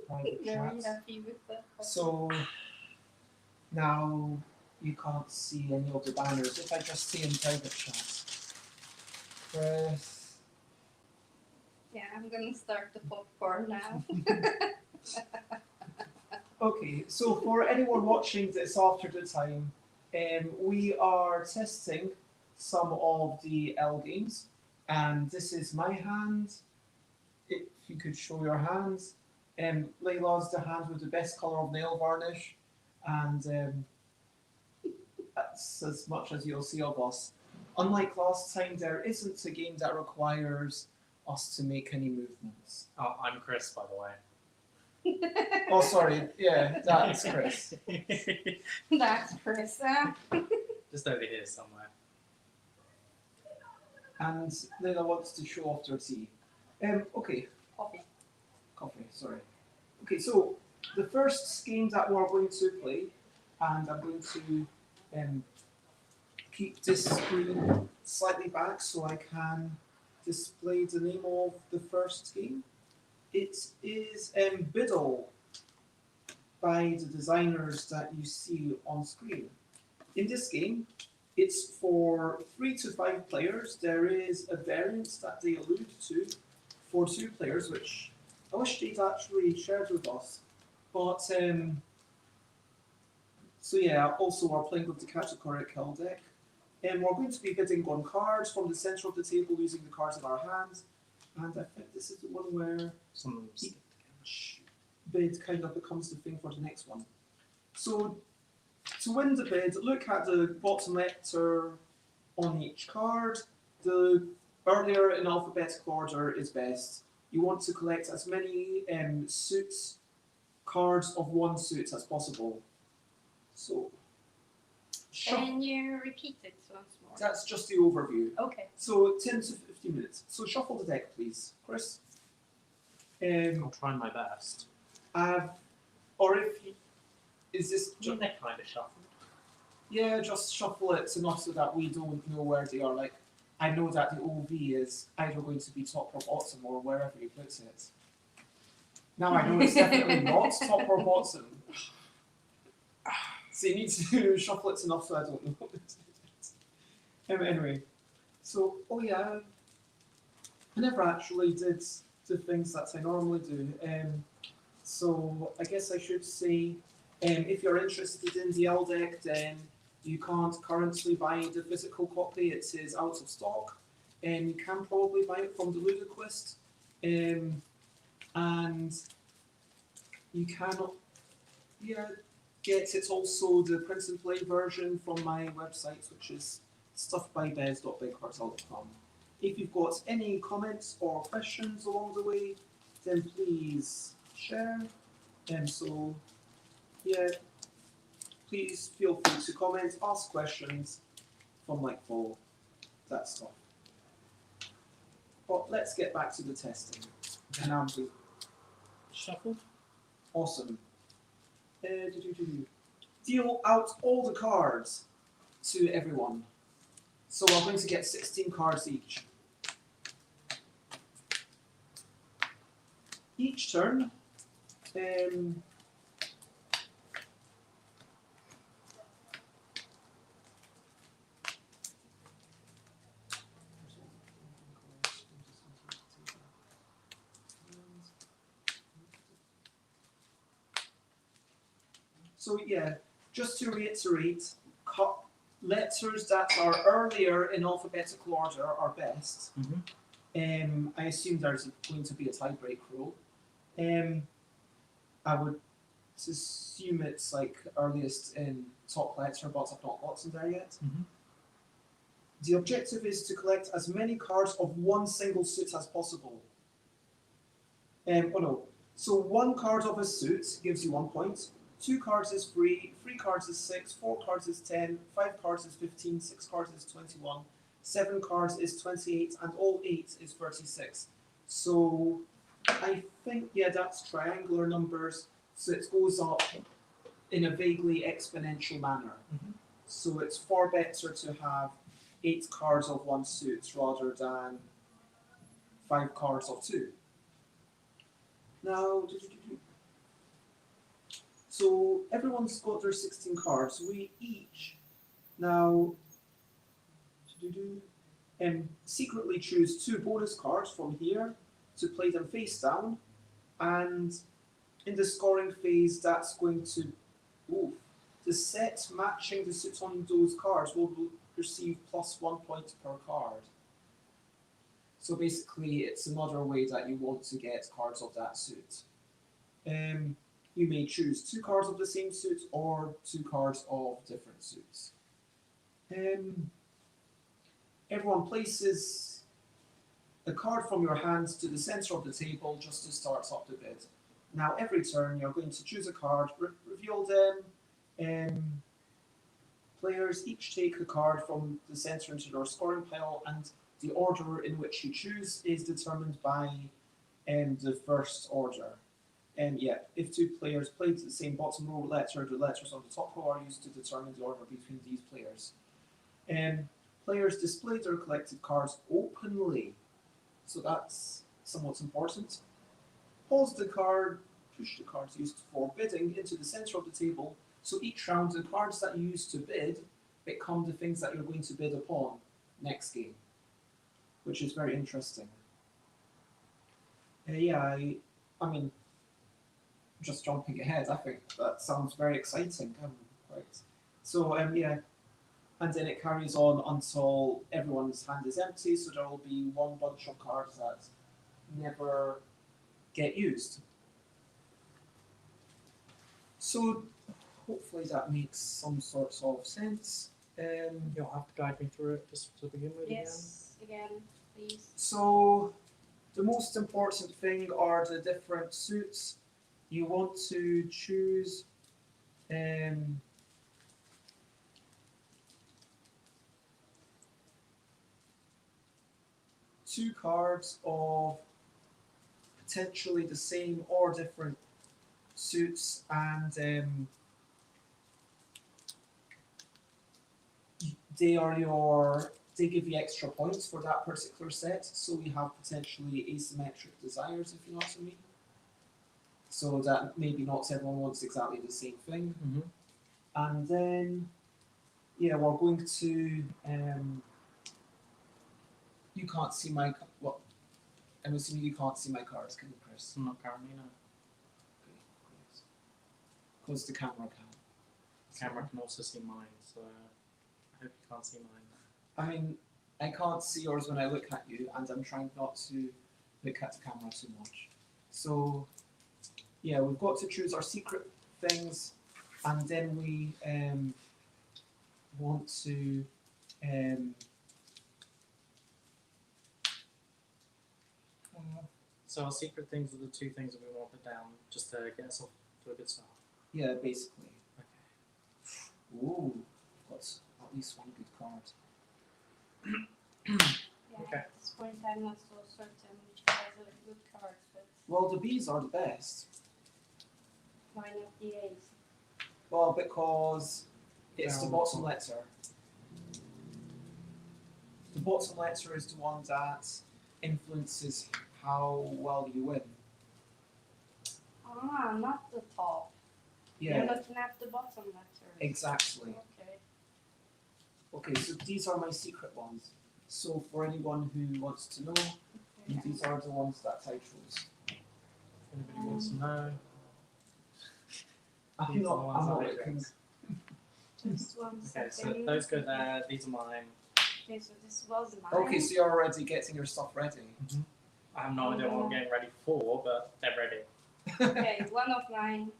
private Very chat. happy with that. So now you can't see any of the banners. If I just see in private chat, Chris. Yeah, I'm gonna start the popcorn now. Okay, so for anyone watching this after the time, we are testing some of the ELL games, and this is my hand. If you could show your hands, Layla's the hand with the best colour of nail varnish, and that's as much as you'll see of us. Unlike last time, there isn't a game that requires us to make any movements. Oh, I'm Chris, by the way. Oh, sorry. Yeah, that's Chris. That's Chris. Just over here somewhere. And Layla wants to show off their tea. Okay. Coffee, sorry. Okay, so the first game that we're going to play, and I'm going to keep this screen slightly back so I can display the name of the first game. It is Biddle by the designers that you see on screen. In this game, it's for 3 to 5 players. There is a variant that they allude to for 2 players, which I wish they'd actually shared with us. But, so yeah, also we're playing with the categoric kill deck. And we're going to be bidding on cards from the center of the table using the cards in our hands. And I think this is the one where each bid kind of becomes the thing for the next one. So to win the bid, look at the bottom letter on each card. The earlier in alphabetical order is best. You want to collect as many suits, cards of one suit as possible. So, Can you repeat it once more? That's just the overview. Okay. So 10 to 15 minutes. So shuffle the deck, please, Chris. I'll try my best. Or if you, is this? They're kind of shuffled. Yeah, just shuffle it enough so that we don't know where they are. Like, I know that the OV is either going to be top or bottom or wherever you put it. Now I know it's definitely not top or bottom. So you need to shuffle it enough so I don't know what it is. Anyway, so, oh yeah, I never actually did the things that I normally do. So I guess I should say, if you're interested in the ELL deck, then you can't currently buy the physical copy. It is out of stock. You can probably buy it from the Ludoquist. And you cannot get it also the print and play version from my website, which is stuffbybez.bigcartel.com. If you've got any comments or questions along the way, then please share. And so, yeah, please feel free to comment, ask questions from Lightfall, that stuff. But let's get back to the testing. And I'm Shuffled? awesome. Deal out all the cards to everyone. So we're going to get 16 cards each. Each turn, so yeah, just to reiterate, letters that are earlier in alphabetical order are best. Mm-hmm. I assume there's going to be a tie-break rule. I would assume it's like earliest in top letter, but I've not got them there yet. Mm-hmm. The objective is to collect as many cards of one single suit as possible. Oh no. So 1 card of a suit gives you 1 point. 2 cards is 3, 3 cards is 6, 4 cards is 10, 5 cards is 15, 6 cards is 21, 7 cards is 28, and all 8 is 36. So I think, yeah, that's triangular numbers, so it goes up in a vaguely exponential manner. Mm-hmm. So it's far better to have 8 cards of one suit rather than 5 cards of 2. Now, So everyone's got their 16 cards. We each now secretly choose 2 bonus cards from here to play them face down, and in the scoring phase, that's going to the set matching the suits on those cards will receive +1 point per card. So basically, it's another way that you want to get cards of that suit. You may choose 2 cards of the same suit or 2 cards of different suits. Everyone places a card from your hand to the center of the table just to start up the bid. Now, every turn, you're going to choose a card, reveal them. Players each take a card from the center into their scoring pile, and the order in which you choose is determined by the first order. If 2 players played the same bottom row letter, the letters on the top row are used to determine the order between these players. Players display their collected cards openly, so that's somewhat important. Pause the card, push the cards used for bidding into the center of the table, so each round the cards that you use to bid become the things that you're going to bid upon next game, which is very interesting. I mean, just jumping ahead, I think that sounds very exciting. And then it carries on until everyone's hand is empty, so there will be one bunch of cards that never get used. So hopefully that makes some sorts of sense. You'll have to guide me through it just to begin with. Yes, again, please. So the most important thing are the different suits. You want to choose 2 cards of potentially the same or different suits, and they give you extra points for that particular set. So we have potentially asymmetric desires, if you know what I mean. So that maybe not everyone wants exactly the same thing. Mm-hmm. And then, we're going to. You can't see my. Well, I'm assuming you can't see my cards, can you, Chris? Not currently, no. Okay, great. Because the camera can. The camera can also see mine, so I hope you can't see mine. I mean, I can't see yours when I look at you, and I'm trying not to look at the camera too much. So, we've got to choose our secret things, and then we want to. So our secret things are the 2 things that we want to put down just to get us off to a good start. Yeah, basically. Okay. Ooh, got at least one good card. Okay. At this point, I'm not so certain which cards are good cards, but Well, the Bs are the best. why not the A's? Well, because it's the bottom letter. The bottom letter is the one that influences how well you win. Ah, not the top. Yeah, You're looking at the bottom letter. exactly. Okay. Okay, so these are my secret ones. So for anyone who wants to know, Okay. these are the ones that I chose. If anybody wants to know, I'm these are the not ones that I looking. chose. Just one Okay, so second. those go there, these are mine. Okay, so this was mine. Okay, so you're already getting your stuff ready. I have no idea what I'm getting ready for, but they're ready. Okay, one of mine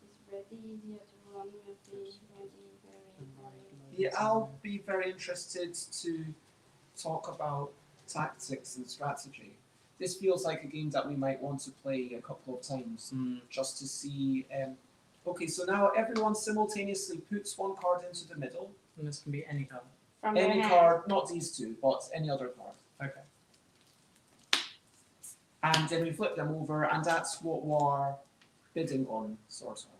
is ready, the other one will be ready very. Yeah, I'll be very interested to talk about tactics and strategy. This feels like a game that we might want to play a couple of times just to see. Okay, so now everyone simultaneously puts one card into the middle. And this can be any colour. From Any your card, not these 2, but any other card. Okay. And then we flip them over, and that's what we're bidding on, sort of.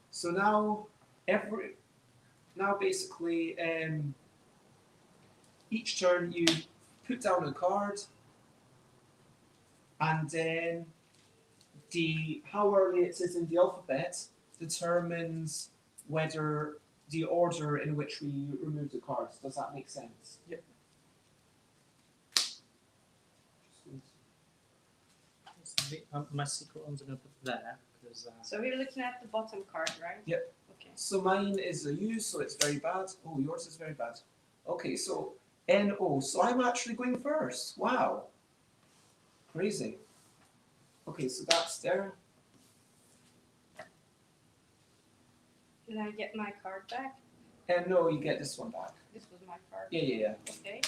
So now, basically, each turn you put down a card, and then how early it is in the alphabet determines whether the order in which we remove the cards. Does that make sense? Yep. My secret ones I'm going to put there because. So we're looking at the bottom card, right? Yep. Okay. So mine is a U, so it's very bad. Oh, yours is very bad. Okay, so NO. So I'm actually going first. Wow. Crazy. Okay, so that's there. Can I get my card back? And no, you get this one back. This was my card. Yeah. Okay.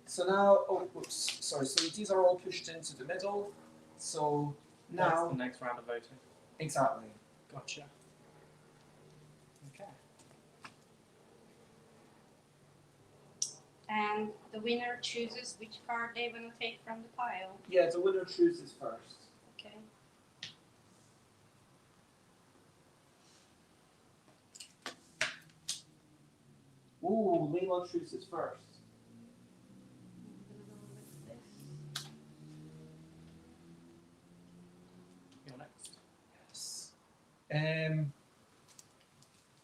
So now, oh, oops, sorry. So these are all pushed into the middle. So That's now, the next round of voting. exactly. Gotcha. Okay. And the winner chooses which card they want to take from the pile. Yeah, the winner chooses first. Okay. Ooh, Layla chooses first. I'm gonna go with this. You're next. Yes.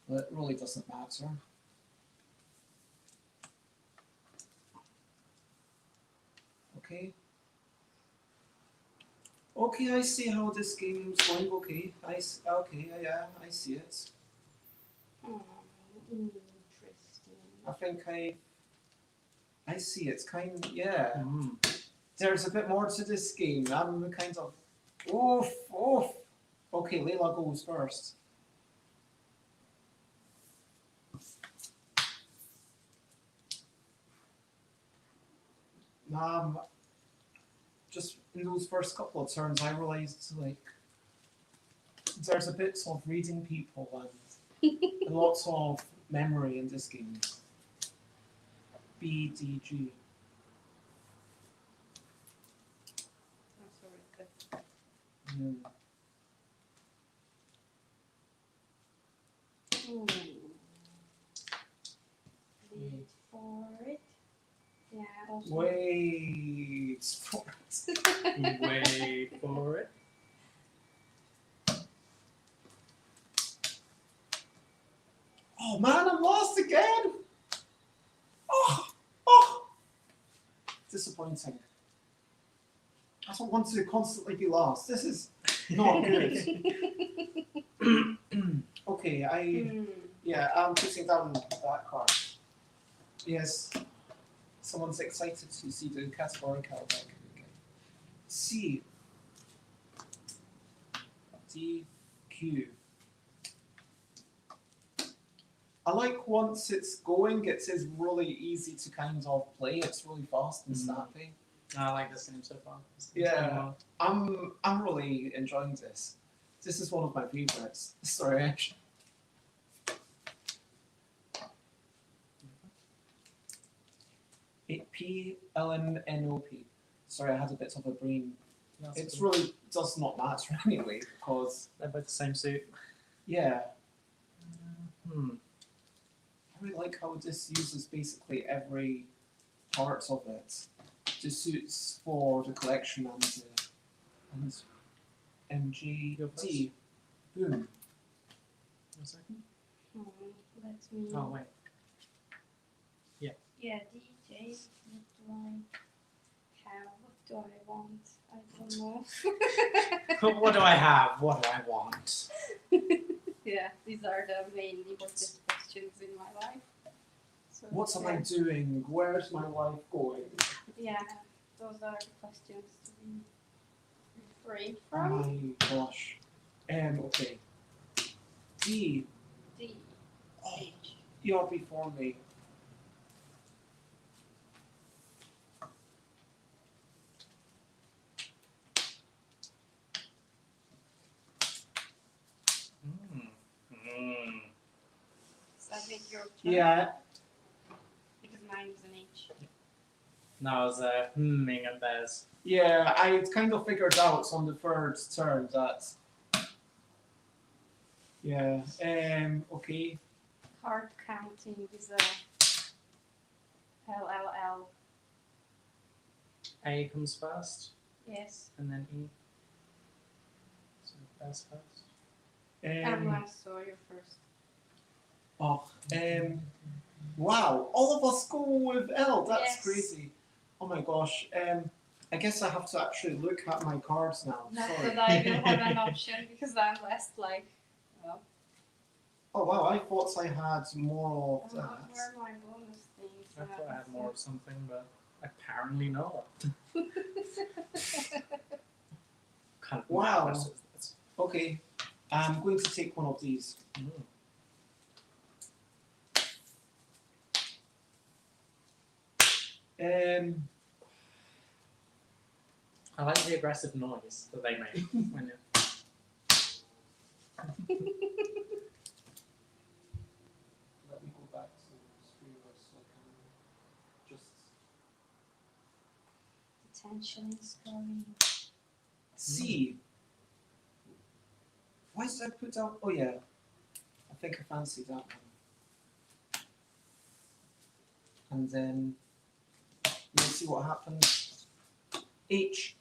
Well, it really doesn't matter. Okay. Okay, I see how this game is going. Okay, okay, yeah, I see it. Interesting. I think I see it's yeah. Mm. There's a bit more to this game. I'm kind of oof. Okay, Layla goes first. Just in those first couple of turns, I realized like there's a bit of reading people and lots of memory in this game. B, D, G. That's already good. Mm. Wait for it. Yeah, also. Wait for it. Wait for it. Oh man, I'm lost again! Oh! Disappointing. I don't want to constantly be lost. This is not good. Okay, yeah, I'm putting down that card. Yes. Someone's excited to see the categorical deck. Okay. C. D. Q. I like once it's going, it is really easy to kind of play. It's really fast and snappy. I like this game so far. Yeah. I'm really enjoying this. This is one of my favorites. Sorry, actually. P-L-M-N-O-P. Sorry, I had a bit of a brain. It really does not matter anyway, because they're both the same suit. yeah. Hmm. I really like how this uses basically every part of it. The suits for the collection and MGD. Boom. 1 second. Let me. Oh wait. Yeah, DJ. What do I have? What do I want? I don't know. What do I have? What do I want? Yeah, these are the main important questions in my life. So, What am I doing? Where's my life going? Yeah, those are the questions to be refrained Oh from. my gosh. Okay. D. D. Oh, H. you're before me. So I think your turn. Yeah. Because mine is an H. No, I was humming at theirs. Yeah, I kind of figured out on the third turn that. Yeah. Okay. Card counting is a LLL. A comes first, Yes. and then E. So That's first. Everyone saw you first. Wow, all of us go with L. That's Yes. crazy. Oh my gosh. I guess I have to actually look at my cards now. Not Sorry. that I will have an option because I'm less like. Well, Oh wow, I thought I had more of where that. are my bonus things? I thought I had more of something, but apparently not. Kind of Wow. madness is this? Okay, I'm going to take one of these. I like the aggressive noise that they make when you. Let me go back to Screenwriter so I can just Attention is going. see. Why did I put down? Oh yeah, I think I fancied that one. And then let's see what happens. H.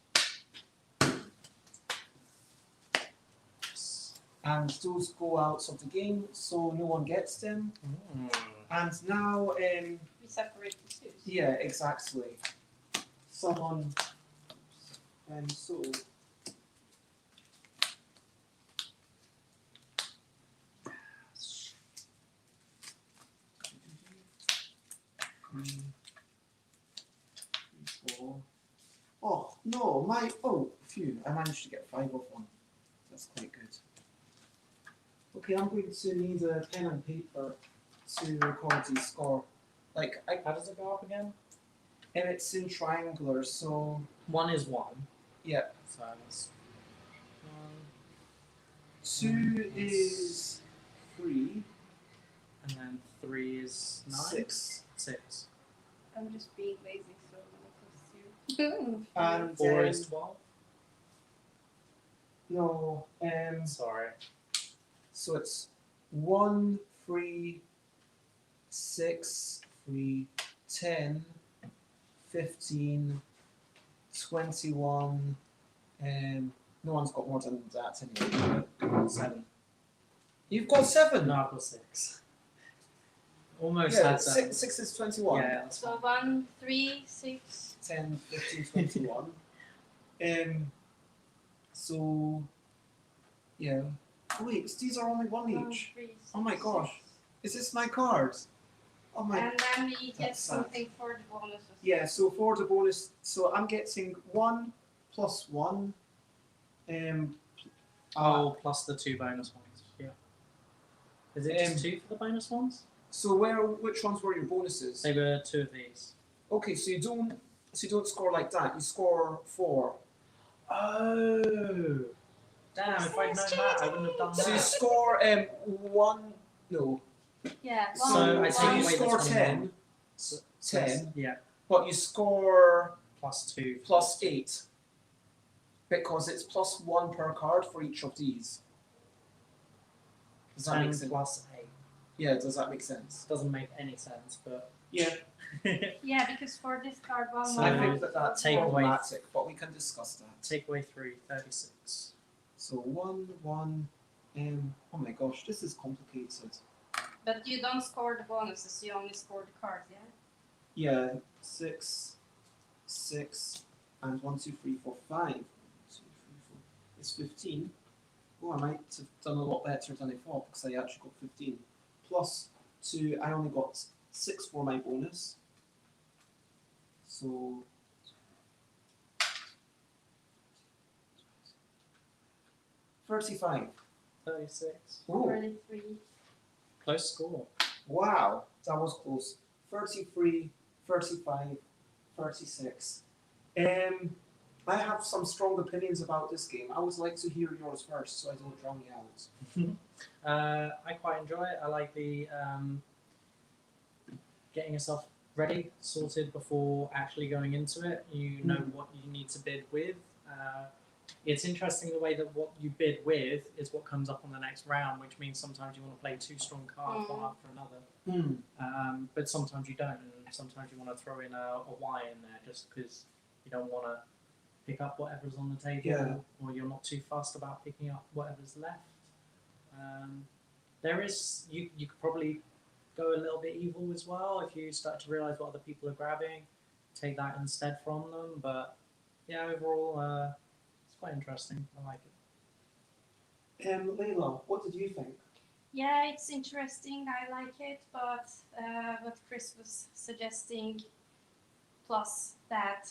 And those go out of the game, so no one gets them. And now, We separate the twos. yeah, exactly. Someone, so. Oh no, phew, I managed to get 5 of one. That's quite good. Okay, I'm going to need a pen and paper to record the score. Like, How does it go up again? and it's in triangular, so 1 is 1. yeah. So that's 2 is 3. and then 3 is 9. 6. 6. I'm just being lazy, so I'm gonna plus 2. And 4 is 12. no, Sorry. so it's 1, 3, 6, 3, 10, 15, 21, no one's got more than that anyway. 7. You've got 7! No, I've got 6. Almost Yeah, had 7. 6 is 21. Yeah, that's So fine. 1, 3, 6. 10, 15, 21. So, yeah. Oh wait, these are only 1 1, each. 3, 6. Oh my gosh. Is this my card? Oh my. And then we get That's sad. something for the bonuses. Yeah, so for the bonus, so I'm getting 1 plus 1. Oh, plus the 2 bonus ones. Yeah. Is it just 2 for the bonus ones? So which ones were your bonuses? They were 2 of these. Okay, so you don't score like that. You score 4. Oh. Damn, if I'd known that, I wouldn't have done So you that. score 1. No. Yeah, So I So take you away the score 21. 10. So- 10. Yeah, But you score plus 2. plus 8. Because it's plus 1 per card for each of these. Does that 10 make sense? plus 8. Yeah, does that make sense? Doesn't make any sense, but. Yeah. Yeah, because for this card, one So I more. think that's take away- problematic, but we can discuss that. Take away 3, 36. So 1, 1, oh my gosh, this is complicated. But you don't score the bonuses, you only score the cards, yeah? Yeah, 6, 6, and 1, 2, 3, 4, 5. 1, 2, 3, 4. It's 15. Oh, I might have done a lot better than I thought because I actually got 15. Plus 2, I only got 6 for my bonus. So 35. 36. Oh, 33. Close score. wow, that was close. 33, 35, 36. I have some strong opinions about this game. I would like to hear yours first so I don't drown you out. I quite enjoy it. I like the getting yourself ready, sorted before actually going into it. You know what you need to bid with. It's interesting the way that what you bid with is what comes up on the next round, which means sometimes you want to play 2 strong cards one after another. But sometimes you don't, and sometimes you want to throw in a Y in there just because you don't want to pick up whatever's on the table, Yeah. or you're not too fussed about picking up whatever's left. There is you could probably go a little bit evil as well if you start to realize what other people are grabbing, take that instead from them. But yeah, overall, it's quite interesting. I like it. Layla, what did you think? Yeah, it's interesting. I like it, but what Chris was suggesting, plus that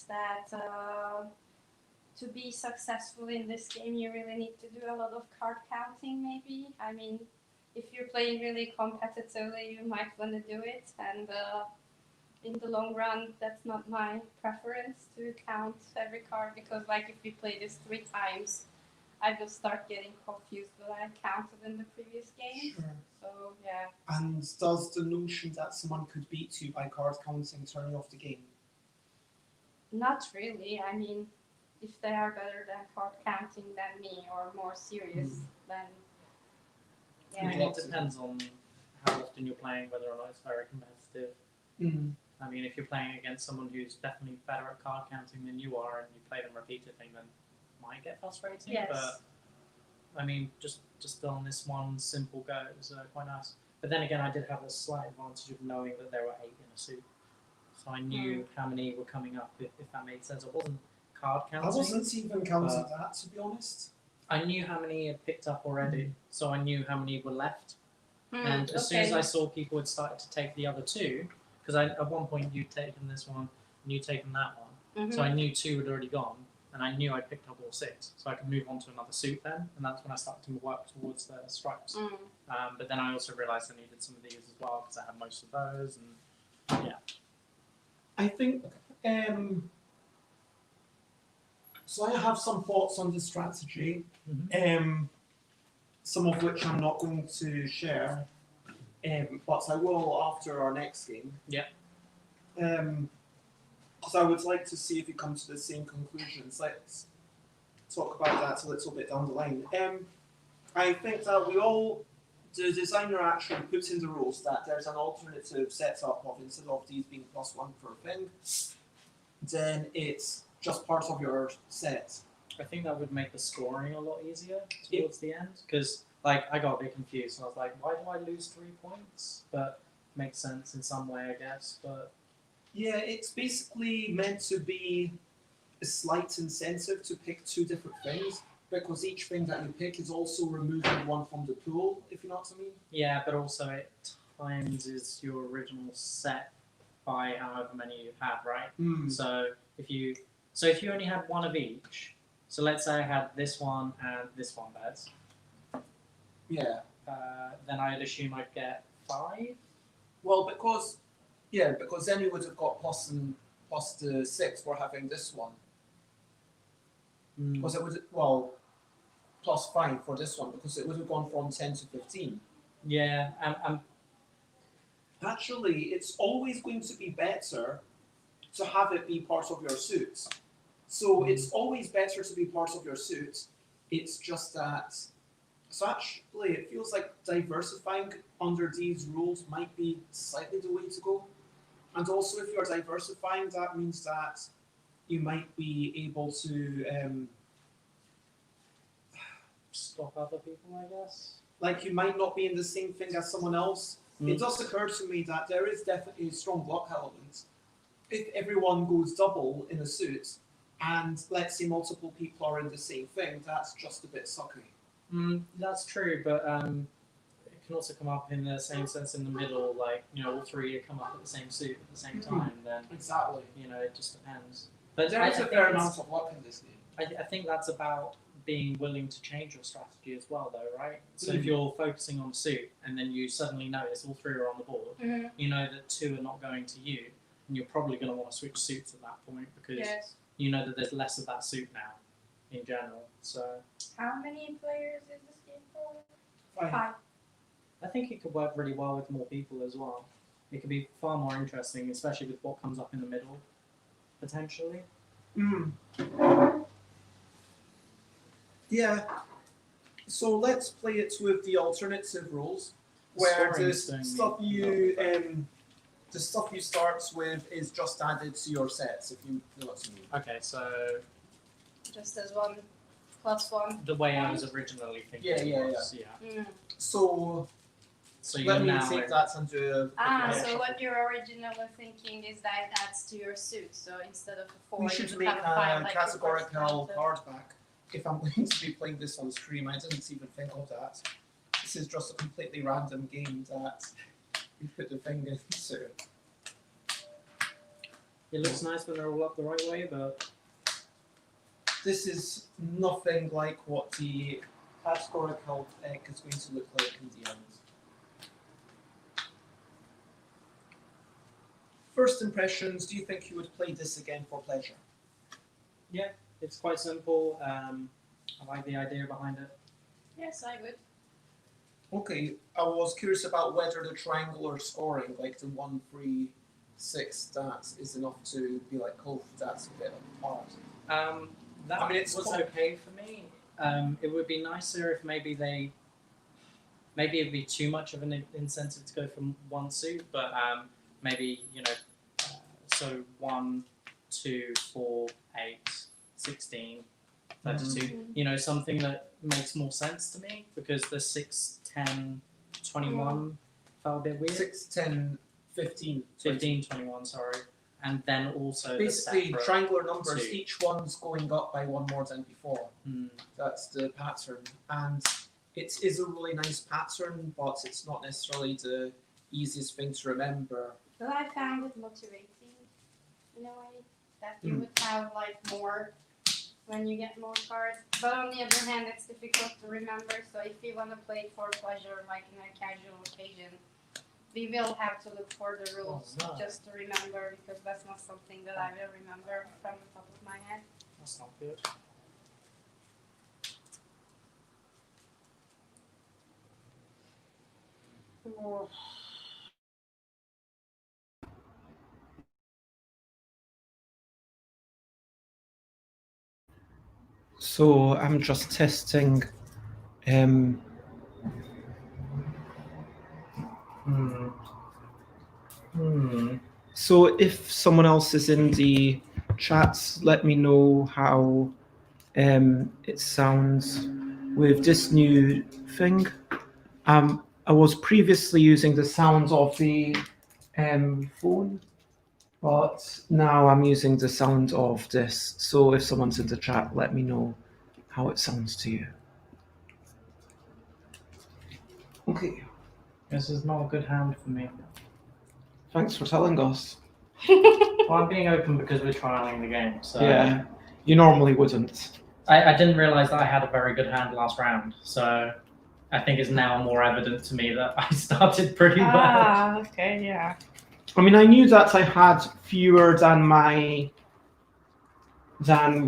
to be successful in this game, you really need to do a lot of card counting. Maybe, I mean, if you're playing really competitively, you might want to do it, and in the long run, that's not my preference to count every card, because like if we play this 3 times, I will start getting confused what I counted in the previous game. Sure. So yeah. And does the notion that someone could beat you by card counting turn you off the game? Not really. I mean, if they are better than card counting than me or more serious, then I mean, yeah. it depends on how often you're playing, whether or not it's very competitive. I mean, if you're playing against someone who's definitely better at card counting than you are, and you play them repeatedly, then it might get frustrating. Yes. But I mean, just on this one simple go, it was quite nice. But then again, I did have a slight advantage of knowing that there were 8 in a suit, so I knew how many were coming up. If that made sense, it wasn't card counting. I wasn't even counting that, to be honest. I knew how many had picked up already, so I knew how many were left. And as soon as I saw people had started to take the other 2, because at one point you'd taken this one and you'd taken that one, so I knew 2 had already gone, and I knew I'd picked up all 6, so I could move on to another suit then, and that's when I started to work towards the stripes. But then I also realised I needed some of these as well, because I had most of those, and yeah. I think, so I have some thoughts on the strategy, some of which I'm not going to share, but I will after our next game. Yeah. Because I would like to see if we come to the same conclusions. Let's talk about that a little bit down the line. I think that the designer actually puts in the rules that there's an alternative setup of, instead of these being +1 per thing, then it's just part of your set. I think that would make the scoring a lot easier towards the end, because like I got a bit confused, and I was like, why do I lose 3 points? But makes sense in some way, I guess. But yeah, it's basically meant to be a slight incentive to pick 2 different things, because each thing that you pick is also removing 1 from the pool, if you know what I mean. yeah, but also it times is your original set by however many you've had, right? So if you only had 1 of each, so let's say I had this one and this one beds. Yeah. Then I'd assume I'd get 5. Well, because then you would have got plus the 6 for having this one. Because it would +5 for this one, because it would have gone from 10 to 15. Yeah, Actually, it's always going to be better to have it be part of your suit. So it's always better to be part of your suit. It's just that. So actually, it feels like diversifying under these rules might be slightly the way to go. And also, if you're diversifying, that means that you might be able to stop other people, I guess. like, you might not be in the same thing as someone else. It does occur to me that there is definitely a strong block element. If everyone goes double in a suit, and let's say multiple people are in the same thing, that's just a bit sucky. That's true, but it can also come up in the same sense in the middle, like, all 3 come up at the same suit at the same time, then, Exactly. it just depends. But There is a fair amount of luck in this game. I think that's about being willing to change your strategy as well, though, right? So if you're focusing on a suit, and then you suddenly notice all 3 are on the board, you know that 2 are not going to you, and you're probably going to want to switch suits at that point, because you know that there's less of that suit now, in general. So How many players is this game for? 5. I think it could work really well with more people as well. It could be far more interesting, especially with what comes up in the middle, potentially. Yeah. So let's play it with the alternative rules, where the stuff you start with is just added to your sets, if you know what I mean. Okay, so just as 1+1. The way I was originally thinking. Yeah. Was, yeah. So So let you're me now. take that and do a. Ah, quick so shuffle. what you're originally thinking is that it adds to your suit. So instead of a 4, We you should would make have a 5 a like your first categorical round. card back. If I'm going to be playing this on stream, I didn't even think of that. This is just a completely random game that we put the thing into. It looks nice when they're all up the right way, but This is nothing like what the categorical deck is going to look like in the end. First impressions, do you think you would play this again for pleasure? it's quite simple. I like the idea behind it. Yes, I would. Okay, I was curious about whether the triangular scoring, like the 1, 3, 6 stats, is enough to be like, oh, that's a bit hard. That I mean, it's was cool. okay for me. It would be nicer if maybe it'd be too much of an incentive to go from one suit, but maybe so 1, 2, 4, 8, 16, 32. Something that makes more sense to me because the 6, 10, 21 felt a bit weird. 6, 10, 15, 15, 21, sorry. And then also basically the separate triangular numbers, two. each one's going up by 1 more than before. That's the pattern. And it is a really nice pattern, but it's not necessarily the easiest thing to remember. But I found it motivating in a way that you would have like more when you get more cards. But on the other hand, it's difficult to remember. So if you want to play for pleasure, like in a casual occasion, we will have to look for the rules just to remember because that's not something that I will remember from the top of my head. That's not good. So I'm just testing. So if someone else is in the chats, let me know how it sounds with this new thing. I was previously using the sound of the phone, but now I'm using the sound of this. So if someone's in the chat, let me know how it sounds to you. Okay. This is not a good hand for me. Thanks for telling us. Well, I'm being open because we're trialing the game. So Yeah, you normally wouldn't. I didn't realise that I had a very good hand last round. So I think it's now more evident to me that I started pretty well. Ah, okay, yeah. I mean, I knew that I had fewer than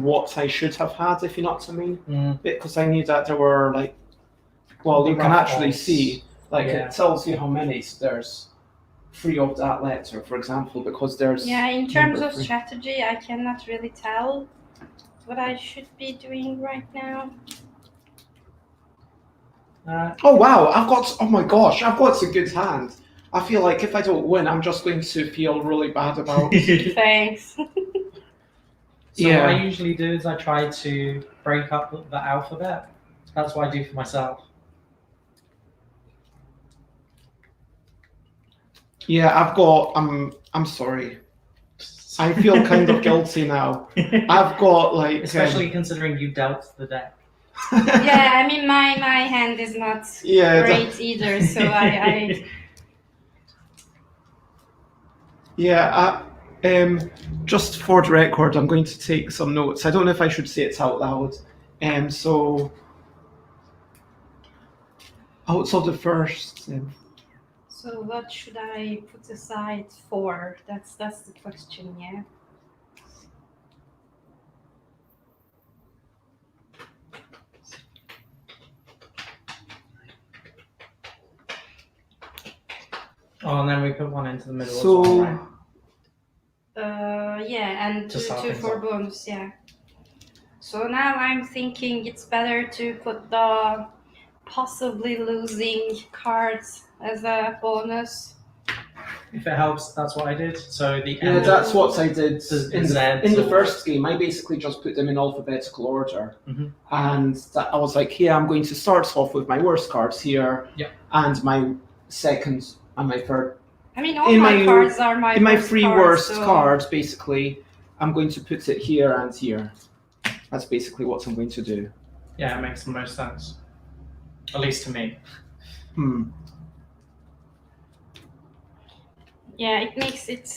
what I should have had, if you know what I mean. Because I knew that there were The you can rough actually odds. see, Yeah. it tells you how many there's 3 of that letter, for example, because there's. Yeah, in terms number of 3. strategy, I cannot really tell what I should be doing right now. Oh wow! Oh my gosh! I've got a good hand. I feel like if I don't win, I'm just going to feel really bad about. Thanks. So what I usually do is I try to break up the alphabet. That's what I do for myself. Yeah, I'm sorry. I feel kind of guilty now. I've got especially considering you dealt the deck. Yeah, I mean my hand is not great either, so I Yeah, just for the record, I'm going to take some notes. I don't know if I should say it out loud. So out of the first. So what should I put aside for? That's the question, yeah. Oh, and then we put one into the middle So- as well, right? Yeah, and To two start things for off. bonus, yeah. So now I'm thinking it's better to put the possibly losing cards as a bonus. If it helps, that's what I did. So the Yeah, end. that's what I did in the Zeds or- first game. I basically just put them in alphabetical order, Mhm. and that I was like, yeah, I'm going to start off with my worst cards here, Yep. and my second and my third. I mean, all In my my- cards are my In my worst three cards, worst so- cards, basically, I'm going to put it here and here. That's basically what I'm going to do. Yeah, it makes the most sense. At least to me. Yeah, it makes it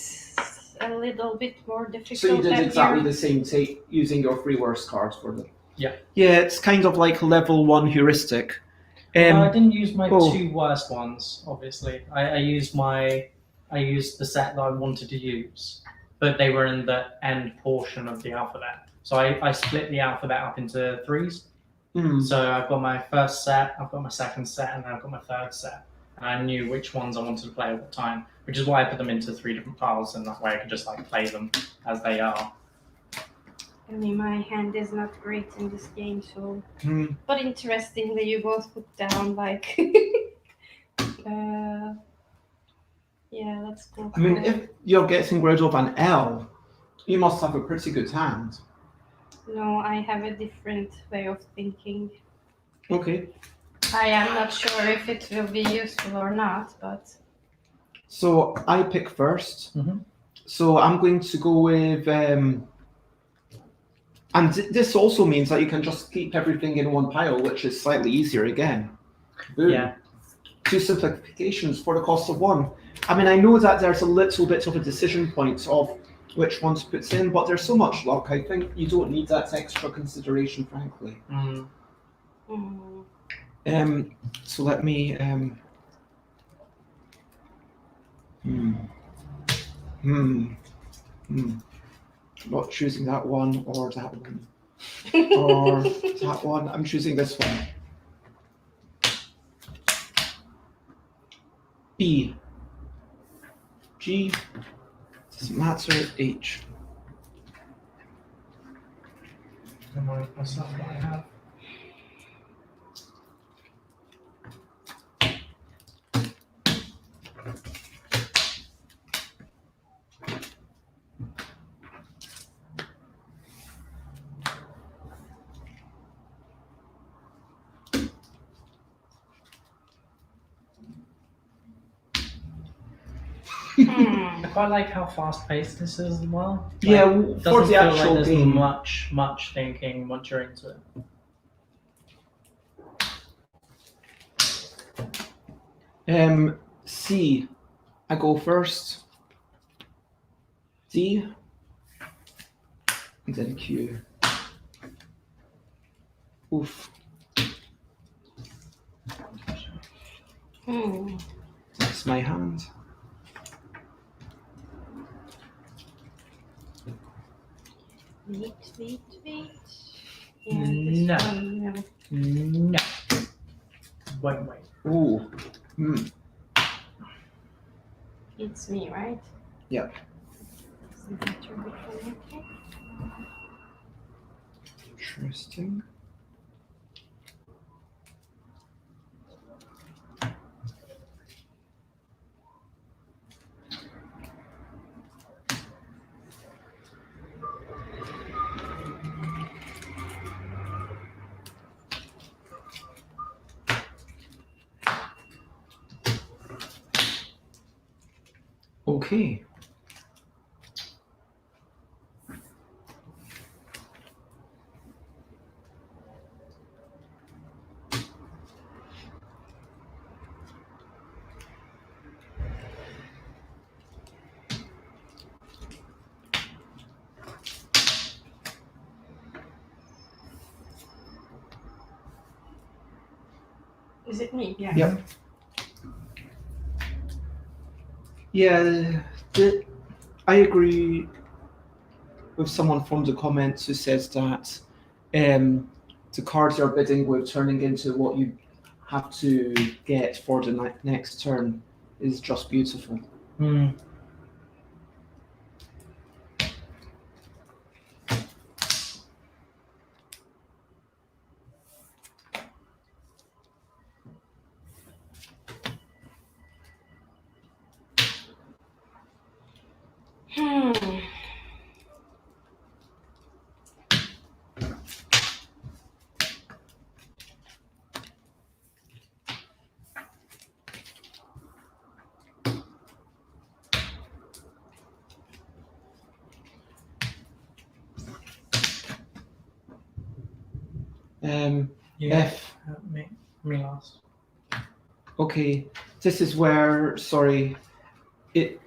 a little bit more difficult. So you did than exactly your- the same, using your three worst cards for them. Yeah. Yeah, it's kind of like level 1 heuristic. Well, I didn't use my oh. 2 worst ones, obviously. I used the set that I wanted to use, but they were in the end portion of the alphabet. So I split the alphabet up into 3s. So I've got my first set, I've got my second set, and then I've got my third set. And I knew which ones I wanted to play at what time, which is why I put them into 3 different piles, and that way I could just like play them as they are. I mean, my hand is not great in this game, so. Hmm. But interestingly, you both put down like. Yeah, let's go. I mean, if you're getting rid of an L, you must have a pretty good hand. No, I have a different way of thinking. Okay. I am not sure if it will be useful or not, but. So I pick first. Mhm. So I'm going to go with. And this also means that you can just keep everything in one pile, which is slightly easier again. Boom. Yeah. 2 simplifications for the cost of 1. I mean, I know that there's a little bit of a decision point of which one to put in, but there's so much luck. I think you don't need that extra consideration, frankly. So let me. Not choosing that one or that one or that one. I'm choosing this one. B. G. Doesn't matter. H. Remind myself what I have. I quite like how fast-paced this is as well. Like, Yeah, it for doesn't the feel actual like there's game. much thinking once you're into it. C. I go first. D. And then Q. Oof. That's my hand. Wait. No. This one, No. Wait. Ooh. It's me, right? Yep. Isn't that your big one, okay? Interesting. Okay. Is it me? Yeah. Yep. Yeah, I agree with someone from the comments who says that the cards you're bidding with turning into what you have to get for the next turn is just beautiful. F. Me last. Okay, this is where, sorry, it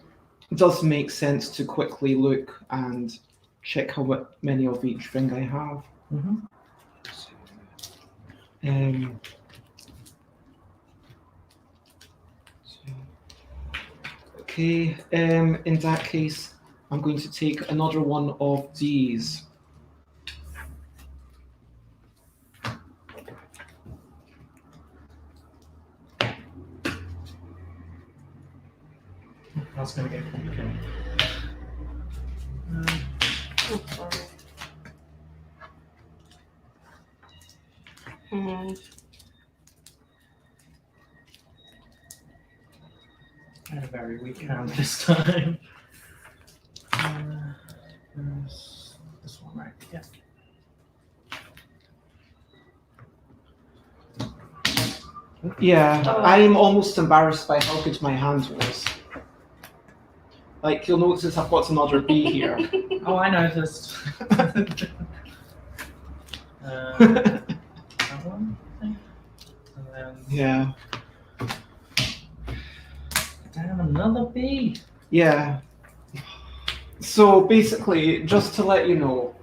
does make sense to quickly look and check how many of each ring I have. Mm-hmm. Okay, in that case, I'm going to take another one of these. That's going to get complicated. I had a very weak hand this time. This one, right? Yeah. Yeah, Oh. I'm almost embarrassed by how good my hand was. Like, you'll notice I've got another B here. Oh, I noticed. That one, I think. And then Yeah. damn, another B. Yeah. So basically, just to let you know,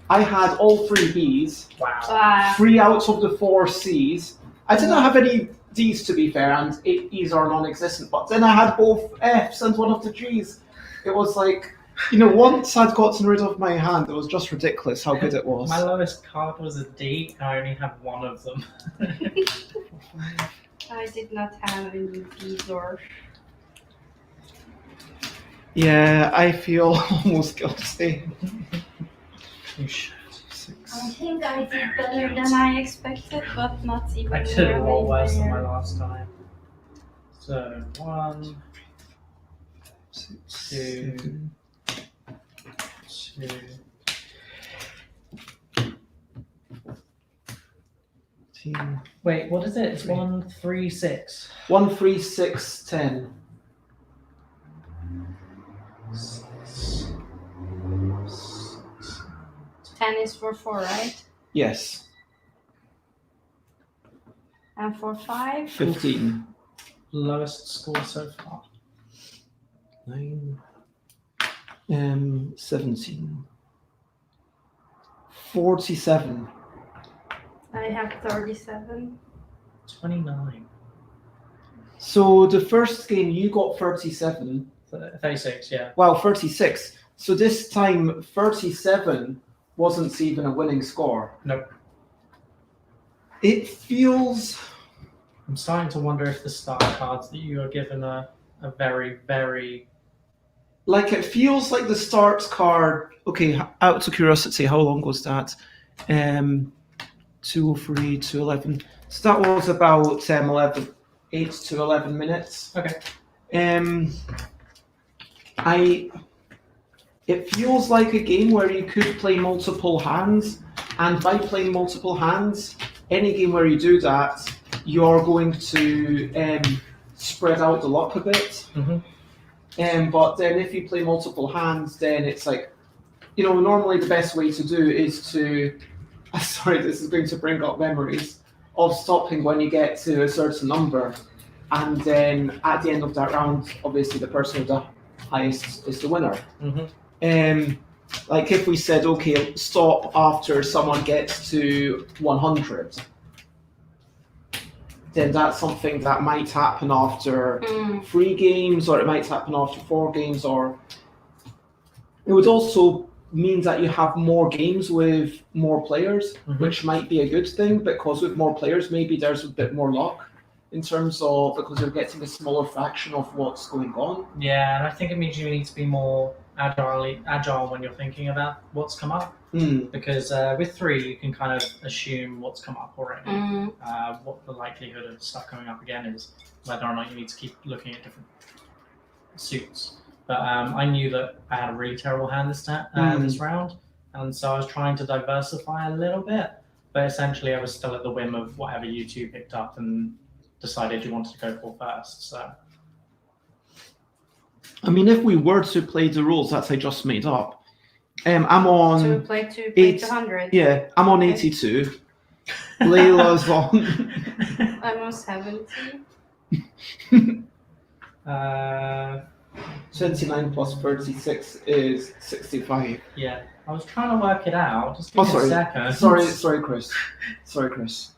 I had all 3 Bs, Wow. 3 out of the 4 Cs. I didn't have any Ds, to be fair, and 8 E's are non-existent, but then I had both Fs and one of the Gs. It was like, once I'd gotten rid of my hand, it was just ridiculous how good it was. My lowest card was a D. I only had one of them. I did not have any B's or. Yeah, I feel almost guilty. You should. I think I did better than I expected, but not even. I did a lot worse than my nearly last time. So 1, 2, 2. Wait, what is it? It's 1, 3, 6. 1, 3, 6, 10. 10 is for 4, right? Yes. And for 5? 15. Lowest score so far. 9. 17. 47. I have 37. 29. So the first game you got 37. 36, yeah. Wow, 36. So this time 37 wasn't even a winning score. Nope. It feels I'm starting to wonder if the start cards that you are given are very, very. like it feels like the start card. Okay, out of curiosity, how long was that? 203 to 11. So that was about 8 to 11 minutes. Okay. It feels like a game where you could play multiple hands, and by playing multiple hands, any game where you do that, you're going to spread out the luck a bit. Mm-hmm. But then if you play multiple hands, then it's like, normally the best way to do is to, sorry, this is going to bring up memories of stopping when you get to a certain number, and then at the end of that round, obviously the person with the highest is the winner. Mm-hmm. Like if we said, okay, stop after someone gets to 100, then that's something that might happen after 3 games, or it might happen after 4 games, or it would also mean that you have more games with more players, which might be a good thing, because with more players, maybe there's a bit more luck in terms of, because you're getting a smaller fraction of what's going on. Yeah, and I think it means you need to be more agile when you're thinking about what's come up. Because with 3, you can kind of assume what's come up already. What the likelihood of stuff coming up again is, whether or not you need to keep looking at different suits. But I knew that I had a really terrible hand this round, and so I was trying to diversify a little bit. But essentially, I was still at the whim of whatever you two picked up and decided you wanted to go for first. So, I mean, if we were to play the rules that I just made up, I'm on. So we play to 8 100. Yeah, I'm on 82. Layla's on. I'm on 70. 29 plus 36 is 65. Yeah, I was trying to work it out. Just give Oh, me sorry. a second. Sorry, Chris. Sorry, Chris.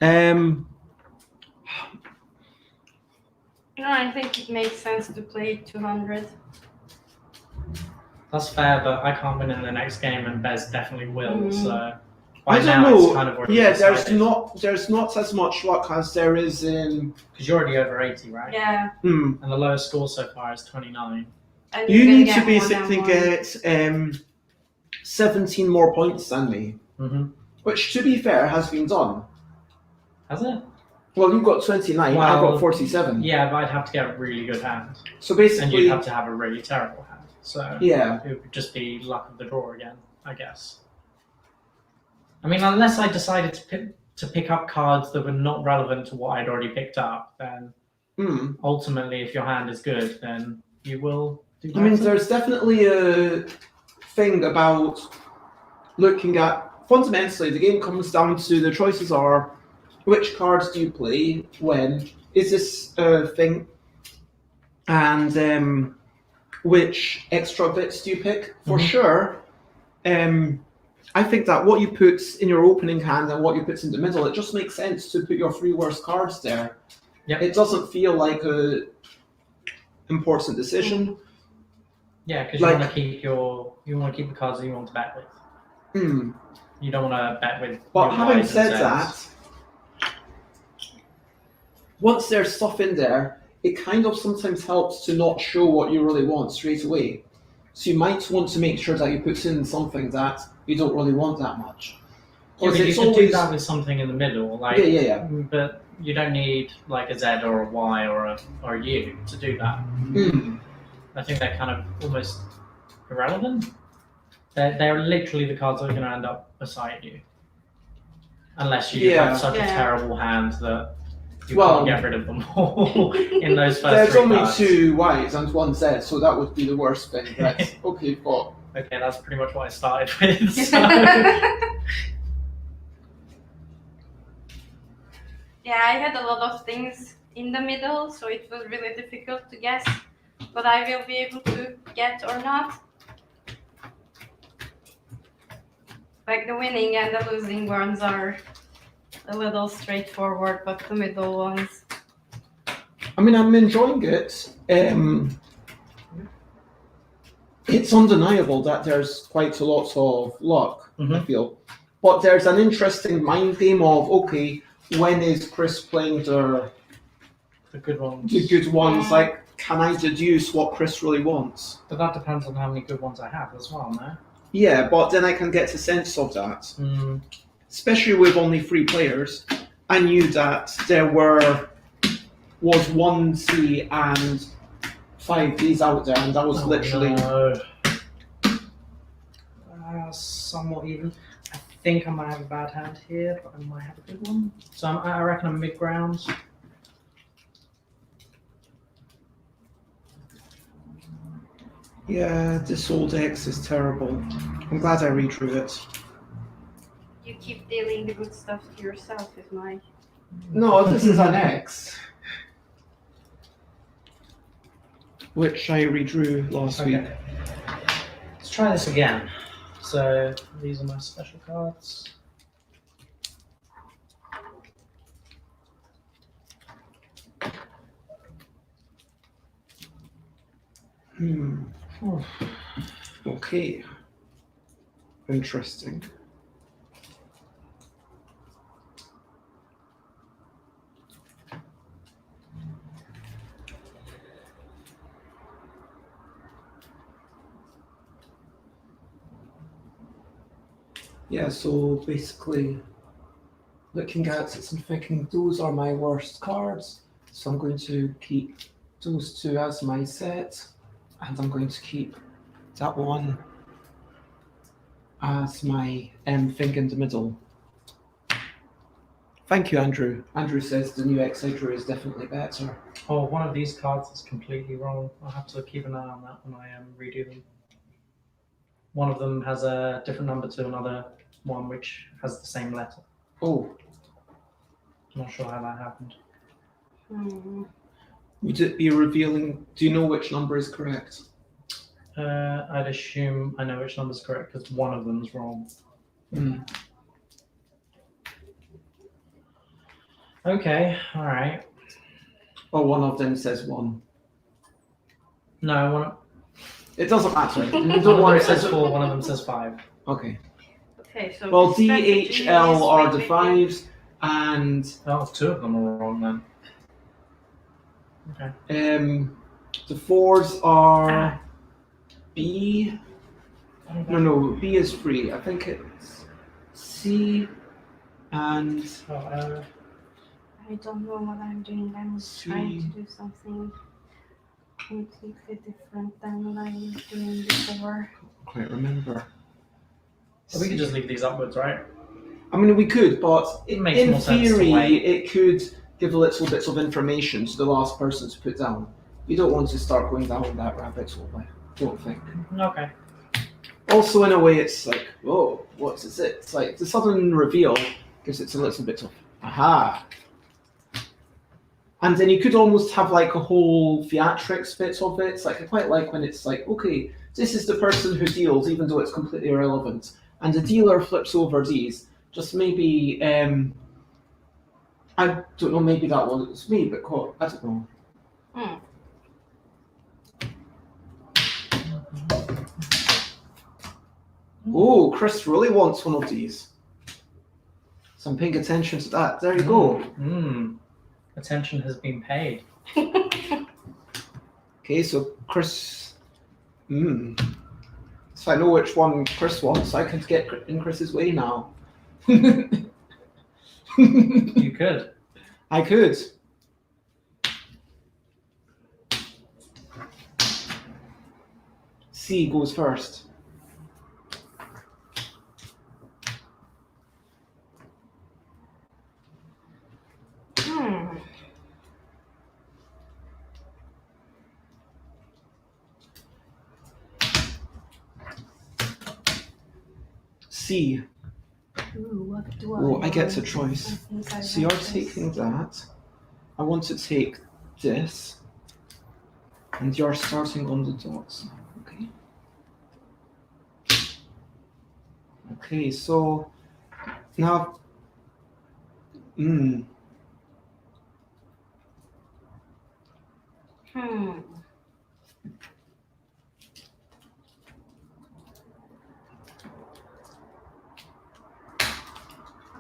No, I think it makes sense to play 200. That's fair, but I can't win in the next game, and Bez definitely will. So I by don't now know. it's kind of already Yeah, decided. there's not as much luck as there is in. Because you're already over 80, right? Yeah. Hmm. And the lowest score so far is 29. And You can need get to basically more than one. get 17 more points than me, which, to be fair, has been done. Has it? Well, you got 29. I got 47. Yeah, but I'd have to get a really good hand. So basically, And you'd have to have a really terrible hand. So yeah, it would just be luck of the draw again, I guess. I mean, unless I decided to pick up cards that were not relevant to what I'd already picked up, then ultimately, if your hand is good, then you will do better. I mean, there's definitely a thing about looking at. Fundamentally, the game comes down to the choices are which cards do you play, when, is this a thing, and which extra bits do you pick? For sure, I think that what you put in your opening hand and what you put in the middle, it just makes sense to put your 3 worst cards there. Yep. It doesn't feel like a important decision. Yeah, because you want to keep the cards that you want to bet with. You don't want to bet with. But having Ys said and Zs. that, once there's stuff in there, it kind of sometimes helps to not show what you really want straight away. So you might want to make sure that you put in something that you don't really want that much. Yeah, but you can do that with something in the middle, like yeah. But you don't need like a Z or a Y or a U to do that. I think they're kind of almost irrelevant. They're literally the cards that are going to end up beside you, unless you have such a terrible hand that you can't get rid of them all in those first There's 3 only cards. 2 Ys and 1 Z, so that would be the worst thing. But okay, but okay, that's pretty much what I started with. So. Yeah, I had a lot of things in the middle, so it was really difficult to guess what I will be able to get or not. Like the winning and the losing ones are a little straightforward, but the middle ones. I mean, I'm enjoying it. It's undeniable that there's quite a lot of luck, I feel. But there's an interesting mind game of, okay, when is Chris playing the good ones? The good ones, like, can I deduce what Chris really wants? But that depends on how many good ones I have as well, no? Yeah, but then I can get a sense of that. Especially with only 3 players. I knew that there was 1 C and 5 Ds out there, and that was literally... No. Somewhat even. I think I might have a bad hand here, but I might have a good one. So I reckon I'm mid-ground. Yeah, this old X is terrible. I'm glad I redrew it. You keep dealing the good stuff to yourself with my... No, this is an X. Which I redrew last week. Let's try this again. So these are my special cards. Okay. Interesting. Yeah, so basically looking at it and thinking those are my worst cards, so I'm going to keep those 2 as my set, and I'm going to keep that one as my thing in the middle. Thank you, Andrew. Andrew says the new X I drew is definitely better. Oh, one of these cards is completely wrong. I'll have to keep an eye on that when I redo them. One of them has a different number to another one which has the same letter. Oh, Not sure how that happened. would it be revealing? Do you know which number is correct? I'd assume I know which number's correct because one of them's wrong. Okay, all right. Oh, one of them says 1. No, one. It doesn't matter. Don't Don't worry. It says 4. One of them says 5. Okay. Okay, so Well, the D, strategy H, L is are wait, the wait, 5s, and Oh, 2 of them are wrong then. Okay. the 4s are B. No, B is free. I think it's C and Oh, I don't know what I'm doing. I'm trying to do something completely different than what I was doing before. I can't remember. so we could just leave these upwards, right? I mean, we could, but It makes in more sense to theory, wait. it could give little bits of information to the last person to put down. You don't want to start going down that rabbit hole, I don't think. Okay. Also, in a way, it's like, whoa, what is it? It's like the sudden reveal gives it a little bit of aha. And then you could almost have like a whole theatrics bit of it. It's like I quite like when it's like, okay, this is the person who deals, even though it's completely irrelevant. And the dealer flips over these. Just maybe, I don't know, maybe that was me, but I don't know. Oh, Chris really wants one of these. So I'm paying attention to that. There you go. Attention has been paid. Okay, so Chris. So I know which one Chris wants. I could get in Chris's way now. You could. I could. C goes first. C. Ooh, what do Oh, I get want? a choice. I think I So you're like this. taking that. I want to take this. And you're starting on the dots. Okay. Okay, so now.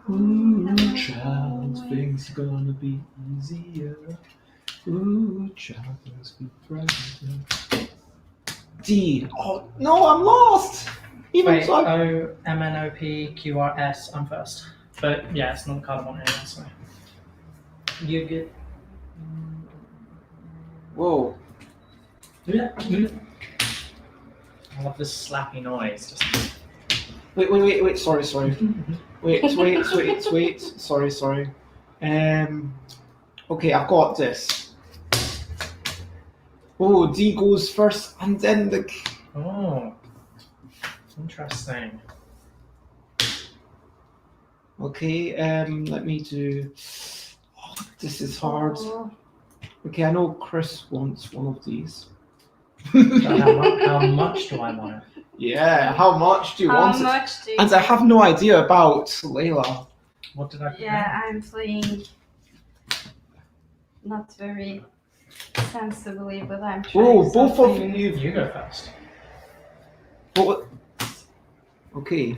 Ooh, child, things are gonna be easier. Ooh, child, things be brighter. D. Oh no, I'm lost. Even Wait, so, O, M, N, O, P, Q, R, S. I'm first. But yeah, it's not the card I want anyway, so. You get. whoa. I love this slappy noise. Just. Wait. Sorry. Wait. Sorry. Okay, I've got this. Oh, D goes first, and then the. Oh. Interesting. Okay, let me do. Oh, this is hard. Oh, Okay, I know Chris wants one of these. So how much do I want it? Yeah, how much do you how want it? much do you? And I have no idea about Layla. What did I put Yeah, down? I'm playing not very sensibly, but I'm trying. Oh, both of something. you. You go first. What? Okay.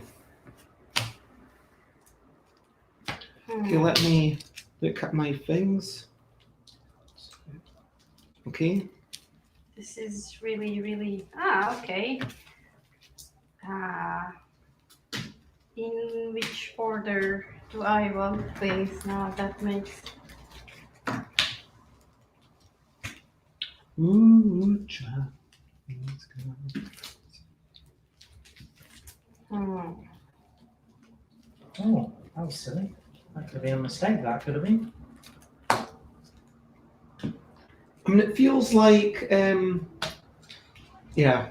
Okay, let me look at my things. Okay. This is really. Okay. In which order do I want things now? That makes. Ooh, child. Oh, that was silly. That could have been a mistake. That could have been. I mean, it feels like, yeah.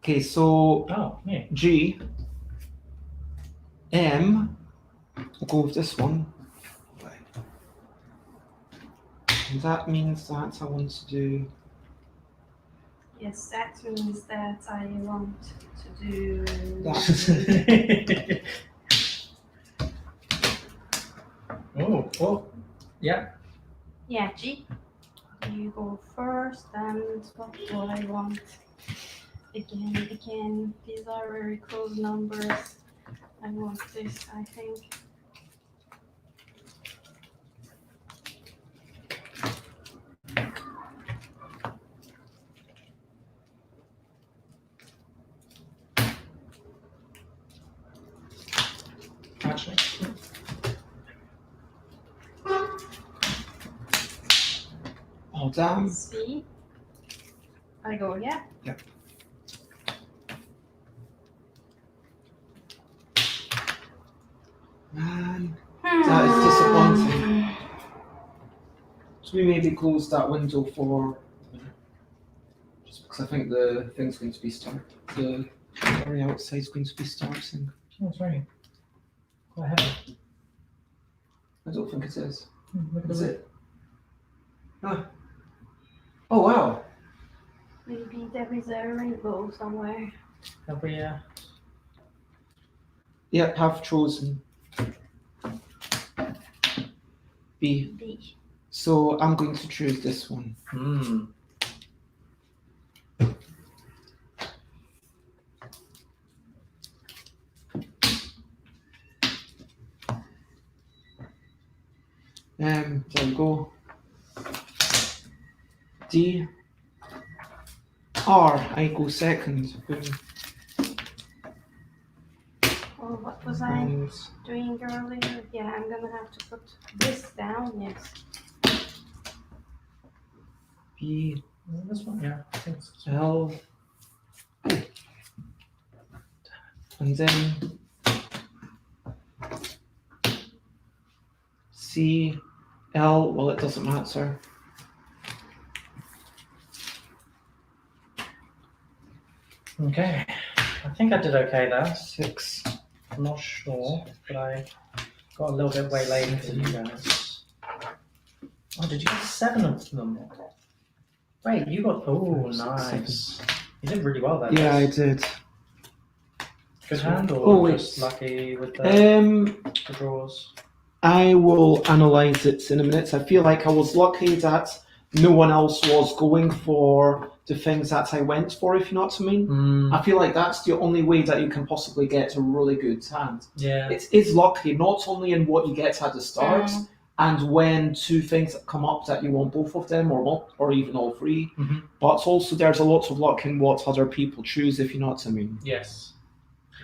Okay, so Oh, yeah. G. We'll go with this one. And that means that I want to do. Yes, that means that I want to do That. Oh, yeah. Yeah, G. You go first, and what do I want? Again, these are very close numbers. I want this, I think. Actually. Oh damn. C. I go, yeah. Yep. Man, that is disappointing. So we maybe close that window for. Just because I think the thing's going to be the area outside is going to be starting. Oh, it's raining. Quite heavy. I don't think it is. Look at Is the it? Ah. Oh wow. Maybe there is a rainbow somewhere. Have we, Yep, have chosen B. B. So I'm going to choose this one. There we go. D. R. I go second. Boom. Oh, what was I doing earlier? Yeah, I'm gonna have to put this down, yes. B. this one? Yeah, I think so. L. And then C. L. Well, it doesn't matter. Okay. I think I did okay there. 6. I'm not sure, but I got a little bit waylaid into you guys. Oh, did you get 7 of them? Wait, you got. Oh, nice. You did really well there. Yeah, I Jess. did. Good hand, or Oh, wait. just lucky with the draws? I will analyse it in a minute. I feel like I was lucky that no one else was going for the things that I went for, if you know what I mean. I feel like that's the only way that you can possibly get a really good hand. Yeah. It is lucky, not only in what you get at the start, and when 2 things come up that you want both of them, or even all 3, but also there's a lot of luck in what other people choose, if you know what I mean. Yes.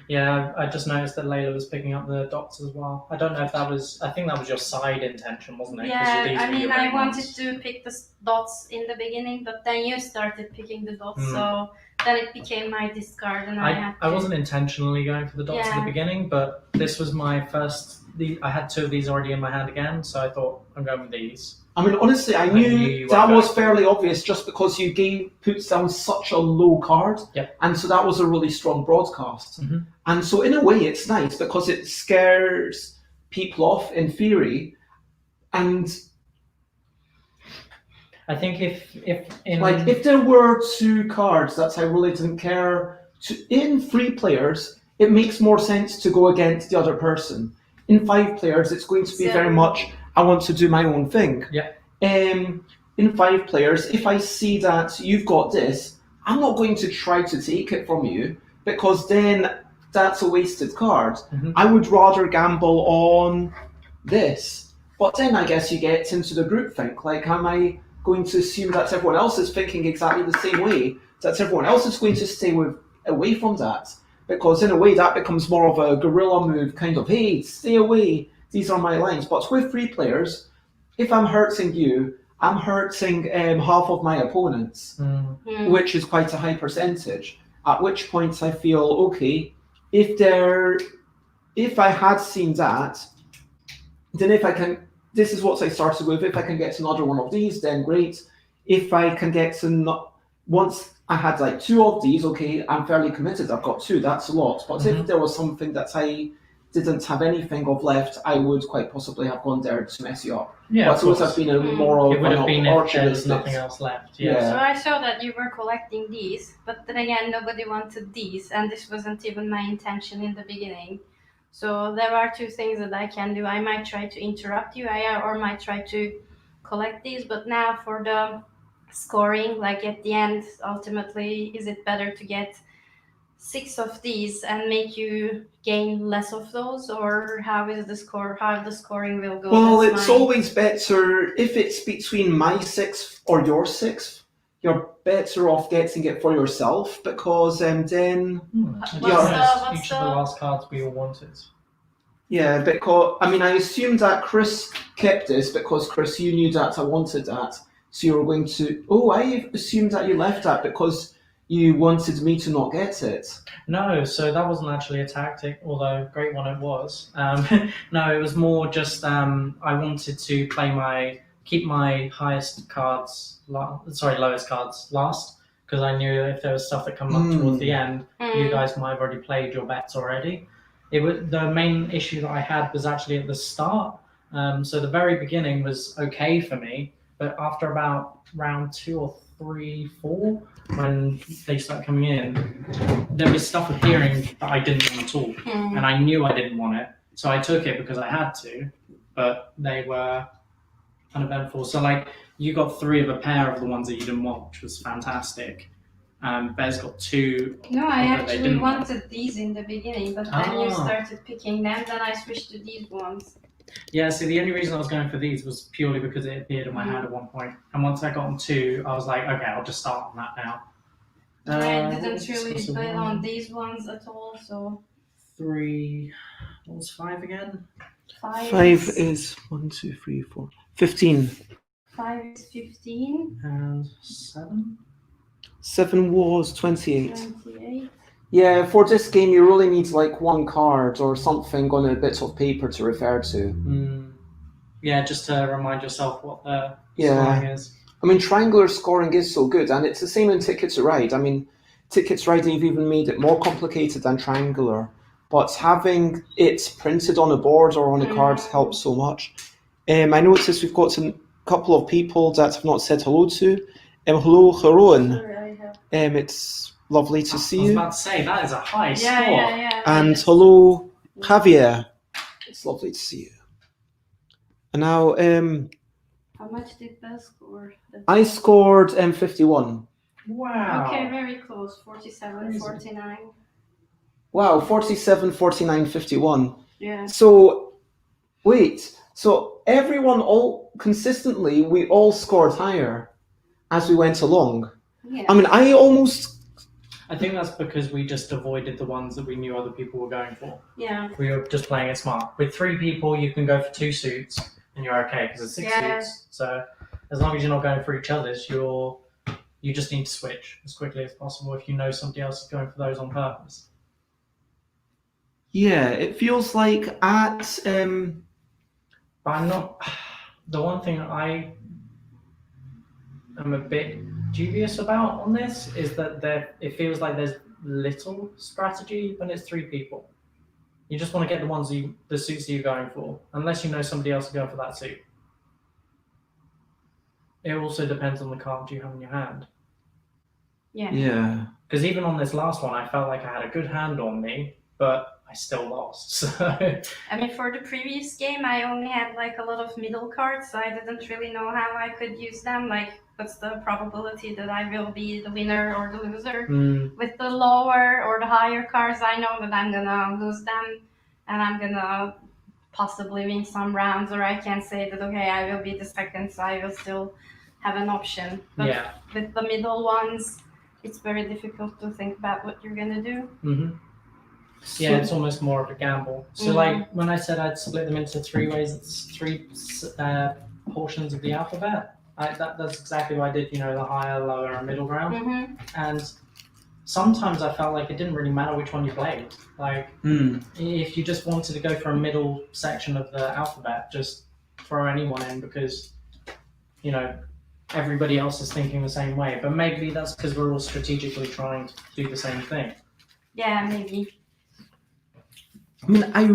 Yeah, I just noticed that Layla was picking up the dots as well. I don't know if that was. I think that was your side intention, wasn't it? 'Cause Yeah, these I were mean, your I main wanted ones. to pick the dots in the beginning, but then you started picking the dots, so then it became my discard, and I had to. I wasn't intentionally going for the dots at the Yeah. beginning, but this was my first. I had 2 of these already in my hand again, so I thought I'm going with these. I mean, honestly, I knew knew you that were was going. fairly obvious just because you put down such a low card. Yep. And so that was a really strong broadcast. And so in a way it's nice because it scares people off in theory. And I think if if there were 2 cards that I really didn't care in 3 players, it makes more sense to go against the other person. In 5 players, it's going to be very much, I want to do my own thing. Yeah. In 5 players, if I see that you've got this, I'm not going to try to take it from you because then that's a wasted card. I would rather gamble on this. But then I guess you get into the groupthink. Like, am I going to assume that everyone else is thinking exactly the same way? That everyone else is going to stay away from that? Because in a way that becomes more of a guerrilla move, kind of, hey, stay away, these are my lines. But with 3 players, if I'm hurting you, I'm hurting half of my opponents, which is quite a high percentage. At which point I feel, okay, if I had seen that, then if I can, this is what I started with, if I can get another one of these, then great. If I can get once I had like 2 of these, okay, I'm fairly committed, I've got 2, that's a lot. But if there was something that I didn't have anything of left, I would quite possibly have gone there to mess you up. Yeah, But of it would course. have been a more of It would have an been if there was opportunistic. nothing else left. Yeah. Yeah. So I saw that you were collecting these, but then again, nobody wanted these, and this wasn't even my intention in the beginning. So there are two things that I can do. I might try to interrupt you, or might try to collect these, but now for the scoring, like at the end, ultimately, is it better to get 6 of these and make you gain less of those, or how is the score? How the scoring will go? Well, That's it's my- always better if it's between my 6th or your 6th. You're better off getting it for yourself because then What's Each the- of the last cards we all wanted. yeah, because I mean I assumed that Chris kept this because Chris, you knew that I wanted that, so you were going to. Oh, I assumed that you left that because you wanted me to not get it. No, so that wasn't actually a tactic, although great one it was. No, it was more just I wanted to keep my highest cards, lowest cards last, because I knew if there was stuff that come up towards the end, you guys might have already played your bets already. It was the main issue that I had was actually at the start. So the very beginning was okay for me, but after about round 2 or 3, 4, when they started coming in, there was stuff appearing that I didn't want at all, and I knew I didn't want it, so I took it because I had to, but they were uneventful. So like you got 3 of a pair of the ones that you didn't want, which was fantastic. Bez got 2. No, I that they actually didn't wanted these in the beginning, but then you Ah. started picking them, then I switched to these ones. Yeah, so the only reason I was going for these was purely because it appeared in my hand at one point, and once I got on 2, I was like, okay, I'll just start on that now. I what didn't was really this? So bet 1, on these ones at all, so 3, what was 5 again? 5 is 1, 2, 3, 4, 15. 5 is 15, And 7? 7 was 28. 28. Yeah, for this game you really need like 1 card or something on a bit of paper to refer to. Yeah, just to remind yourself what the Yeah. scoring is. I mean, triangular scoring is so good, and it's the same in Ticket to Ride. I mean, Ticket to Ride, they've even made it more complicated than triangular, but having it printed on a board or on a card helps so much. I noticed we've got a couple of people that have not said hello to. Hello, Haroon. Sorry, I have. It's lovely to see I was you. about to say, that is a high score. Yeah. And hello, Javier. It's lovely to see you. And now, How much did Bell score? I scored 51. Wow. Okay, very close. 47, Crazy. 49. Wow, 47, 49, 51. Yeah. So, wait. So everyone consistently, we all scored higher as we went along. Yeah. I mean, I think that's because we just avoided the ones that we knew other people were going for. Yeah. We were just playing it smart. With 3 people, you can go for 2 suits, and you're okay because it's 6 suits. So as long as you're not going for each other's, you just need to switch as quickly as possible if you know somebody else is going for those on purpose. Yeah, it feels like at But I'm not. The one thing I am a bit dubious about on this is that it feels like there's little strategy when it's 3 people. You just want to get the suits that you're going for, unless you know somebody else is going for that suit. It also depends on the card you have in your hand. yeah. Because even on this last one, I felt like I had a good hand on me, but I still lost. So I mean, for the previous game, I only had like a lot of middle cards, so I didn't really know how I could use them. Like, what's the probability that I will be the winner or the loser? With the lower or the higher cards, I know that I'm gonna lose them, and I'm gonna possibly win some rounds, or I can say that okay, I will be the second, so I will still have an option. But yeah. with the middle ones, it's very difficult to think about what you're gonna do. Yeah, it's almost more of a gamble. So, like when I said I'd split them into 3 ways, it's 3 portions of the alphabet. That's exactly what I did. You know, the higher, lower, and middle ground. And sometimes I felt like it didn't really matter which one you played. Like, if you just wanted to go for a middle section of the alphabet, just throw anyone in because, you know, everybody else is thinking the same way. But maybe that's because we're all strategically trying to do the same thing. Yeah, maybe. I mean, I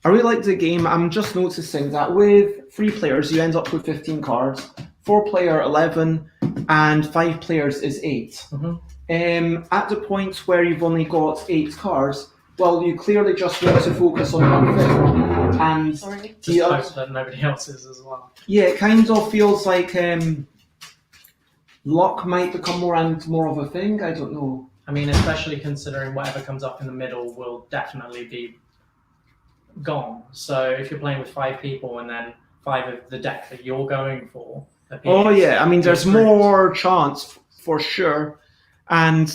really like the game. I'm just noticing that with 3 players, you end up with 15 cards. 4 player 11, and 5 players is 8. At the point where you've only got 8 cards, well, you clearly just want to focus on one thing, and just hope that nobody else is as well. Yeah, it kind of feels like luck might become more and more of a thing. I don't know. I mean, especially considering whatever comes up in the middle will definitely be gone. So if you're playing with 5 people and then 5 of the deck that you're going for appears, oh yeah, I mean, there's screwed. more chance for sure. And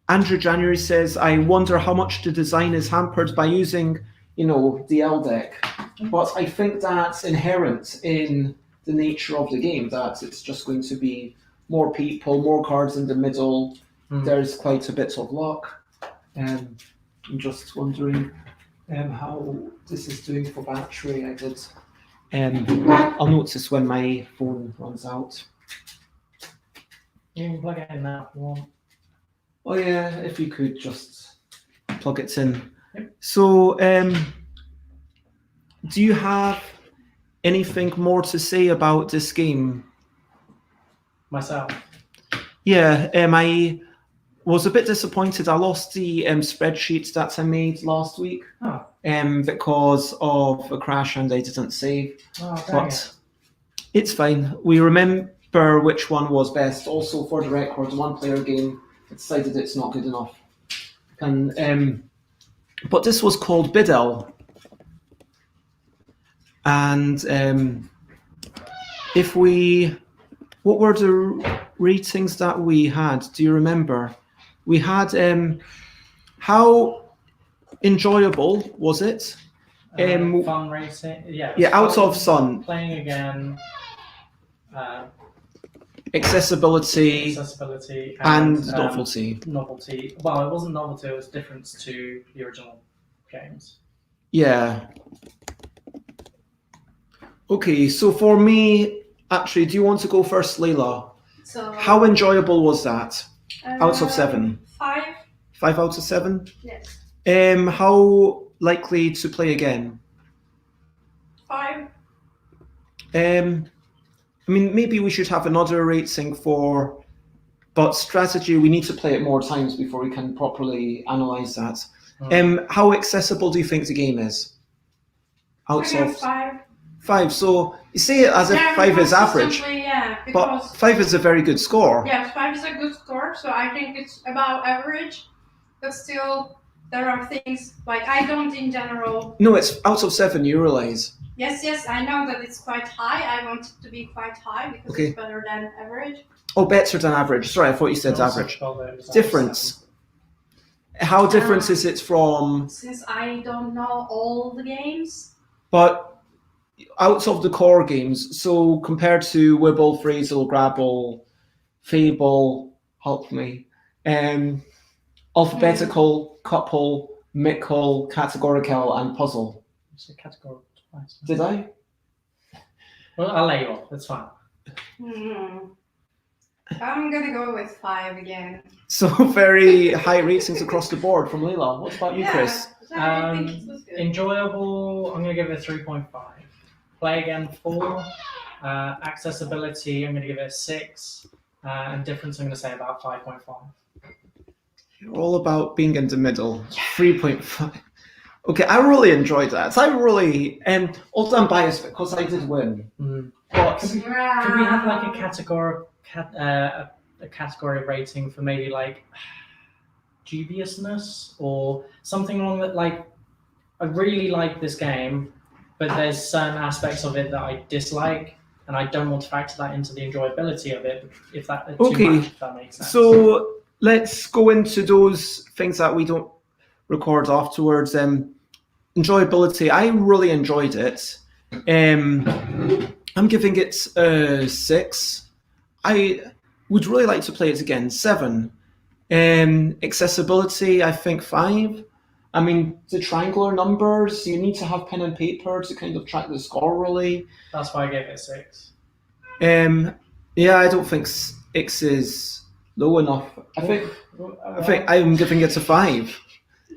Andrew January says, I wonder how much the design is hampered by using, the ELL deck. But I think that's inherent in the nature of the game, that it's just going to be more people, more cards in the middle. There's quite a bit of luck. I'm just wondering how this is doing for battery. I'll notice when my phone runs out. You can plug it in now if you want. Oh yeah, if you could just plug it in. Yep. So, do you have anything more to say about this game? Myself. Yeah, I was a bit disappointed. I lost the spreadsheet that I made last week because of a crash and I didn't save. Oh, but it's fine. We remember which one was best. Also, for the record, 1-player game, I decided it's not good enough. And but this was called ELL. And what were the ratings that we had? Do you remember? We had how enjoyable was it? Fun racing, yeah. Yeah, out of Sun. Playing again. Accessibility and novelty. Novelty. Well, it wasn't novelty. It was difference to the original games. Yeah. Okay, so for me, actually, do you want to go first, Layla? So how enjoyable was that? Out of 7. 5. 5 out of 7? Yes. How likely to play again? 5. I mean, maybe we should have another rating but strategy, we need to play it more times before we can properly analyze that. How accessible do you think the game is? Out of 5. 5. So you say it as if 5 is average, but 5 is a very good score. Yeah, 5 is a good score, so I think it's about average. But still, there are things like I don't in general. No, it's out of 7. You realize? Yes, I know that it's quite high. I want it to be quite high because it's better than average. Oh, better than average. Sorry, I thought you said average. Difference. How different is it from? Since I don't know all the games. But out of the core games, so compared to Wibble, Phrasal, Grabble, Fable, help me, Alphabetical, Couple, Mickle, Categorical, and Puzzle. You said categorical twice. Did I? Well, I'll lay you off. That's fine. I'm gonna go with 5 again. So very high ratings across the board from Leila. What about you, Chris? I think it was good. Enjoyable, I'm going to give it a 3.5. Play again, 4. Accessibility, I'm going to give it a 6. And difference, I'm going to say about 5.5. You're all about being in the middle. 3.5. Okay, I really enjoyed that. I really, although I'm biased because I did win. But could we have like a category rating for maybe like dubiousness or something along that? Like, I really like this game, but there's certain aspects of it that I dislike, and I don't want to factor that into the enjoyability of it. If that too much, if that makes sense. So let's go into those things that we don't record afterwards. Enjoyability, I really enjoyed it. I'm giving it a 6. I would really like to play it again. 7. Accessibility, I think 5. I mean, the triangular numbers, you need to have pen and paper to kind of track the score really. That's why I gave it a 6. Yeah, I don't think 6 is low enough. I think I'm giving it a 5.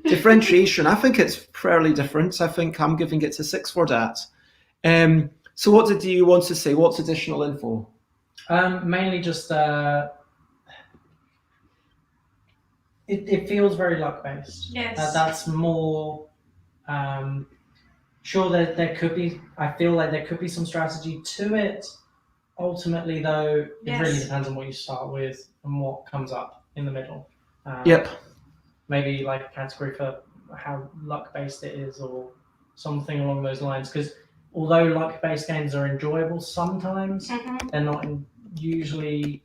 Differentiation. I think it's fairly different. I think I'm giving it a 6 for that. So what did you want to say? What's additional info? Mainly just it feels very luck based. Yes. That's more. Sure, there could be. I feel like there could be some strategy to it. Ultimately, though, it really depends on what you start with and what comes up in the middle. Yep. Maybe like a category for how luck based it is, or something along those lines. Because although luck based games are enjoyable sometimes, they're not usually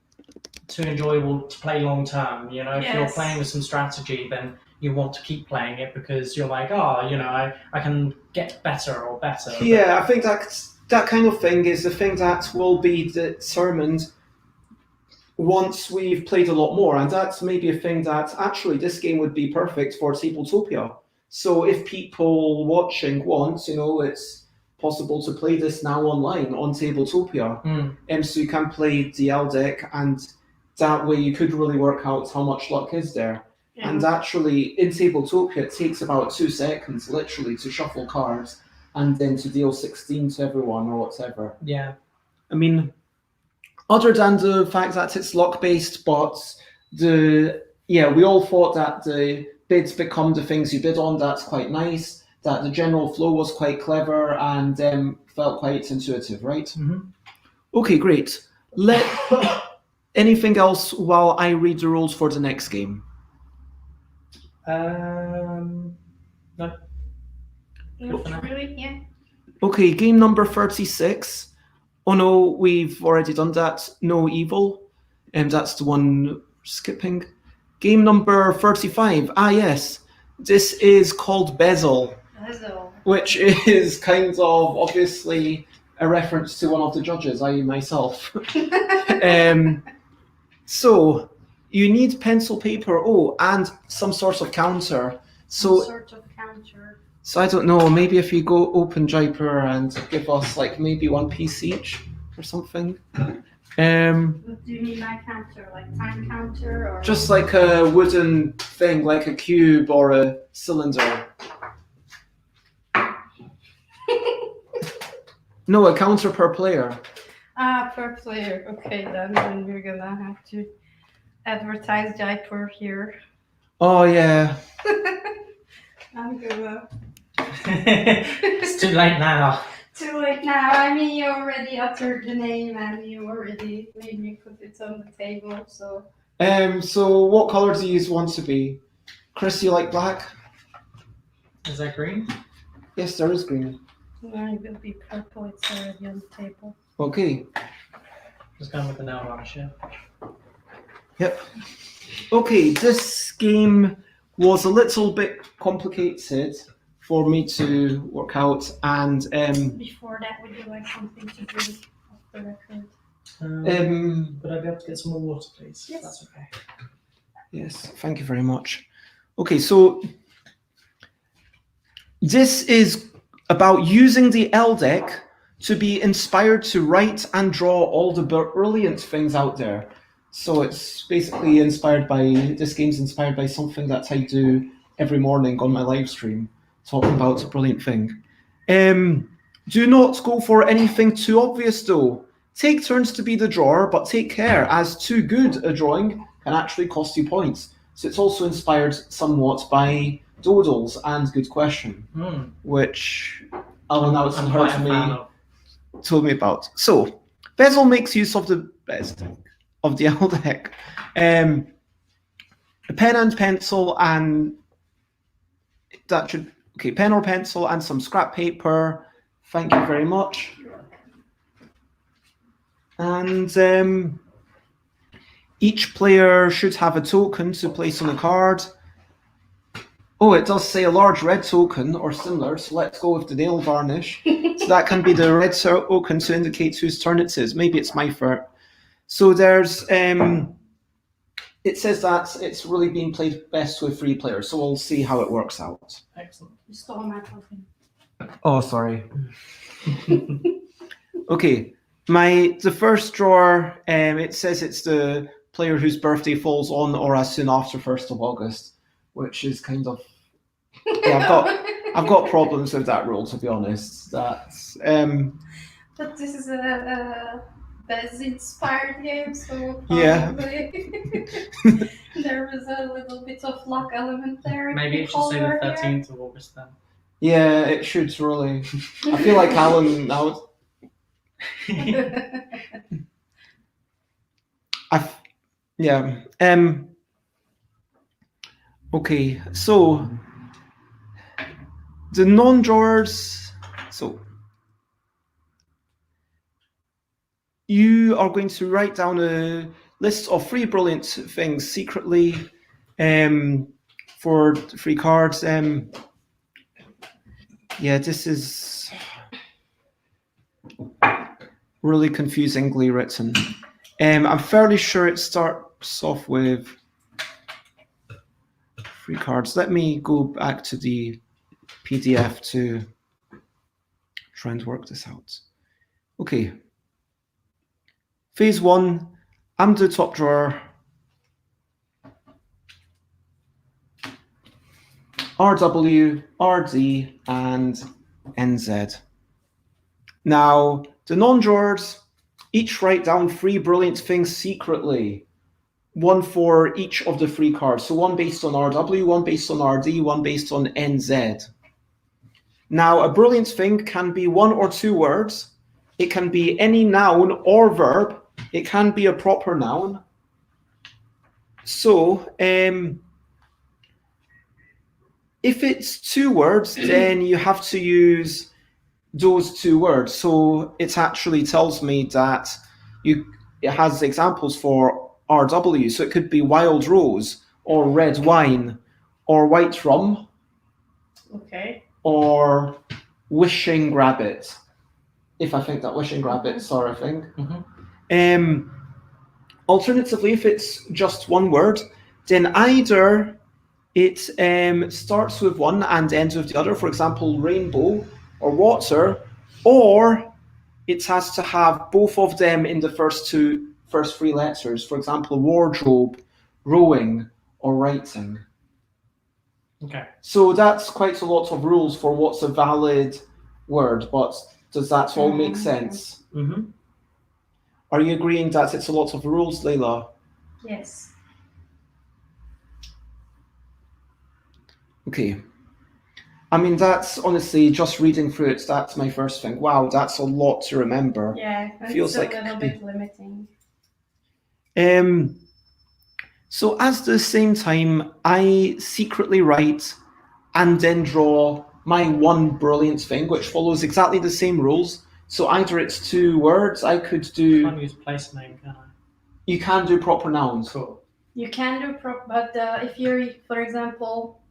too enjoyable to play long term. You know, if you're playing with some strategy, then you want to keep playing it because you're like, I can get better or better. Yeah, I think that kind of thing is the thing that will be determined once we've played a lot more, and that's maybe a thing that actually this game would be perfect for Tabletopia. So if people watching want, it's possible to play this now online on Tabletopia. So you can the ELL deck, and that way you could really work out how much luck is there. Yeah. And actually, in Tabletopia, it takes about 2 seconds, literally, to shuffle cards and then to deal 16 to everyone or whatever. Yeah. I mean, other than the fact that it's luck-based, but we all thought that the bids become the things you bid on. That's quite nice. That the general flow was quite clever and felt quite intuitive, right? Mm-hmm. Okay, great. Anything else while I read the rules for the next game? No. Not really, yeah. Okay, game number 36. Oh no, we've already done that. No Evil. That's the one skipping. Game number 35. Ah, yes. This is called Bezel. Which is kind of obviously a reference to one of the judges, i.e. myself. So you need pencil, paper, and some sort of counter. So I don't know, maybe if you go open Jaipur and give us like maybe 1 piece each or something. What do you mean by counter? Like time counter or? Just like a wooden thing, like a cube or a cylinder. No, a counter per player. Per player. Okay, then we're gonna have to advertise Jaipur here. Oh yeah. I'm gonna. It's too late now. Too late now. I mean, you already uttered the name and you already made me put it on the table. So. So what colour do you want to be? Chris, you like black? Is that green? Yes, there is green. No, it will be purple. It's already on the table. Okay. Just going with the nail varnish, yeah. Yep. Okay, this game was a little bit complicated for me to work out, and before that, would you like something to drink off the record? Would I be able to get some more water, please? Yes. That's okay. Yes, thank you very much. Okay, so this is about using the ELL deck to be inspired to write and draw all the brilliant things out there. So it's basically this game's inspired by something that I do every morning on my live stream, talking about a brilliant thing. Do not go for anything too obvious though. Take turns to be the drawer, but take care, as too good a drawing can actually cost you points. So it's also inspired somewhat by Dodals and Good Question, which Alan Allison told me about. So, Bezel makes use of the ELL deck. A pen and pencil, and pen or pencil and some scrap paper. Thank you very much. And each player should have a token to place on a card. Oh, it does say a large red token or similar, so let's go with the nail varnish. So that can be the red token to indicate whose turn it is. Maybe it's my turn. So there's, it says that it's really being played best with 3 players, so we'll see how it works out. Excellent. You stole my token. Oh, sorry. Okay, the first drawer, it says it's the player whose birthday falls on or as soon after 1st of August, which is kind of Yeah, I've got problems with that rule, to be honest. That's But this is a Bez-inspired game, so Yeah. probably there was a little bit of luck element there. Maybe it should say the Color here. 13th of August then. yeah, it should really. I feel like Alan now. Yeah. Okay, so the non-drawers. So you are going to write down a list of 3 brilliant things secretly for 3 cards. Yeah, this is really confusingly written. I'm fairly sure it starts off with 3 cards. Let me go back to the PDF to try and work this out. Okay. Phase 1, undo top drawer. RW, RD, and NZ. Now, the non-drawers each write down 3 brilliant things secretly. 1 for each of the 3 cards. So 1 based on RW, 1 based on RD, 1 based on NZ. Now, a brilliant thing can be 1 or 2 words. It can be any noun or verb. It can be a proper noun. So, if it's 2 words, then you have to use those 2 words. So it actually tells me that it has examples for RW. So it could be wild rose, or red wine, or white rum, Okay. or wishing rabbit. If I think that wishing rabbits are a thing. Alternatively, if it's just 1 word, then either it starts with 1 and ends with the other, for example, rainbow or water, or it has to have both of them in the first 3 letters, for example, wardrobe, rowing, or writing. Okay. So that's quite a lot of rules for what's a valid word, but does that all make sense? Mm-hmm. Are you agreeing that it's a lot of rules, Leila? Yes. Okay. I mean, that's honestly, just reading through it, that's my first thing. Wow, that's a lot to remember. Yeah, Feels it's like a little bit limiting. So at the same time, I secretly write and then draw my 1 brilliant thing, which follows exactly the same rules. So either it's 2 words, I could do. Can't use place name, can I? You can do proper nouns. Cool. You can do but if you're, for example,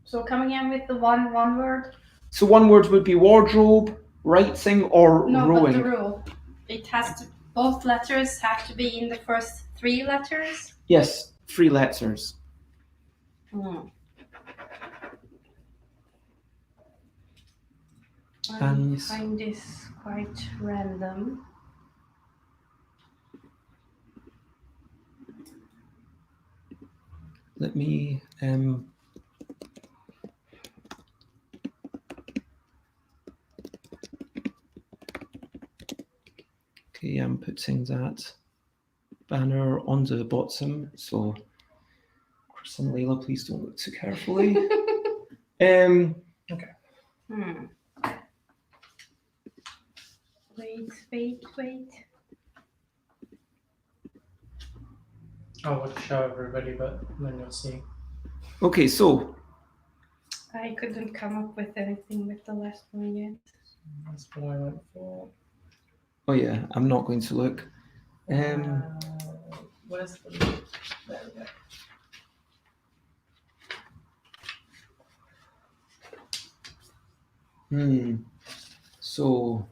so coming in with the one word. So 1 word would be wardrobe, writing, or No, rowing. but the rule, it has to. Both letters have to be in the first 3 letters. Yes, 3 letters. I find this quite random. Let me Okay, I'm putting that banner on the bottom. So Chris and Leila, please don't look too carefully. Okay. Wait. I would show everybody, but then you'll see. Okay, so I couldn't come up with anything with the last one yet. That's what I went for. oh yeah, I'm not going to look. Where's the? There we go. So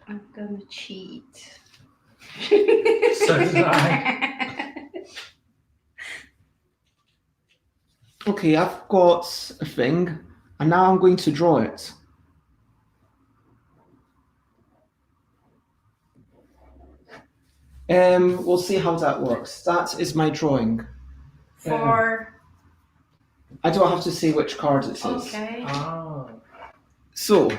I'm gonna cheat. So did I. okay, I've got a thing, and now I'm going to draw it. We'll see how that works. That is my drawing. For I don't have to say which card it is. okay. Oh. So,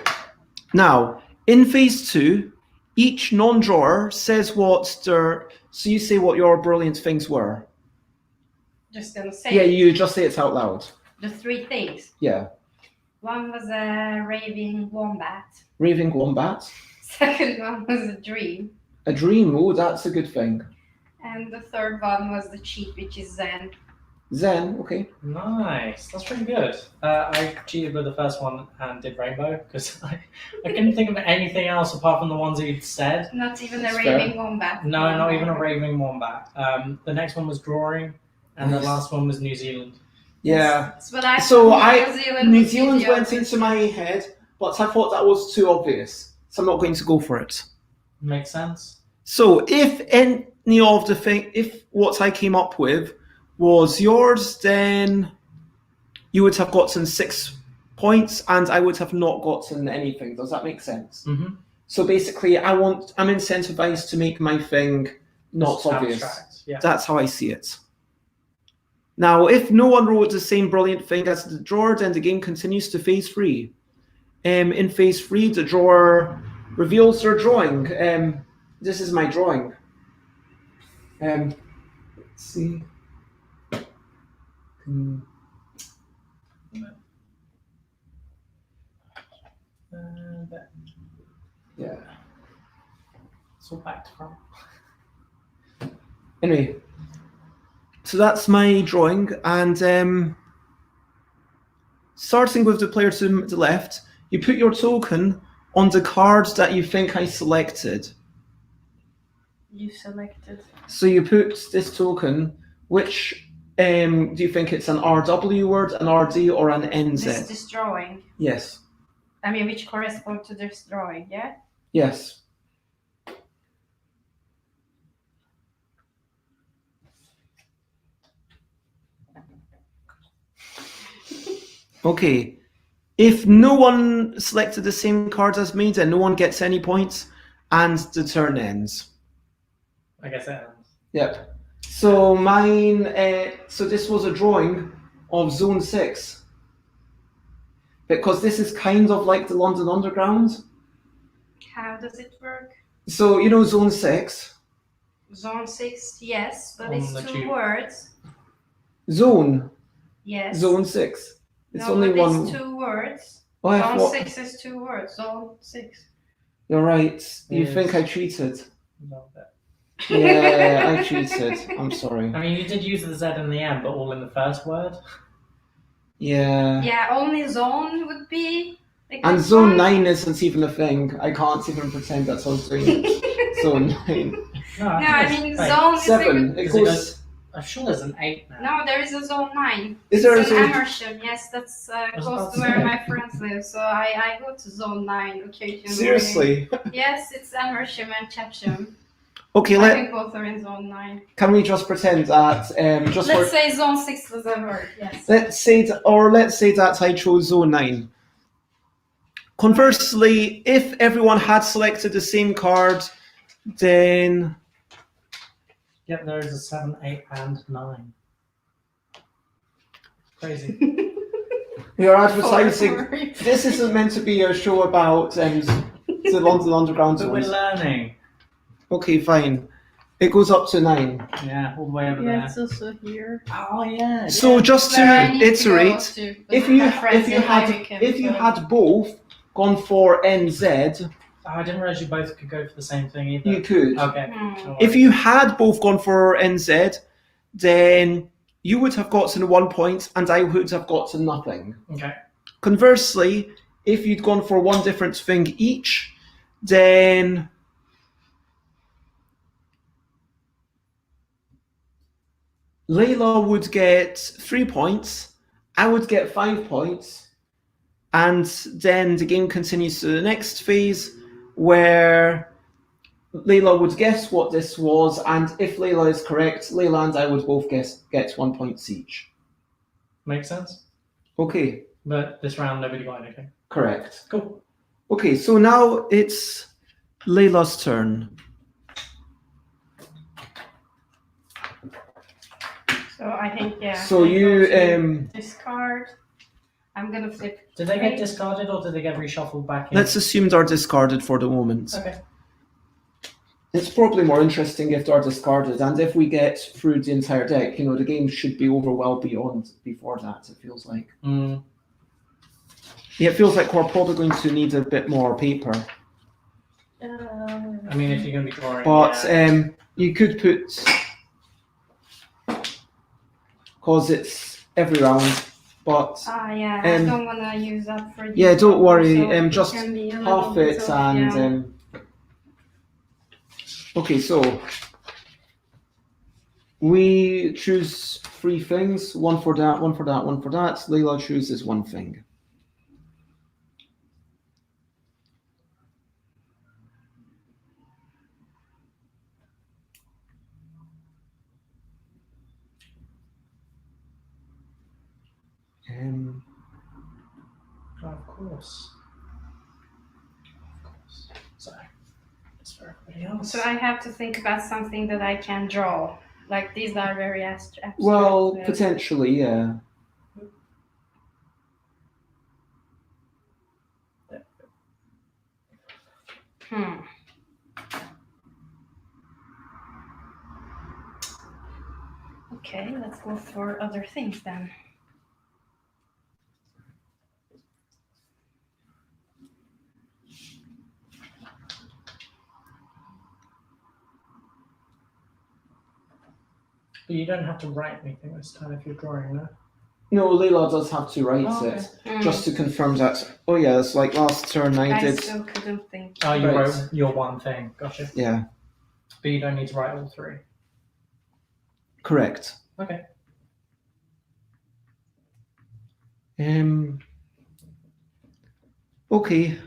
now, in phase 2, each non-drawer says what their... So you say what your brilliant things were. Just gonna say. Yeah, you just say it out loud. The 3 things. Yeah. One was a raving wombat. Raving wombat. Second one was a dream. A dream, oh, that's a good thing. And the third one was the cheat, which is Zen. Zen, okay. Nice. That's pretty good. I cheated with the first one and did rainbow because I couldn't think of anything else apart from the ones that you'd said. Not even a That's raving fair. wombat. No, not even a raving wombat. The next one was drawing, and the Nice. last one was New Zealand. Yeah. That's what I So thought. New Zealand went into my head, but I thought that was too obvious, so I'm not going to go for it. Makes sense. So if any of the thing, if what I came up with was yours, then you would have gotten 6 points, and I would have not gotten anything. Does that make sense? Mm-hmm. So basically, I'm incentivized to make my thing not obvious. Abstract. Yeah. That's how I see it. Now, if no one wrote the same brilliant thing as the drawer, then the game continues to phase 3. In phase 3, the drawer reveals their drawing. This is my drawing. Let's see. Yeah. It's all back to front. Anyway, so that's my drawing, and starting with the player to the left, you put your token on the card that you think I selected. You selected. So you put this token, which do you think it's an RW word, an RD, or an NZ? This drawing. Yes. I mean, which corresponds to this drawing, yeah? Yes. Okay. If no one selected the same card as me, then no one gets any points, and the turn ends. I guess it ends. Yep. So mine. So this was a drawing of Zone 6, because this is kind of like the London Underground. How does it work? So you know Zone 6. Zone 6, yes, but On it's the 2 tube. words. Zone. Yes. Zone 6. It's no, only but one. it's 2 words. Oh, I Zone thought... 6 is 2 words. Zone 6. You're right. You Yes. think I cheated? No, but- Yeah, I cheated. I'm sorry. I mean, you did use the Z in the end, but all in the first word. Yeah. Yeah, only zone would be. Like And this Zone one. 9 isn't even a thing. I can't even pretend that's what I was doing. Zone 9. No, No, I think mean, it's- wait, zone is 7. like It Is it goes. I'm sure there's an 8 now. No, there is a zone 9. Is there a It's in zone? Amersham. Yes, that's was close about to to where say. my friends live. So I go to zone 9 occasionally. Seriously? Yes, it's Amersham and Chepsham. Okay, I think both are in zone 9. can we just pretend that just Let's for say zone 6 was a word. Yes. let's say that I chose Zone 9. Conversely, if everyone had selected the same card, then Yep, there is a 7, 8, and 9. Crazy. we are advertising. Forward. This isn't meant to be a show about the London Underground But we're zones. learning. Okay, fine. It goes up to 9. Yeah, all the way over Yeah, there. it's also here. Oh yeah. So yeah. just Where I to need to go iterate, to, if with you my friends in Heineken, if you so- had both gone for NZ, Oh, I didn't realize you both could go for the same thing either. you could. Okay. Hmm. If you had both gone for NZ, then you would have gotten 1 point and I would have gotten nothing. Okay. Conversely, if you'd gone for one different thing each, then Layla would get 3 points, I would get 5 points, and then the game continues to the next phase where Layla would guess what this was, and if Layla is correct, Layla and I would both get 1 point each. Makes sense. Okay, But this round nobody got anything. correct. Cool. Okay, so now it's Layla's turn. So I think So you discard. I'm gonna flip. Did they get discarded or did they get reshuffled back in? let's assume they're discarded for the moment. Okay. It's probably more interesting if they're discarded, and if we get through the entire deck, you know, the game should be over well before that, it feels like. Mm. Yeah, it feels like we're probably going to need a bit more paper. I mean, if you're going to be drawing. But you could put, because it's every round, but I don't want to use up for. yeah, don't worry, so just can be a half little bit it of, and okay, so we choose 3 things, one for that, one for that, one for that. Layla chooses 1 thing. Of course. So, it's for everybody else. So I have to think about something that I can draw. Like these are very abstract. Well, potentially, yeah. Okay, let's go for other things then. But you don't have to write anything this time if you're drawing, no? No, Layla does have to write it, just to confirm that. Oh yeah, it's like last turn I did. still couldn't think. Oh, you Right. wrote your 1 thing. Gotcha. Yeah, But you don't need to write all 3. correct. Okay. Okay.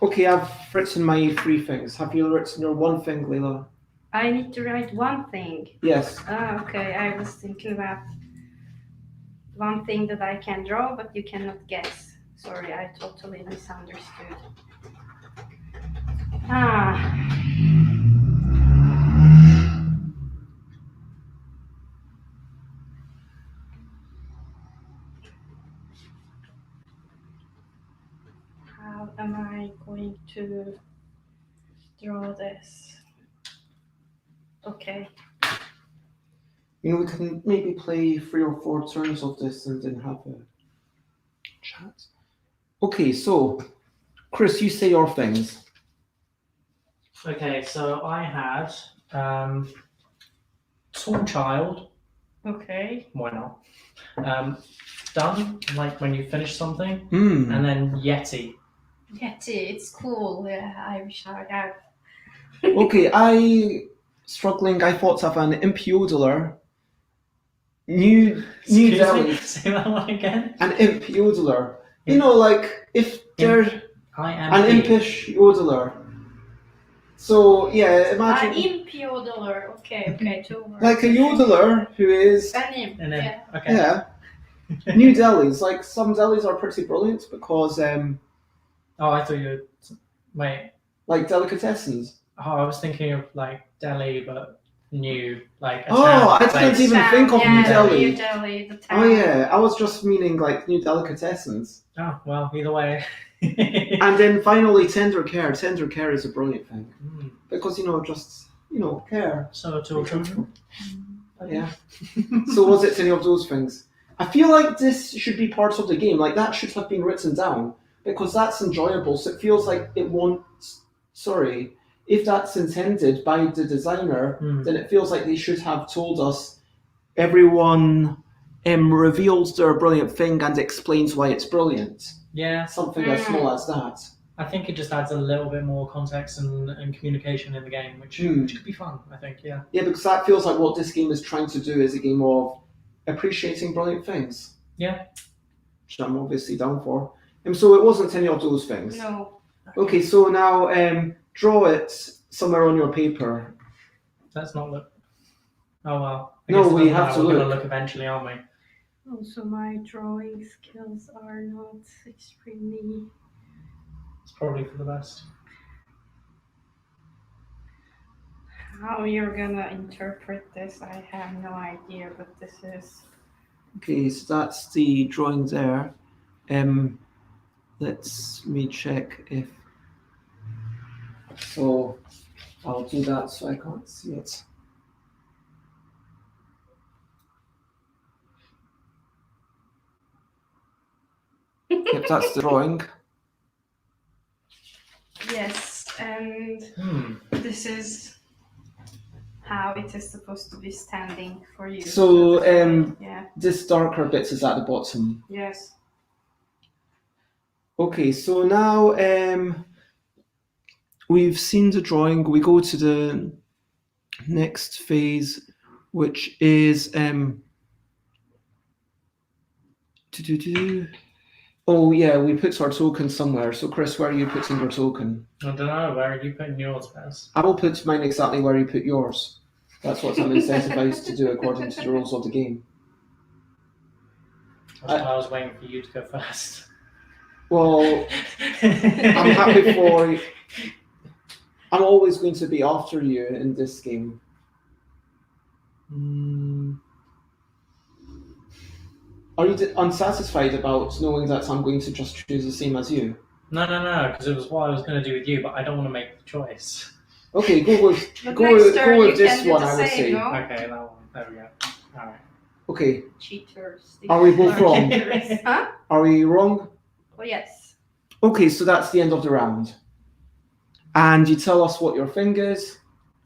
Okay, I've written my 3 things. Have you written your 1 thing, Layla? I need to write 1 thing. Yes. Okay, I was thinking about 1 thing that I can draw, but you cannot guess. Sorry, I totally misunderstood. How am I going to draw this? Okay. You know, we can maybe play 3 or 4 turns of this and then have a chat. Okay, so Chris, you say your things. Okay, so I had Tall Child. Okay. Why not? Done, like when you finish something. Hmm. And then Yeti. Yeti, it's cool. Yeah, I wish I had. Okay, I thought of an impiodeler. New Delhi. Say that one again. An impiodeler. You know, like if they're I am an impish yodeler. So yeah, imagine Imp yodeler. Okay, 2 words. like a yodeler who is An imp. And then, Yeah. okay. yeah. New delis, like some delis are pretty brilliant because Oh, I thought you were. Wait. like delicatessens. Oh, I was thinking of like Delhi, but new, like a Oh, town I didn't place. even think of New Delhi. New Delhi, the town. Oh yeah, I was just meaning like new delicatessens. Oh, well, either way. And then finally tender care. Tender care is a brilliant thing. Mm. Because just care. So to children. Yeah. So was it any of those things? I feel like this should be part of the game. Like that should have been written down because that's enjoyable. So it feels like it won't. Sorry, if that's intended by the designer, then it feels like they should have told us everyone reveals their brilliant thing and explains why it's brilliant. Yeah. Something as small as that. I think it just adds a little bit more context and communication in the game, which could be fun, I think, yeah. Yeah, because that feels like what this game is trying to do is a game of appreciating brilliant things. Yeah. Which I'm obviously down for. So it wasn't any of those things. No. Okay, so now draw it somewhere on your paper. Let's not look. Oh well. No, we have to We're look. going to look eventually, aren't we? Oh, so my drawing skills are not extremely. It's probably for the best. How you're gonna interpret this, I have no idea, but this is. Okay, so that's the drawing there. Let me check if. So I'll do that so I can't see it. Yep, that's the drawing. Yes, and this is how it is supposed to be standing for you. So yeah. this darker bit is at the bottom. Yes. Okay, so now we've seen the drawing. We go to the next phase, which is oh yeah, we put our token somewhere. So Chris, where are you putting your token? I don't know. Where are you putting yours, Bess? I will put mine exactly where you put yours. That's what I'm incentivized to do according to the rules of the game. I was waiting for you to go first. Well, I'm happy for you. I'm always going to be after you in this game. Are you unsatisfied about knowing that I'm going to just choose the same as you? No, because it was what I was going to do with you, but I don't want to make the choice. Okay, go with this one, I would say. No? Okay, that one. There we go. Alright. Okay. Cheaters. Are we both wrong? Huh? Are we wrong? Oh, yes. Okay, so that's the end of the round. And you tell us what your thing is.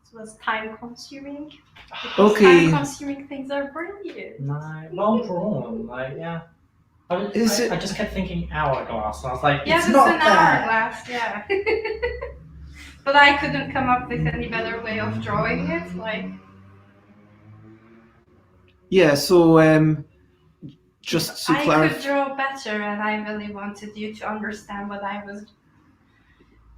This was time consuming. Okay. Time consuming things are brilliant. No, well drawn. Like, yeah. I just kept thinking hourglass. And I was like, Yeah, it's it's not an that. hourglass, yeah. But I couldn't come up with any better way of drawing it. Like. Yeah, so just to I clarify. could draw better, and I really wanted you to understand what I was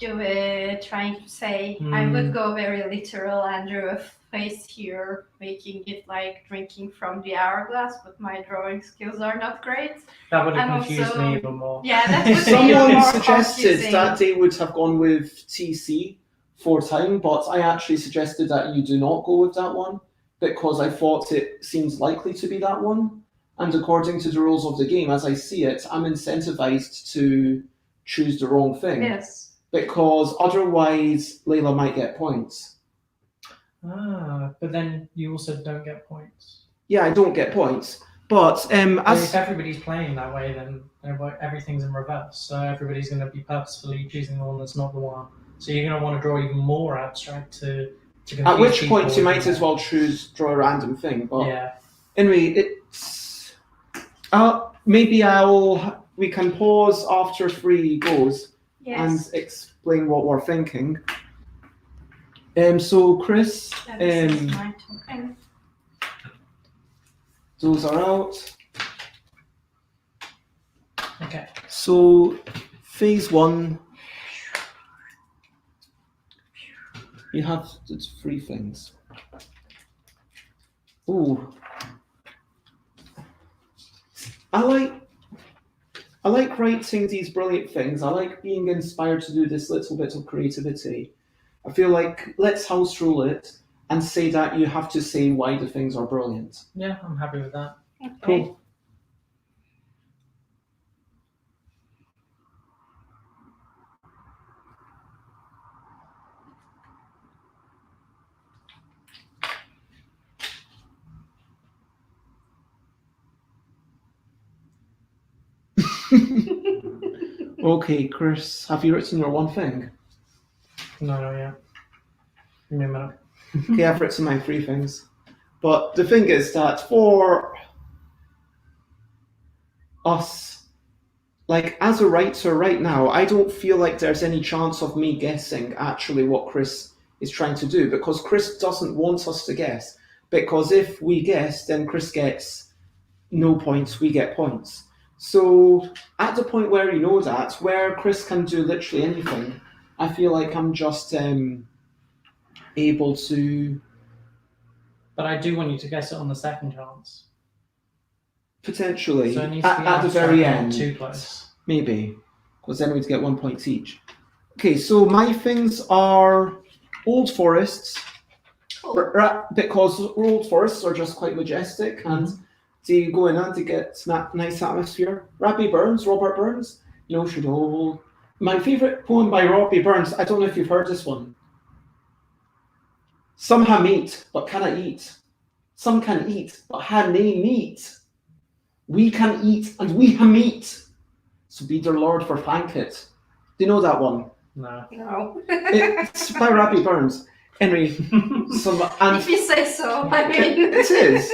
trying to say. I would go very literal and drew a face here, making it like drinking from the hourglass, but my drawing skills are not great. That would have And confused also- me even more. Yeah, that would be Someone more suggested confusing. that they would have gone with TC for time, but I actually suggested that you do not go with that one because I thought it seems likely to be that one. And according to the rules of the game, as I see it, I'm incentivized to choose the wrong thing. Yes. Because otherwise, Layla might get points. But then you also don't get points. Yeah, I don't get points. But if everybody's playing that way, then everything's in reverse. So everybody's going to be purposefully choosing the one that's not the one. So you're going to want to draw even more abstract to confuse at which people point you might as well draw a random thing. But yeah. Anyway, it's maybe we can pause after 3 goes. Yes. And explain what we're thinking. So Chris, This is my token. those are out. Okay. So phase 1, you have 3 things. Ooh, I like writing these brilliant things. I like being inspired to do this little bit of creativity. I feel like let's house rule it and say that you have to say why the things are brilliant. Yeah, I'm happy with that. Okay. Cool. Okay, Chris, have you written your one thing? No, not yet. Give me a minute. Okay, I've written my 3 things. But the thing is that for us, like as a writer right now, I don't feel like there's any chance of me guessing actually what Chris is trying to do because Chris doesn't want us to guess. Because if we guess, then Chris gets no points, we get points. So at the point where you know that, where Chris can do literally anything, I feel like I'm just able to... But I do want you to guess it on the second chance. Potentially. So it needs to be at the very end. not too close. Maybe. Because then we'd get 1 point each. Okay, so my things are Old Forests, because old forests are just quite majestic, and they go in and they get nice atmosphere. Robert Burns, should all. My favourite poem by Robbie Burns, I don't know if you've heard this one. Some ha meat, but cannot eat. Some can eat, but ha nae meat. We can eat, and we ha meat. So be their Lord for Flankit. Do you know that one? No. No. It's by Robbie Burns. Anyway, and if you say so, I mean. it is.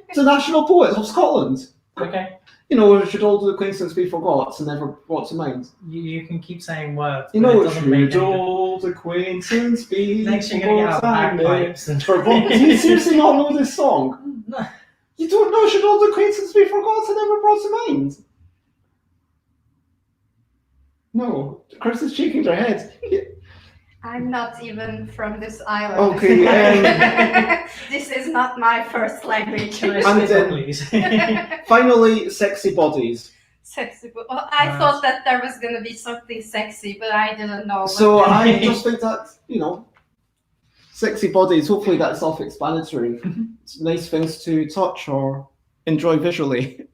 It's a national poet of Scotland. Okay. Should all the acquaintance be forgot and never brought to mind? You can keep saying words. It doesn't make should old acquaintance be next you're going to get out bagpipes and forgot. Do you seriously not know this song? No. You don't know should old acquaintance be forgot and never brought to mind? No. Chris is shaking their head. I'm not even from this island. Okay. This is not my first language. Can I And skip then- on, please? Finally, sexy bodies. Sexy. Well, I thought that there was going to be something sexy, but I didn't know. So I just think that, sexy bodies, hopefully that's self-explanatory. It's nice things to touch or enjoy visually.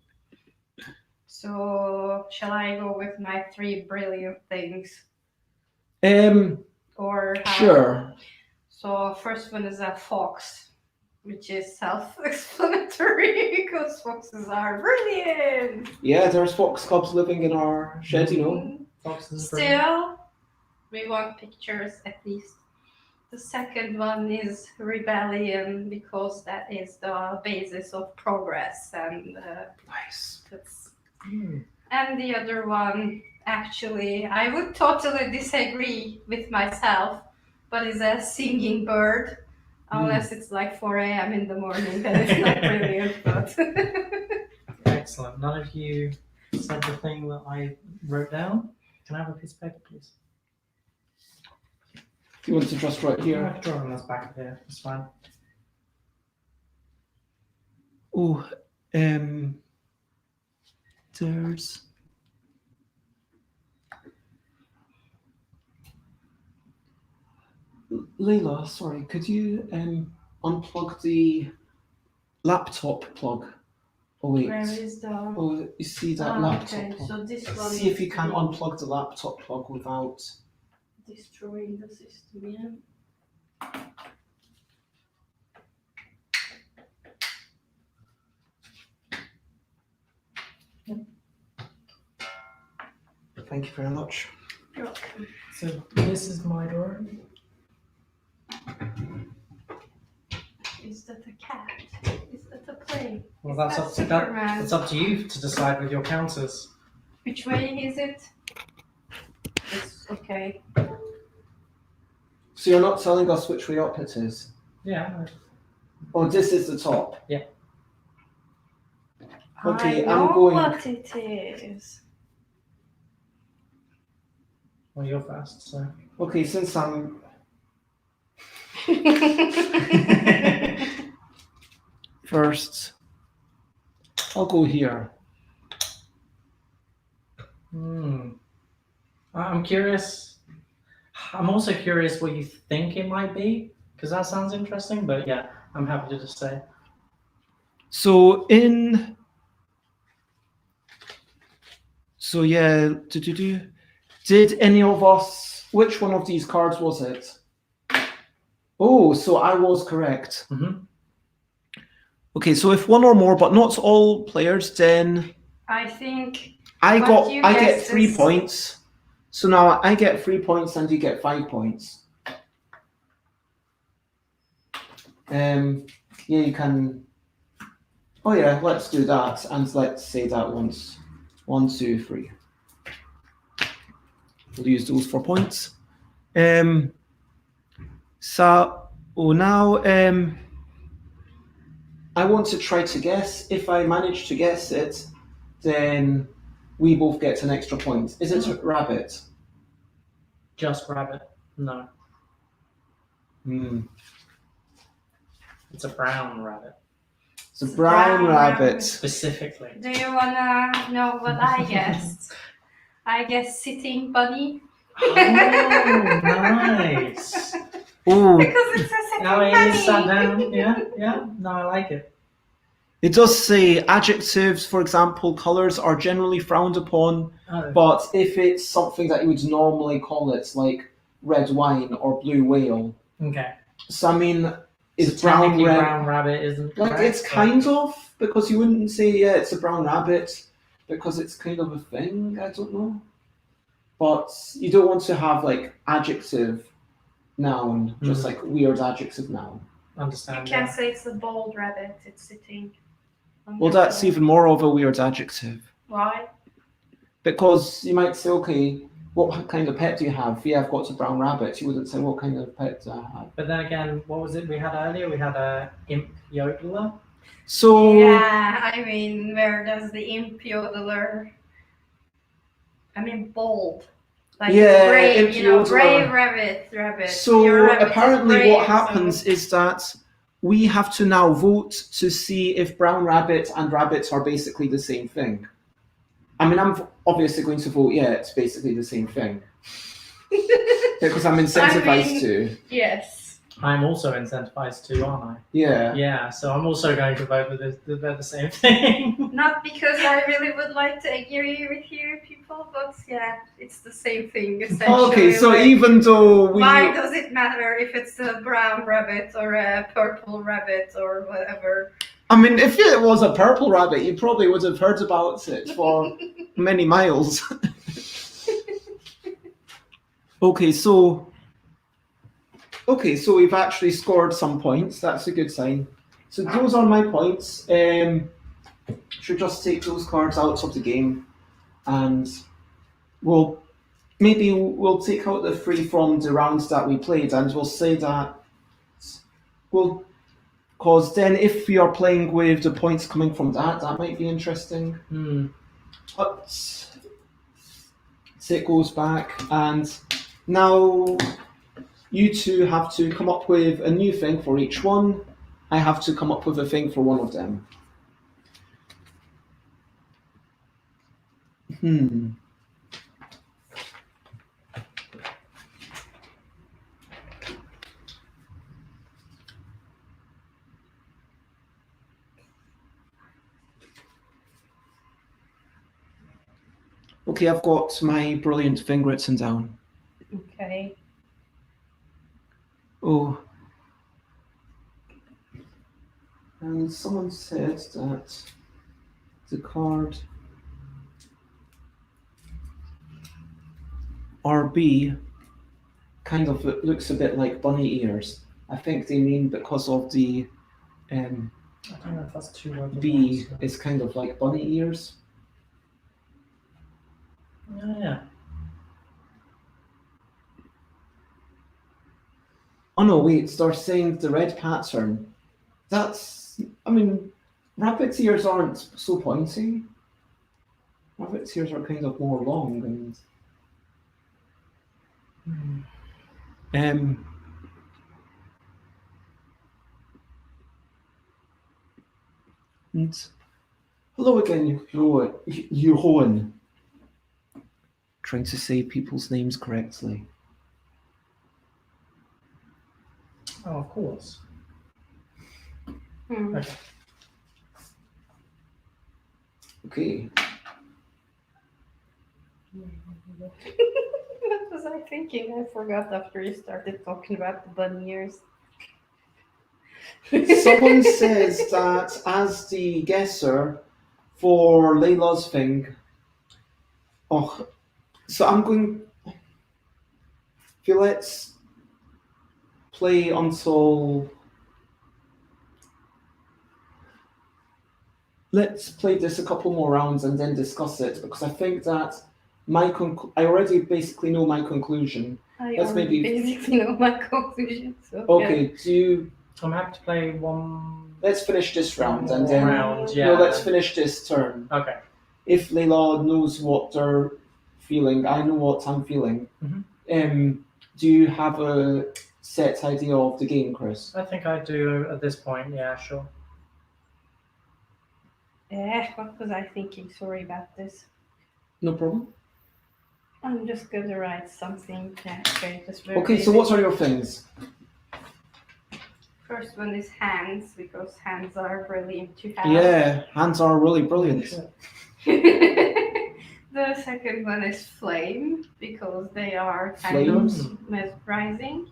So, shall I go with my 3 brilliant things? Or how? Sure. So, first one is a fox, which is self-explanatory because foxes are brilliant. Yeah, there's fox cubs living in our shed, Foxes are brilliant. Still, we want pictures at least. The second one is rebellion because that is the basis of progress, and Nice. that's. And the other one, actually, I would totally disagree with myself, but is a singing bird. Unless it's like 4 a.m. in the morning, then it's not brilliant. But Excellent. None of you said the thing that I wrote down. Can I have a piece of paper, please? Do you want to just right I here? can draw on this back of here. It's fine. Oh, there's. Layla, sorry, could you unplug the laptop plug? Oh wait. where is the? Oh, you see that laptop Okay, plug? so this one. See if you is can to unplug the laptop plug without. destroying the system. Yeah. Thank you very much. You're welcome. So this is my drawing. Is that a cat? Is that a plane? Well, Is that's that up to that. Superman? It's up to you to decide with your counters. Which way is it? It's okay. So you're not telling us which way up it is? Yeah. Oh, this is the top. Yeah. Okay, I know I'm going. what it is. Well, you're fast, so. Okay, since I'm first, I'll go here. I'm curious. I'm also curious what you think it might be, because that sounds interesting. But yeah, I'm happy to just say. So yeah, did any of us? Which one of these cards was it? Oh, so I was correct. Mm-hmm. Okay, so if one or more, but not all players, then I think I What you get guessed 3 is- points. So now I get 3 points and you get 5 points. Yeah, you can. Oh yeah, let's do that, and let's say that once. 1, 2, 3. We'll use those for points. So now I want to try to guess. If I manage to guess it, then we both get an extra point. Is it rabbit? Just rabbit. No, it's a brown rabbit. It's a brown rabbit. Specifically. Do you wanna know what I guessed? I guess sitting bunny. Oh, nice. Oh, Because it's a second Now it is sat funny. down. Yeah. No, I like it. it does say adjectives, for example, colours are generally frowned upon, Oh, but if it's something that you would normally call it, like red wine or blue whale. okay. So I mean, is So brown technically red? brown rabbit isn't Like correct, it's kind of, because you wouldn't say it's a brown rabbit because it's kind of a thing. I don't know, but you don't want to have like adjective noun, just like weird adjective noun. You understand. can't say it's a bold rabbit. It's sitting. on Well, the that's floor. even more of a weird adjective Why? because you might say, okay, what kind of pet do you have? Yeah, I've got a brown rabbit. You wouldn't say what kind of pet do I have. But then again, what was it we had earlier? We had a imp yodeler. So Yeah, I mean, where does the imp yodeler? I mean, bold. Like Yeah, brave, imp you know, yodeler. brave rabbit. Your So rabbit is apparently, brave, what happens is that we have to now vote to see if brown rabbit and rabbits are basically the same thing. I mean, I'm obviously going to vote yeah, it's basically the same thing because I'm incentivized to. Yes. I'm also incentivized to, aren't I? Yeah. Yeah, so I'm also going to vote with the same thing. Not because I really would like to agree with you people, but yeah, it's the same thing essentially. Okay, so like, even though we. why does it matter if it's a brown rabbit or a purple rabbit or whatever? I mean, if it was a purple rabbit, you probably would have heard about it for many miles. Okay, so we've actually scored some points. That's a good sign. So those are my points. Should just take those cards out of the game, and we'll take out the three from the rounds that we played, and we'll say that because then if we are playing with the points coming from that might be interesting. But so it goes back, and now you two have to come up with a new thing for each one. I have to come up with a thing for one of them. Okay, I've got my brilliant thing written down. Okay. Oh. And someone said that the card RB kind of looks a bit like bunny ears. I think they mean because of the I don't know if that's too words. B is kind of like bunny ears. Yeah. Oh no, wait, they're saying the red pattern. That's, I mean, rabbit's ears aren't so pointy. Rabbit's ears are kind of more long and and hello again, Johan. Trying to say people's names correctly. Oh, of course. Okay. Okay. What was I thinking? I forgot after you started talking about the bunny ears. Someone says that as the guesser for Layla's thing. Oh, so I'm going. Let's play until. Let's play this a couple more rounds and then discuss it because I think that I already basically know my conclusion. Let's basically know my conclusion. So okay, I'm happy to play one. Let's finish this round and then. Yeah. No, let's finish this turn. Okay. If Layla knows what they're feeling, I know what I'm feeling. Mm-hmm. Do you have a set idea of the game, Chris? I think I do at this point. Yeah, sure. What was I thinking? Sorry about this. No problem. I'm just going to write something. Yeah, okay, just Okay, so what are your things? first one is hands, because hands are brilliant to have. Yeah, hands are really brilliant. The second one is flame, because they are kind Flames? of mesmerizing.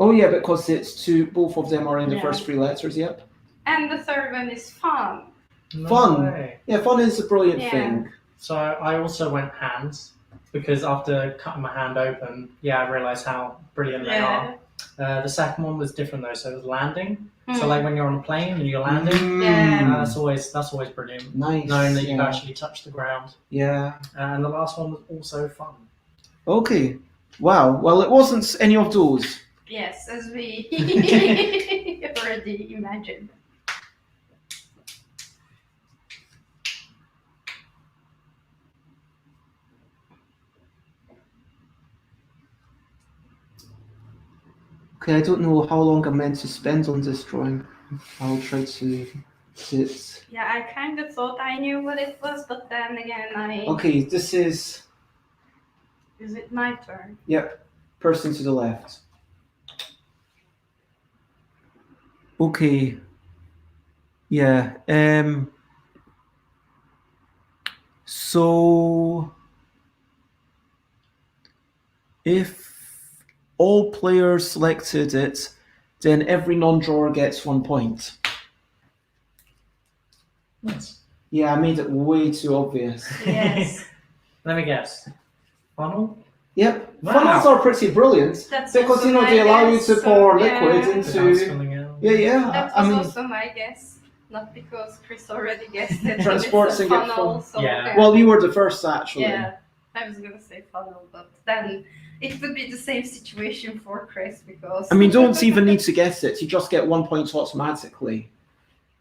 Oh yeah, because it's two. Both of them are in the Yeah. first three letters. Yep. And the third one is fun. No Fun. way. Yeah, fun is a brilliant Yeah. thing. So I also went hands because after cutting my hand open, I realised how brilliant they are. The second one was different though, so it was landing. So like when you're on a plane and you're landing, that's always brilliant. Nice. Knowing that you've actually touched the ground. Yeah. And the last one was also fun. Okay. Wow. Well, it wasn't any of those. Yes, as we already imagined. Okay, I don't know how long I'm meant to spend on this drawing. I'll try to sit. Yeah, I kind of thought I knew what it was, but then again, Okay, this is. Is it my turn? Yep, person to the left. Okay. Yeah. So if all players selected it, then every non-drawer gets 1 point. Nice. Yeah, I made it way too obvious. Yes. Let me guess. Funnel? Yep. Wow. Funnels are pretty brilliant That's because also my they allow you guess, to so, pour yeah. liquid Without into. spilling out. Yeah. That I was mean, also my guess, not because Chris already guessed it. Transporting it's a it funnel, from- so Yeah. well, you were the first actually. yeah, I was gonna say funnel, but then it would be the same situation for Chris because. I mean, don't even need to guess it. You just get 1 point automatically.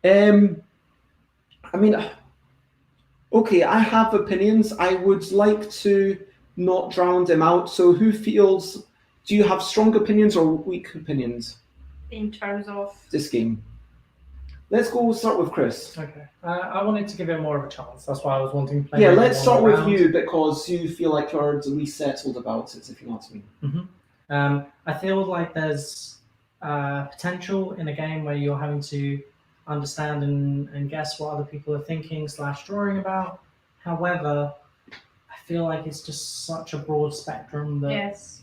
I mean, okay, I have opinions. I would like to not drown them out. So who feels, do you have strong opinions or weak opinions? In terms of. This game. Let's start with Chris. Okay. I wanted to give it more of a chance. That's why I was wanting to play. Yeah, maybe let's one start more with round. you because you feel like you're the least settled about it, if you know what I mean. I feel like there's potential in a game where you're having to understand and guess what other people are thinking / drawing about. However, I feel like it's just such a broad spectrum that Yes.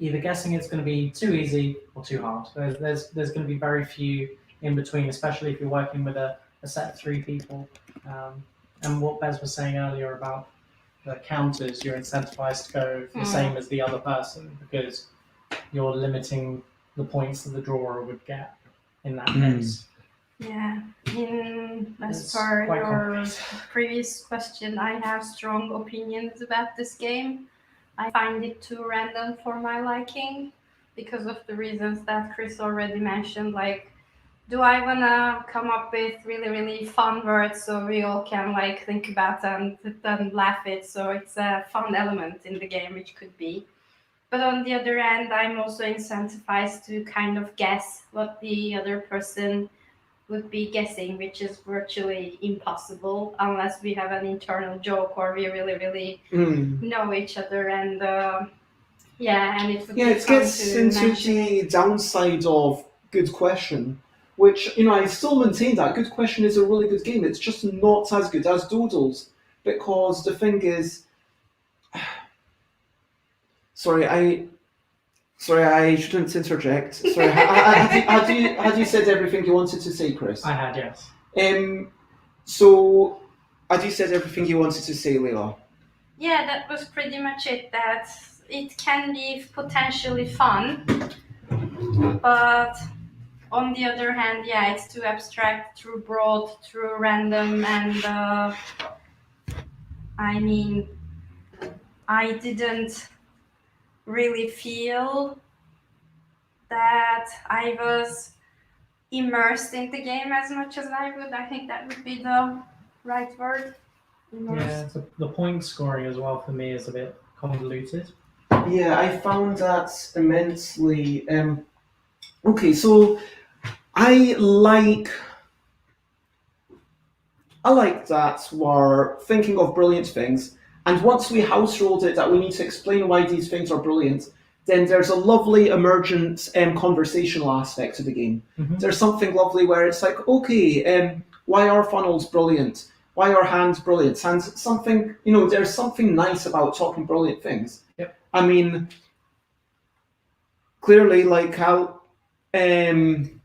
either guessing it's going to be too easy or too hard. There's going to be very few in between, especially if you're working with a set of 3 people. And what Bez was saying earlier about the counters, you're incentivized to go the same as the other person because you're limiting the points that the drawer would get in that case. Yeah. As It's per quite your complex. previous question, I have strong opinions about this game. I find it too random for my liking because of the reasons that Chris already mentioned. Like, do I wanna come up with really, really fun words so we all can like think about and then laugh it? So it's a fun element in the game, which could be. But on the other end, I'm also incentivized to kind of guess what the other person would be guessing, which is virtually impossible unless we have an internal joke or we really, really know each other. And and it would be It fun gets to into mention it. the downside of Good Question, which, I still maintain that Good Question is a really good game. It's just not as good as Doodles, because the thing is, Sorry, I shouldn't interject. Sorry, had you said everything you wanted to say, Chris? I had, yes. So, had you said everything you wanted to say, Leila? Yeah, that was pretty much it. That it can be potentially fun, but on the other hand, it's too abstract, too broad, too random, and I mean, I didn't really feel that I was immersed in the game as much as I would. I think that would be the right word. Immersed. Yeah, the point scoring as well for me is a bit convoluted. Yeah, I found that immensely. Okay, so I like that we're thinking of brilliant things, and once we house ruled it that we need to explain why these things are brilliant, then there's a lovely emergent conversational aspect to the game. Mhm. There's something lovely where it's like, okay, why are funnels brilliant? Why are hands brilliant? And something, there's something nice about talking brilliant things. Yep. I mean, clearly, like how maybe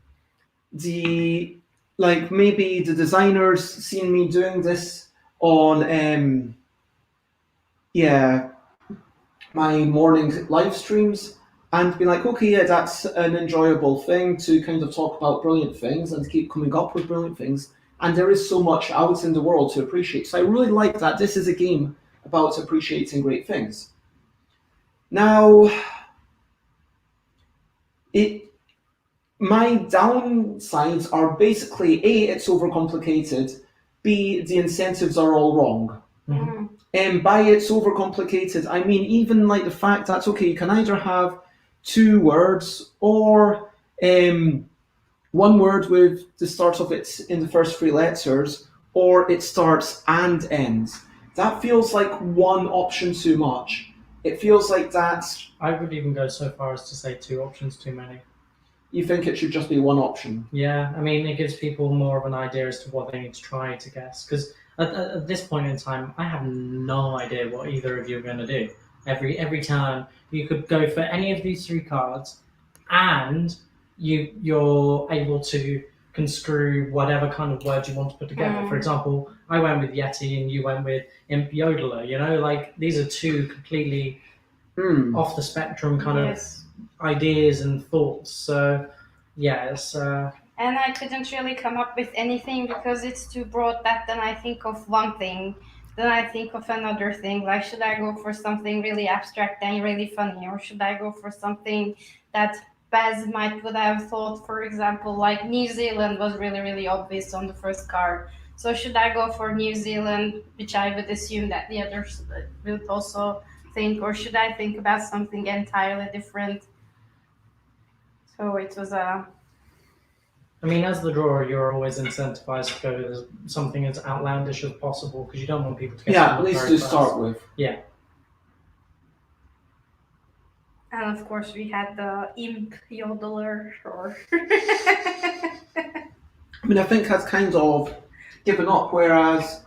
the designers seen me doing this on my morning live streams and be like, okay, yeah, that's an enjoyable thing to kind of talk about brilliant things and keep coming up with brilliant things. And there is so much out in the world to appreciate. So I really like that this is a game about appreciating great things. Now, my downsides are basically A, it's overcomplicated, B, the incentives are all wrong. Mhm. And by it's overcomplicated, I mean even like the fact that, okay, you can either have 2 words or one word with the start of it in the first 3 letters, or it starts and ends. That feels like one option too much. It feels like that's... I would even go so far as to say 2 options too many. You think it should just be one option? Yeah, I mean, it gives people more of an idea as to what they need to try to guess. Because at this point in time, I have no idea what either of you are going to do. Every time you could go for any of these 3 cards, and you're able to construe whatever kind of word you want to put together. For example, I went with Yeti, and you went with Imp Yodeler. Like these are 2 completely off the spectrum kind of ideas and thoughts. So yes. And I couldn't really come up with anything because it's too broad that then I think of one thing, then I think of another thing. Like, should I go for something really abstract and really funny, or should I go for something that Baz would have thought, for example, like New Zealand was really, really obvious on the first card. So should I go for New Zealand, which I would assume that the others would also think, or should I think about something entirely different? So it was a... I mean, as the drawer, you're always incentivized to go with something as outlandish as possible because you don't want people to get at least to start with. Yeah. And of course, we had the Imp Yodeler. I mean, I think that's kind of given up, whereas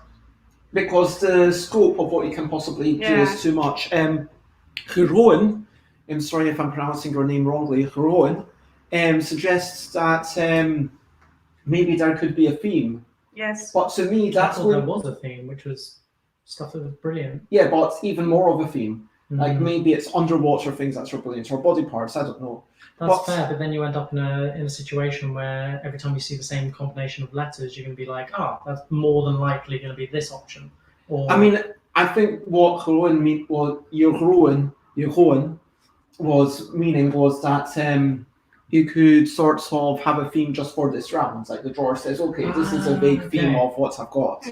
because the scope of what you can possibly do is too much. Heroin, I'm sorry if I'm pronouncing your name wrongly, Heroin, suggests that maybe there could be a theme. Yes. But to me, that's there was a theme, which was stuff that was brilliant. Yeah, but even more of a theme. Mm-hmm. Like maybe it's underwater things that are brilliant, or body parts, I don't know. That's fair, but then you end up in a situation where every time you see the same combination of letters, you're going to be like, that's more than likely going to be this option. Or... I mean, I think what Heroin was meaning was that you could sort of have a theme just for this round. Like the drawer says, okay, this is a big theme of what I've got.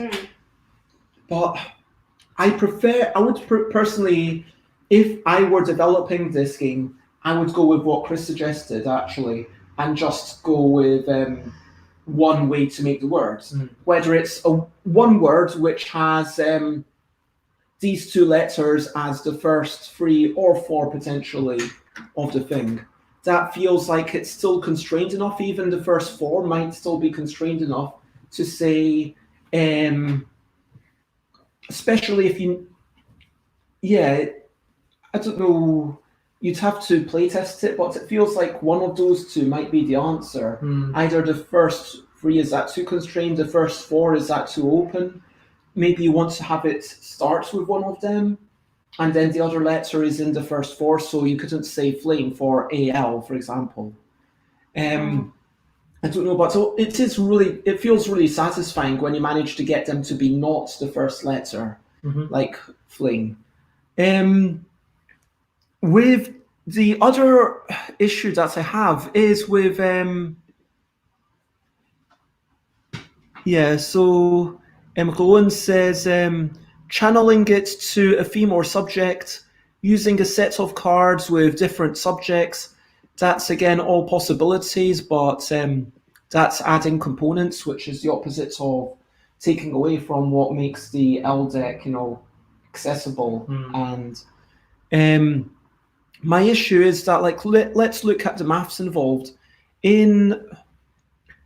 But I would personally, if I were developing this game, I would go with what Chris suggested, actually, and just go with one way to make the words. Whether it's one word which has these 2 letters as the first 3 or 4 potentially of the thing. That feels like it's still constrained enough. Even the first 4 might still be constrained enough to say, especially if you, I don't know, you'd have to playtest it, but it feels like one of those 2 might be the answer. Either the first 3 is that too constrained, the first 4 is that too open. Maybe you want to have it start with one of them, and then the other letter is in the first 4, so you couldn't say flame for ELL, for example. I don't know, but it feels really satisfying when you manage to get them to be not the first letter, like flame. With the other issue that I have is with Rowan says channeling it to a theme or subject, using a set of cards with different subjects. That's again all possibilities, but that's adding components, which is the opposite of taking away from what makes the ELL deck, accessible. And my issue is that, like, let's look at the maths involved. In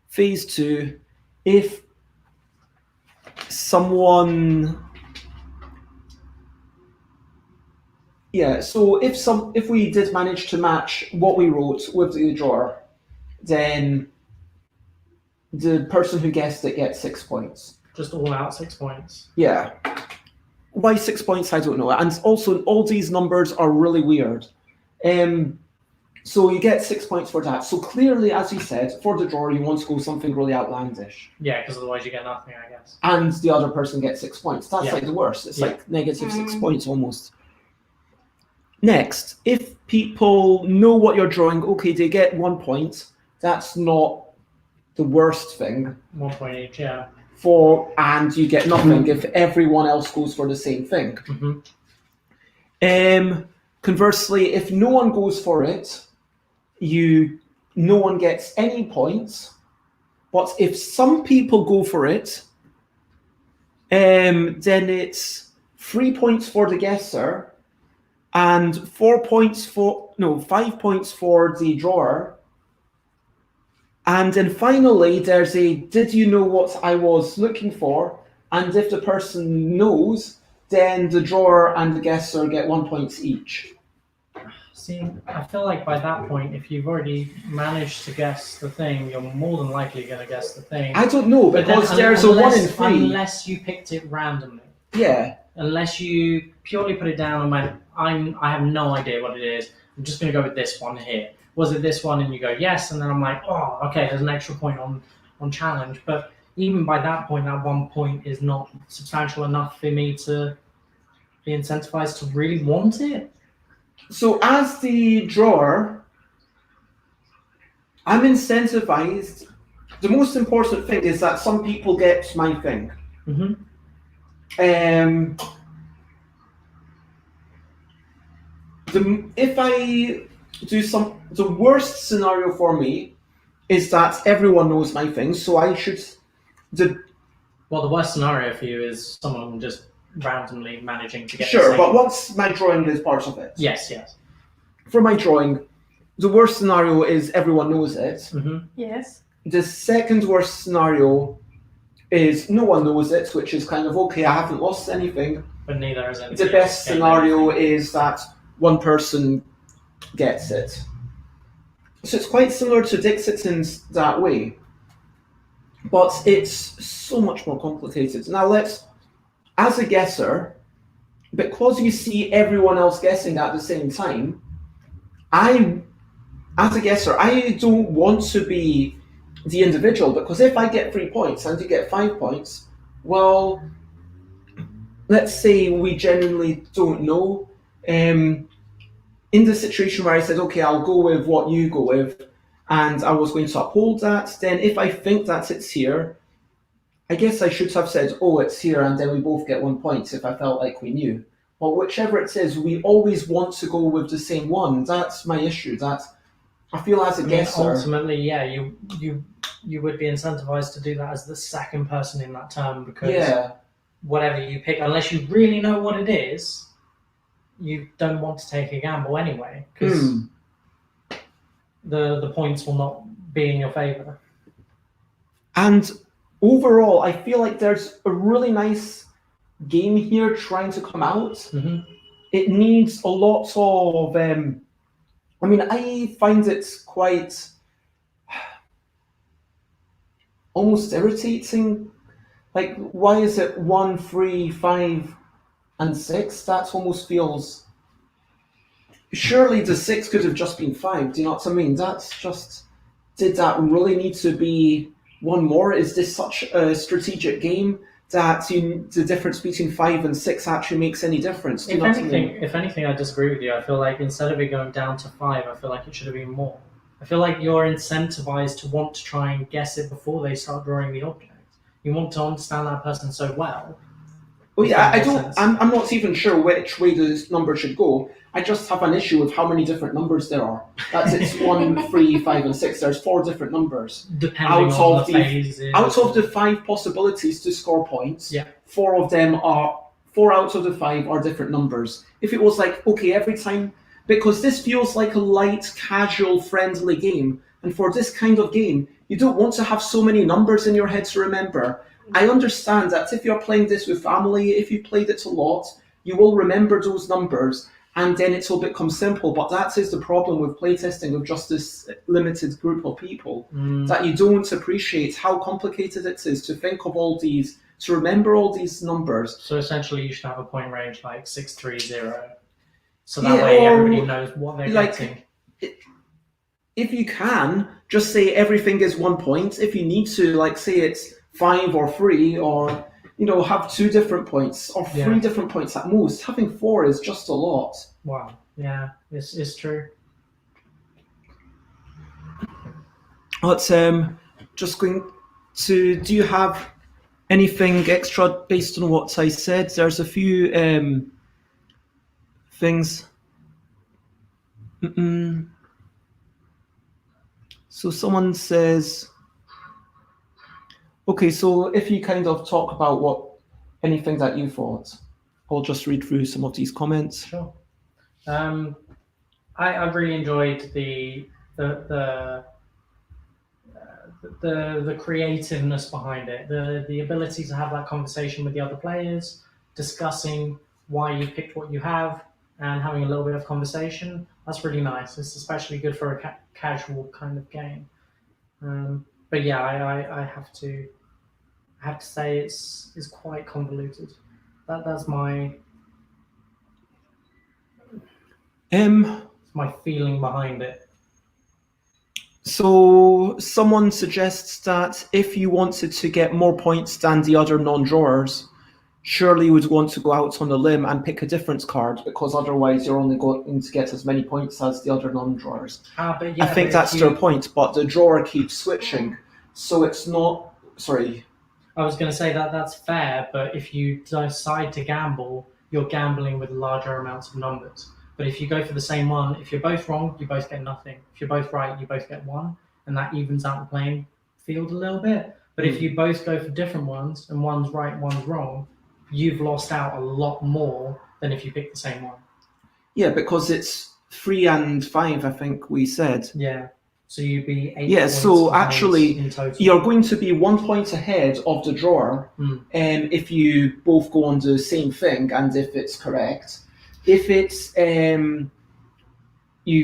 phase 2, if someone... Yeah, so if we did manage to match what we wrote with the drawer, then the person who guessed it gets 6 points. Just all out 6 points. Yeah. Why 6 points, I don't know. And also, all these numbers are really weird. So you get 6 points for that. So clearly, as you said, for the drawer, you want to go something really outlandish. Yeah, because otherwise you get nothing, I guess. And the other person gets 6 points. That's Yeah. like the worst. It's Yeah. like negative 6 points almost. Next, if people know what you're drawing, okay, they get 1 point. That's not the worst thing. 1 point each, yeah. And you get nothing if everyone else goes for the same thing. Conversely, if no one goes for it, no one gets any points. But if some people go for it, then it's 3 points for the guesser and 5 points for the drawer. And then finally, there's a did you know what I was looking for? And if the person knows, then the drawer and the guesser get 1 point each. See, I feel like by that point, if you've already managed to guess the thing, you're more than likely going to guess the thing. I don't know, because there's a 1 in 3. Unless you picked it randomly. Yeah. Unless you purely put it down and went, I have no idea what it is. I'm just going to go with this one here. Was it this one? And you go, yes. And then I'm like, oh, okay, there's an extra point on challenge. But even by that point, that 1 point is not substantial enough for me to be incentivized to really want it. So as the drawer, I'm incentivized. The most important thing is that some people get my thing. If I do the worst scenario for me is that everyone knows my thing, so I should... Well, the worst scenario for you is someone just randomly managing to get Sure, the same. but once my drawing is part of it. Yes. For my drawing, the worst scenario is everyone knows it. Yes. The second worst scenario is no one knows it, which is kind of okay, I haven't lost anything. But neither is anything. The best scenario is that one person gets it. So it's quite similar to Dixit in that way. But it's so much more complicated. Now as a guesser, because you see everyone else guessing at the same time, as a guesser, I don't want to be the individual, because if I get 3 points and you get 5 points, well, let's say we genuinely don't know. In the situation where I said, okay, I'll go with what you go with, and I was going to uphold that, then if I think that it's here, I guess I should have said, oh, it's here, and then we both get 1 point if I felt like we knew. But whichever it is, we always want to go with the same one. That's my issue. That I feel as a guesser... Ultimately, yeah, you would be incentivized to do that as the second person in that term, because whatever you pick, unless you really know what it is, you don't want to take a gamble anyway, because the points will not be in your favor. And overall, I feel like there's a really nice game here trying to come out. It needs a lot of... I find it quite almost irritating. Like, why is it 1, 3, 5, and 6? That almost feels... Surely the 6 could have just been 5, do you know what I mean? That's just... Did that really need to be one more? Is this such a strategic game that the difference between 5 and 6 actually makes any difference? If anything, I disagree with you. I feel like instead of it going down to 5, I feel like it should have been more. I feel like you're incentivized to want to try and guess it before they start drawing the object. You want to understand that person so well. Well, yeah, I'm not even sure which way the number should go. I just have an issue with how many different numbers there are. That's it's 1, 3, 5, and 6. There's 4 different numbers. Depending on the phases. Out of the 5 possibilities to score points, 4 out of the 5 are different numbers. If it was like, okay, every time because this feels like a light, casual, friendly game. And for this kind of game, you don't want to have so many numbers in your head to remember. I understand that if you're playing this with family, if you played it a lot, you will remember those numbers and then it will become simple. But that is the problem with playtesting with just this limited group of people, that you don't appreciate how complicated it is to think of all these, to remember all these numbers. So essentially you should have a point range like 630. So that way everybody knows what they're getting. If you can, just say everything is 1 point. If you need to, like say it's 5 or 3, or have 2 different points or 3 different points at most. Having 4 is just a lot. Wow. Yeah, it's true. But just going to, do you have anything extra based on what I said? There's a few things. So someone says, okay, so if you kind of talk about anything that you thought, I'll just read through some of these comments. Sure. I really enjoyed the creativeness behind it, the ability to have that conversation with the other players, discussing why you picked what you have, and having a little bit of conversation. That's really nice. It's especially good for a casual kind of game. But yeah, I have to say it's quite convoluted. That's my my feeling behind it. So someone suggests that if you wanted to get more points than the other non-drawers, surely you would want to go out on a limb and pick a different card, because otherwise you're only going to get as many points as the other non-drawers. I think that's their point, but the drawer keeps switching, so it's not... Sorry. I was going to say that's fair, but if you decide to gamble, you're gambling with larger amounts of numbers. But if you go for the same one, if you're both wrong, you both get nothing. If you're both right, you both get 1, and that evens out the playing field a little bit. But if you both go for different ones, and one's right, one's wrong, you've lost out a lot more than if you pick the same one. Yeah, because it's 3 and 5, I think we said. Yeah. So you'd be 8 Yeah, points so actually, in total. you're going to be 1 point ahead of the drawer if you both go on the same thing and if it's correct. If it's you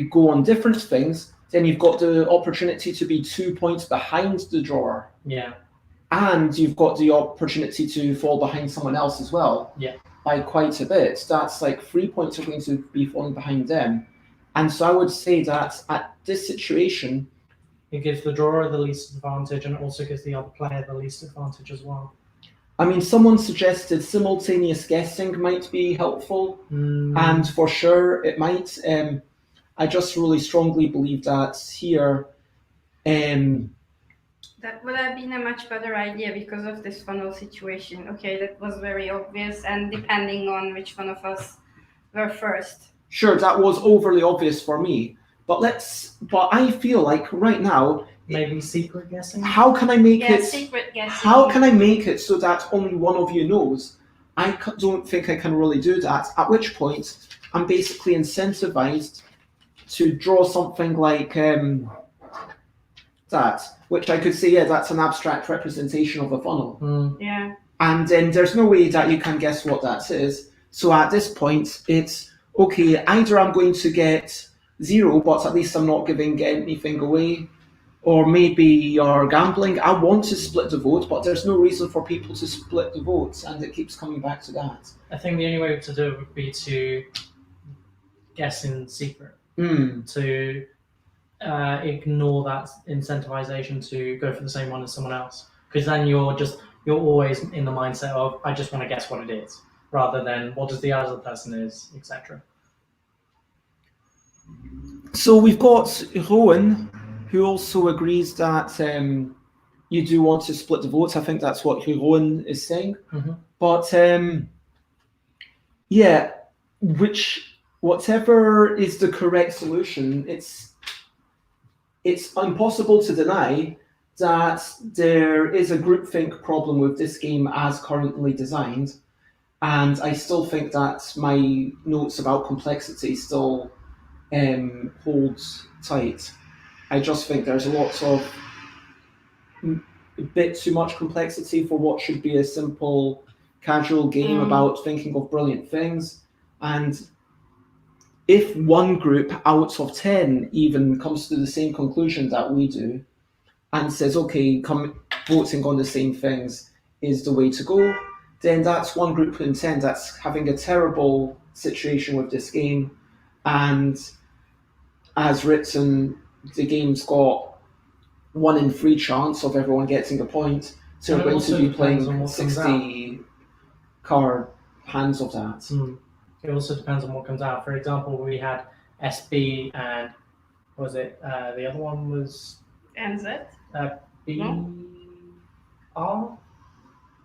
go on different things, then you've got the opportunity to be 2 points behind the drawer. Yeah. And you've got the opportunity to fall behind someone else as well. Yeah. By quite a bit. That's like 3 points are going to be falling behind them. And so I would say that at this situation, it gives the drawer the least advantage, and it also gives the other player the least advantage as well. I mean, someone suggested simultaneous guessing might be helpful, and for sure it might. I just really strongly believe that here. That would have been a much better idea because of this funnel situation. Okay, that was very obvious, and depending on which one of us were first. Sure, that was overly obvious for me, but I feel like right now, maybe secret guessing. How can I make it? Secret guessing. How can I make it so that only one of you knows? I don't think I can really do that. At which point, I'm basically incentivized to draw something like that, which I could say, yeah, that's an abstract representation of a funnel. Yeah. And then there's no way that you can guess what that is. So at this point, it's okay, either I'm going to get 0, but at least I'm not giving anything away, or maybe you're gambling. I want to split the vote, but there's no reason for people to split the votes, and it keeps coming back to that. I think the only way to do it would be to guess in secret, to ignore that incentivization to go for the same one as someone else, because then you're always in the mindset of, I just want to guess what it is, rather than what does the other person is, etc. So we've got Rowan, who also agrees that you do want to split the votes. I think that's what Rowan is saying. But yeah, whatever is the correct solution, it's impossible to deny that there is a groupthink problem with this game as currently designed. And I still think that my notes about complexity still holds tight. I just think there's lots of a bit too much complexity for what should be a simple, casual game about thinking of brilliant things. And if one group out of 10 even comes to the same conclusion that we do and says, okay, voting on the same things is the way to go, then that's one group in 10 that's having a terrible situation with this game. And as written, the game's got 1 in 3 chance of everyone getting a point. So we're going to be playing 60 card hands of that. It also depends on what comes out. For example, we had SB and what was it? The other one was NZ. BR.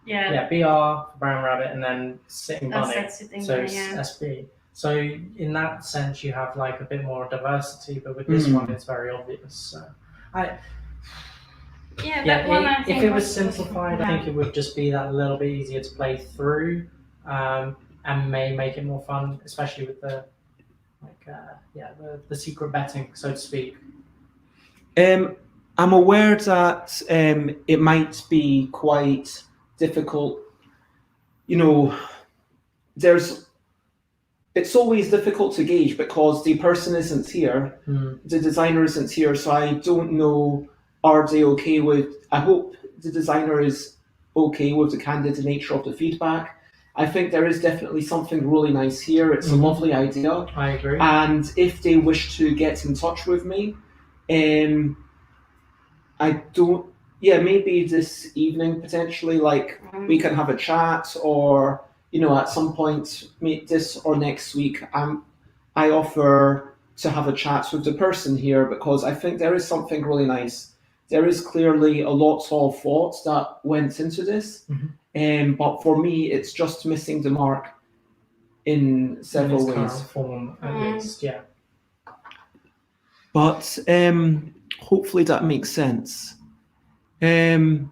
Yeah. BR for Brown Rabbit, and then Sitting Bunny. So yeah. SB. So in that sense, you have like a bit more diversity, but with this one, it's very obvious. So if it was simplified, I think it would just be that little bit easier to play through, and may make it more fun, especially with the the secret betting, so to speak. I'm aware that it might be quite difficult. It's always difficult to gauge because the person isn't here, the designer isn't here, so I don't know, are they okay with, I hope the designer is okay with the candid nature of the feedback. I think there is definitely something really nice here. It's a lovely idea. I agree. And if they wish to get in touch with me, maybe this evening potentially, we can have a chat, or at some point, this or next week, I offer to have a chat with the person here because I think there is something really nice. There is clearly a lot of thought that went into this, but for me, it's just missing the mark in several ways. Form, at least, yeah. But hopefully that makes sense. Because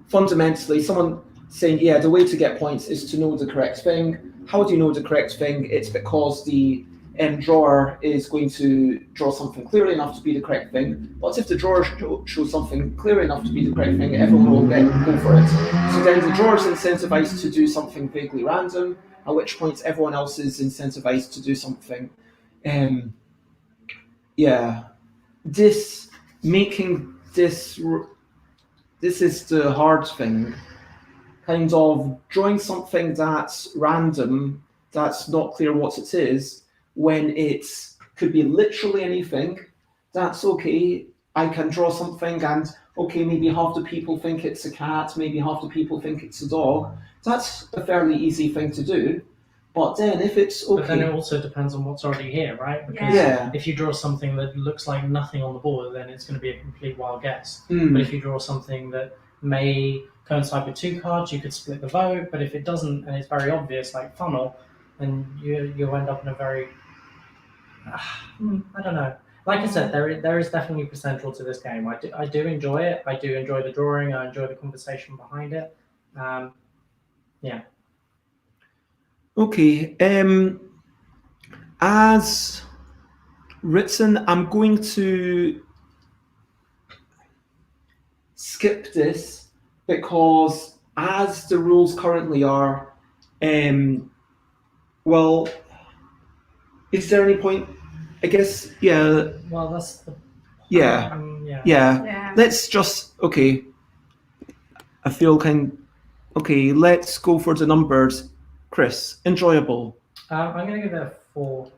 fundamentally, someone saying, the way to get points is to know the correct thing. How do you know the correct thing? It's because the drawer is going to draw something clear enough to be the correct thing. But if the drawer shows something clear enough to be the correct thing, everyone will go for it. So then the drawer is incentivized to do something vaguely random, at which point everyone else is incentivized to do something. This is the hard thing. Kind of drawing something that's random, that's not clear what it is, when it could be literally anything, that's okay. I can draw something and, maybe half the people think it's a cat, maybe half the people think it's a dog. That's a fairly easy thing to do. But then if it's okay... But then it also depends on what's already here, right? Because if you draw something that looks like nothing on the board, then it's going to be a complete wild guess. But if you draw something that may coincide with 2 cards, you could split the vote. But if it doesn't, and it's very obvious, like funnel, then you'll end up in a very... I don't know. Like I said, there is definitely potential to this game. I do enjoy it. I do enjoy the drawing. I enjoy the conversation behind it. Okay. As written, I'm going to skip this because as the rules currently are, is there any point? I guess, Well, that's the... Let's just, I feel let's go for the numbers. Chris, enjoyable. I'm going to give it a 4.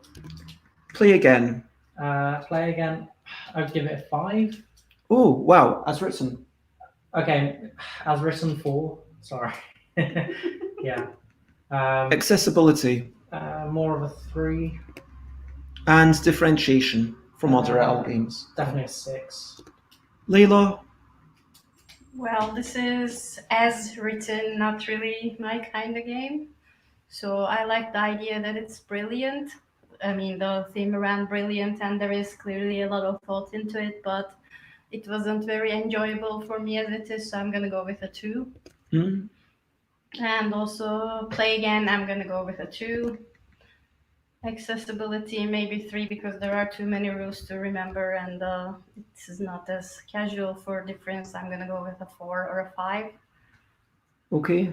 Play again. I'd give it a 5. Oh, wow, as written. Okay, as written 4. Sorry. Accessibility. More of a 3. And differentiation from other ELL games. Definitely a 6. Layla? Well, this is as written, not really my kind of game. So I like the idea that it's brilliant. I mean, the theme around brilliant, and there is clearly a lot of thought into it, but it wasn't very enjoyable for me as it is, so I'm going to go with a 2. And also play again, I'm going to go with a 2. Accessibility, maybe 3, because there are too many rules to remember, and it is not as casual. For difference, I'm gonna go with a 4 or a 5. Okay,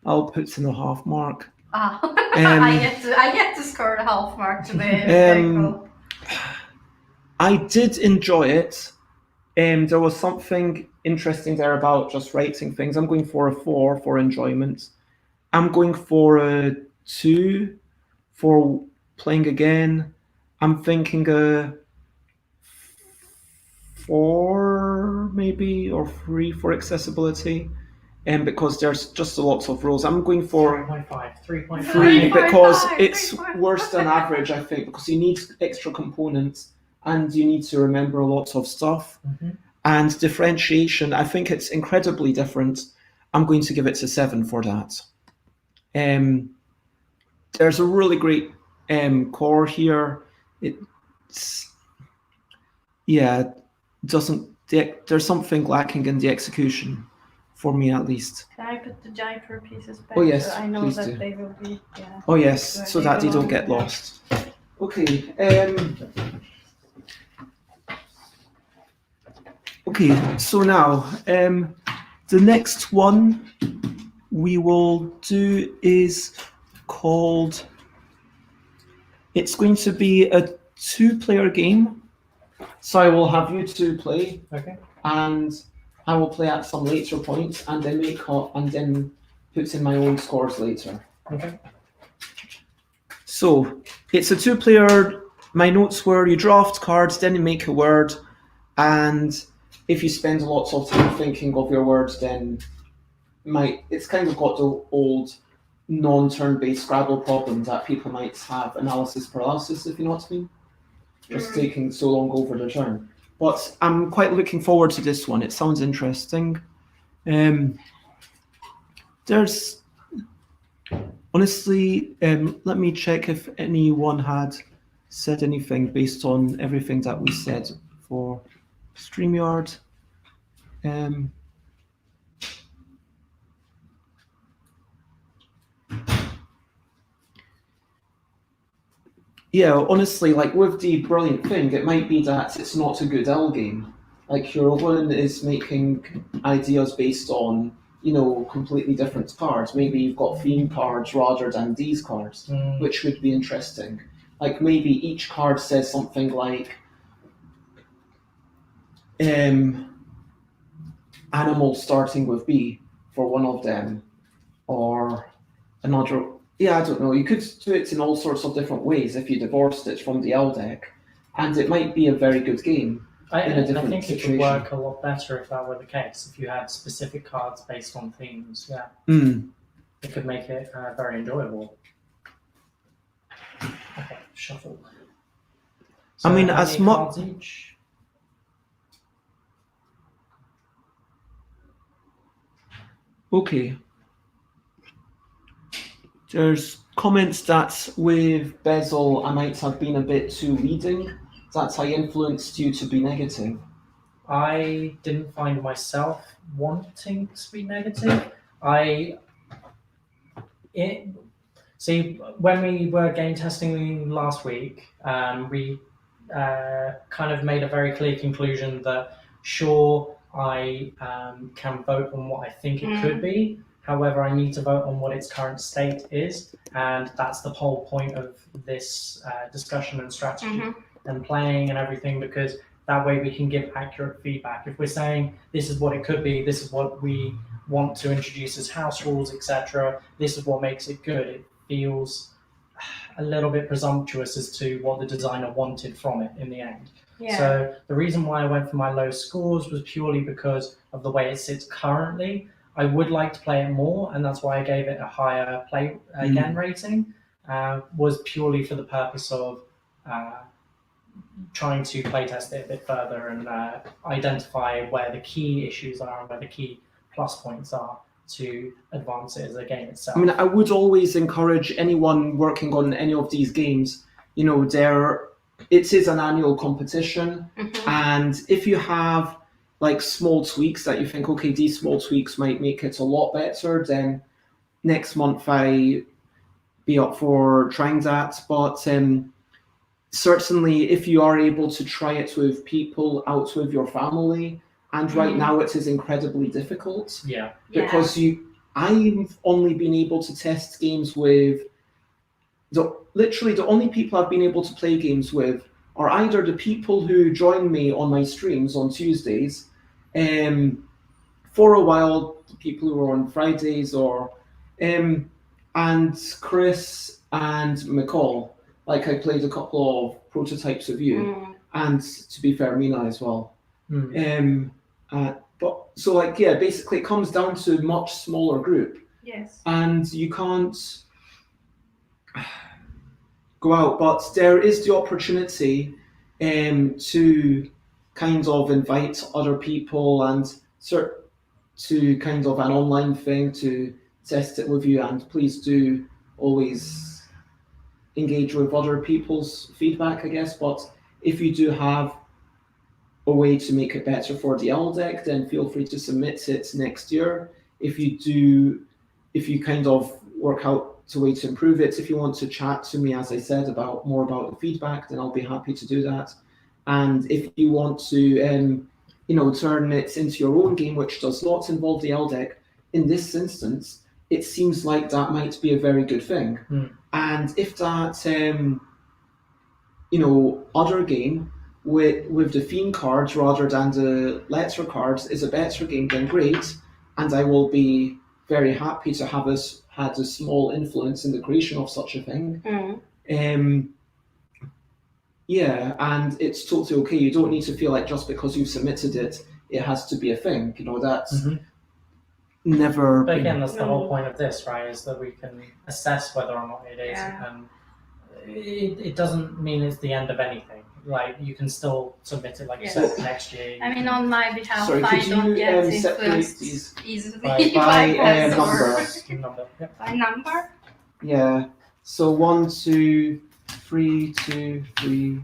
I'll put in a half mark. I get to score a half mark today. Very cool. I did enjoy it. There was something interesting there about just writing things. I'm going for a 4 for enjoyment. I'm going for a 2 for playing again. I'm thinking a 4 maybe or 3 for accessibility. Because there's just a lot of rules. I'm going for 3.5 3 because 3.5, it's 3.5. worse than average, I think, because you need extra components and you need to remember a lot of stuff. And differentiation, I think it's incredibly different. I'm going to give it to 7 for that. There's a really great core here. There's something lacking in the execution, for me at least. Can I put the Jaipur pieces back? Oh, yes, So I know please that do. they will be. Yeah. Oh yes, so that they don't get belong. lost. Okay. Okay. So now, the next one we will do is called. It's going to be a 2-player game. So I will have you 2 play. Okay. And I will play at some later point, and then then put in my own scores later. Okay. So it's a 2-player. My notes were you draft cards, then you make a word, and if you spend lots of time thinking of your words, then it's kind of got the old non-turn-based Scrabble problem that people might have, analysis paralysis, if you know what I mean. Just taking so long over the turn. But I'm quite looking forward to this one. It sounds interesting. There's honestly, let me check if anyone had said anything based on everything that we said for StreamYard. Yeah, honestly, like with the brilliant thing, it might be that it's not a good ELL game. Like your one is making ideas based on, completely different cards. Maybe you've got theme cards rather than these cards, which would be interesting. Like maybe each card says something like animal starting with B for one of them, or another. Yeah, I don't know. You could do it in all sorts of different ways if you divorced it from the ELL deck, and it might be a very good game. I in a different think situation. It would work a lot better if that were the case. If you had specific cards based on themes, yeah, it could make it very enjoyable. Okay, shuffle. So I mean, how as many much. cards each? Okay. There's comments that with Bezel I might have been a bit too leading, that I influenced you to be negative. I didn't find myself wanting to be negative. See, when we were game testing last week, we kind of made a very clear conclusion that sure, I can vote on what I think it could be. However, I need to vote on what its current state is, and that's the whole point of this discussion and strategy and playing and everything, because that way we can give accurate feedback. If we're saying this is what it could be, this is what we want to introduce as house rules, etc., this is what makes it good, it feels a little bit presumptuous as to what the designer wanted from it in the end. Yeah. So the reason why I went for my low scores was purely because of the way it sits currently. I would like to play it more, and that's why I gave it a higher play again rating, was purely for the purpose of trying to playtest it a bit further and identify where the key issues are and where the key plus points are to advance it as a game itself. I mean, I would always encourage anyone working on any of these games, it is an annual competition, and if you have like small tweaks that you think, okay, these small tweaks might make it a lot better, then next month I be up for trying that. But certainly, if you are able to try it with people out with your family, and right now it is incredibly difficult. Yeah. Because I've only been able to test games with literally the only people I've been able to play games with are either the people who join me on my streams on Tuesdays, for a while the people who are on Fridays, or and Chris and McCall. Like, I played a couple of prototypes with you, and to be fair, Mina as well. But so, like, yeah, basically it comes down to a much smaller group. Yes. And you can't go out, but there is the opportunity to kind of invite other people and to kind of an online thing to test it with you. And please do always engage with other people's feedback, I guess. But if you do have a way to make it better for the ELL deck, then feel free to submit it next year. If you kind of work out a way to improve it, if you want to chat to me, as I said, about more about the feedback, then I'll be happy to do that. And if you want to, turn it into your own game, which does not involve the ELL deck, in this instance, it seems like that might be a very good thing. And if that, other game with the theme cards rather than the letter cards is a better game, then great. And I will be very happy to have us had a small influence in the creation of such a thing. Yeah, and it's totally okay. You don't need to feel like just because you've submitted it, it has to be a thing. That's never. But again, that's the whole point of this, right? Is that we can assess whether or not it is, and it doesn't mean it's the end of anything. Like, you can still submit it, like you said, next year. I mean, on my behalf, Sorry, I don't get influenced easily by number. By number? Yeah. So 1, 2, 3, 2, 3.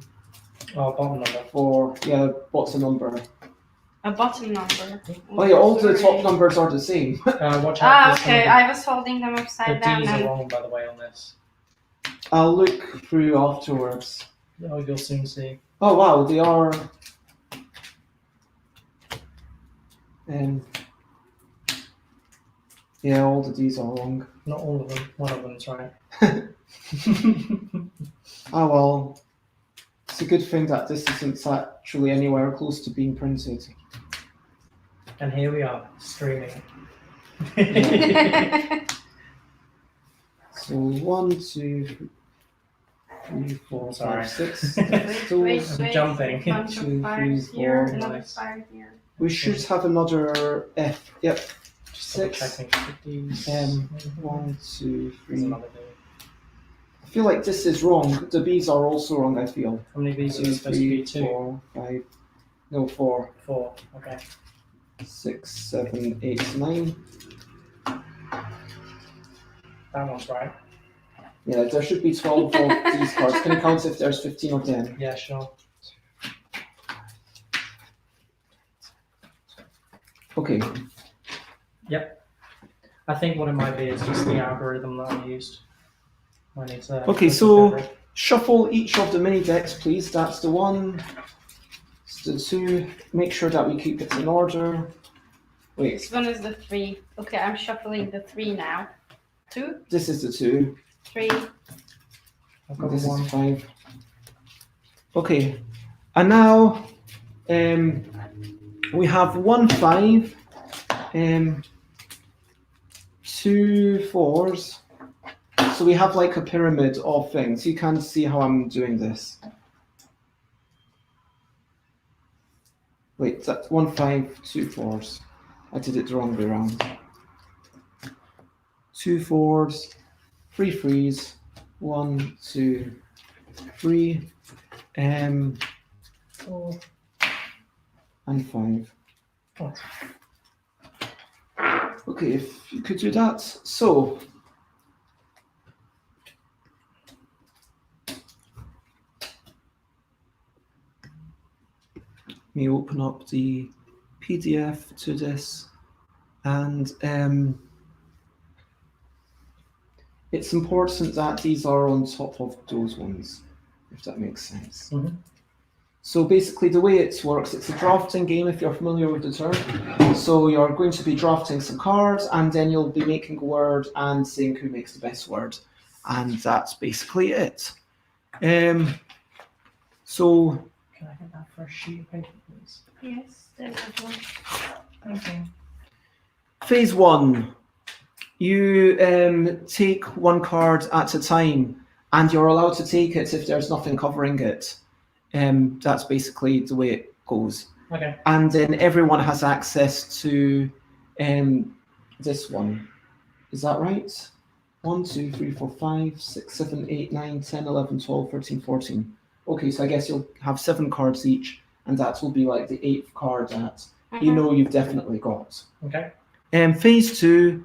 Oh, bottom number. 4. Yeah, bottom number. A bottom number. Oh yeah, all the top numbers are the same. Watch out. Okay. I was holding them upside down. The D's are wrong, by the way, on this. I'll look through afterwards. Oh, you'll soon see. Oh wow, they are. Yeah, all the D's are wrong. Not all of them. One of them's right. Oh well, it's a good thing that this isn't actually anywhere close to being printed. And here we are, streaming. So 1, 2, 3, 4, 5, 6. Wait, I'm jumping. 1, 2, 3, 4. Another 5 here. We should have another F. Yep. 6. 1, 2, 3. I feel like this is wrong. The B's are also wrong, I feel. How many B's are 2, supposed to be? 3, 2? 4, 5. No, 4. 4, okay. 6, 7, 8, 9. That one's right. Yeah, there should be 12 of these cards. Can you count if there's 15 of them? Yeah, sure. Okay. Yep. I think what it might be is just the algorithm that I used. I need to Okay, so shuffle each of the mini decks, please. That's the 1. It's the 2. Make sure that we keep it in order. Wait. This one is the 3. Okay, I'm shuffling the 3 now. 2. This is the 2. 3. I've got This 1. is 5. Okay, and now we have 1 5, 2 4s. So we have like a pyramid of things. You can see how I'm doing this. Wait, that's 1 5, 2 4s. I did it the wrong way around. 2 4s, 3 3s, 1 2 3, 4 and 5. Oh. Okay, if you could do that. So let me open up the PDF to this, and it's important that these are on top of those ones, if that makes sense. Mhm. So basically the way it works, it's a drafting game if you're familiar with the term. So you're going to be drafting some cards and then you'll be making a word and seeing who makes the best word. And that's basically it. So Can I get that fresh sheet of paper, please? Yes, there's that one. Thank you. phase 1, you take one card at a time and you're allowed to take it if there's nothing covering it. That's basically the way it goes. Okay. And then everyone has access to this one. Is that right? 1, 2, 3, 4, 5, 6, 7, 8, 9, 10, 11, 12, 13, 14. Okay, so I guess you'll have 7 cards each, and that will be like the 8th card that you know you've definitely got. Okay. Phase 2,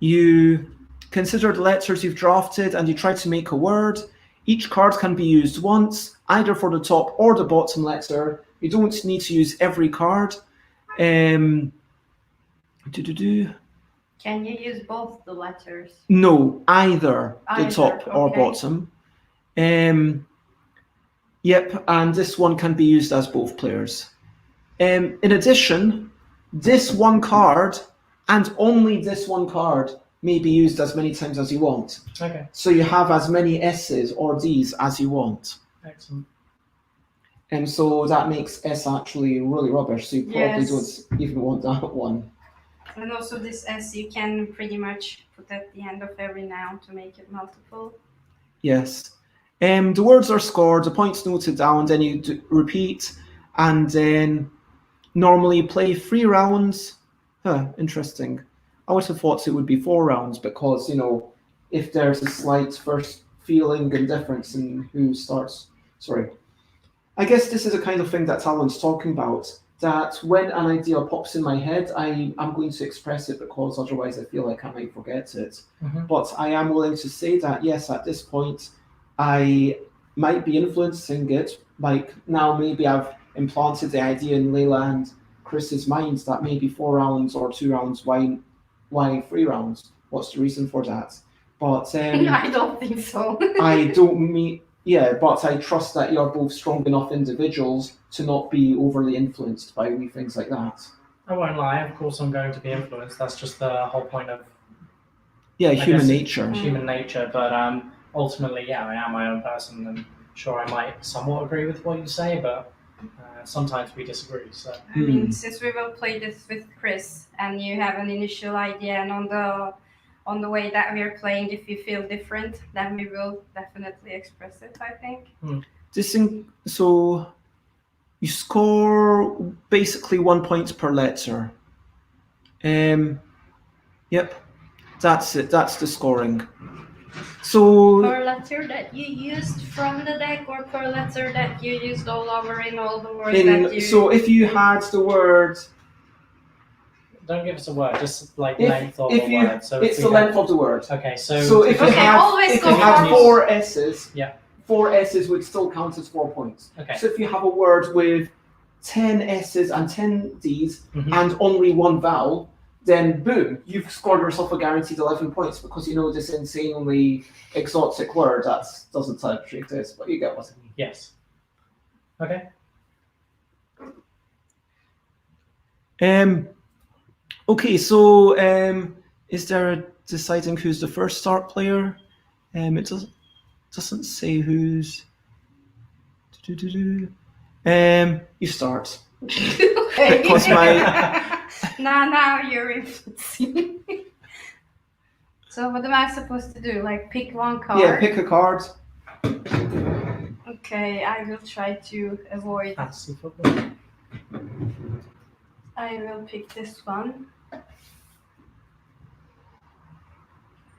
you consider the letters you've drafted and you try to make a word. Each card can be used once, either for the top or the bottom letter. You don't need to use every card. Can you use both the letters? No, either the top or okay. bottom. Yep, and this one can be used as both players. In addition, this one card and only this one card may be used as many times as you want. Okay. So you have as many S's or D's as you want. Excellent. And so that makes S actually really rubbish, so you probably Yes. don't even want that one. And also this S you can pretty much put at the end of every noun to make it multiple. Yes. The words are scored, the points noted down, then you repeat, and then normally play 3 rounds. Interesting. I would have thought it would be 4 rounds because, you know, if there's a slight first feeling and difference in who starts. Sorry. I guess this is a kind of thing that Talon's talking about, that when an idea pops in my head, I'm going to express it because otherwise I feel like I might forget it. Mm-hmm. But I am willing to say that, yes, at this point, I might be influencing it. Like now maybe I've implanted the idea in Layla and Chris's minds that maybe 4 rounds or 2 rounds, why 3 rounds? What's the reason for that? But I don't think so. I don't mean, yeah, but I trust that you're both strong enough individuals to not be overly influenced by wee things like that. I won't lie, of course I'm going to be influenced. That's just the whole point of Human nature. Human nature, but ultimately, yeah, I am my own person, and sure, I might somewhat agree with what you say, but sometimes we disagree. So I mean, since we will play this with Chris, and you have an initial idea, and on the way that we are playing, if you feel different, then we will definitely express it, I think. So you score basically 1 point per letter. Yep, that's it. That's the scoring. So Per letter that you used from the deck, or per letter that you used all over in all the words that you... So if you had the word... don't give us a word, just like length of a word. So it's the length of the word. Okay, so if you have 4 S's, yeah, 4 S's would still count as 4 points. Okay. So if you have a word with 10 S's and 10 D's mm-hmm. and only 1 vowel, then boom, you've scored yourself a guaranteed 11 points because you know this insanely exotic word that doesn't actually exist, but you get what I mean. Yes. Okay. Okay, so is there a deciding who's the first start player? It doesn't say who's. You start. Okay. Because my. Now you're influencing. So what am I supposed to do? Like pick one card? Yeah, pick a card. Okay, I will try to avoid. Fantasy football. I will pick this one.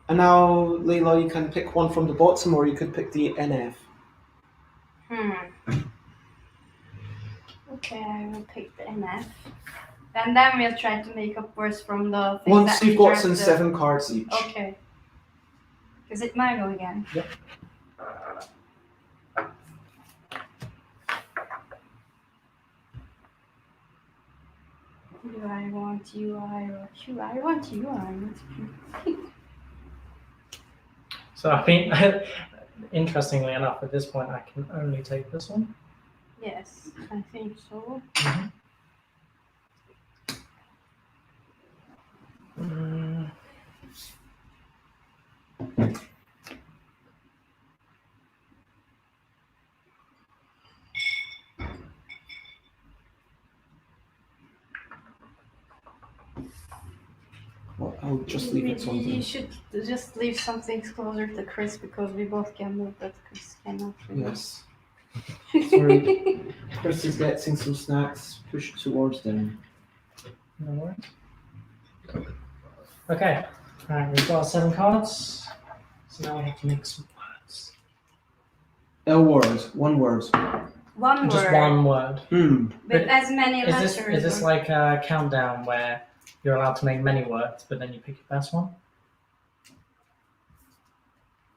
And now, Layla, you can pick one from the bottom, or you could pick the NF. Okay, I will pick the NF. And then we'll try to make up words from the things Once that you've we got some drafted. 7 cards each. Okay. Is it my go again? Yep. Do I want UI or Q? I want UI. So I mean, interestingly enough, at this point, I can only take this one. Yes, I think so. Mm. Well, I'll just leave it Maybe something. you should just leave something closer to Chris because we both can move, but Chris cannot. Really. Yes. Sorry. Chris is getting some snacks pushed towards them. No worries. Okay. Alright, we've got 7 cards. So now we have to make some words. L word, one word. One Just word. one word. With But as many Is letters. this like a countdown where you're allowed to make many words, but then you pick your best one?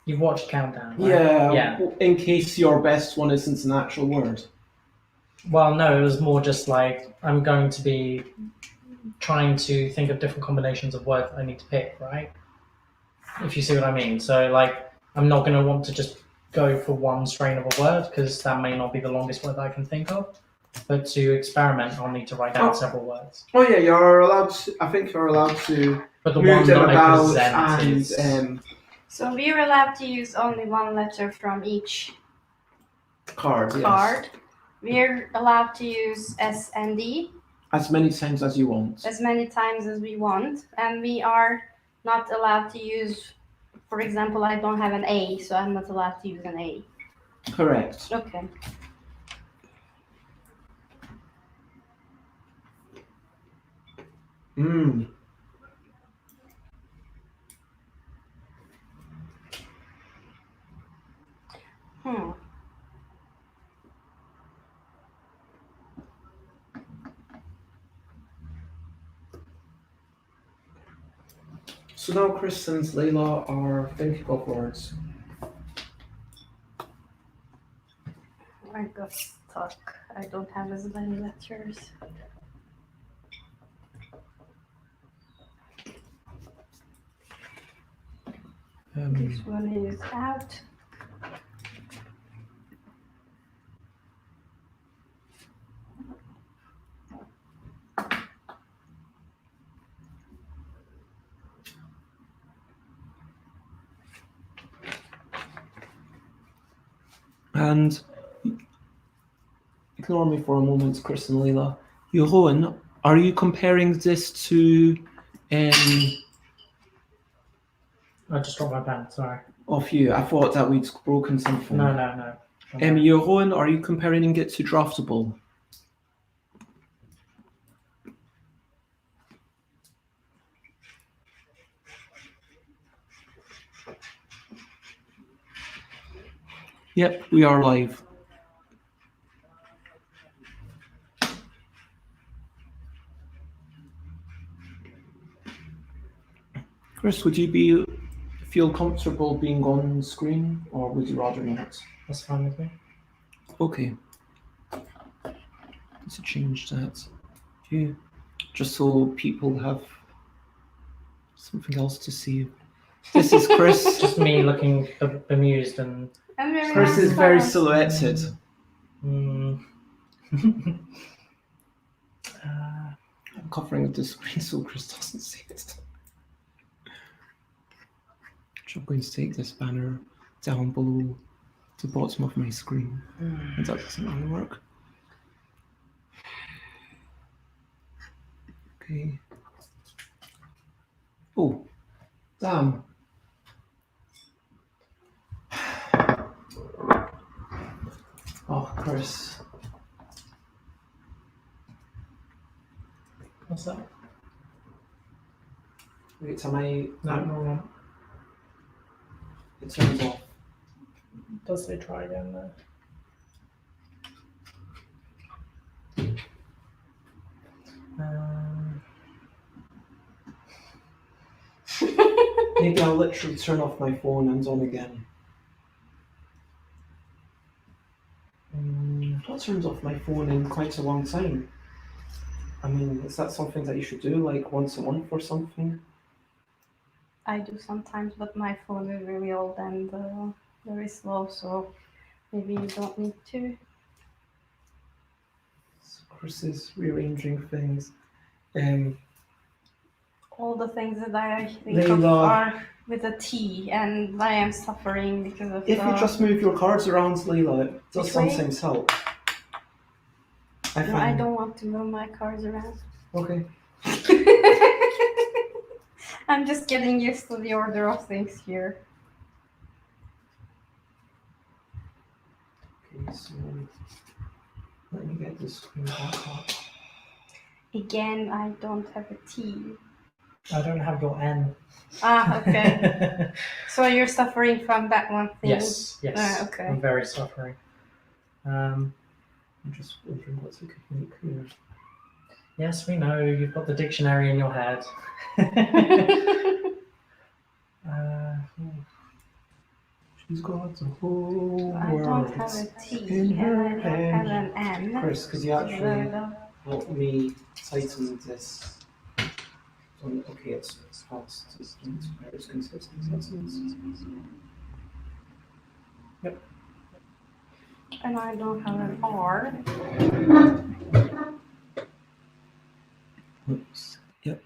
You've watched Countdown, right? Yeah. In case your best one isn't an actual word. Well, no, it was more just like I'm going to be trying to think of different combinations of words that I need to pick, right? If you see what I mean. So, like, I'm not going to want to just go for one strain of a word because that may not be the longest word that I can think of. But to experiment, I'll need to write down several words. Oh yeah, you're allowed to. I think you're allowed to But the move one them that I about present and is So we're allowed to use only one letter from each card. Yes. card. We're allowed to use S and D As many times as you want. as many times as we want, and we are not allowed to use, for example, I don't have an A, so I'm not allowed to use an A. Correct. Okay. So now Chris and Layla are thinking of words. I got stuck. I don't have as many letters. This one is out. And ignore me for a moment, Chris and Layla. Jeroen, are you comparing this to I just dropped my pen, sorry. of you? I thought that we'd broken something. No. Jeroen, are you comparing it to Draftable? Yep, we are live. Chris, would you feel comfortable being on screen, or would you rather not? That's fine with me. Okay. Let's change that. Just so people have something else to see. This is Chris. Just me looking bemused and. Chris is very silhouetted. I'm I'm covering the screen so Chris doesn't see it. So I'm going to take this banner down below the bottom of my screen. And that doesn't really work. Okay. Oh, damn. Oh, Chris. What's that? Wait, am I... No. It turns off. Does they try again there? Maybe I'll literally turn off my phone and on again. I've not turned off my phone in quite a long time. I mean, is that something that you should do, like once a month or something? I do sometimes, but my phone is really old and very slow, so maybe you don't need to. So Chris is rearranging things. All the things that I think of Layla, are with a T, and I am suffering because of if you just move your cards around, Layla, it does Which way? sometimes help. No, I don't want to move my cards around. Okay. I'm just getting used to the order of things here. Okay, so let me get this screen back up. Again, I don't have a T. I don't have your N. Ah, okay. So you're suffering from that one thing? Yes, yes. Okay. I'm very suffering. I'm just wondering what to make here. Yes, we know you've got the dictionary in your head. She's got the whole I world don't have a T in and her I don't have an N. Chris, could you actually help me tighten this? Okay, it's past distance, where it's consistent distance. Yep. And I don't have an R. Oops. Yep.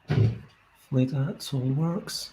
Hopefully that all works.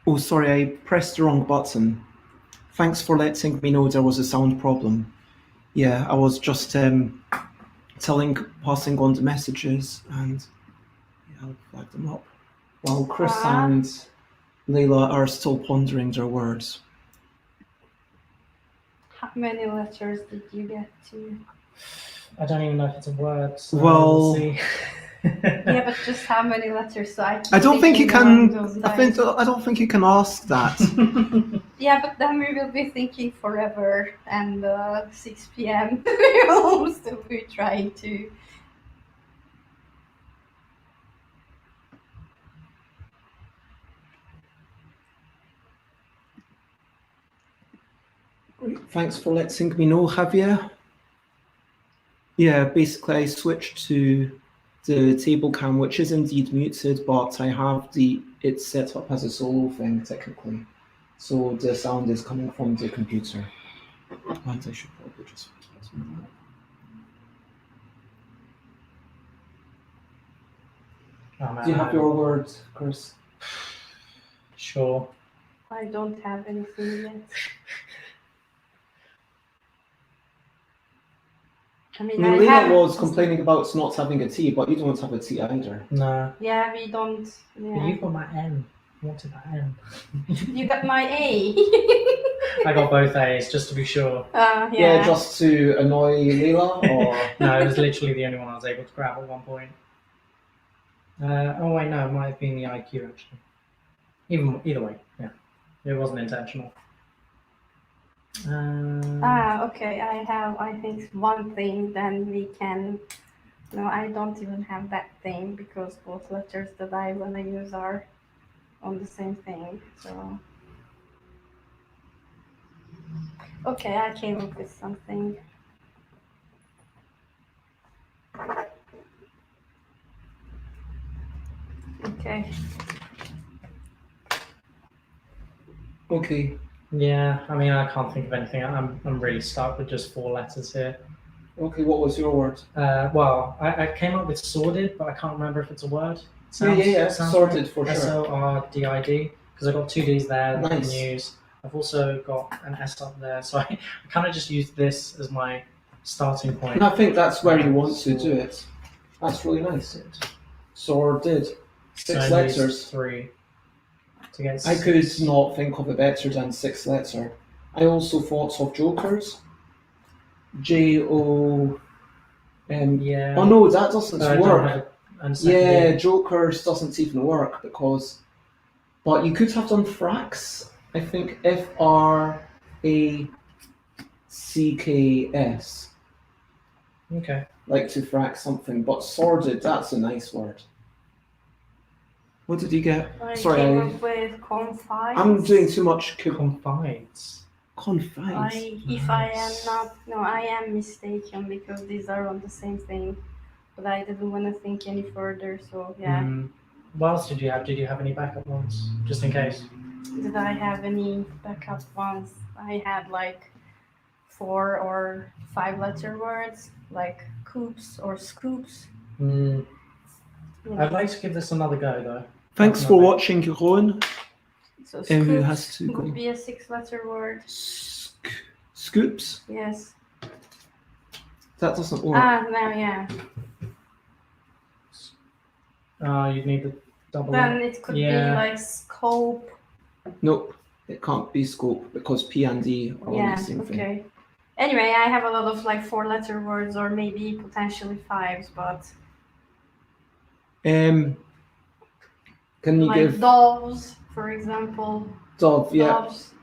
Oh, sorry, I pressed the wrong button. Thanks for letting me know there was a sound problem. Yeah, I was just passing on the messages, and yeah, I'll flag them up. While Chris and Layla are still pondering their words. How many letters did you get to? I don't even know if it's a word. So Well, we'll see. Yeah, but just how many letters? So I don't think you can. I don't think you can ask that. Yeah, but then we will be thinking forever, and 6 p.m. we will still be trying to. Thanks for letting me know, Javier. Yeah, basically I switched to the table cam, which is indeed muted, but I have it's set up as a solo thing technically. So the sound is coming from the computer. And I should probably just Oh, man, Do you have your word, Chris? Sure. I don't have anything yet. I mean, Lena was complaining about not having a T, but you don't have a T either. No. Yeah, we don't. Yeah. But you've got my N. What did that N? You got my A. I got both A's, just to be sure. Yeah. Just to annoy Leila, or no, it was literally the only one I was able to grab at one point. Oh wait, no, it might have been the IQ actually. Either way, yeah, it wasn't intentional. Okay. I think one thing. Then we can. No, I don't even have that thing because both letters that I want to use are on the same thing. So. Okay, I came up with something. Okay. Okay. Yeah, I mean, I can't think of anything. I'm really stuck with just 4 letters here. Okay, what was your word? Well, I came up with sordid, but I can't remember if it's a word. Sounds sorted right. for sure. SORDID, because I've got two Ds there that I Nice. can use. I've also got an S up there, so I kind of just use this as my starting point. And I think that's where you want to do it. That's really nice. Sorted. Six So I use letters. 3 to get I could 6. not think of a better than 6 letter. I also thought of jokers. JO. Yeah. Oh no, that doesn't I don't work. have a second Yeah, D. jokers doesn't even work because. But you could have done fracks. I think FRACKS. Okay. Like to frack something, but sordid, that's a nice word. What did you get? I Sorry, came up with confides. I'm doing too much Confides. confides. If I am not, no, I am mistaken because these are on the same thing, but I didn't want to think any further. So yeah. What else did you have? Did you have any backup ones, just in case? Did I have any backup ones? I had like 4 or 5 letter words, like coops or scoops. Mm. You I'd know. like to give this another go, though. Thanks for watching, Rowan. So And who scoops has to go? would be a 6 letter word. Scoops? Yes. That doesn't work. No, yeah. You'd need the double. Then it could be like scope. Nope, it can't be scope because P and D are on the same thing. Okay. Anyway, I have a lot of like 4 letter words or maybe potentially 5s, but Can you like give doves, for example. dove? Yeah. Doves,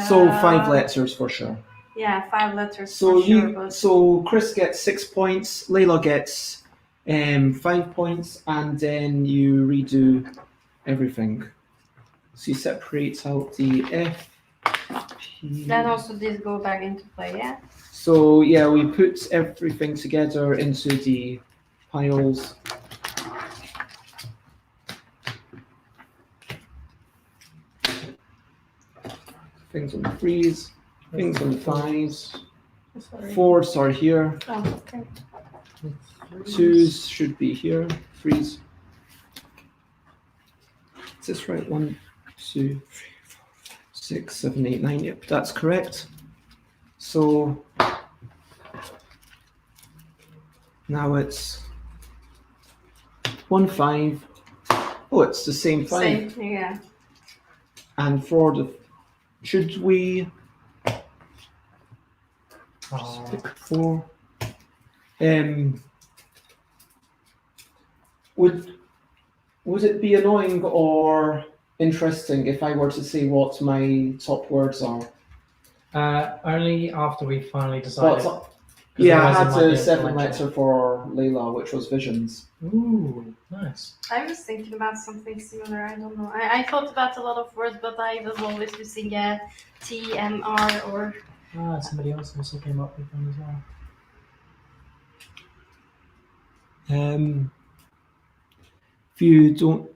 So 5 letters for sure. Yeah, 5 letters So for sure. But so Chris gets 6 points, Layla gets 5 points, and then you redo everything. So you separate out the F. P. then also this go back into play, yeah? So yeah, we put everything together into the piles. Things on the 3s, things on the 5s. Sorry. 4s are here. Oh, okay. 2s should be here. 3s. Is this right? 1, 2, 3, 4, 5, 6, 7, 8, 9. Yep, that's correct. So now it's 1, 5. Oh, it's the same 5. Same, yeah. And for the, should we pick 4? Would it be annoying or interesting if I were to say what my top words are? Only after we finally decided. Yeah, I had otherwise it might be a 7 influential. letter for Layla, which was visions. Ooh, nice. I was thinking about something similar. I don't know. I thought about a lot of words, but I was always using a TMR or. Somebody else also came up with them as well. If you don't.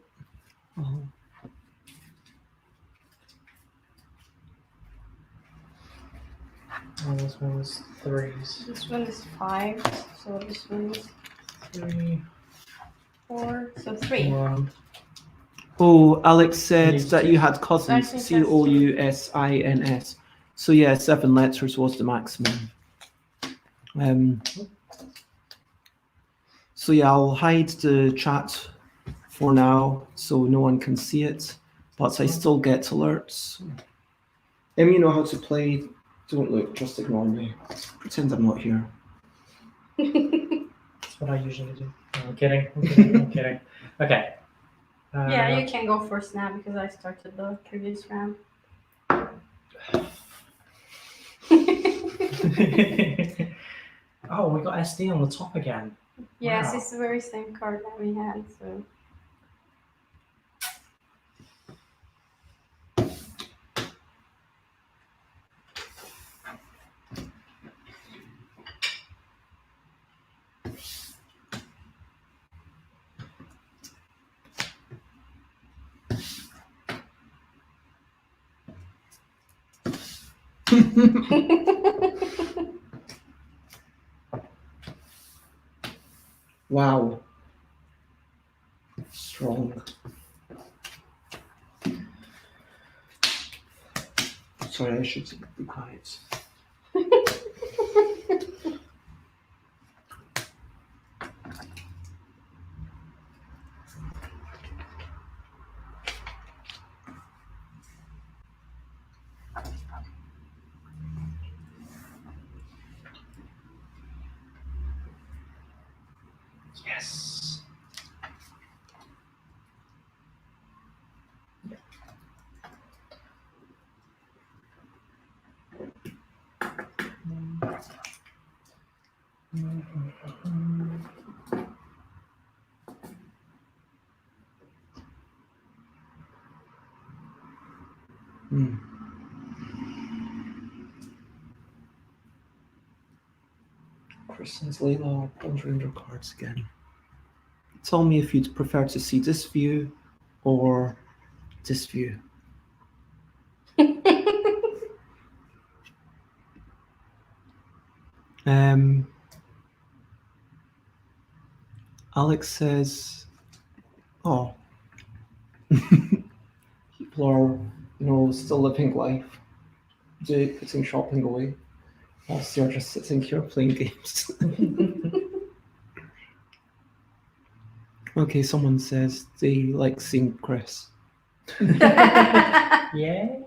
Oh. Oh, this one was 3s. This one is 5, so this one is 3, 4, so 3. 1. Oh, Alex said Needs that to. you had cousins. I think that's COUSINS. So yeah, 7 letters was the maximum. So yeah, I'll hide the chat for now so no one can see it, but I still get alerts. You know how to play. Don't look, just ignore me. Pretend I'm not here. That's what I usually do. No, I'm kidding. I'm kidding. Okay. Yeah, you can go first now because I started the previous round. Oh, we got SD on the top again. Yes, Wow. it's the very same card that we had, so. Wow. strong. Sorry, I should be quiet. Yes. Hmm. Chris and Layla are pondering their cards again. Tell me if you'd prefer to see this view or this view. Alex says, "Oh, people are, still living life, putting shopping away, whilst you're just sitting here playing games." Okay, someone says they like seeing Chris. Yeah.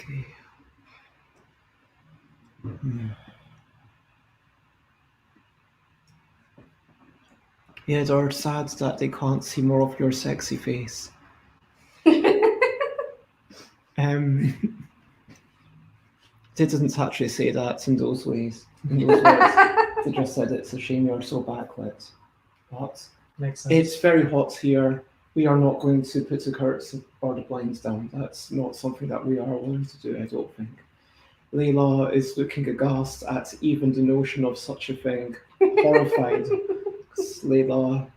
Okay. Hmm. Yeah, they're sad that they can't see more of your sexy face. They didn't actually say that in those ways. In those words. They just said it's a shame you're so backlit. But Makes sense. it's very hot here. We are not going to put the curtains or the blinds down. That's not something that we are willing to do, I don't think. Layla is looking aghast at even the notion of such a thing, horrified. Layla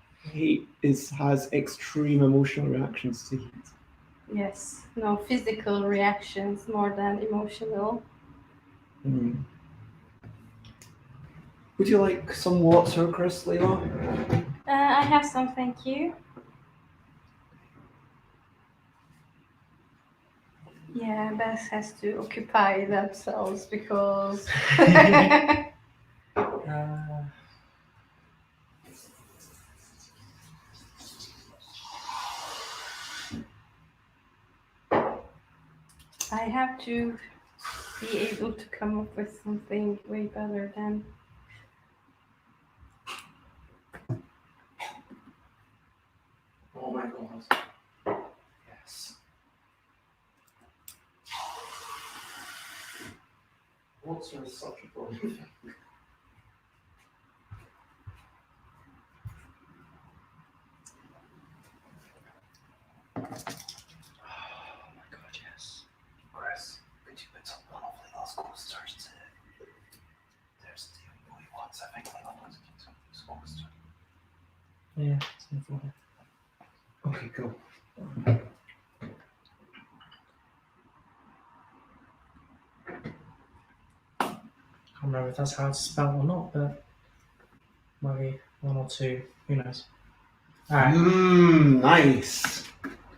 has extreme emotional reactions to heat. Yes, no physical reactions more than emotional. Mm. Would you like some water, Chris, Layla? I have some, thank you. Yeah, Beth has to occupy themselves because I have to be able to come up with something way better than. Oh my god. Yes. Water is such a boring thing. Oh my god, yes. Chris, could you put some one of Layla's coasters to... There's the only ones I think Layla wants to get some of these coasters. Yeah, it's no problem. Okay, cool. I can't remember if that's how it's spelled or not, but maybe one or two. Who knows? Alright, Nice.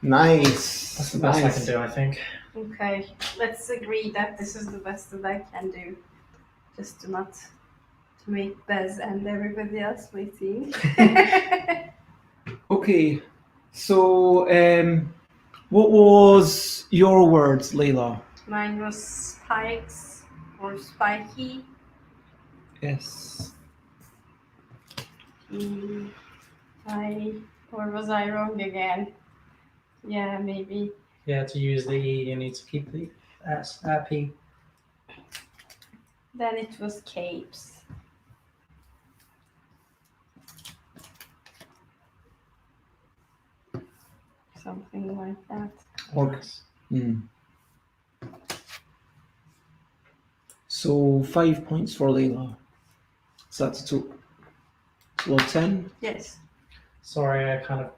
Nice. that's the best I can do, I think. Okay, let's agree that this is the best that I can do. Just to not to make Bez and everybody else waiting. Okay, so what was your words, Layla? Mine was spikes or spiky. Yes. Or was I wrong again? Yeah, maybe. Yeah, to use the E, you need to keep the P. Then it was capes. Something like that. So 5 points for Layla. So that's a total of 10. Yes. Sorry, I kind of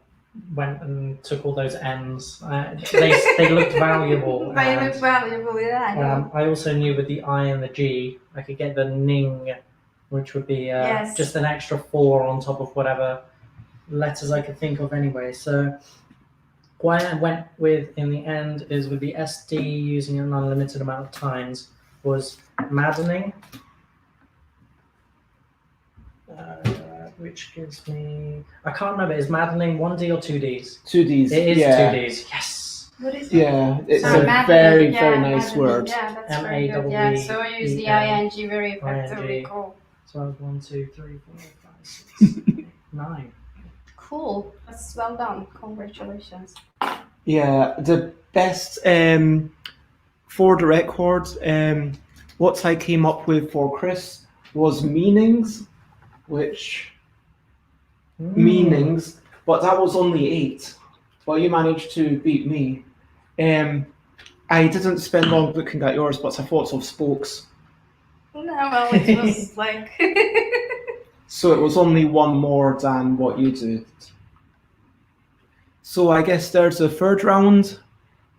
went and took all those N's. They looked valuable. They look valuable, yeah. I also knew with the I and the G, I could get the ning, which would be Yes. just an extra 4 on top of whatever letters I could think of anyway. So what I went with in the end is with the SD using an unlimited amount of times was maddening, which gives me, I can't remember, is maddening 1D or 2Ds? 2Ds. It is yeah. 2Ds, yes. What is it? Yeah, it's So a maddening, very nice maddening, word. Yeah, that's very good. Yeah, M-A-D-D-E-N. so I use the ing very effectively. ING. Cool. So I was 1, 2, 3, 4, 5, 6, 8, 9. Cool. That's well done. Congratulations. Yeah, the best for the record, what I came up with for Chris was meanings, which meanings, but that was only 8. Well, you managed to beat me. I didn't spend long looking at yours, but I thought of spokes. No, well, it was like. So it was only 1 more than what you did. So I guess there's a third round.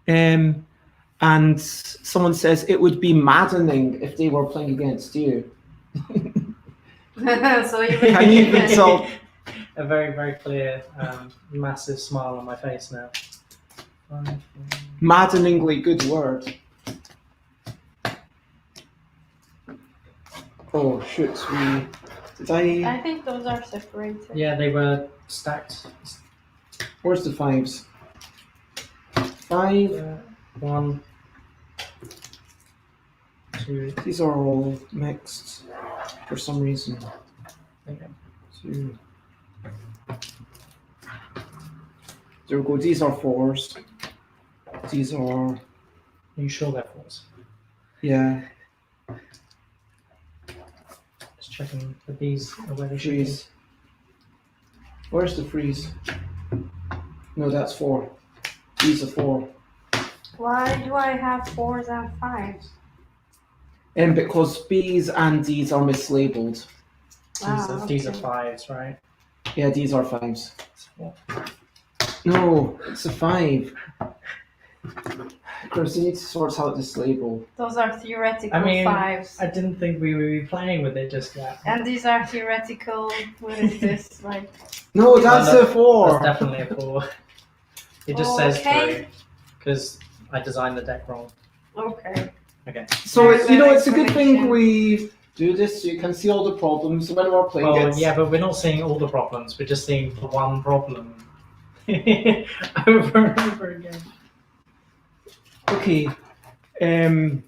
And someone says it would be maddening if they were playing against you. So you Can you even tell? A very clear, massive smile on my face now. Maddeningly good word. Oh shoot, did I think those are separated. Yeah, they were stacked. Where's the 5s? 5. 1, 2. These are all mixed for some reason. Okay. 2. There we go. These are 4s. These are. Are you sure they're 4s? Yeah. Just checking that these are where they should be. 3s. Where's the 3s? No, that's 4. These are 4. Why do I have 4s and 5s? And because B's and D's are mislabeled. These are 5s, right? Yeah, these are 5s. Yeah. No, it's a 5. Chris, you need to sort out this label. Those are theoretical I mean, 5s. I didn't think we would be playing with it just yet. And these are theoretical. What is this? Like. No, that's a 4. That's definitely a 4. It just says 3 because I designed the deck wrong. Okay. Okay. So There's it's a an good thing explanation. we do this so you can see all the problems when we're playing Well, it. yeah, but we're not seeing all the problems. We're just seeing the one problem over and over again. Okay. And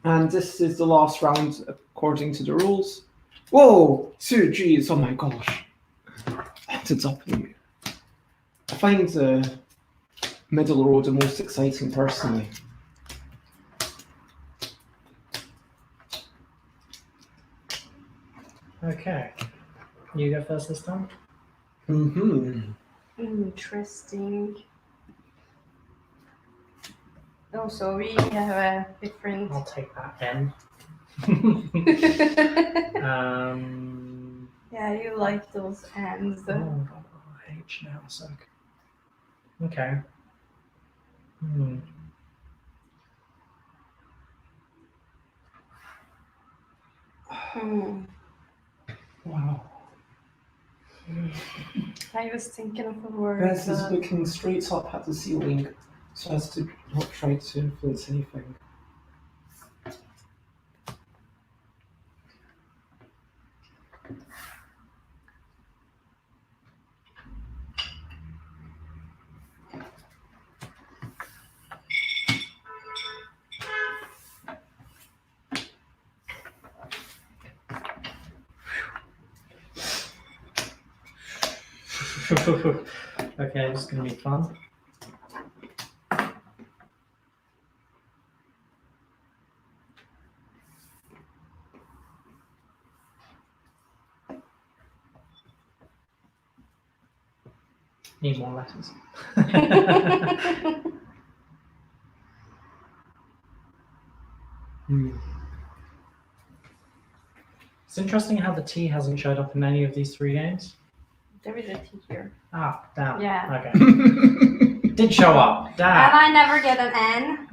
this is the last round according to the rules. Whoa! Sue, geez, oh my gosh. It's a W. I find the middle row the most exciting personally. Okay. You go first this time? Mm-hmm. Interesting. Oh, so we have a different. I'll take that N. Yeah, you like those ends. Oh, H now, so. Okay. Wow. I was thinking of a word. Beth is looking straight up at the ceiling so as to not try to influence anything. Okay, this is going to be fun. Need more letters. It's interesting how the T hasn't showed up in any of these 3 games. There is a T here. Ah, damn. Yeah. Okay. Did show up. And Damn. I never get an N.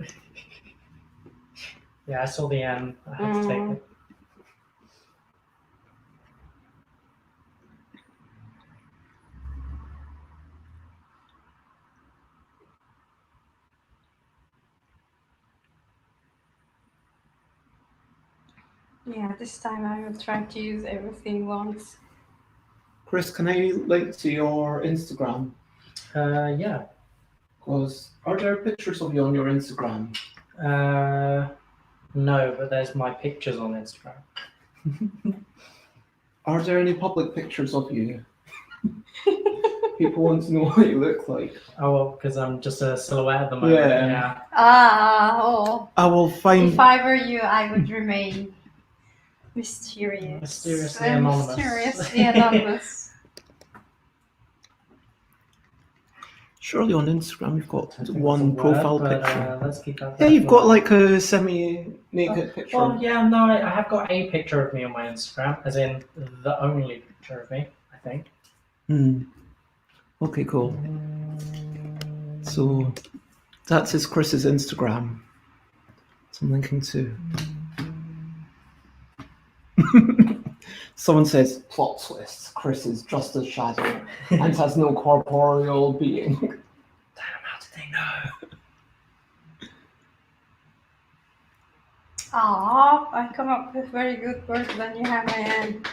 Yeah, I saw the N. I had to take it. Yeah, this time I will try to use everything once. Chris, can I link to your Instagram? Yeah. Because are there pictures of you on your Instagram? No, but there's my pictures on Instagram. Are there any public pictures of you? People want to know what you look like. Oh, well, because I'm just a silhouette at the moment. Yeah. Oh. I will find. If I were you, I would remain mysterious. Mysteriously anonymous. Mysteriously anonymous. Surely on Instagram you've got I think one that's a word, profile but, picture. let's keep that. Yeah, you've got like a semi-naked picture. Well, yeah, no, I have got a picture of me on my Instagram, as in the only picture of me, I think. Okay, cool. So that is Chris's Instagram. So I'm linking to. Someone says, plot twist, Chris is just a shadow and has no corporeal being. Damn, how did they know? Aw, I come up with very good words when you have my N.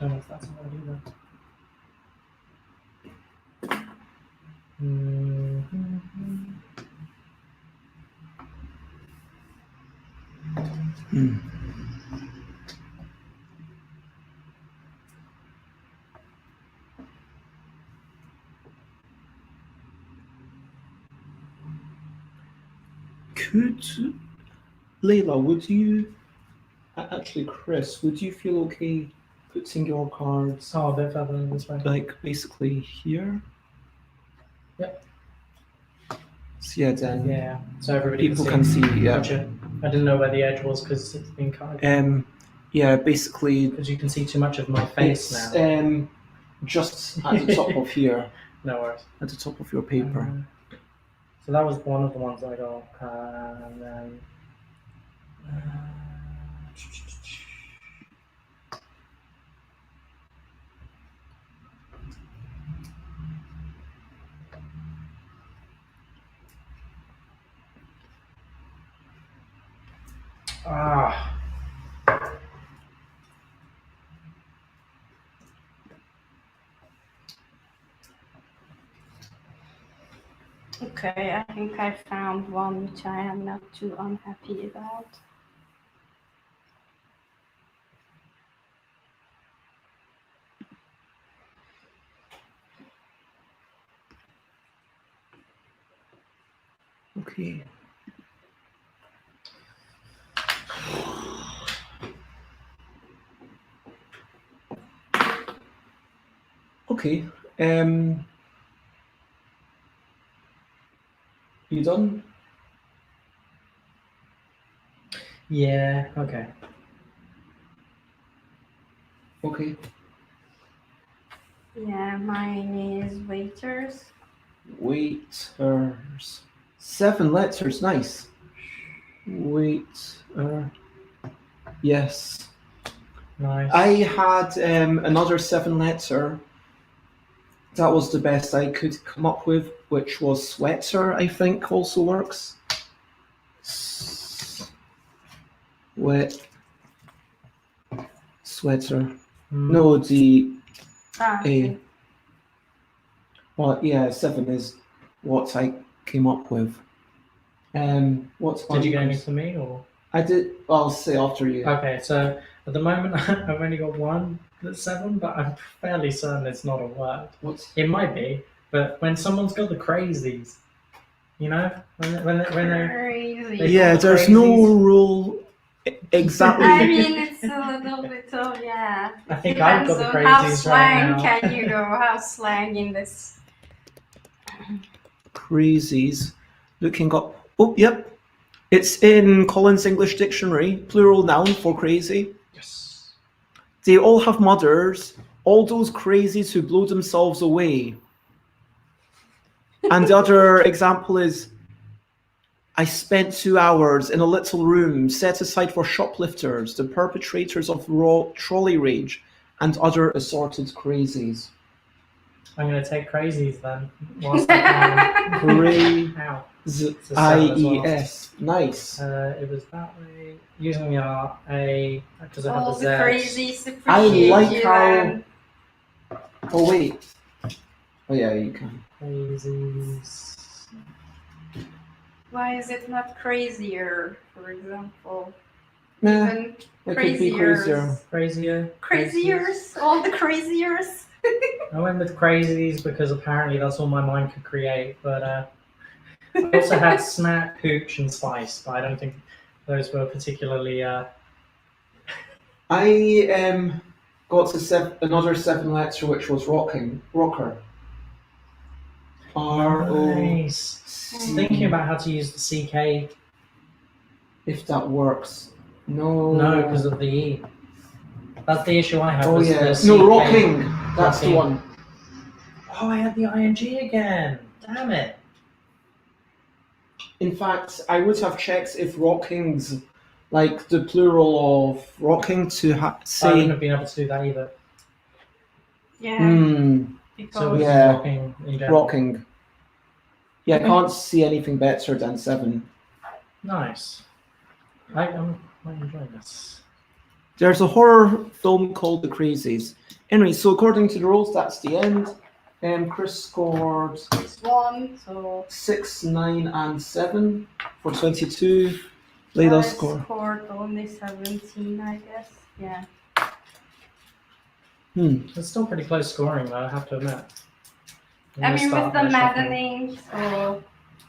Don't know if that's a word either. Could Layla, would you actually, Chris, would you feel okay putting your cards Oh, a bit further than this way. like basically here? Yep. So yeah, then Yeah, so everybody people can see. Yeah. Gotcha. I didn't know where the edge was because it's been cut. Yeah, basically. Because you can see too much of my face It's now. just at the top of here, No worries. at the top of your paper. So that was one of the ones I got, and then. Ah. Okay, I think I found one which I am not too unhappy about. Okay. Okay. You done? Yeah, okay. Okay. Yeah, mine is waiters. Waiters. 7 letters, nice. Waiter. Yes. Nice. I had another 7 letter. That was the best I could come up with, which was sweater, I think also works. Sweater. No, the Okay. well, yeah, 7 is what I came up with. What's Did you get any for me or? I did. I'll say after you. Okay, so at the moment I've only got one that's 7, but I'm fairly certain it's not a word. What's It might be, but when someone's got the crazies, you know, when they're Crazy. They yeah, call it there's no crazies. rule exactly. I mean, it's a little bit of, yeah. I think Depends I've got the on how crazies slang right now. can you go, how slang in this. Crazies. Looking up. Oh, yep. It's in Collins English Dictionary, plural noun for crazy. Yes. They all have mothers, all those crazies who blow themselves away. And the other example is, I spent 2 hours in a little room set aside for shoplifters, the perpetrators of raw trolley rage, and other assorted crazies. I'm going to take crazies then. Whilst I can. Crazies. Ow. I-E-S. Nice. It was that way. Using the A, because I have All the the Z. crazies I appreciate like you. how. And Oh, wait. Oh, yeah, you can. Crazies. why is it not crazier, for example? Nah, Even it could be crazier. Crazier. craziers, all the craziers. I went with crazies because apparently that's all my mind could create. But I also had snack, pooch, and spice. But I don't think those were particularly. I got to another 7 letter, which was rocker. Nice. R-O-C. Thinking about how to use the CK. If that works. No. No, because of the E. That's the issue I have. Oh, was yeah. the No, CK. rocking. That's the Rocking. one. Oh, I had the ING again. Damn it. In fact, I would have checked if rockings, like the plural of rocking, to I say. wouldn't have been able to do that either. Yeah, Hmm. because So it was Yeah. rocking in general. Rocking. Yeah, I can't see anything better than 7. Nice. I'm enjoying this. There's a horror film called The Crazies. Anyway, so according to the rules, that's the end. Chris scored it's one, so 6, 9, and 7 for 22. Leda I score. scored only 17, I guess. Yeah. It's still pretty close scoring, though, I have to admit. I mean, with the shuffling. maddening, so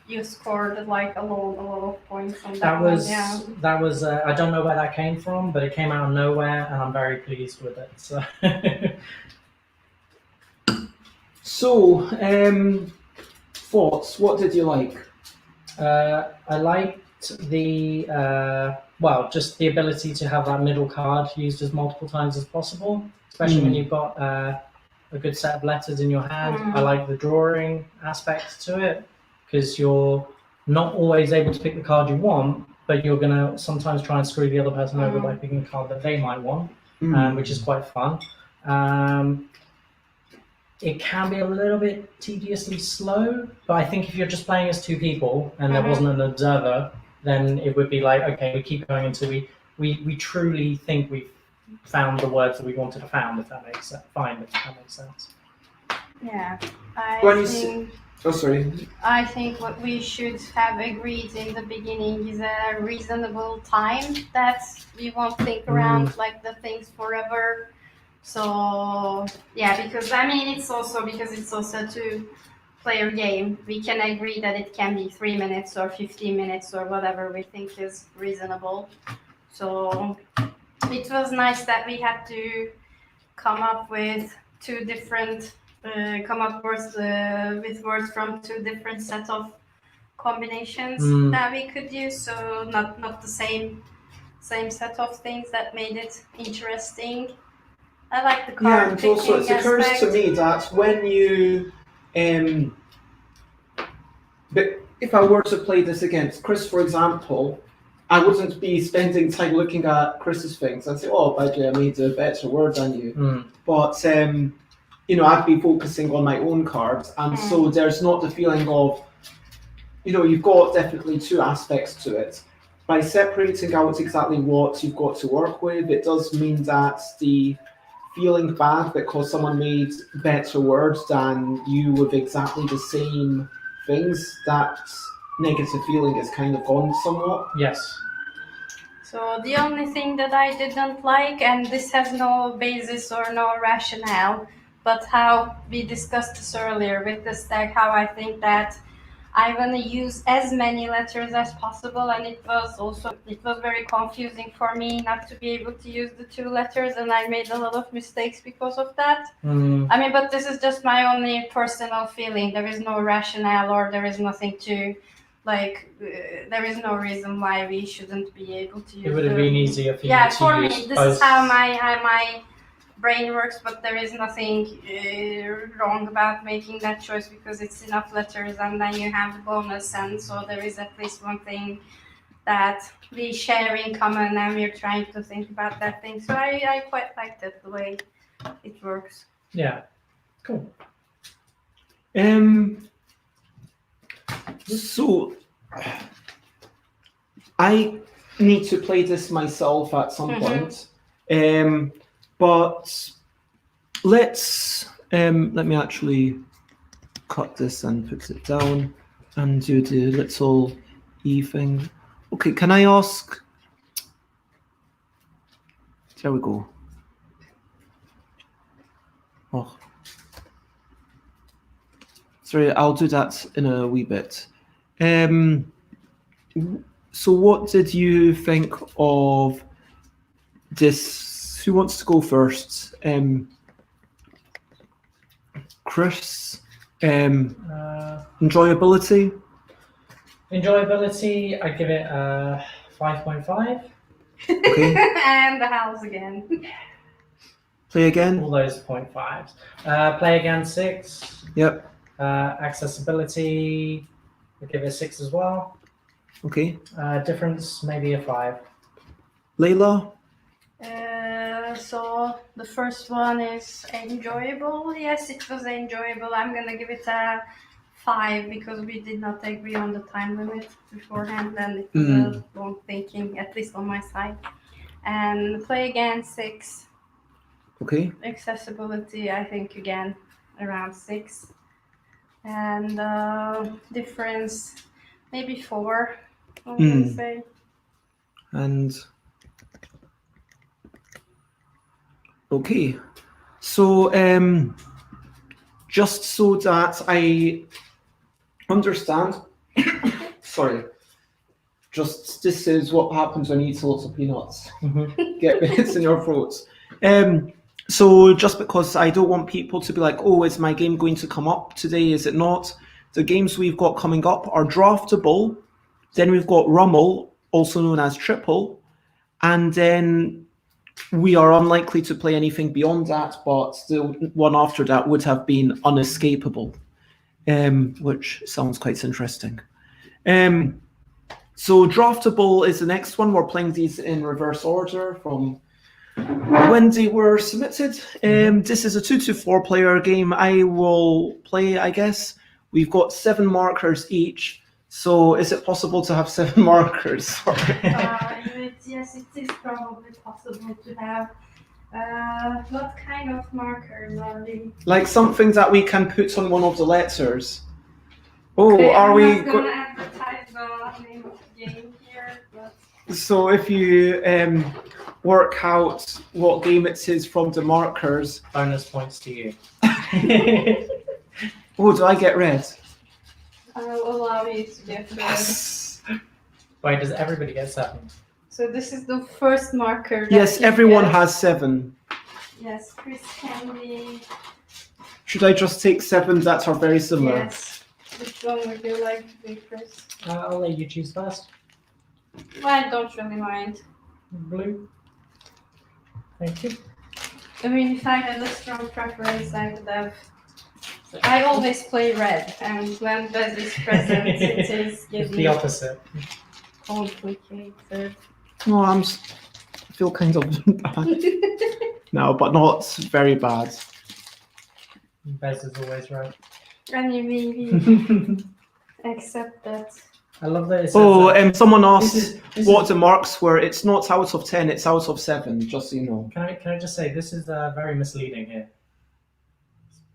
you scored like a lot of points on that, That one. was Yeah. that was. I don't know where that came from, but it came out of nowhere, and I'm very pleased with it. So. So, thoughts? What did you like? I liked the just the ability to have that middle card used as multiple times as possible, especially when you've got a good set of letters in your hand. I like the drawing aspect to it because you're not always able to pick the card you want, but you're gonna sometimes try and screw the other person over by picking a card that they might want, which is quite fun. It can be a little bit tediously slow, but I think if you're just playing as 2 people and there wasn't an observer, then it would be like, okay, we keep going until we truly think we've found the words that we wanted to find, if that makes sense. If that makes sense. Yeah. I think what we should have agreed in the beginning is a reasonable time that we won't think around like the things forever. So yeah, because I mean it's also a 2-player game. We can agree that it can be 3 minutes or 15 minutes or whatever we think is reasonable. So it was nice that we had to come up with 2 different with words from 2 different sets of combinations that we could use. So not the same set of things that made it interesting. I like the card and picking also it occurs aspect. to me that when you, but if I were to play this against Chris, for example, I wouldn't be spending time looking at Chris's things and say, "Oh, by the way, I made a better word than you." But I'd be focusing on my own cards, and so there's not the feeling of, you've got definitely 2 aspects to it. By separating out exactly what you've got to work with, it does mean that the feeling bad because someone made better words than you with exactly the same things, that negative feeling is kind of gone somewhat. Yes. So the only thing that I didn't like, and this has no basis or no rationale, but how we discussed this earlier with the stack, how I think that I want to use as many letters as possible, and it was very confusing for me not to be able to use the 2 letters, and I made a lot of mistakes because of that. I mean, but this is just my only personal feeling. There is no rationale, or there is nothing to there is no reason why we shouldn't be able to use It would have been easier for you yeah, to for me, use this both. is how my brain works, but there is nothing wrong about making that choice because it's enough letters, and then you have the bonus, and so there is at least one thing that we share in common, and we're trying to think about that thing. So I quite liked it, the way it works. Yeah, cool. So I need to play this myself at some point. But let's let me actually cut this and put it down and do the little E thing. Okay, can I ask? There we go. Oh. Sorry, I'll do that in a wee bit. So what did you think of this? Who wants to go first? Chris? Enjoyability? Enjoyability, I give it a 5.5. Okay. And the house again. Play again? All those 0.5s. Play again 6. Yep. Accessibility, I give it a 6 as well. Okay. Difference, maybe a 5. Layla? So the first one is enjoyable. Yes, it was enjoyable. I'm gonna give it a 5 because we did not agree on the time limit beforehand, and it was a long thinking, at least on my side. And play again 6. Okay. Accessibility, I think again around 6. And difference, maybe 4. I would say. And okay, so just so that I understand, sorry, just this is what happens when you eat lots of peanuts. Get bits in your throats. So just because I don't want people to be like, oh, is my game going to come up today? Is it not? The games we've got coming up are Draftable, then we've got Rummel, also known as Triple, and then we are unlikely to play anything beyond that, but the one after that would have been Unescapable, which sounds quite interesting. So Draftable is the next one. We're playing these in reverse order from when they were submitted. This is a 2-4 player game. I will play, I guess. We've got 7 markers each. So is it possible to have 7 markers? Yes, it is probably possible to have. What kind of markers are they? Like something that we can put on one of the letters. Oh, Okay, are I'm we? not gonna advertise the name of the game here, but So if you work out what game it is from the markers. Bonus points to you. Oh, do I get red? I will allow you to get red. Yes. Wait, does everybody get 7? So this is the first marker. that Yes, you everyone get. has 7. Yes, Chris can be. Should I just take 7 that are very similar? Yes. Which one would you like to be, Chris? I'll let you choose first. Well, I don't really mind. Blue. Thank you. I mean, if I had a strong preference, I would have. I always play red, and when Bez is present, it is It's giving the opposite. complicated. Oh, I feel kind of bad. No, but not very bad. Bez is always right. And you maybe accept that. I love that it says Oh, someone asked this what is- the marks were. It's not out of 10, it's out of 7, just so you know. Can I just say, this is very misleading here.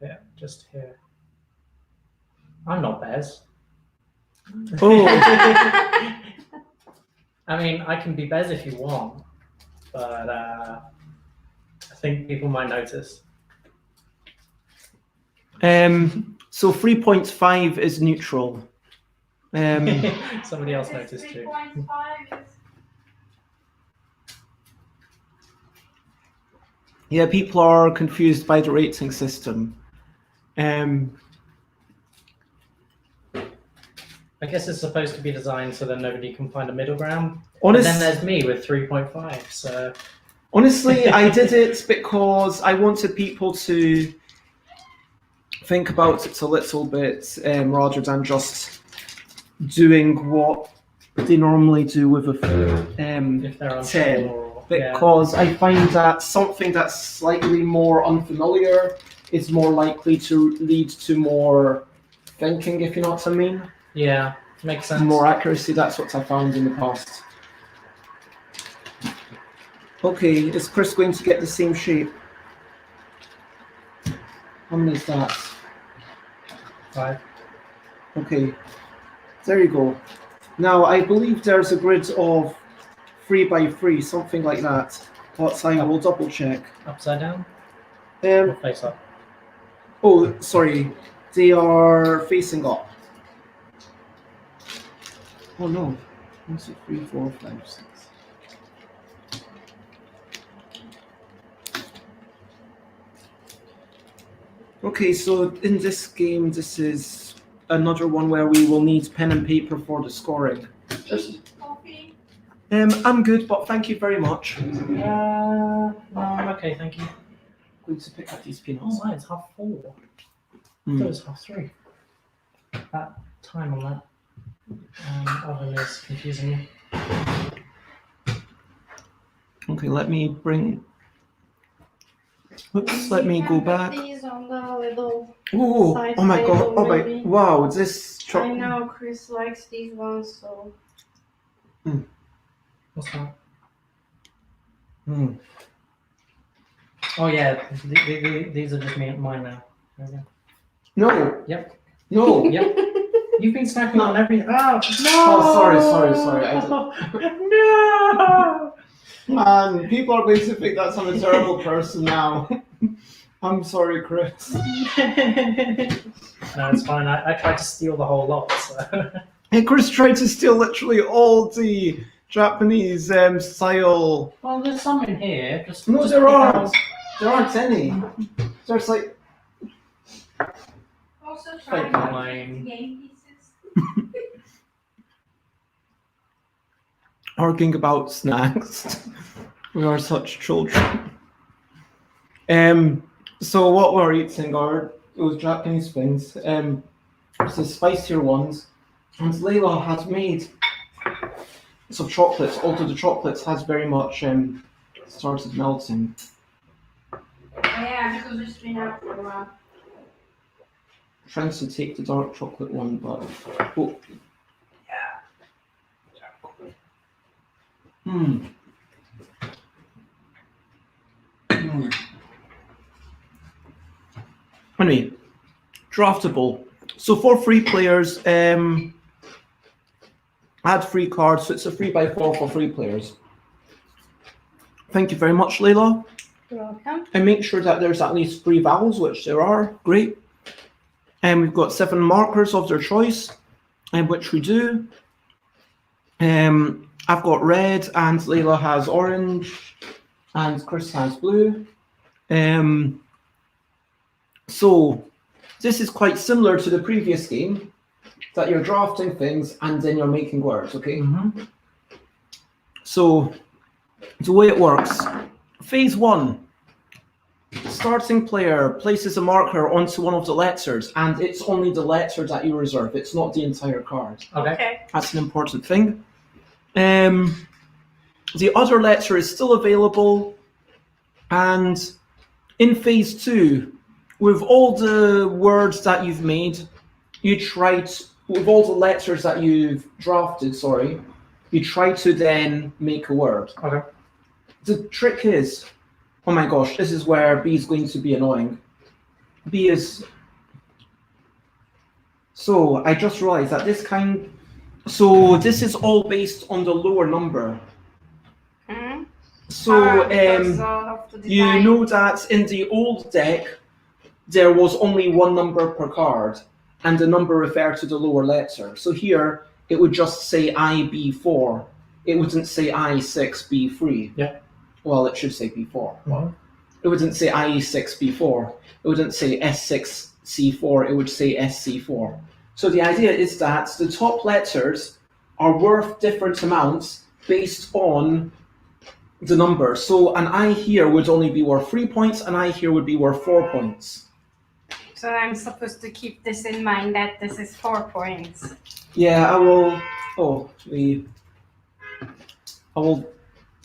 Yeah, just here. I'm not Bez. Oh, I mean, I can be Bez if you want, but I think people might notice. so 3.5 is neutral. Somebody else noticed This too. 3.5 is Yeah, people are confused by the rating system. I guess it's supposed to be designed so that nobody can find a middle ground. And Honest, then there's me with 3.5. So honestly, I did it because I wanted people to think about it a little bit rather than just doing what they normally do with a if they're 10. unsure, or, yeah. Because I find that something that's slightly more unfamiliar is more likely to lead to more thinking, if you know what I mean. Yeah, makes sense. More accuracy, that's what I found in the past. Okay, is Chris going to get the same shape? How many is that? 5. Okay, there you go. Now, I believe there's a grid of 3 by 3, something like that. But I will double check. Upside down or Um, face up? oh, sorry. They are facing up. Oh no. 1, 2, 3, 4, 5, 6. Okay, so in this game, this is another one where we will need pen and paper for the scoring. coffee. I'm good, but thank you very much. I'm okay, thank you. Going to pick up these Oh, peanuts. wow, it's 4:30. Mm. It was 3:30. That time on that oven is confusing me. Okay, let me bring. Oops, let You me can go put back. These on the little. Oh, Side oh my god! table, Oh my! maybe. Wow, this. I know Chris likes these ones, so. What's that? Hmm. Oh yeah, these are just mine now. There we go. No. Yep. No. Yep. You've been snacking on everything. Oh Oh, sorry. No! Man, people are going to think that I'm a terrible person now. I'm sorry, Chris. No, it's fine. I tried to steal the whole lot. So. Hey, Chris tried to steal literally all the Japanese style. Well, there's some in here. Just No, just there pick aren't. out- There aren't any. There's like. Also Fake trying wine. game pieces. Arguing about snacks. We are such children. So what we're eating are those Japanese things. So spicier ones. And Layla has made some chocolates, although the chocolates has very much started melting. Yeah, because it's been out for a while. Trying to take the dark chocolate one, but oh. Hmm. Anyway, draftable. So for 3 players, add 3 cards, so it's a 3x4 for 3 players. Thank you very much, Layla. You're welcome. And make sure that there's at least 3 vowels, which there are. Great. And we've got 7 markers of their choice, which we do. I've got red, and Layla has orange, and Chris has blue. So this is quite similar to the previous game, that you're drafting things and then you're making words, okay? Mm-hmm. So the way it works, phase 1, starting player places a marker onto one of the letters, and it's only the letter that you reserve, it's not the entire card. Okay. That's an important thing. The other letter is still available, and in phase 2, with all the words that you've made, you try to, with all the letters that you've drafted, you try to then make a word. Okay. The trick is, oh my gosh, this is where B is going to be annoying. B is, so I just realized that this is all based on the lower number. Hmm? So you know know. that in the old deck, there was only 1 number per card. and the number refer to the lower letter. So here it would just say IB4. It wouldn't say I6B3. Yeah. Well, it should say B4. Mhm. It wouldn't say IE6B4. It wouldn't say S6C4. It would say SC4. So the idea is that the top letters are worth different amounts based on the number. So an I here would only be worth 3 points, an I here would be worth 4 points. So I'm supposed to keep this in mind that this is 4 points. Yeah, I will. I will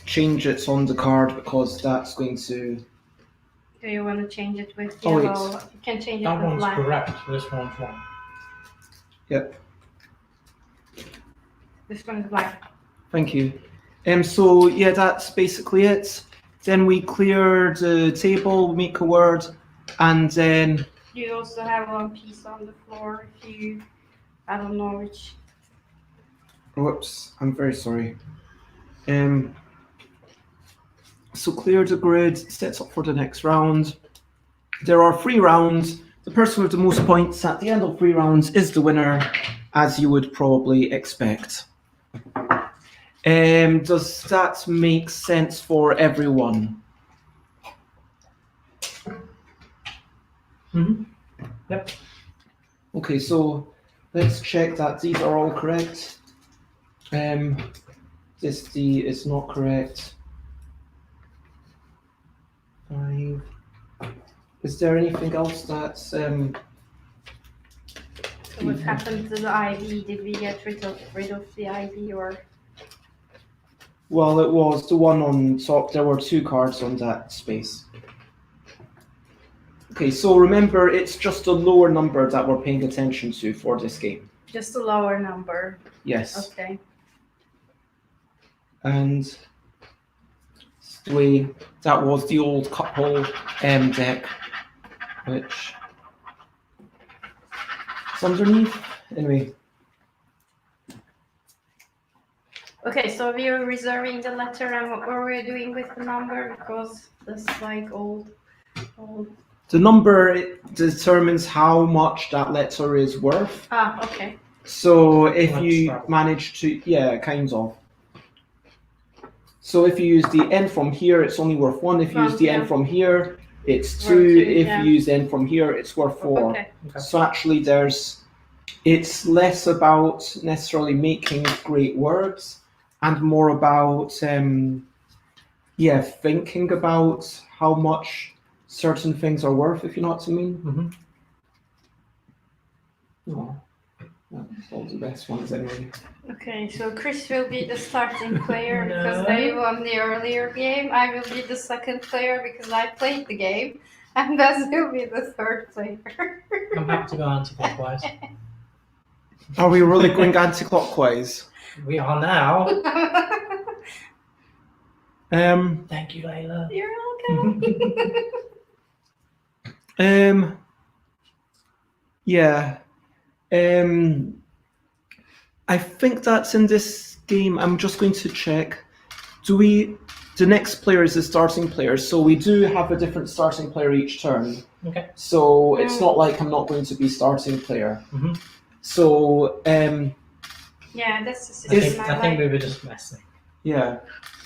change it on the card because that's going to. Do you want to change it with Oh, wait. yellow? You can change it That with one's black. correct. This one's wrong. Yep. This one is black. Thank you. So yeah, that's basically it. Then we clear the table, make a word, and then You also have one piece on the floor if you, I don't know which. whoops, I'm very sorry. So clear the grid, sets up for the next round. There are 3 rounds. The person with the most points at the end of 3 rounds is the winner, as you would probably expect. Does that make sense for everyone? Mm-hmm. Yep. Okay, so let's check that these are all correct. This D is not correct. 5. Is there anything else that's So what happened to the ID? Did we get rid of the ID or? well, it was the one on top. There were 2 cards on that space. Okay, so remember, it's just a lower number that we're paying attention to for this game. Just a lower number. Yes. Okay. And the way that was the old couple deck, which is underneath. Anyway, Okay, so we are reserving the letter and what were we doing with the number because that's like old. the number determines how much that letter is worth. Ah, okay. So if Like you Scrabble. manage to, yeah, kind of. So if you use the N from here, it's only worth 1. If you use the N Yeah. from here, it's Worth 2. two, If yeah. you use N from here, it's worth 4. Okay. Okay. So actually it's less about necessarily making great words and more about, thinking about how much certain things are worth, if you know what I mean. Mm-hmm. Oh, that's all the best ones anyway. Okay, so Chris will be the starting player because No. they won the earlier game. I will be the second player because I played the game. And Baz will be the third player. I'm happy to go anti-clockwise. Are we really going anti-clockwise? We are now. Um, Thank you, Layla. You're welcome. Yeah. I think that's in this game. I'm just going to check. The next player is the starting player, so we do have a different starting player each turn. Okay. So it's not like I'm not going to be starting player. Mm-hmm. So, Yeah, that's the I system I think like. we were just messing. yeah.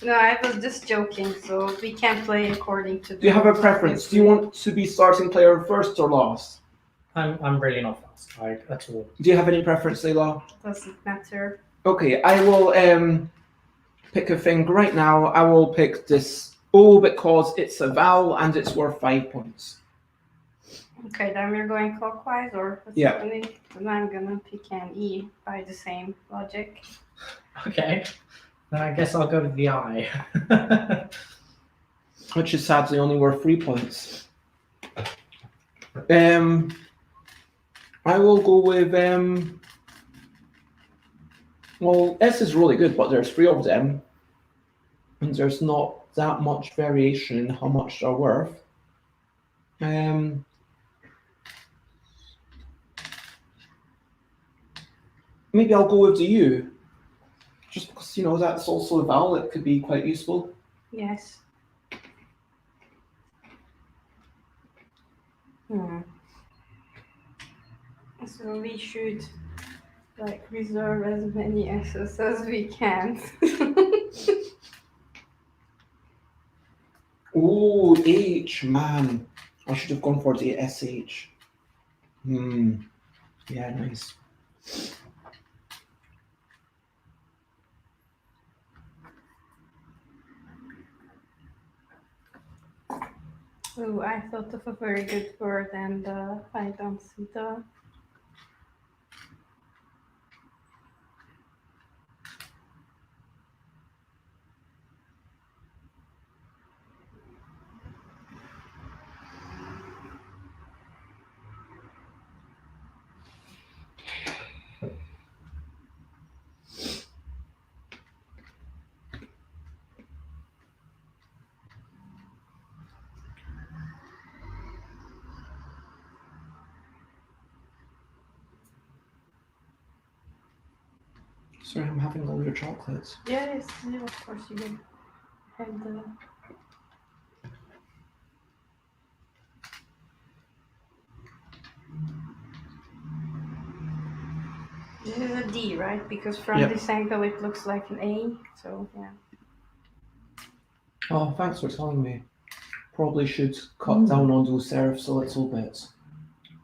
No, I was just joking, so we can't play according to the Do you have a rules, preference? Do you obviously. want to be starting player first or last? I'm really not fast, like, at all. Do you have any preference, Layla? Doesn't matter. Okay, I will pick a thing right now. I will pick this O because it's a vowel and it's worth 5 points. Okay, then we're going clockwise or what's Yeah. happening? And I'm gonna pick an E by the same logic. Okay. Then I guess I'll go with the I. Which is sadly only worth 3 points. I will go with well, S is really good, but there's 3 of them, and there's not that much variation in how much they're worth. Maybe I'll go with the U, just because that's also a vowel. It could be quite useful. Yes. So we should like reserve as many S's as we can. Oh, H, man. I should have gone for the SH. Yeah, nice. Oh, I thought of a very good word and I don't see the. Sorry, I'm having all your chocolates. Yes, yeah, of course you will have the. This is a D, right? Because from Yep. this angle it looks like an A. So yeah. Oh, thanks for telling me. Probably should cut down on those serifs a little bit.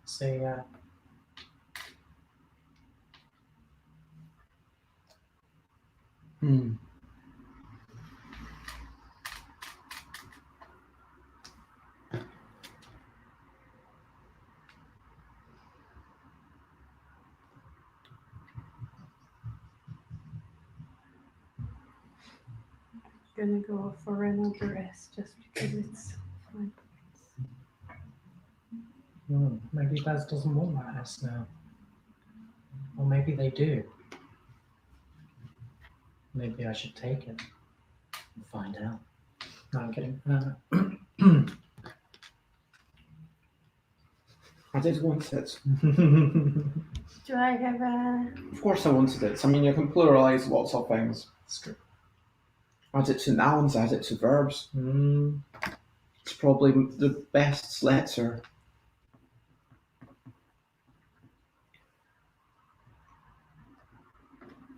So yeah. Gonna go for another S just because it's 5 points. Maybe Baz doesn't want that S now. Or maybe they do. Maybe I should take it and find out. No, I'm kidding. I did want it. Do I have a. Of course I wanted it. I mean, you can pluralize lots of things. It's true. Add it to nouns, add it to verbs. It's probably the best letter.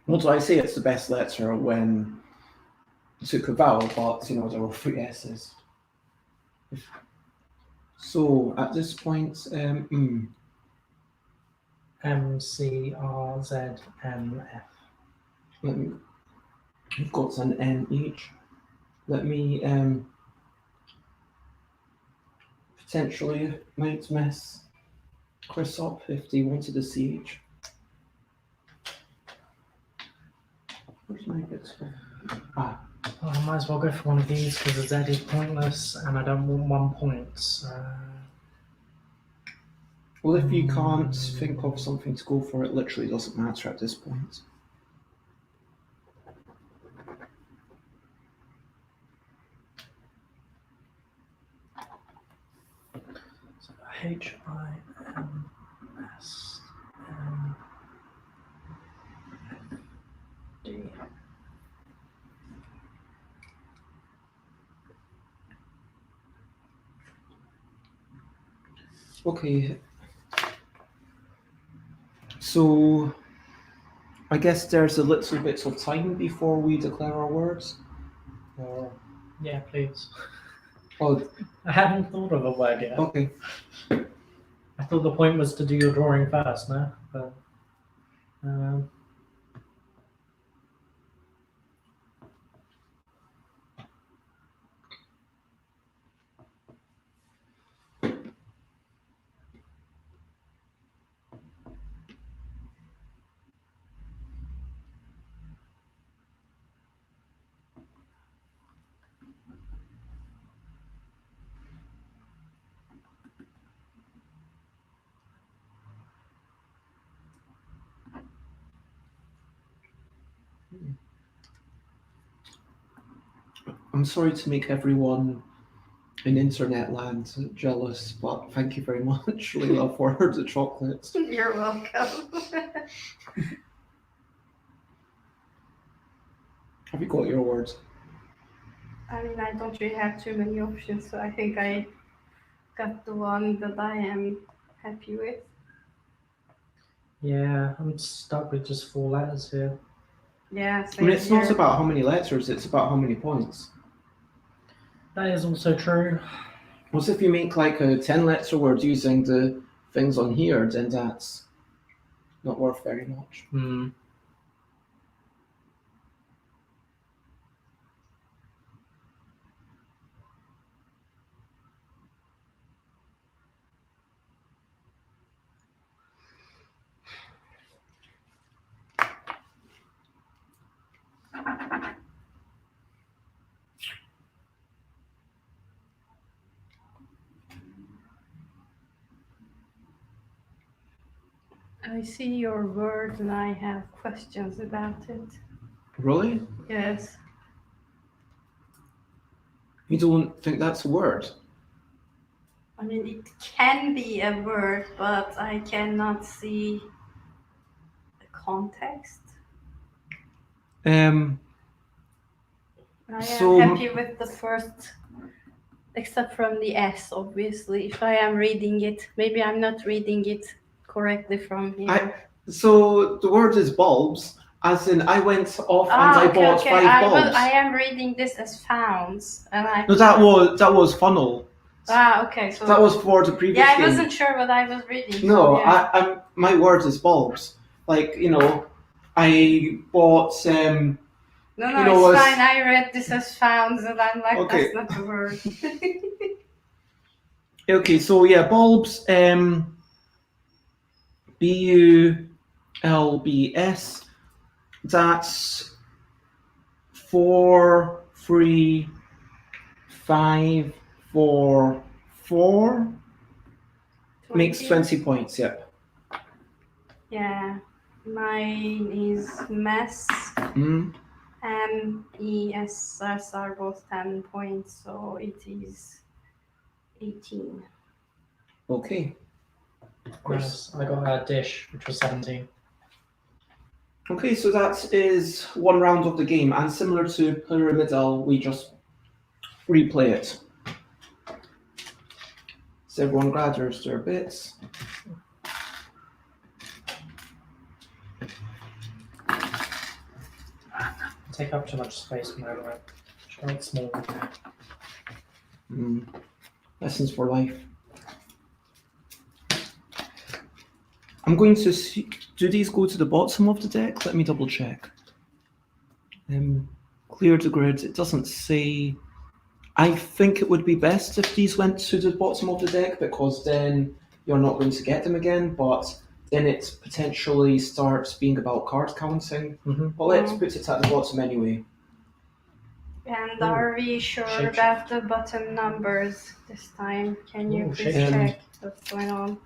What do I say? It's the best letter when you took a vowel, but you know there were 3 S's. So at this point, MCRZMF. We've got an N each. Let me potentially might mess Chris up if they wanted a CH. Where's my bits? Oh, I might as well go for one of these because the Z is pointless and I don't want 1 point. Well, if you can't think of something to go for, it literally doesn't matter at this point. So HIMSMD. Okay. So I guess there's a little bit of time before we declare our words. Or Yeah, please. oh, I hadn't thought of a word yet. okay. I thought the point was to do your drawing first, no? But I'm sorry to make everyone in internet land jealous, but thank you very much, Leila, for the chocolates. You're welcome. Have you got your words? I mean, I don't really have too many options, so I think I got the one that I am happy with. Yeah, I'm stuck with just 4 letters here. Yeah, I same mean, it's here. not about how many letters, it's about how many points. That is also true. What if you make like a 10-letter word using the things on here, then that's not worth very much. Hmm. I see your word and I have questions about it. Really? Yes. You don't think that's a word? I mean, it can be a word, but I cannot see the context. Um, I am So- happy with the first, except from the S, obviously. If I am reading it, maybe I'm not reading it correctly from here. so the word is bulbs, as in I went off and I bought 5 bulbs. I am reading this as founds, and I. No, that was funnel. Okay. So That was for the previous yeah, I game. wasn't sure what I was reading. No, so, yeah. I'm my word is bulbs. Like, you know, I bought No, you know, it's as- fine. I read this as founds, and I'm like, Okay. that's not a word. Okay, so yeah, bulbs, bulbs, that's 4, 3, 5, 4, 4, makes 20 points, yep. Yeah, mine is mess. Mm. MESS are both 10 points, so it is 18. Okay. Nice. I got a dish, which was 17. Okay, so that is one round of the game, and similar to Pyramidal, we just replay it. So everyone gathers their bits. Take up too much space when I write. Should write small. Lessons for life. I'm going to see, do these go to the bottom of the deck? Let me double check. Clear the grid. It doesn't say. I think it would be best if these went to the bottom of the deck, because then you're not going to get them again, but then it potentially starts being about card counting. Mm-hmm. But let's put it at the bottom anyway. And Ooh, are we sure shape about the bottom numbers this time? Can you Ooh, please shape check what's going on?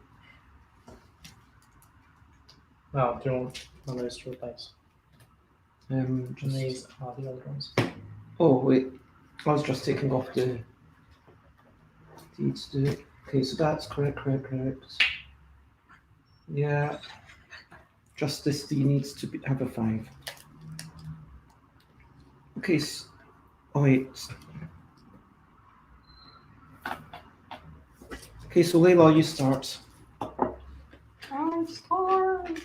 Oh, do you want one of those to replace? And Just, these are the old ones. oh wait, I was just taking off the deeds to do it. Okay, so that's correct. Yeah, just this D needs to have a 5. Okay, oh wait. Okay, so Layla, you start. I'm sorry.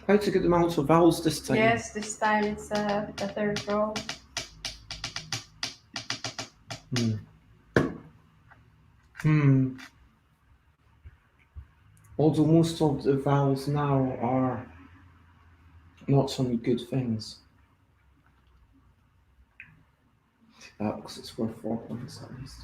Quite a good amount of vowels this time. Yes, this time it's a third row. Although most of the vowels now are not some good things. That because it's worth 4 points at least.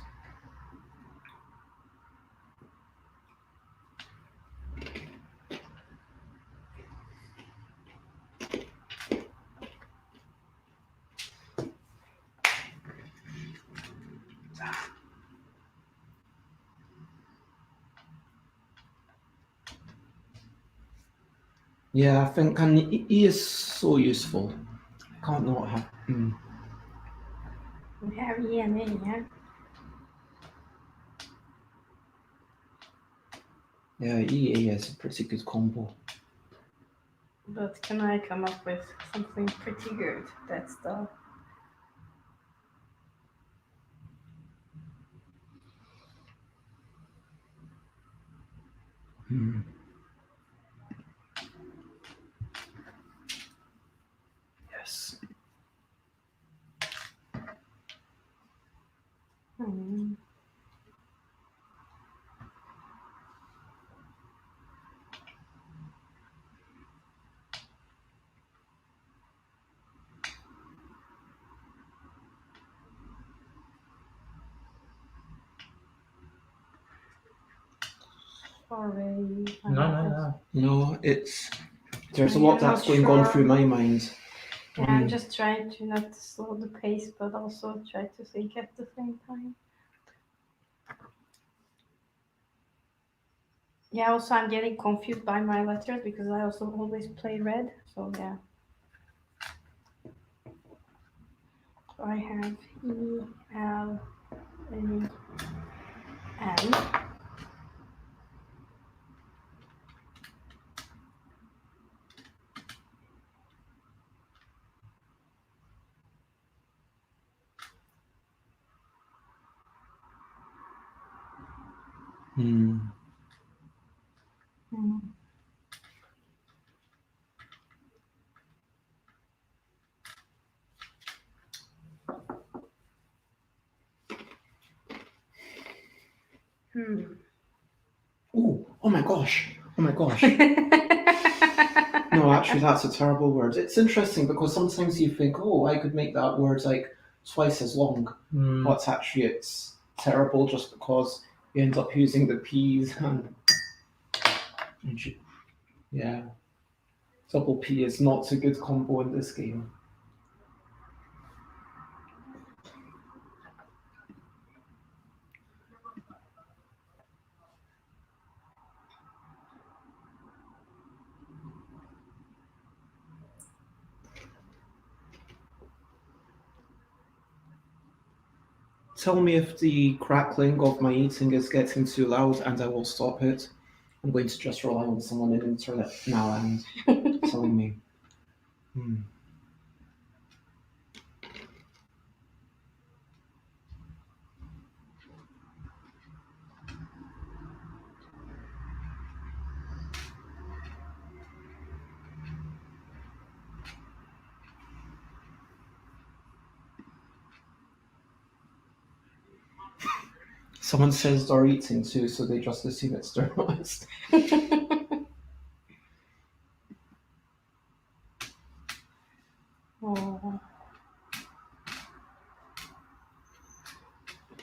Yeah, I think and E is so useful. I can't not have. We have E and A, yeah? Yeah, EA is a pretty good combo. But can I come up with something pretty good? That's the. Hmm. Yes. Hmm. Sorry. No. No, there's a I lot am that's not going on sure. through my mind. Yeah, I'm just trying to not slow the pace, but also try to think at the same time. Yeah, also I'm getting confused by my letters because I also always play red. So yeah. So I have E, L, A, N. Hmm. Hmm. Hmm. Oh my gosh. Oh my gosh. No, actually, that's a terrible word. It's interesting because sometimes you think, oh, I could make that word like twice as long. But actually, it's terrible just because you end up using the P's and yeah. Double P is not a good combo in this game. Tell me if the crackling of my eating is getting too loud and I will stop it. I'm going to just rely on someone in the internet now and telling me. Someone says they're eating too, so they just assume it's journalist. Oh.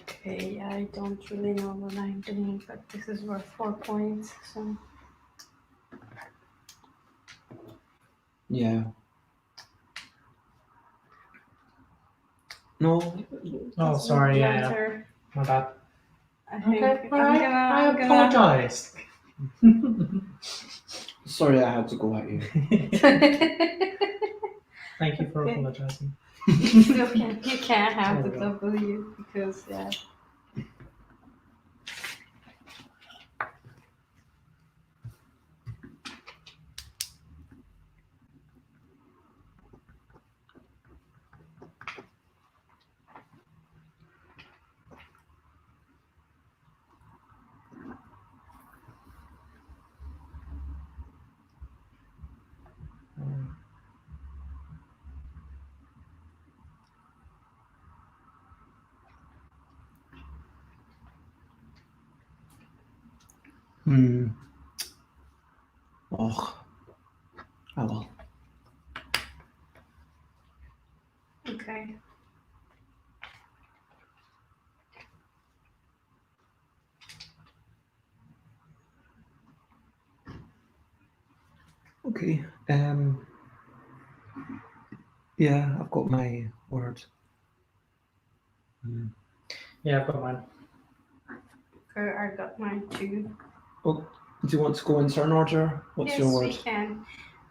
Okay, I don't really know what I'm doing, but this is worth 4 points, so. Yeah. No. Oh, sorry. Yeah. Letter. My bad. I think Okay. I'm I gonna. apologise. Sorry, I had to go at you. Thank you for Okay. apologising. You can't have the W because yeah. Oh. Oh well. Okay. Okay. Yeah, I've got my word. Yeah, I've got mine. Okay, I got mine too. Oh, do you want to go in turn order? What's Yes, your we word? can.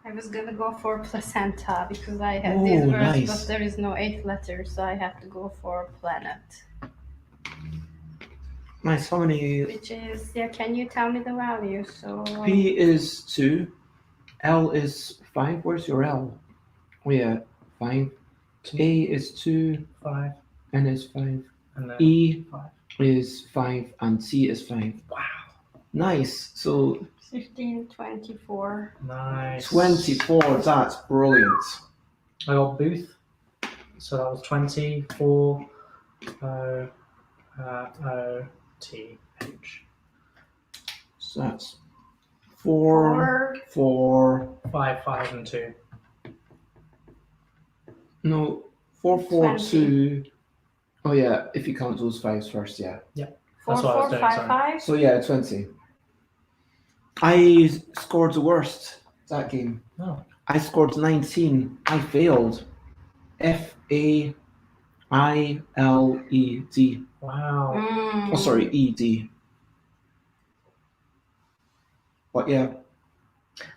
I was gonna go for placenta because I had these words, nice. but there is no 8th letter, so I have to go for planet. Nice. How many? Which is, yeah, can you tell me the value? So P is 2, L is 5. Where's your L? Oh yeah, 5. A is 2. 5, N is 5. and then E 5. is 5. And C is 5. Wow. Nice. So 15, 24. Nice. 24. That's brilliant. I got Booth. So that was 24. O-T-H. So that's 4, 4. 5, 5, and 2. No, 4, 4, 20. 2. Oh yeah, if you count those 5s first, yeah. Four, That's what I was four, doing, five, sorry. five. So yeah, 20. I scored the worst that game. Oh. I scored 19. I failed. FAILED. Wow. Oh, sorry, ED. But yeah,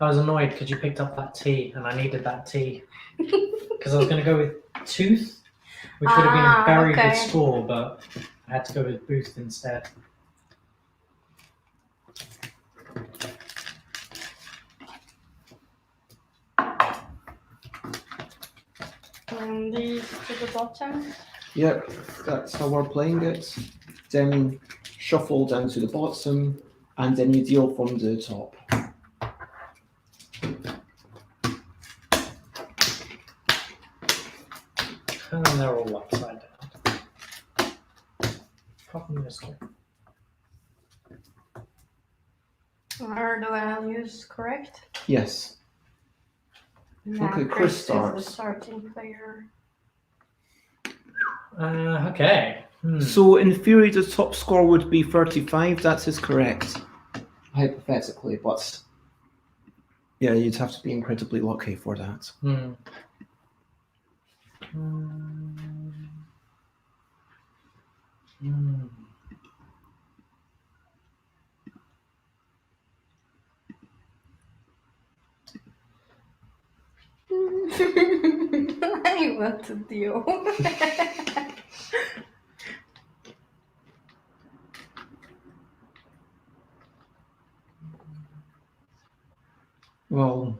I was annoyed because you picked up that T and I needed that T. Because I was going to go with Tooth, which would have been a very okay. good score, but I had to go with Booth instead. And these to the bottom. yep, that's how we're playing it. Then shuffle down to the bottom, and then you deal from the top. And then they're all upside down. Apart from this one. Are the values correct? Yes. Now Okay, Chris Chris is the starts. starting player. Okay. So in theory, the top score would be 35. That is correct, hypothetically, but yeah, you'd have to be incredibly lucky for that. I want to deal. Well,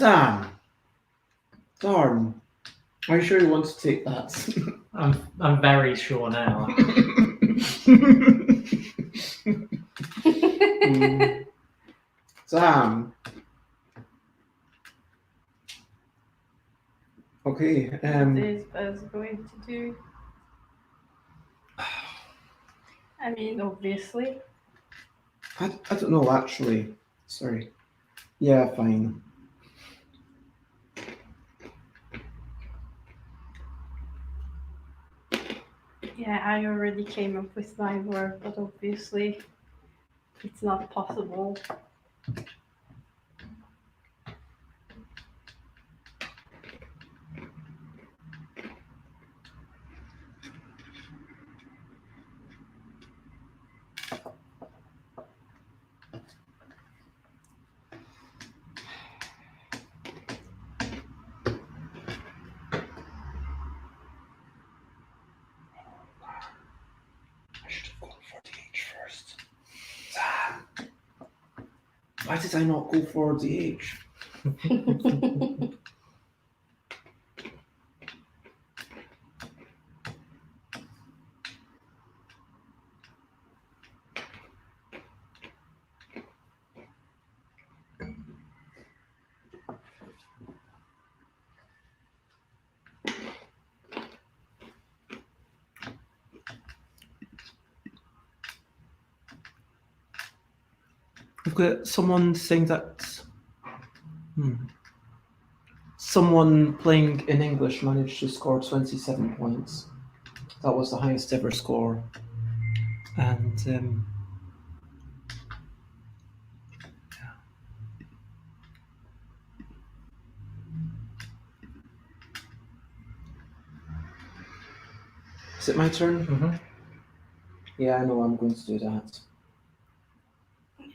man. Darn. Are you sure you want to take that? I'm very sure now. Damn. Okay. What is Buzz going to do? I mean, obviously. I don't know actually. Sorry. Yeah, fine. Yeah, I already came up with my word, but obviously it's not possible. I should have gone for the H first. Damn. Why did I not go for the H? We've got someone saying that someone playing in English managed to score 27 points. That was the highest ever score. And is it my turn? Mm-hmm. Yeah, I know I'm going to do that.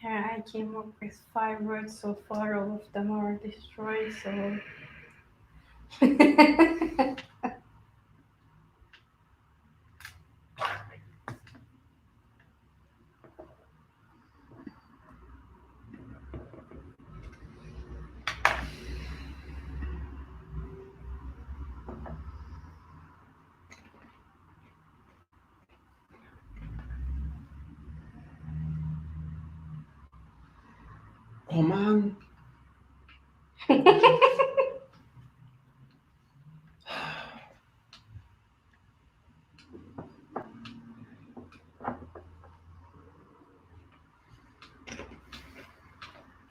Yeah, I came up with 5 words so far. All of them are destroyed, so. Oh man.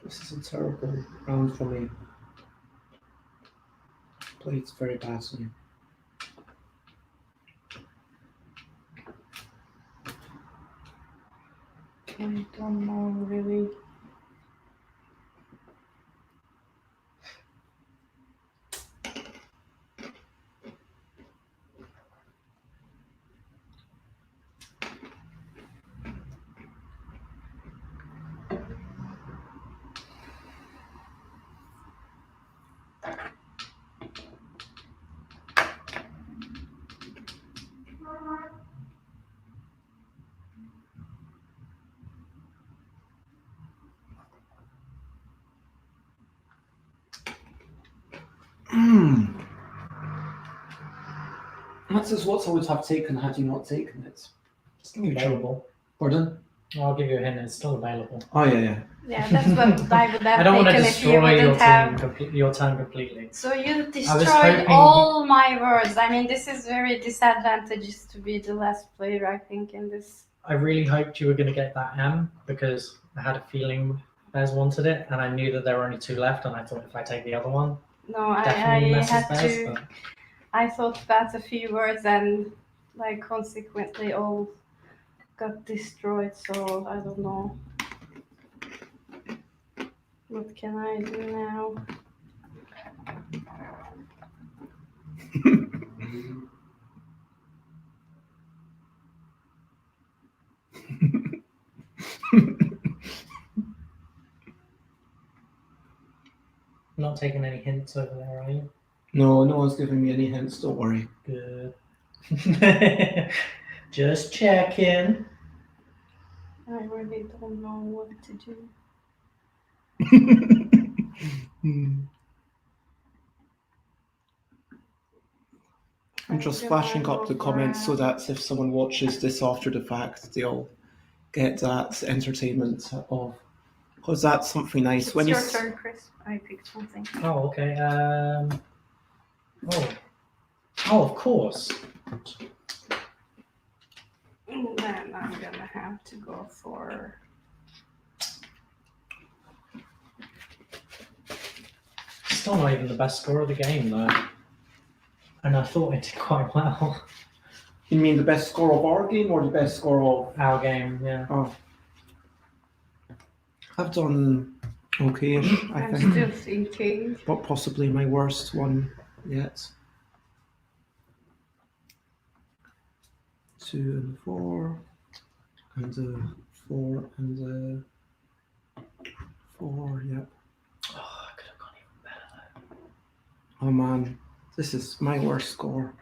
This is a terrible round for me. Played very badly. I don't know really. That says what I would have taken had you not taken it. It's still available. Pardon? I'll give you a hint. It's still available. Oh yeah. Yeah, that's what I would have I don't want to taken if you destroy your wouldn't have. your turn completely. So you was destroyed hoping- all my words. I mean, this is very disadvantageous to be the last player, I think, in this. I really hoped you were going to get that M because I had a feeling Bez wanted it, and I knew that there were only 2 left, and I thought if I take the other one, No, I definitely messes had Bez. to. But I thought about a few words and, like, consequently all got destroyed, so I don't know. What can I do now? not taking any hints over there, are you? No one's giving me any hints, don't worry. Good. Just checking. I really don't know what to do. I'm just flashing up the comments so that if someone watches this after the fact, they'll get that entertainment of. Because that's something nice. It's When your you turn, Chris. I picked something. Oh, okay. Oh, of course. And then I'm gonna have to go for. Still not even the best score of the game, though. And I thought it did quite well. You mean the best score of our game or the best score of Our game, yeah. Oh. I've done okay-ish, I I'm think. still thinking. But possibly my worst one yet. 2 and 4. And 4 and 4, yep. Oh, I could have gone even better, Oh man, this is my worst score.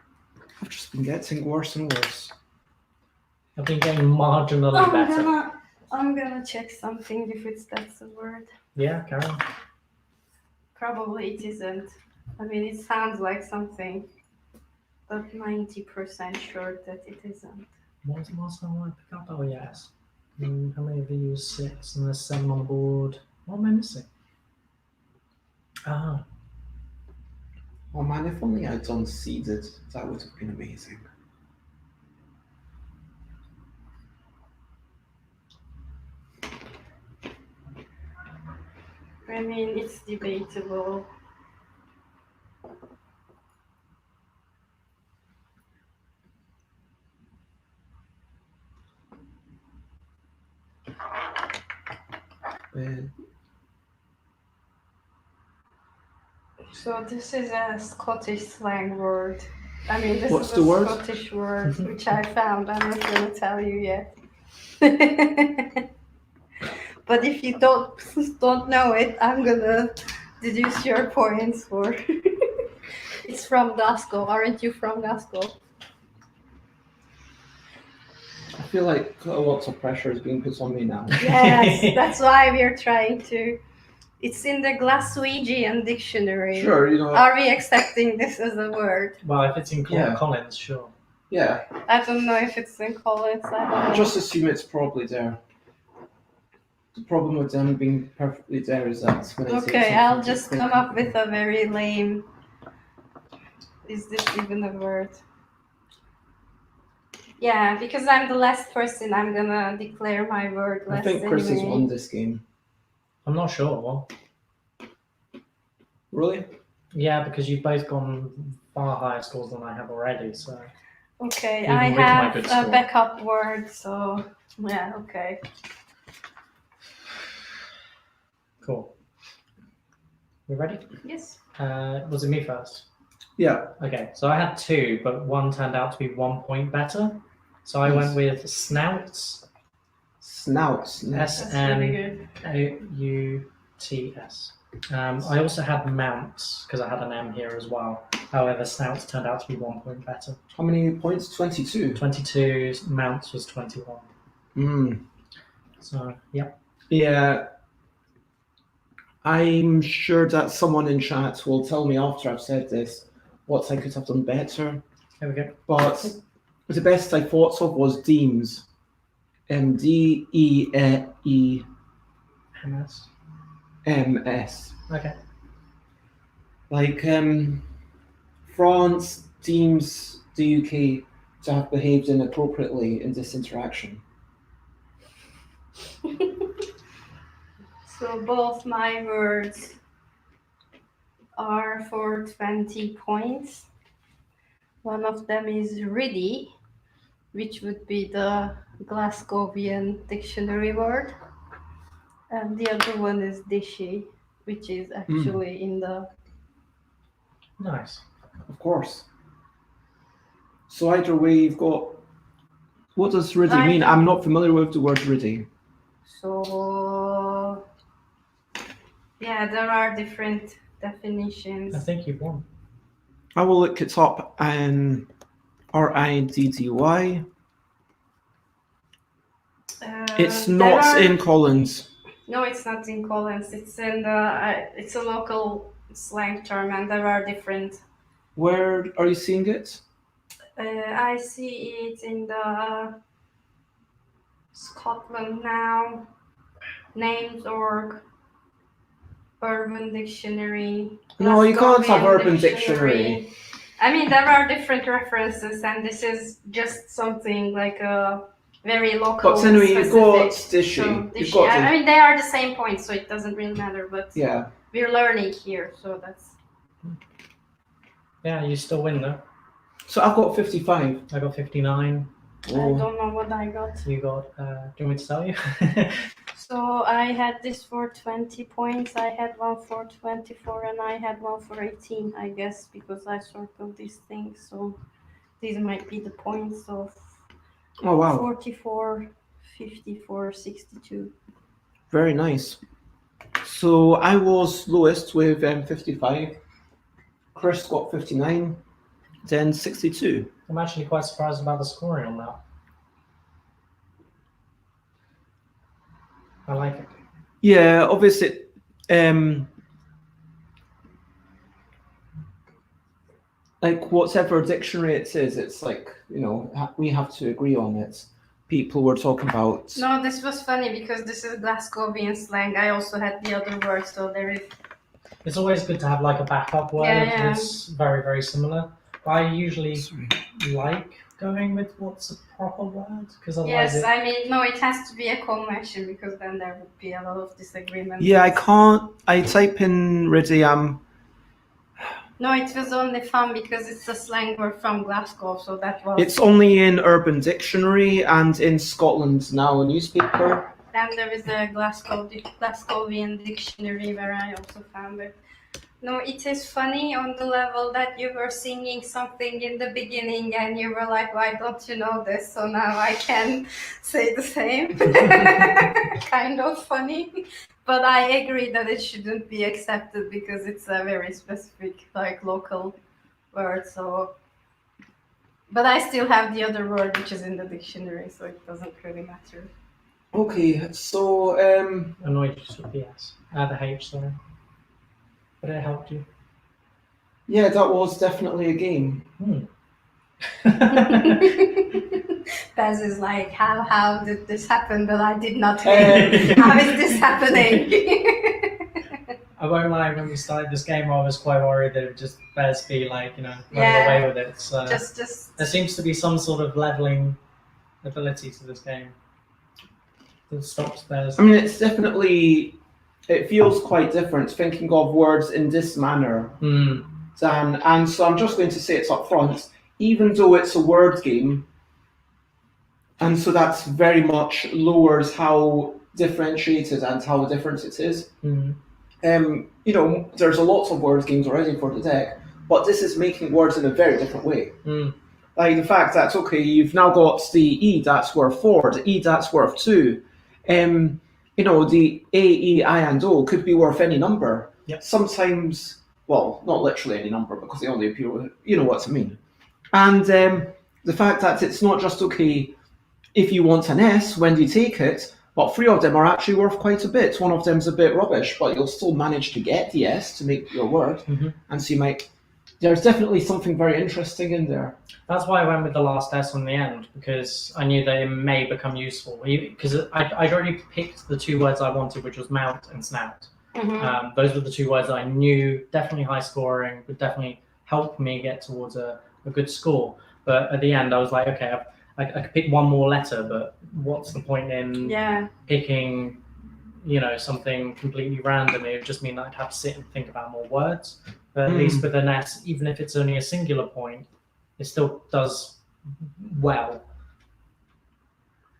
I've just been getting worse and worse. though. I've been getting marginally better. I'm gonna check something if that's the word. Yeah, carry on. Probably it isn't. I mean, it sounds like something, but 90% sure that it isn't. What was the last time I picked up? Oh, yes. How many of you? 6, and there's 7 on the board. What am I missing? Ah, Oh man, if only I'd done seeded, that would have been amazing. I mean, it's debatable. So this is a Scottish slang word. I mean, this What's is the a word? Scottish word which I found. I'm not going to tell you yet. But if you don't know it, I'm gonna deduce your points for. It's from Glasgow. Aren't you from Glasgow? I feel like lots of pressure is being put on me now. Yes, that's why we're trying to. It's in the Glaswegian dictionary. Sure, you know. Are we accepting this as a word? Well, if it's in Yeah. Collins, sure. Yeah, I don't know if it's in Collins. I don't know. just assume it's probably there. The problem with them being perfectly there is that when I say Okay, something, I'll it's just quick. come up with a very lame. Is this even a word? Yeah, because I'm the last person, I'm gonna declare my word I last think Chris has anyway. won this game. I'm not sure. Really? Yeah, because you've both gone far higher scores than I have already, so. Okay, Even I with my have good a score. backup word, so yeah, okay. Cool. You ready? Yes. Was it me first? Yeah. Okay, so I had 2, but one turned out to be 1 point better. So I Nice. went with snouts. Snouts. That's really good. Snouts. I also had mounts because I had an M here as well. However, snouts turned out to be 1 point better. How many points? 22. 22, mounts was 21. So, yeah. Yeah. I'm sure that someone in chat will tell me after I've said this what I could have done better. There we go. But the best I thought of was Deems. D-E-E-M-S. Okay. Like, France deems the UK to have behaved inappropriately in this interaction. So both my words are for 20 points. One of them is riddy, which would be the Glasgowian dictionary word. And the other one is dishy, which is actually in the. Nice. Of course. So either way, you've got. What does riddy mean? I'm not familiar with the word riddy. So, yeah, there are different definitions. I think you've won. I will look it up and RIDDY. It's not in Collins. No, it's not in Collins. It's in the. It's a local slang term, and there are different. Where are you seeing it? I see it in the Scotland Now, Names.org, Urban Dictionary. No, you can't have Glasgowian Urban Dictionary. I mean, there are different references, and this is just something like a very local. But anyway, you've got specific. dishy. So, You've got I mean, they are the same point, so it doesn't really matter. But yeah, we're learning here, so that's. Yeah, you still win though. so I've got 55. I got 59. I don't know what I got. You got, do you want me to tell you? So I had this for 20 points, I had one for 24, and I had one for 18, I guess, because I circled these things. So these might be the points of Oh wow, 44, 54, 62. very nice. So I was lowest with 55. Chris got 59, then 62. I'm actually quite surprised about the scoring on that. I like it. Yeah, obviously, like whatever dictionary it says, it's like, you know, we have to agree on it. People were talking about. No, this was funny because this is Glasgowian slang. I also had the other word, so there is. It's always good to have like a backup word Yeah. that's very, very similar. I usually like going with what's a proper word? Because otherwise Yes, I mean, no, it has to be a convention because then there would be a lot of disagreement. Yeah, I can't. I type in Ridiam. No, it was only fun because it's a slang word from Glasgow, so that was. It's only in Urban Dictionary and in Scotland Now newspaper. Then there is a Glasgowian dictionary where I also found it. No, it is funny on the level that you were singing something in the beginning and you were like, why don't you know this? So now I can say the same. Kind of funny. But I agree that it shouldn't be accepted because it's a very specific, like, local word. So, but I still have the other word which is in the dictionary, so it doesn't really matter. Okay, so annoyed you took the S. The H, sorry. But it helped you. yeah, that was definitely a game. Baz is like, how did this happen that I did not win? How is this happening? I won't lie, when we started this game, I was quite worried that it would just Bez be like, running Yeah. away with it. So just there seems to be some sort of leveling ability to this game that stops Bez. I mean, it's definitely, it feels quite different thinking of words in this manner than, and so I'm just going to say it's up front, even though it's a word game, and so that's very much lowers how differentiated and how different it is. There's a lot of word games already for the deck, but this is making words in a very different way. Like the fact that, okay, you've now got the E that's worth 4, the E that's worth 2. The A, E, I, and O could be worth any number. Yep. Sometimes, well, not literally any number because they only appear with, you know what I mean. And the fact that it's not just, okay, if you want an S, when do you take it? But 3 of them are actually worth quite a bit. One of them's a bit rubbish, but you'll still manage to get the S to make your word. And so you might, there's definitely something very interesting in there. That's why I went with the last S on the end, because I knew that it may become useful. Because I'd already picked the 2 words I wanted, which was mount and snout. Those were the 2 words that I knew definitely high scoring, would definitely help me get towards a good score. But at the end, I was like, okay, I could pick one more letter, but what's the point in picking, something completely random? It would just mean that I'd have to sit and think about more words. But at least with an S, even if it's only a singular point, it still does well.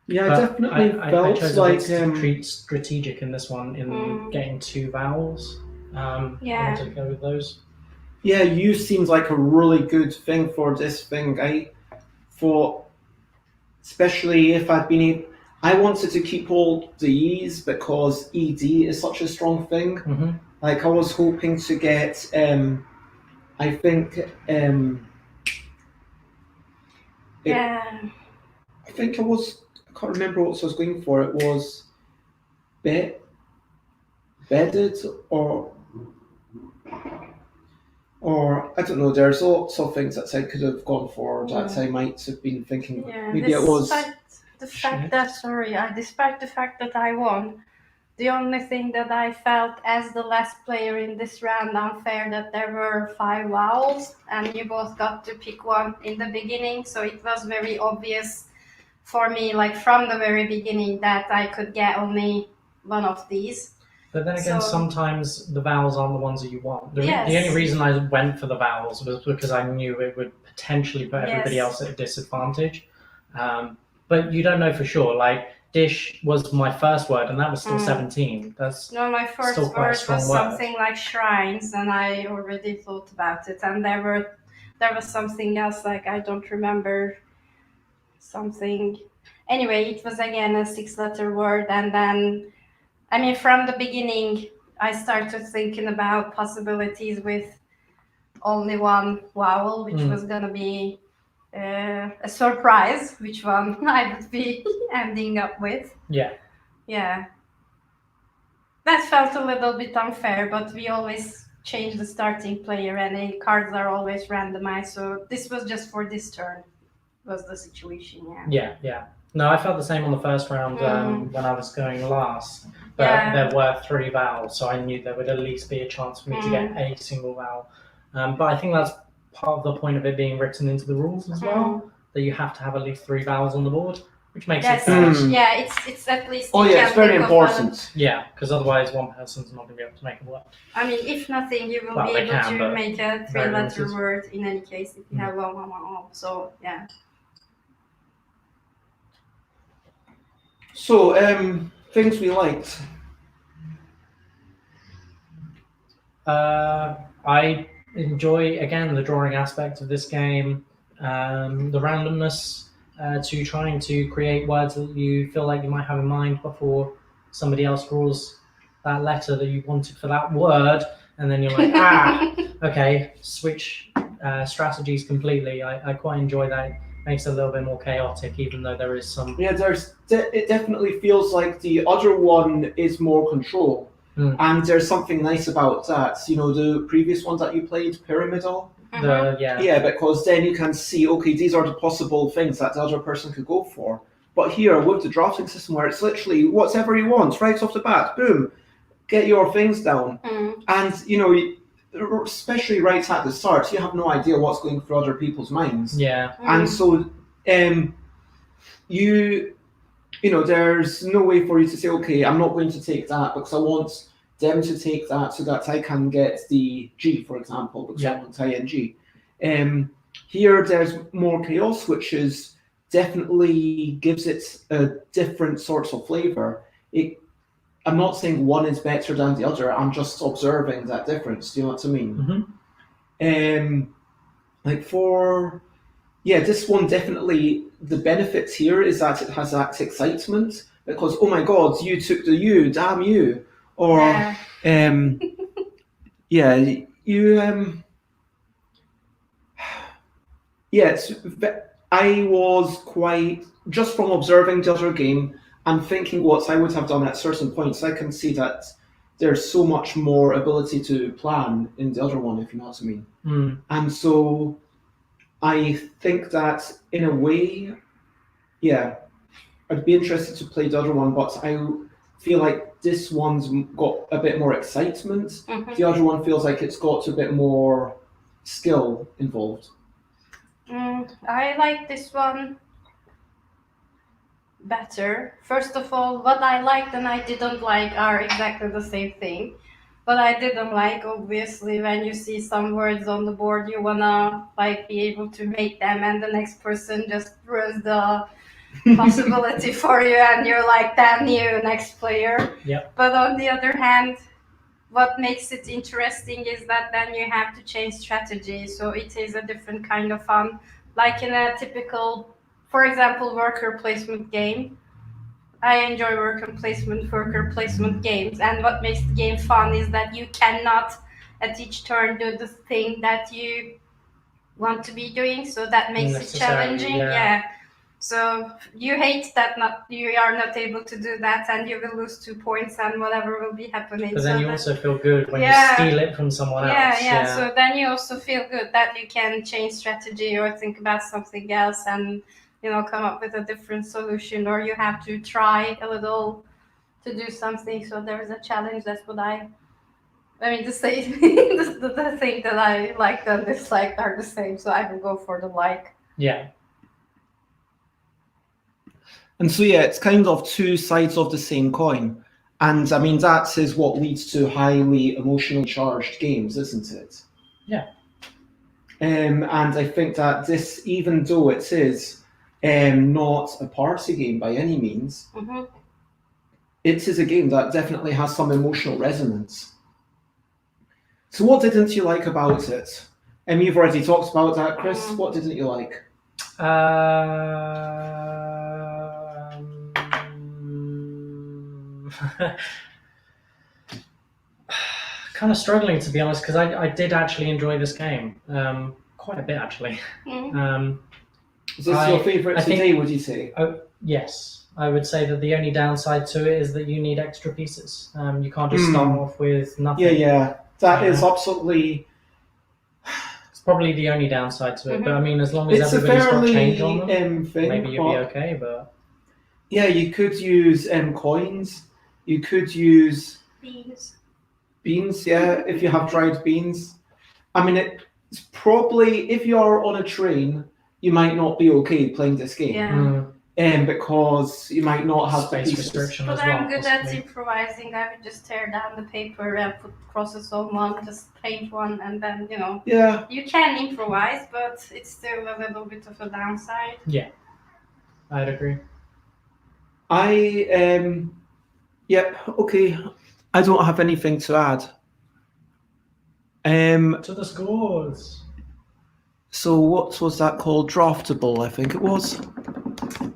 Yeah, but I definitely felt I chose like to treat strategic in this one in getting 2 vowels. I wanted to go with those. Yeah, you seemed like a really good thing for this thing. I thought, especially if I'd been able, I wanted to keep all the E's because ED is such a strong thing. Like I was hoping to get, I think I can't remember what I was going for. It was bedded or I don't know. There's lots of things that I could have gone for that I might have been thinking. Maybe it was. Despite the fact that I won, the only thing that I felt as the last player in this round unfair that there were 5 vowels and you both got to pick one in the beginning, so it was very obvious for me, like from the very beginning, that I could get only one of these. But then again, sometimes the vowels aren't the ones that you want. The only reason I went for the vowels was because I knew it would potentially put everybody else at a disadvantage. But you don't know for sure. Like, dish was my first word, and that was still 17. My first word was something like shrines, and I already thought about it. And there was something else, like I don't remember something. Anyway, it was again a 6-letter word, and then, from the beginning, I started thinking about possibilities with only one vowel, which was gonna be a surprise, which one I would be ending up with. Yeah. That felt a little bit unfair, but we always change the starting player and the cards are always randomized, so this was just for this turn, was the situation, Yeah. No, I felt the same on the first round when I was going last, but there were 3 vowels, so I knew there would at least be a chance for me to get a single vowel. But I think that's part of the point of it being written into the rules as well. that you have to have at least 3 vowels on the board, which makes That's it fair. Mm. yeah, it's at least. Oh you yeah, can it's very think of important. Yeah, because otherwise one person's not going to be able to make it work. I mean, if nothing, you will Well, be they able can, to but make a very 3-letter limited. word in any case if you Mm. have 1, 1, 1, 1. So yeah. So, things we liked. I enjoy, again, the drawing aspect of this game, the randomness to trying to create words that you feel like you might have in mind before somebody else draws that letter that you wanted for that word, and then you're like, okay, switch strategies completely. I quite enjoy that. It makes it a little bit more chaotic, even though there is some... Yeah, it definitely feels like the other one is more control. And there's something nice about that. You know, the previous one that you played, Pyramidal? Yeah, because then you can see, okay, these are the possible things that the other person could go for. But here, with the drafting system, where it's literally whatever you want, right off the bat, boom, get your things down. And, you know, especially right at the start, you have no idea what's going through other people's minds. Yeah. And so, you know, there's no way for you to say, okay, I'm not going to take that because I want them to take that so that I can get the G, for example, because I want ing. Here, there's more chaos, which is definitely gives it a different sort of flavor. I'm not saying one is better than the other. I'm just observing that difference. Do you know what I mean? Like for... Yeah, this one definitely, the benefits here is that it has that excitement because, oh my god, you took the U, damn you. Or, yeah, I was quite, just from observing the other game and thinking what I would have done at certain points, I can see that there's so much more ability to plan in the other one, if you know what I mean. And so... I think that in a way, yeah, I'd be interested to play the other one, but I feel like this one's got a bit more excitement. The other one feels like it's got a bit more skill involved. I like this one better. First of all, what I liked and I didn't like are exactly the same thing. But I didn't like, obviously, when you see some words on the board, you wanna like be able to make them, and the next person just ruins the possibility for you, and you're like, damn you, next player. But on the other hand, what makes it interesting is that then you have to change strategy, so it is a different kind of fun. Like in a typical, for example, worker placement game. I enjoy worker placement games, and what makes the game fun is that you cannot at each turn do the thing that you want to be doing, so that makes it challenging. So you hate that you are not able to do that, and you will lose 2 points, and whatever will be happening. But then so you also feel good when you steal it from someone else. So then you also feel good that you can change strategy or think about something else and, you know, come up with a different solution, or you have to try a little to do something. So there is a challenge. That's what I mean, the same the thing that I like and dislike are the same. So I will go for the like. Yeah. And so, yeah, it's kind of two sides of the same coin. And I mean, that is what leads to highly emotionally charged games, isn't it? Yeah. And I think that this, even though it is not a party game by any means, it is a game that definitely has some emotional resonance. So what didn't you like about it? You've already talked about that, Chris. What didn't you like? Kind of struggling, to be honest, because I did actually enjoy this game quite a bit, actually. Is this your favourite today, would you say? Yes, I would say that the only downside to it is that you need extra pieces. You can't just start off with nothing. Yeah, that is absolutely... It's probably the only downside to it, but I mean, as long as everybody's got change on them, maybe you'll be okay, but... Yeah, you could use coins, you could use... Beans, yeah, if you have dried beans. I mean, it's probably, if you're on a train you might not be okay playing this game. Yeah. Because you might not have space the pieces. restriction But as well. I'm good at possibly. improvising. I would just tear down the paper and put crosses on one, just paint one, and then, you know. Yeah. You can improvise, but it's still a little bit of a downside. Yeah, I'd agree. Yep, okay. I don't have anything to add. To the scores. So what was that called? Draftable, I think it was.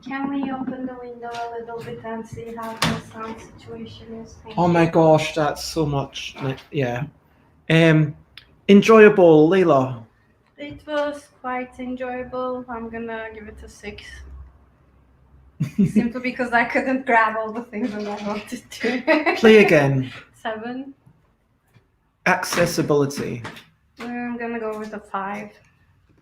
Can we open the window a little bit and see how the sound situation is? Oh my gosh, that's so much. Yeah. Enjoyable, Layla. It was quite enjoyable. I'm gonna give it a 6. Simply because I couldn't grab all the things that I wanted to. Play again. 7. Accessibility. I'm gonna go with a 5.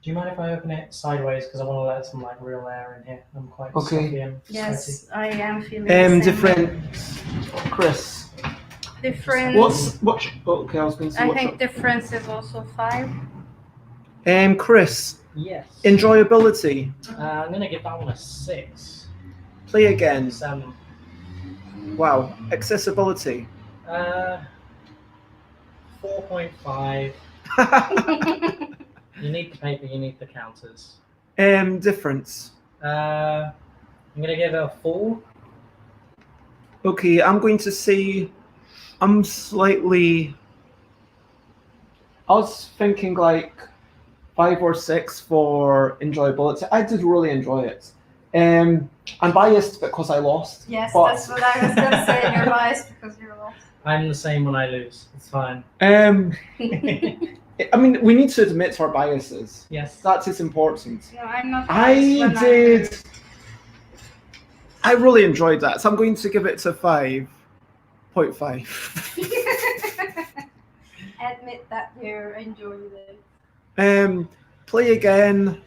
Do you mind if I open it sideways because I want to let some like real air in here? I'm quite Okay. stuffy and Yes, I am feeling the same. Different. Chris. Difference. Okay, I was going to say I what's think up. difference is also 5. Chris. Yes. Enjoyability. I'm gonna give that one a 6. Play again. 7. Wow. Accessibility. 4.5. You need the paper, you need the counters. Difference. I'm gonna give it a 4. Okay, I'm going to say I'm slightly. I was thinking like 5 or 6 for enjoyability. I did really enjoy it. I'm biased because I lost. Yes, but, that's what I was gonna say. You're biased because you're lost. I'm the same when I lose. It's fine. I mean, we need to admit our biases. Yes. That is important. No, I'm not I biased when did. I really enjoyed that, so I'm going to give it a 5.5. Admit that you enjoyed it. Play again.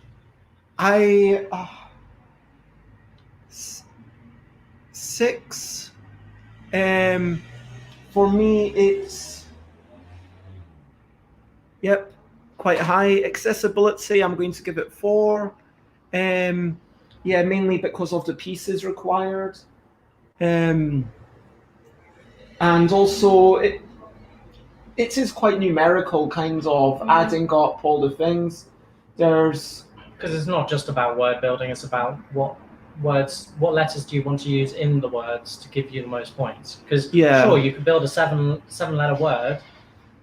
6. For me, it's quite high. Accessibility, I'm going to give it 4. Mainly because of the pieces required. And also it is quite numerical, kind of adding up all the things. Because it's not just about word building, it's about what letters do you want to use in the words to give you the most points. Because sure, you could build a 7-letter word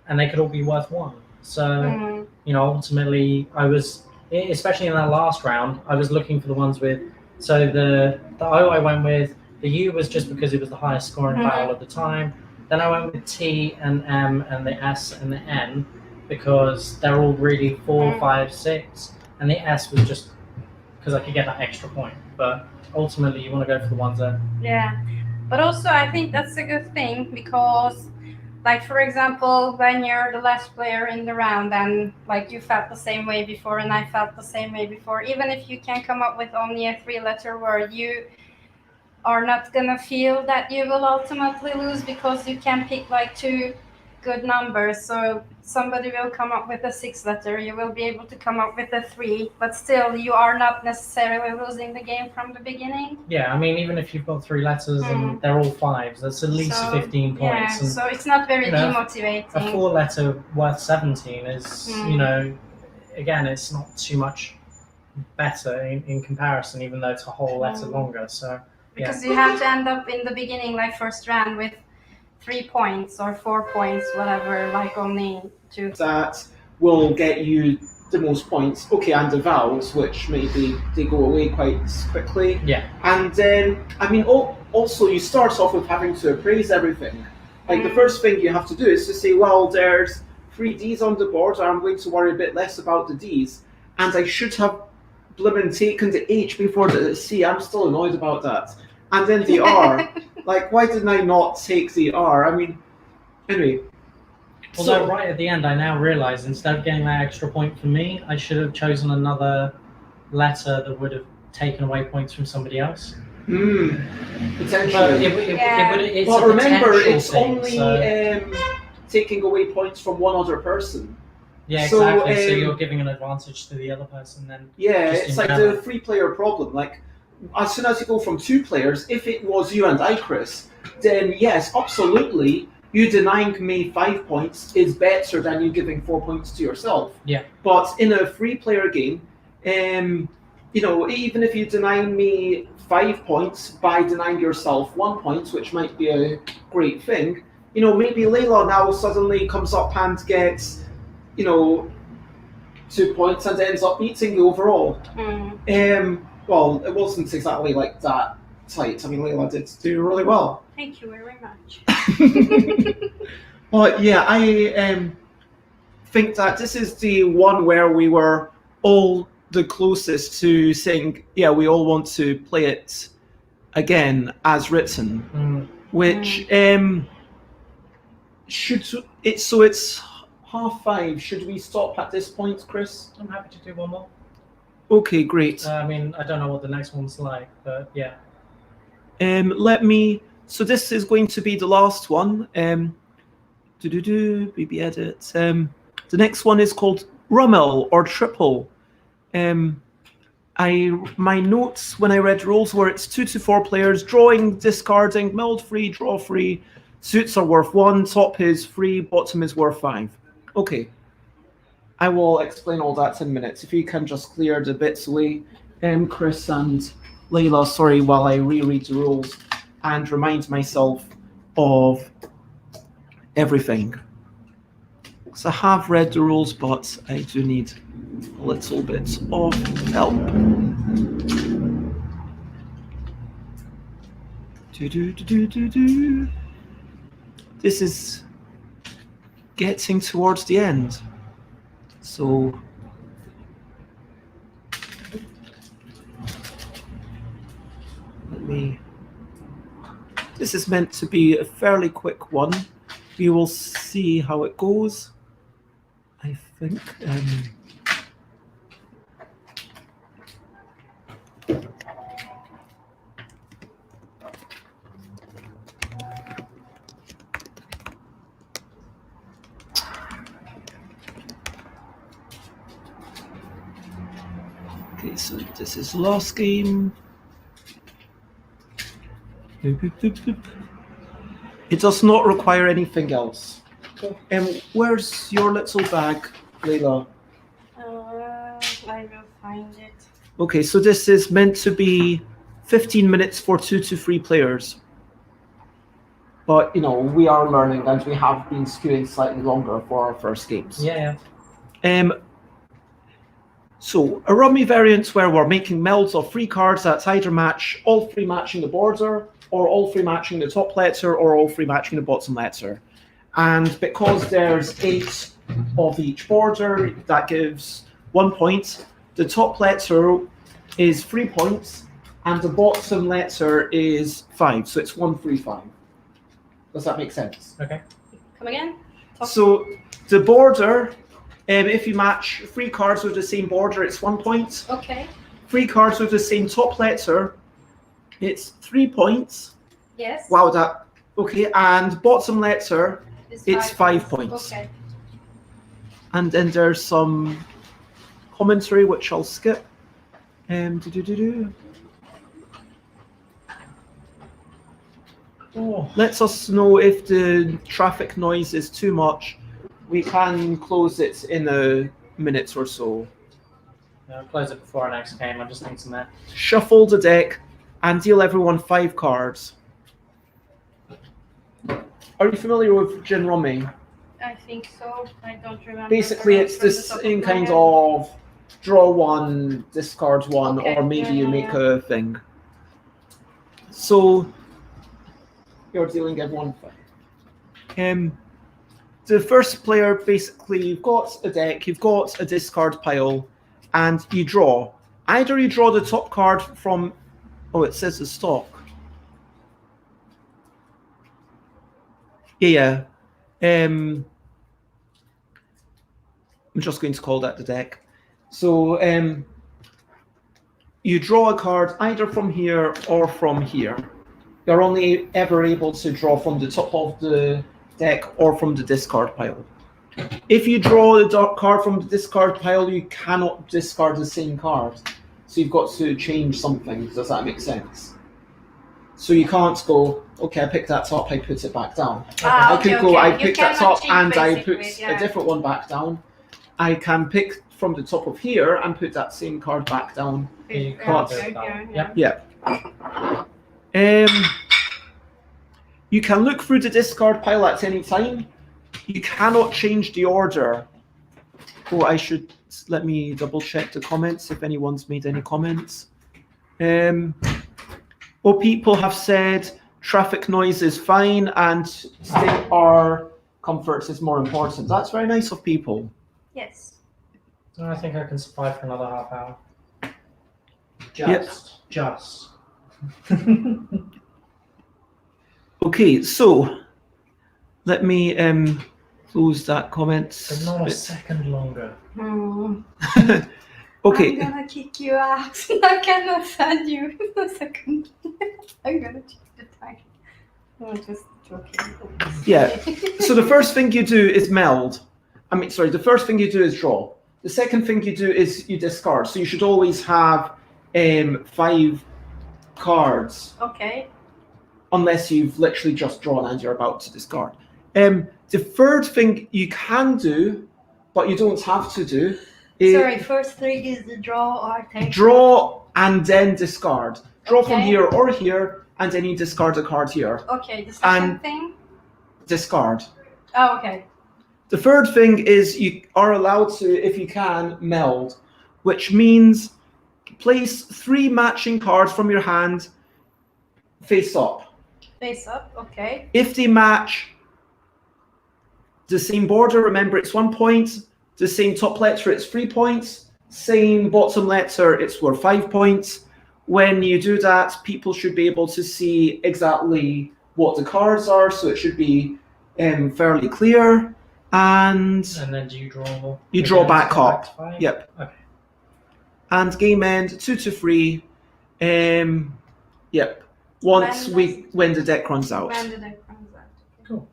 and they could all be worth 1. So, ultimately I was, especially in that last round, I was looking for the ones with, so the O I went with, the U was just because it was the highest scoring vowel at the time. Then I went with T and M and the S and the N because they're all really 4, 5, 6. And the S was just because I could get that extra point. But ultimately, you want to go for the ones that... Yeah. But also, I think that's a good thing because, like, for example, when you're the last player in the round and, like, you felt the same way before and I felt the same way before, even if you can come up with only a 3-letter word, you are not going to feel that you will ultimately lose because you can pick, like, 2 good numbers. So somebody will come up with a 6-letter, you will be able to come up with a 3, but still you are not necessarily losing the game from the beginning. Yeah, I mean, even if you've got 3 letters and they're all 5s, that's at least 15 points. Yeah, and, so it's not very demotivating. A 4-letter worth 17 is, again, it's not too much better in comparison, even though it's a whole letter longer. So because you have to end up in the beginning, like first round, with 3 points or 4 points, whatever, like only 2. That will get you the most points. Okay, and the vowels, which maybe they go away quite quickly. Yeah. And then, I mean, also you start off with having to appraise everything. Like the first thing you have to do is to say, well, there's 3 Ds on the board, so I'm going to worry a bit less about the Ds. And I should have blimmin' taken the H before the C. I'm still annoyed about that. And then the R. Like, why didn't I not take the R? I mean, anyway. Although right at the end, I now realise instead of getting that extra point for me, I should have chosen another letter that would have taken away points from somebody else. Potentially. It's but a remember, potential it's thing, only taking away points from one other person. Yeah, So, exactly. So you're giving an advantage to the other person then. Yeah, Just it's in like general. the 3-player problem. Like, as soon as you go from 2 players, if it was you and I, Chris, then yes, absolutely, you denying me 5 points is better than you giving 4 points to yourself. Yeah. But in a 3-player game, even if you deny me 5 points by denying yourself 1 point, which might be a great thing, maybe Layla now suddenly comes up and gets, 2 points and ends up beating you overall. Well, it wasn't exactly like that tight. I mean, Layla did do really well. Thank you very much. But yeah, I think that this is the one where we were all the closest to saying, yeah, we all want to play it again as written. Which it's 5:30. Should we stop at this point, Chris? I'm happy to do one more. Okay, great. I mean, I don't know what the next one's like, but yeah. So this is going to be the last one. BB edit. The next one is called Rummel or Triple. My notes when I read rules were it's 2 to 4 players, drawing, discarding, milled free, draw free. Suits are worth 1, top is free, bottom is worth 5. Okay. I will explain all that in minutes. If you can just clear the bits away, Chris and Layla, sorry, while I reread the rules and remind myself of everything. So I have read the rules, but I do need a little bit of help. This is getting towards the end. So this is meant to be a fairly quick one. We will see how it goes. I think. Okay, so this is last game. It does not require anything else. Where's your little bag, Layla? I will find it. Okay, so this is meant to be 15 minutes for 2 to 3 players. But, we are learning and we have been skewing slightly longer for our first games. Yeah. So, a rummy variant where we're making melds of 3 cards that either match all 3 matching the border, or all 3 matching the top letter, or all 3 matching the bottom letter. And because there's 8 of each border, that gives 1 point. The top letter is 3 points, and the bottom letter is 5. So it's 1, 3, 5. Does that make sense? Okay. Come again? So the border, if you match 3 cards with the same border, it's 1 point. Okay. 3 cards with the same top letter, it's 3 points. Yes. Wow, that okay. And bottom letter, it's 5 points. Okay. And then there's some commentary which I'll skip. Lets us know if the traffic noise is too much. We can close it in a minute or so. I'll close it before our next game. I'm just thinking that. Shuffle the deck and deal everyone 5 cards. Are you familiar with Gin Rummy? I think so. I don't remember. Basically, it's this in kind of draw 1, discard 1, Okay. or maybe you make Yeah. a thing. So you're dealing everyone 5. The first player, basically, you've got a deck, you've got a discard pile, and you draw. Either you draw the top card from... Oh, it says the stock. Yeah. I'm just going to call that the deck. So you draw a card either from here or from here. You're only ever able to draw from the top of the deck or from the discard pile. If you draw the card from the discard pile, you cannot discard the same card. So you've got to change something. Does that make sense? So you can't go, okay, I picked that up, I put it back down. I could go, I picked that up and I put a different one back down. I can pick from the top of here and put that same card back down. You can't do it that. Yep. You can look through the discard pile at any time. You cannot change the order. Oh, let me double check the comments if anyone's made any comments. People have said traffic noise is fine and state our comforts is more important. That's very nice of people. Yes. I think I can survive for another half hour. Just. Okay, so let me close that comment. But not a second longer. Okay. I'm gonna kick you out. I cannot send you a second. I'm gonna check the time. I'm just joking. Yeah. So the first thing you do is meld. The first thing you do is draw. The second thing you do is you discard. So you should always have 5 cards. Okay. Unless you've literally just drawn and you're about to discard. The third thing you can do, but you don't have to do, is Sorry, first thing is the draw or take. Draw and then discard. Draw from Okay. here or here, and then you discard a card here. Okay, the second thing? Discard. Oh, okay. The third thing is you are allowed to, if you can, meld, which means place 3 matching cards from your hand face up. Face up, okay. If they match the same border, remember it's 1 point. The same top letter, it's 3 points. Same bottom letter, it's worth 5 points. When you do that, people should be able to see exactly what the cards are, so it should be fairly clear. And then do you draw? You draw back up. to 5? Yep. Okay. And game end 2 to 3. Yep. Once when the deck runs out. When the deck runs out. Cool.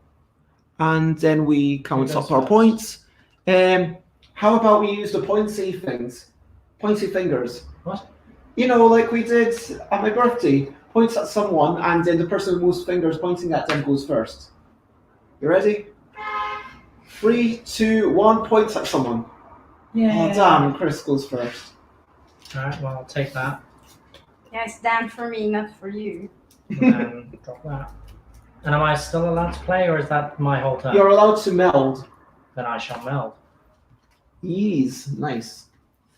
And then we count up our points. How about we use the pointy things? Pointy fingers. What? You know, like we did at my birthday. Points at someone, and then the person with most fingers pointing at them goes first. You ready? 3, 2, 1, points at someone. Yeah. Oh, damn, Chris goes first. Alright, well, I'll take that. Yeah, it's down for me, not for you. And then drop that. And am I still allowed to play, or is that my whole turn? You're allowed to meld. Then I shall meld. Ease. Nice.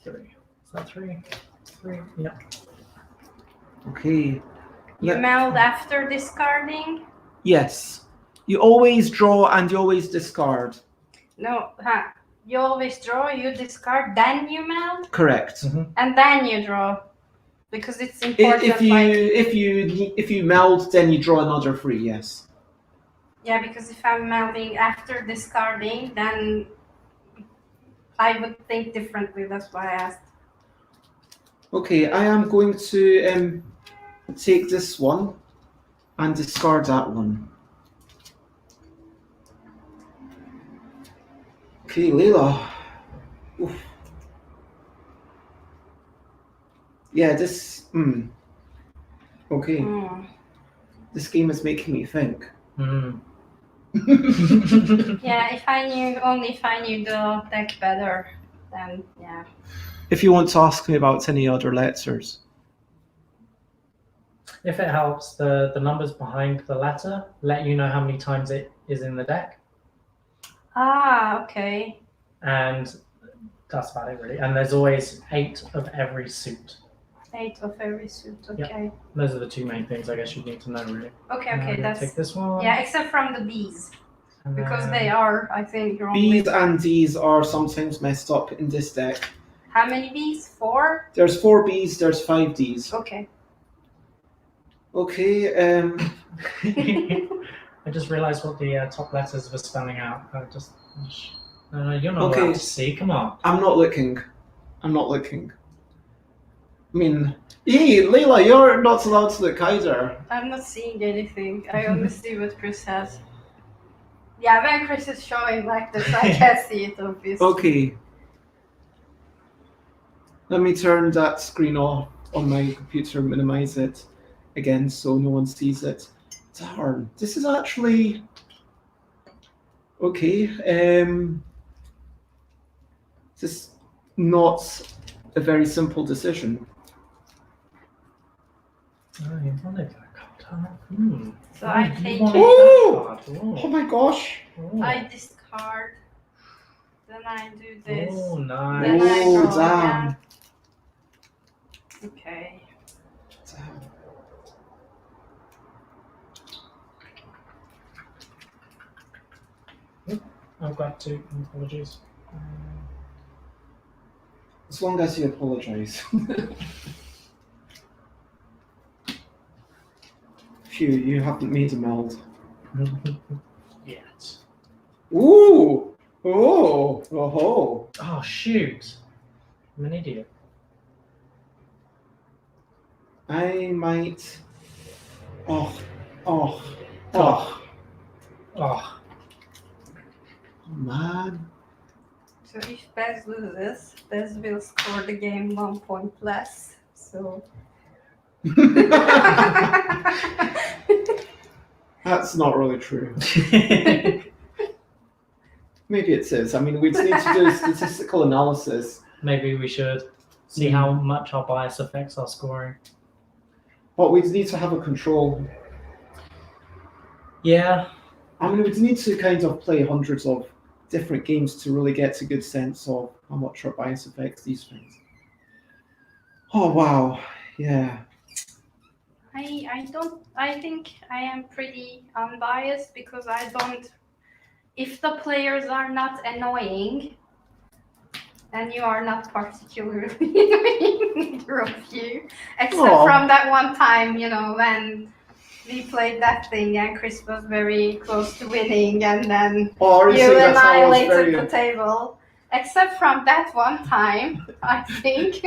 3. Is that 3? 3. Yep. Okay. You meld after discarding? Yes. You always draw and you always discard. No, you always draw, you discard, then you meld, Correct. and then you draw. Because it's important. If you meld, then you draw another 3. Yes. Yeah, because if I'm melding after discarding, then I would think differently. That's why I asked. Okay, I am going to take this one and discard that one. Okay, Layla. Oof. Yeah, this. Okay. This game is making me think. Yeah, if I knew the deck better, then yeah. If you want to ask me about any other letters. If it helps, the numbers behind the letter let you know how many times it is in the deck. Ah, okay. And that's about it, really. And there's always 8 of every suit. 8 of every suit, okay. Yep. Those are the 2 main things I guess you need to know, really. Okay, Take that's... this one. Yeah, except from the B's. And Because then- they are, I think, wrongly... B's and D's are sometimes messed up in this deck. How many B's? 4? There's 4 B's, there's 5 D's. Okay. Okay, I just realised what the top letters were spelling out. You're not Okay. allowed to see. Come on. I'm not looking. I mean, Layla, you're not allowed to look either. I'm not seeing anything. I only see what Chris has. Yeah, when Chris is showing like this, I can see it obviously. Okay. Let me turn that screen off on my computer, minimize it again so no one sees it. Darn, this is actually okay. This is not a very simple decision. Oh, you wanted that card, huh? Hmm. So I you take wanted it. Oh! that card. Oh my gosh! Oh. I discard. Then I do this. Oh, Then nice. I Oh, draw damn. again. Okay. Damn. I've got two. Apologies. As long as you apologize. Phew, you haven't made a meld. Yet. Ooh! Oh! Oh! Oh, shoot. I'm an idiot. I might. Oh! Oh! Oh. Oh! Oh. Man. So if Bez loses, Bez will score the game 1 point less. So. That's not really true. Maybe it is. I mean, we'd need to do a statistical analysis. Maybe we should see how much our bias affects our scoring. But we'd need to have a control. Yeah. I mean, we'd need to kind of play hundreds of different games to really get a good sense of how much our bias affects these things. Oh, wow. Yeah. I think I am pretty unbiased because I don't. If the players are not annoying, and you are not particularly annoying, neither of you, except Aw. from that one time, when we played that thing and Chris was very close to winning, and then Oh, you that's how I was annihilated very... the table. Except from that one time, I think.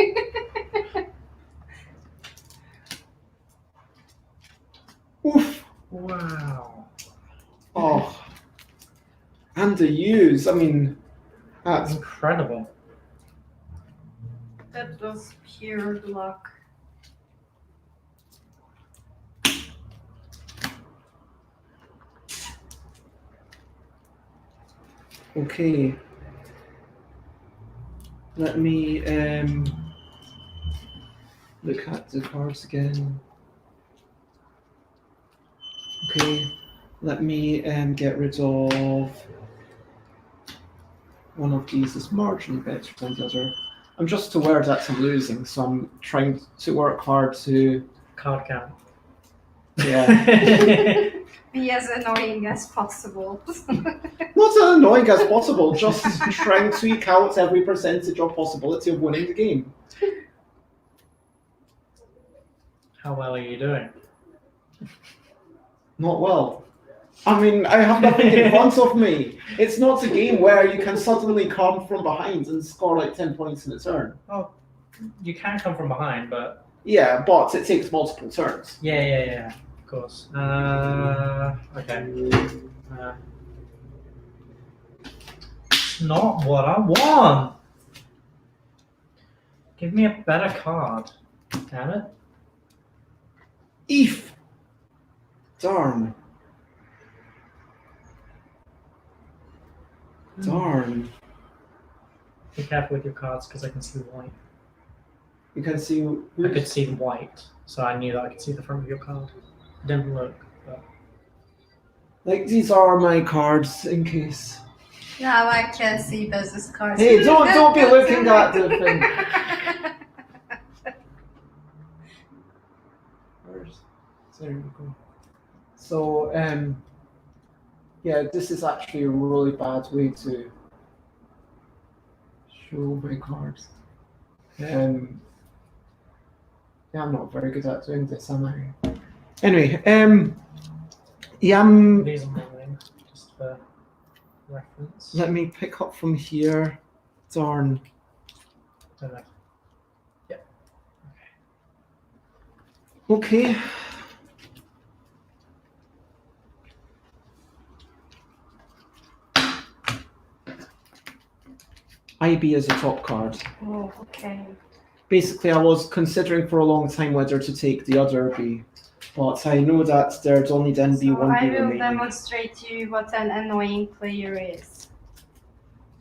Oof. Wow. Oh. And the use. I mean, that's... Incredible. That was pure luck. Okay. Let me look at the cards again. Okay. Let me get rid of one of these is marginally better than the other. I'm just aware that I'm losing, so I'm trying to work hard to... Card count. Yeah. Be as annoying as possible. Not as annoying as possible, just trying to eke out every percentage of possibility of winning the game. How well are you doing? Not well. I mean, I have nothing in front of me. It's not a game where you can suddenly come from behind and score like 10 points in a turn. Oh, you can come from behind, but... Yeah, but it takes multiple turns. Yeah, of course. Okay. It's not what I want! Give me a better card. Damn it. Eef! Darn. Darn. Be careful with your cards because I can see white. You can see... I could see white, so I knew that I could see the front of your card. It didn't look, but... Like, these are my cards, in case... Now I can see business cards. Hey, don't be looking at the thing. There we go. So, yeah, this is actually a really bad way to show my cards. Yeah, I'm not very good at doing this, am I? Anyway, yeah, These are my name, just for reference. let me pick up from here. Darn. Don't know. Yep. Okay. IB is a top card. Oh, okay. Basically, I was considering for a long time whether to take the other B, but I know that there'd only then be So one I B will remaining. demonstrate to you what an annoying player is.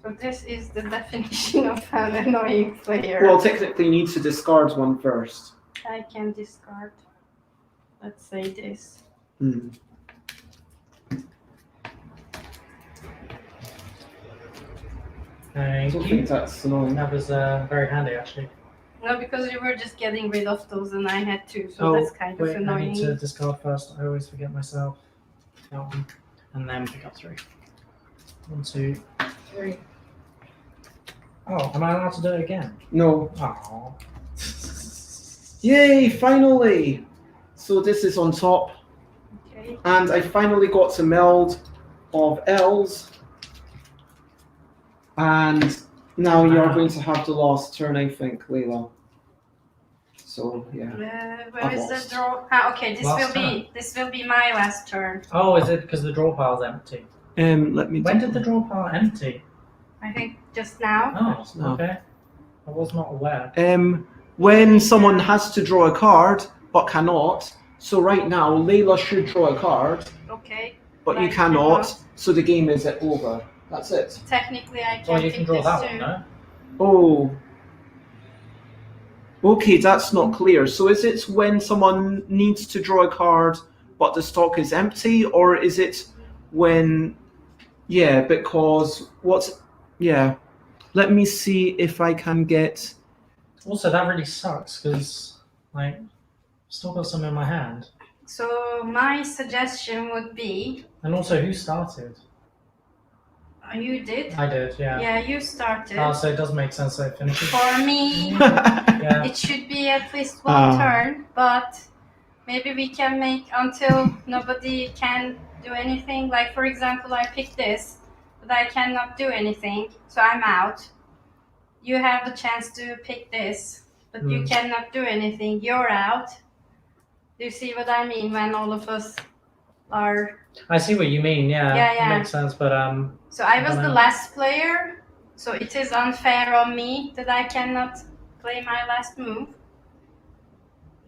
So this is the definition of an annoying player. Well, technically, you need to discard one first. I can discard. Let's say this. Hmm. I Thank don't you. think that's annoying. That was very handy, actually. No, because you were just getting rid of those and I had two, so that's kind wait, of annoying. I need to discard first. I always forget myself. And then pick up 3. 1, 2, 3. Oh, am I allowed to do it again? No. Oh. Yay, finally! So this is on top, Okay. and I finally got to meld of L's. And now you're Wow. going to have the last turn, I think, Layla. So yeah. Where I've is lost. the draw? Ah, okay. Last This will be my last turn. Oh, is it because the draw pile's empty? Let me. When did the draw pile empty? I think just now. Oh, No. okay. I was not aware. When someone has to draw a card but cannot. So right now, Layla should draw a card, Okay. but you I cannot. cannot. So the game is over. That's it. Technically, I can Well, you pick can draw this that too. one, no? Oh. Okay, that's not clear. So is it when someone needs to draw a card but the stock is empty, or is it when? Yeah, because what's? Yeah. Let me see if I can get. Also, that really sucks because, like, still got some in my hand. So my suggestion would be, And also, who started? you did. I did, yeah. Yeah, you started. So it does make sense that it finishes. For me, Yeah. it should be at least one Ah. turn, but maybe we can make until nobody can do anything. Like, for example, I pick this, but I cannot do anything, so I'm out. You have the chance to pick this, but you cannot do anything. You're out. Do you see what I mean when all of us are... I see what you mean, yeah. Yeah, yeah. It makes sense, but So I was I don't the know. last player, so it is unfair on me that I cannot play my last move.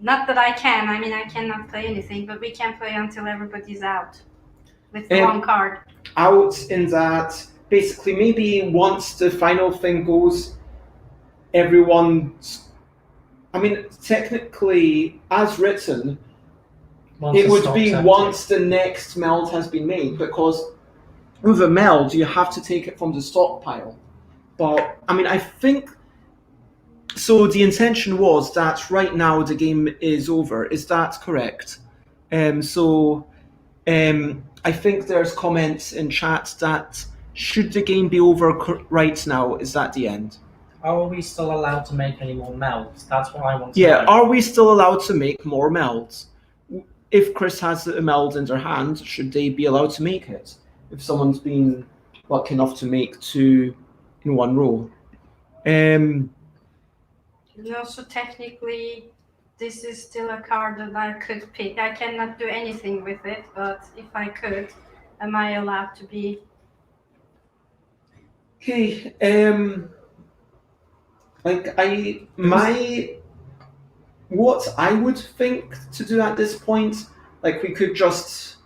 Not that I can, I mean I cannot play anything, but we can play until everybody's out with one card. Out in that, basically, maybe once the final thing goes, everyone's. I mean, technically, as written, once it the would stock's be empty. once the next meld has been made, because with a meld, you have to take it from the stockpile. But, I mean, I think. So the intention was that right now the game is over. Is that correct? I think there's comments in chat that should the game be over right now, is that the end? Are we still allowed to make any more melds? That's what I want to Yeah, know. are we still allowed to make more melds? If Chris has a meld in their hand, should they be allowed to make it? If someone's been lucky enough to make 2 in one row. No, so technically this is still a card that I could pick. I cannot do anything with it, but if I could, am I allowed to be... Okay, what I would think to do at this point, like we could just,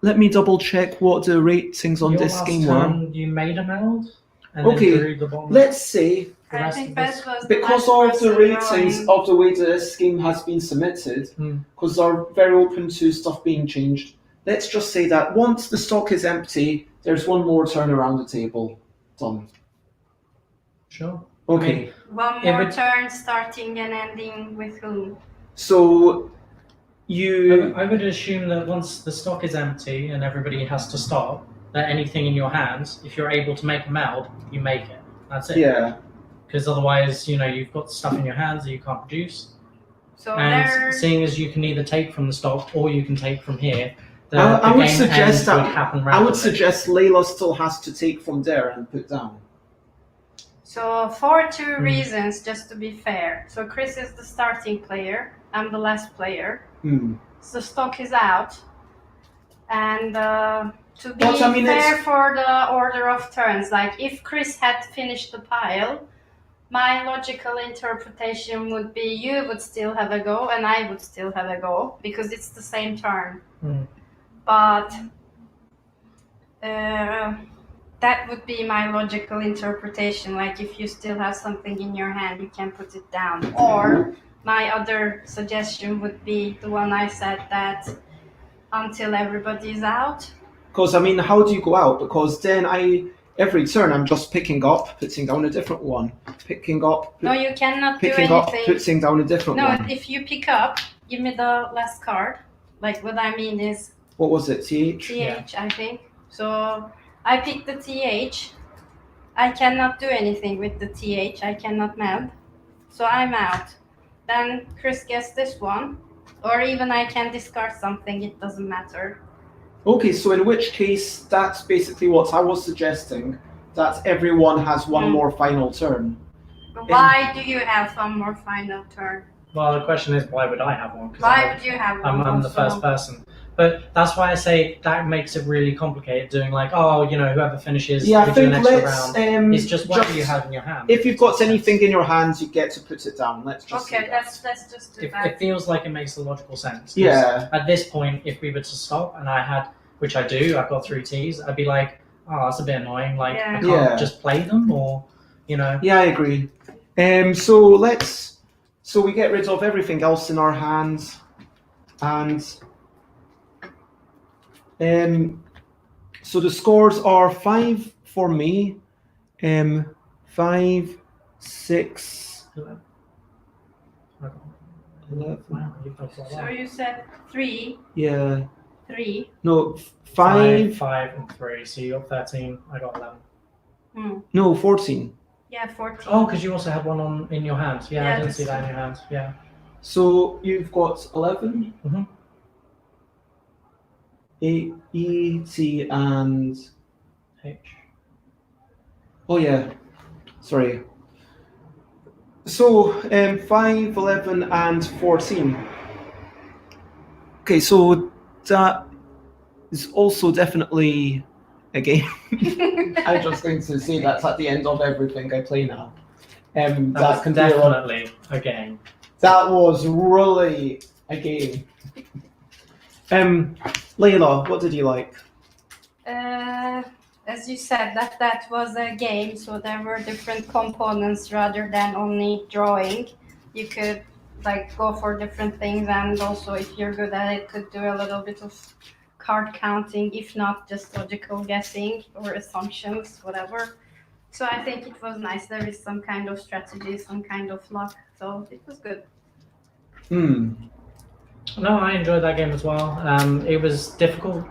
let me double check what the ratings on Your this last game turn, were. you made a meld? And Okay, then drew the bottom. Let's say, The I rest think of that this- was the because last of the person ratings drawing. of the way this game has been submitted, because they're very open to stuff being changed, let's just say that once the stock is empty, there's one more turn around the table. Done. Sure. Okay, One It more would- turn, starting and ending with whom? so you... I would assume that once the stock is empty and everybody has to stop, that anything in your hands, if you're able to make a meld, you make it. That's it. Yeah. Because otherwise, you've got stuff in your hands that you can't produce. So And there... seeing as you can either take from the stock or you can take from here, the I would game suggest ends that- would happen I randomly. would suggest Layla still has to take from there and put down. So for 2 reasons, just to be fair. So Chris is the starting player, I'm the last player. So stock is out. And To be But, I mean, fair it's- for the order of turns, like if Chris had finished the pile, my logical interpretation would be you would still have a go and I would still have a go because it's the same turn. But that would be my logical interpretation. Like if you still have something in your hand, you can put it down. Or my other suggestion would be the one I said, that until everybody's out. Because, I mean, how do you go out? Because then every turn I'm just picking up, putting down a different one. Picking up, No, you cannot do picking up, anything. putting down a different No, one. if you pick up, give me the last card. Like what I mean is What was it, TH? TH, I think. So I pick the TH. I cannot do anything with the TH. I cannot meld. So I'm out. Then Chris gets this one. Or even I can discard something. It doesn't matter. Okay, so in which case, that's basically what I was suggesting, that everyone has one more final turn. But why do you have one more final turn? Well, the question is, why would I have one? 'Cause Why would you have one? I'm the also? first person. But that's why I say that makes it really complicated, doing like, oh, you know, whoever finishes, Yeah, I we do an think extra let's. round. It's just what you have in your hand. If you've got anything in your hands, you get to put it down. Let's just. Okay, say that. let's just do It that. feels like it makes a logical sense. 'Cause Yeah. At this point, if we were to stop and I had, which I do, I've got 3 Ts, I'd be like, oh, that's a bit annoying. Like, I can't just play them, or, you know. Yeah, I agree. So we get rid of everything else in our hands, and so the scores are 5 for me, 5, 6, 11. Wow, you've got a lot. So you said 3. Yeah. 3. No, 5, 5. and 3. So you got 13. I got 11. No, 14. Yeah, 14. Oh, because you also had one in your hand. Yeah, Yeah, I didn't see this that in your hand. Yeah. So you've got 11. Mhm. A, E, T, and H. oh yeah, sorry. So 5, 11, and 14. Okay, so that is also definitely a game. I'm just going to say that's at the end of everything I play now. That can was be a lot. definitely a game. That was really a game. Layla, what did you like? As you said, that was a game, so there were different components rather than only drawing. You could like go for different things, and also if you're good at it, could do a little bit of card counting, if not just logical guessing or assumptions, whatever. So I think it was nice. There is some kind of strategy, some kind of luck, so it was good. No, I enjoyed that game as well. It was difficult.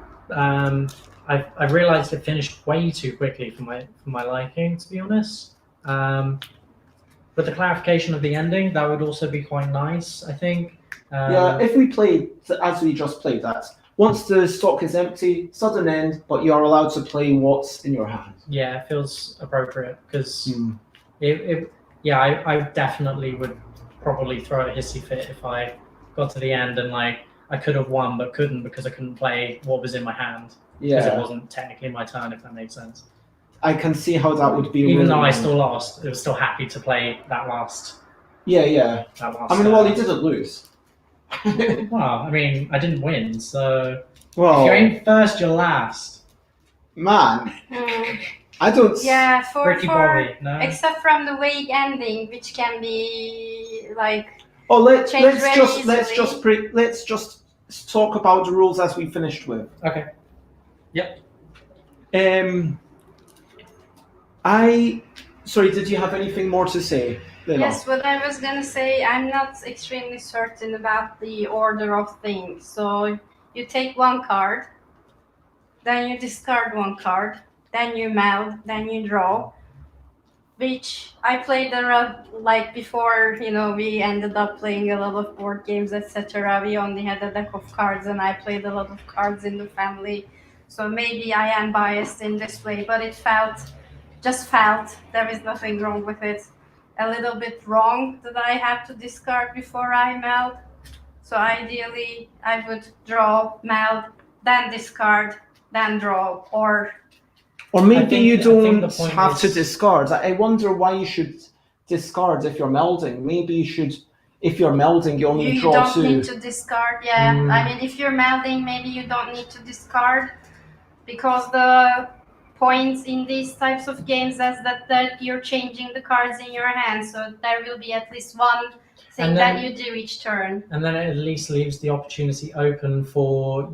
I realized it finished way too quickly for my liking, to be honest. With the clarification of the ending, that would also be quite nice, I think. Yeah, if we played as we just played that, once the stock is empty, sudden end, but you are allowed to play what's in your hand. Yeah, it feels appropriate because I definitely would probably throw a hissy fit if I got to the end and like I could have won but couldn't because I couldn't play what was in my hand because it wasn't technically my turn, if that makes sense. I can see how that would be. Even really though I annoying. still lost, I was still happy to play that last. Yeah. That last. I mean, well, you didn't lose. Well, I mean, I didn't win, so Well, if you ain't first, you're last. man, I don't. Yeah, for Ricky Bobby, no. except from the vague ending, which can be like. Oh, let's Change very just talk about the rules as we finished with. Okay. Yep. Sorry, did you have anything more to say? Lila? Yes, what I was gonna say, I'm not extremely certain about the order of things. So you take one card, then you discard one card, then you meld, then you draw. Which I played around like before, we ended up playing a lot of board games, etc. We only had a deck of cards, and I played a lot of cards in the family. So maybe I am biased in this way, but it just felt, there is nothing wrong with it. A little bit wrong that I have to discard before I meld. So ideally, I would draw, meld, then discard, then draw, or maybe you I think the don't point have to is- discard. I wonder why you should discard if you're melding. Maybe you should, if you're melding, you only you draw don't 2. need to discard. Yeah, Mm. I mean, if you're melding, maybe you don't need to discard, because the points in these types of games is that you're changing the cards in your hand, so there will be at least one thing And that then- you do each turn. And then it at least leaves the opportunity open for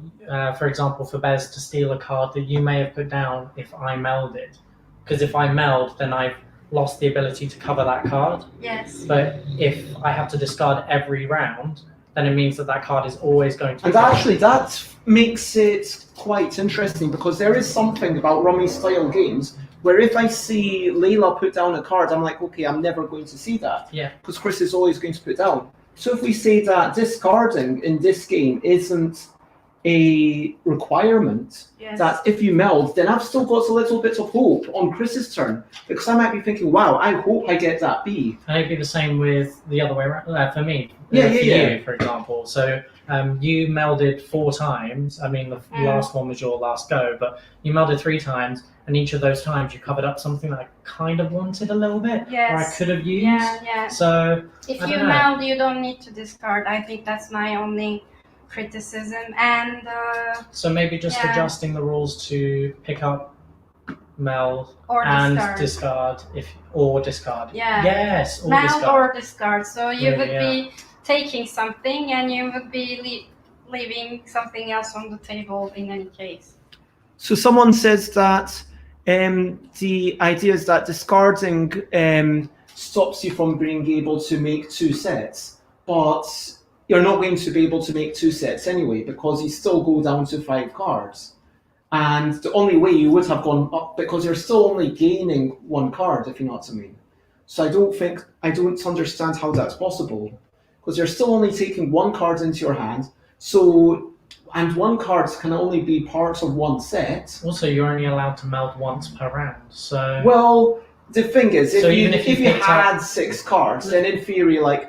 example, for Bez to steal a card that you may have put down if I melded. Because if I meld, then I've lost the ability to cover that card. Yes. But if I have to discard every round, then it means that card is always going to be And covered. actually, that makes it quite interesting, because there is something about rummy-style games where if I see Layla put down a card, I'm like, okay, I'm never going to see that. Yeah. Because Chris is always going to put down. So if we say that discarding in this game isn't a requirement, Yes. that if you meld, then I've still got a little bit of hope on Chris's turn, because I might be thinking, wow, I hope I get that B. And it'd be the same with the other way around for me. Yeah, for yeah, you, for example. So you melded 4 times. I mean, the last one was your last go, but you melded 3 times, and each of those times you covered up something that I kind of wanted a little bit, or I Yes. could have used. Yeah. So If I you don't know. meld, you don't need to discard. I think that's my only criticism. And So maybe just Yeah. adjusting the rules to pick up, meld, or and discard. discard. Yeah. Yes, or Meld discard. or discard. So you Yeah, would yeah. be taking something, and you would be leaving something else on the table in any case. So someone says that the idea is that discarding stops you from being able to make 2 sets, but you're not going to be able to make 2 sets anyway, because you still go down to 5 cards. And the only way you would have gone up, because you're still only gaining 1 card, if you know what I mean. So I don't understand how that's possible, because you're still only taking 1 card into your hand. So, and 1 card can only be part of 1 set. Also, you're only allowed to meld once per round. So Well, the thing is, So even if you if you picked had up- 6 cards, then in theory, like,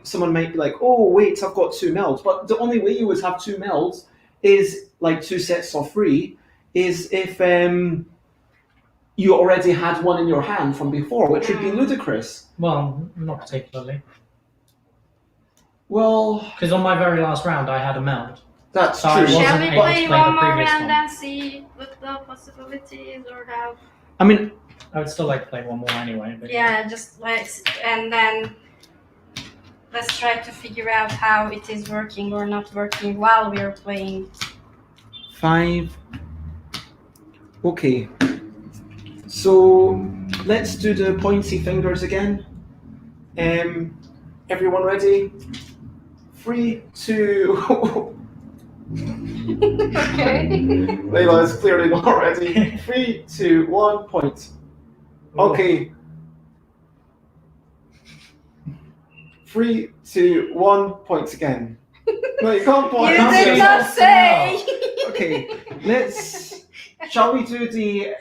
someone might be like, oh wait, I've got 2 melds. But the only way you would have 2 melds is like 2 sets of 3 is if you already had 1 in your hand from before, which would be ludicrous. well, not particularly, Well, because on my very last round I had a meld. that's So I true. wasn't Shall we able to play play the one more previous round one. and see what the possibilities or how? I mean, I would still like to play one more anyway. But Yeah, just let's and then let's try to figure out how it is working or not working while we're playing. 5. Okay. So let's do the pointy fingers again. Everyone ready? 3, 2. Okay. Layla is clearly not ready. 3, 2, 1, point. Okay. 3, 2, 1, points again. No, you can't point. You can't did say not something say. Okay, let's. Shall we do the?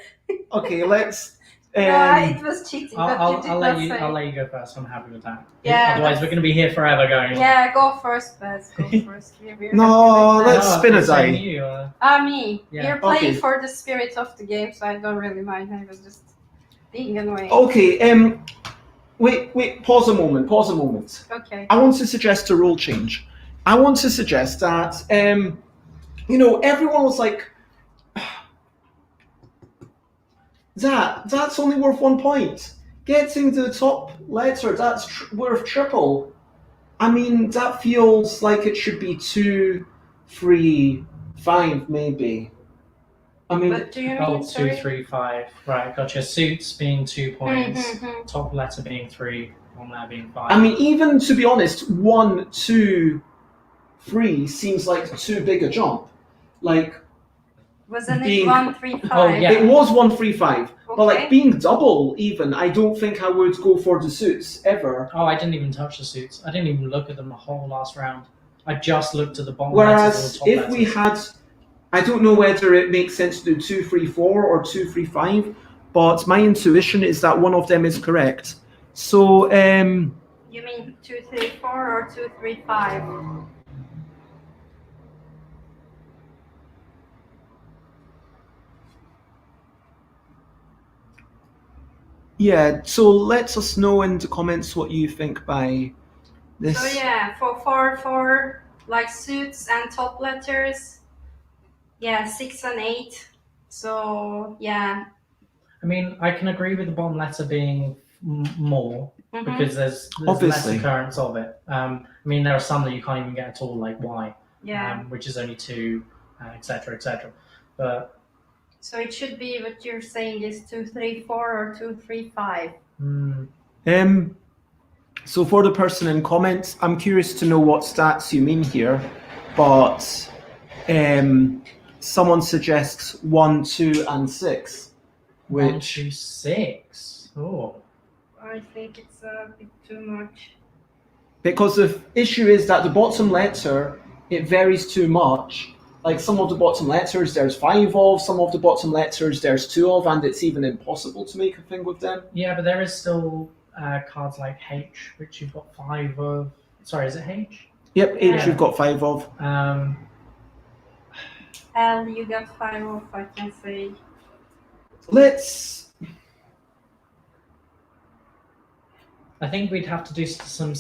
Okay, let's. It was cheating, but you I'll did not let you. say. I'll let you go first. I'm happy with that. Yeah, Otherwise, we're going to be here forever going. on. Yeah, go first, Baz. Go first. We're No, happy with let's that. spin a I'm saying die. you, Me. Yeah. You're playing Okay. for the spirit of the game, so I don't really mind. I was just being annoying. Okay. Wait. Pause a moment. Okay. I want to suggest a rule change. I want to suggest that everyone was like, that's only worth 1 point. Getting the top letter, that's worth triple. I mean, that feels like it should be 2, 3, 5, maybe. I mean, But do you Oh, mean 2, sorry? 3, 5. Right, gotcha. Suits being 2 points. Mhm. Top letter being 3. On there being 5. I mean, even to be honest, 1, 2, 3 seems like too big a jump. Like, Wasn't it being- 1, 3, 5? Oh, yeah. it was 1, 3, 5. But like Okay. being double, even, I don't think I would go for the suits ever. Oh, I didn't even touch the suits. I didn't even look at them the whole last round. I just looked at the bottom letters Whereas or the top if letters. we had, I don't know whether it makes sense to do 2, 3, 4 or 2, 3, 5, but my intuition is that one of them is correct. So, You mean 2, 3, 4 or 2, 3, 5? Yeah, so let us know in the comments what you think by this. So yeah, for like suits and top letters, yeah, 6 and 8. So yeah. I mean, I can agree with the bottom letter being more Mhm. because there's less Obviously. occurrence of it. I mean, there are some that you can't even get at all, like Y, Yeah. which is only 2, etc., etc. But So it should be what you're saying is 2, 3, 4 or 2, 3, 5. So for the person in comments, I'm curious to know what stats you mean here, but someone suggests 1, 2, and 6, 1, which 2, 6. Oh. I think it's a bit too much. because the issue is that the bottom letter, it varies too much. Like some of the bottom letters there's 5 of, some of the bottom letters there's 2 of, and it's even impossible to make a thing with them. Yeah, but there is still cards like H, which you've got 5 of. Sorry, is it H? Yep, H Yeah. you've got 5 of. L, you got 5 of, I can say. Let's. I think we'd have to do some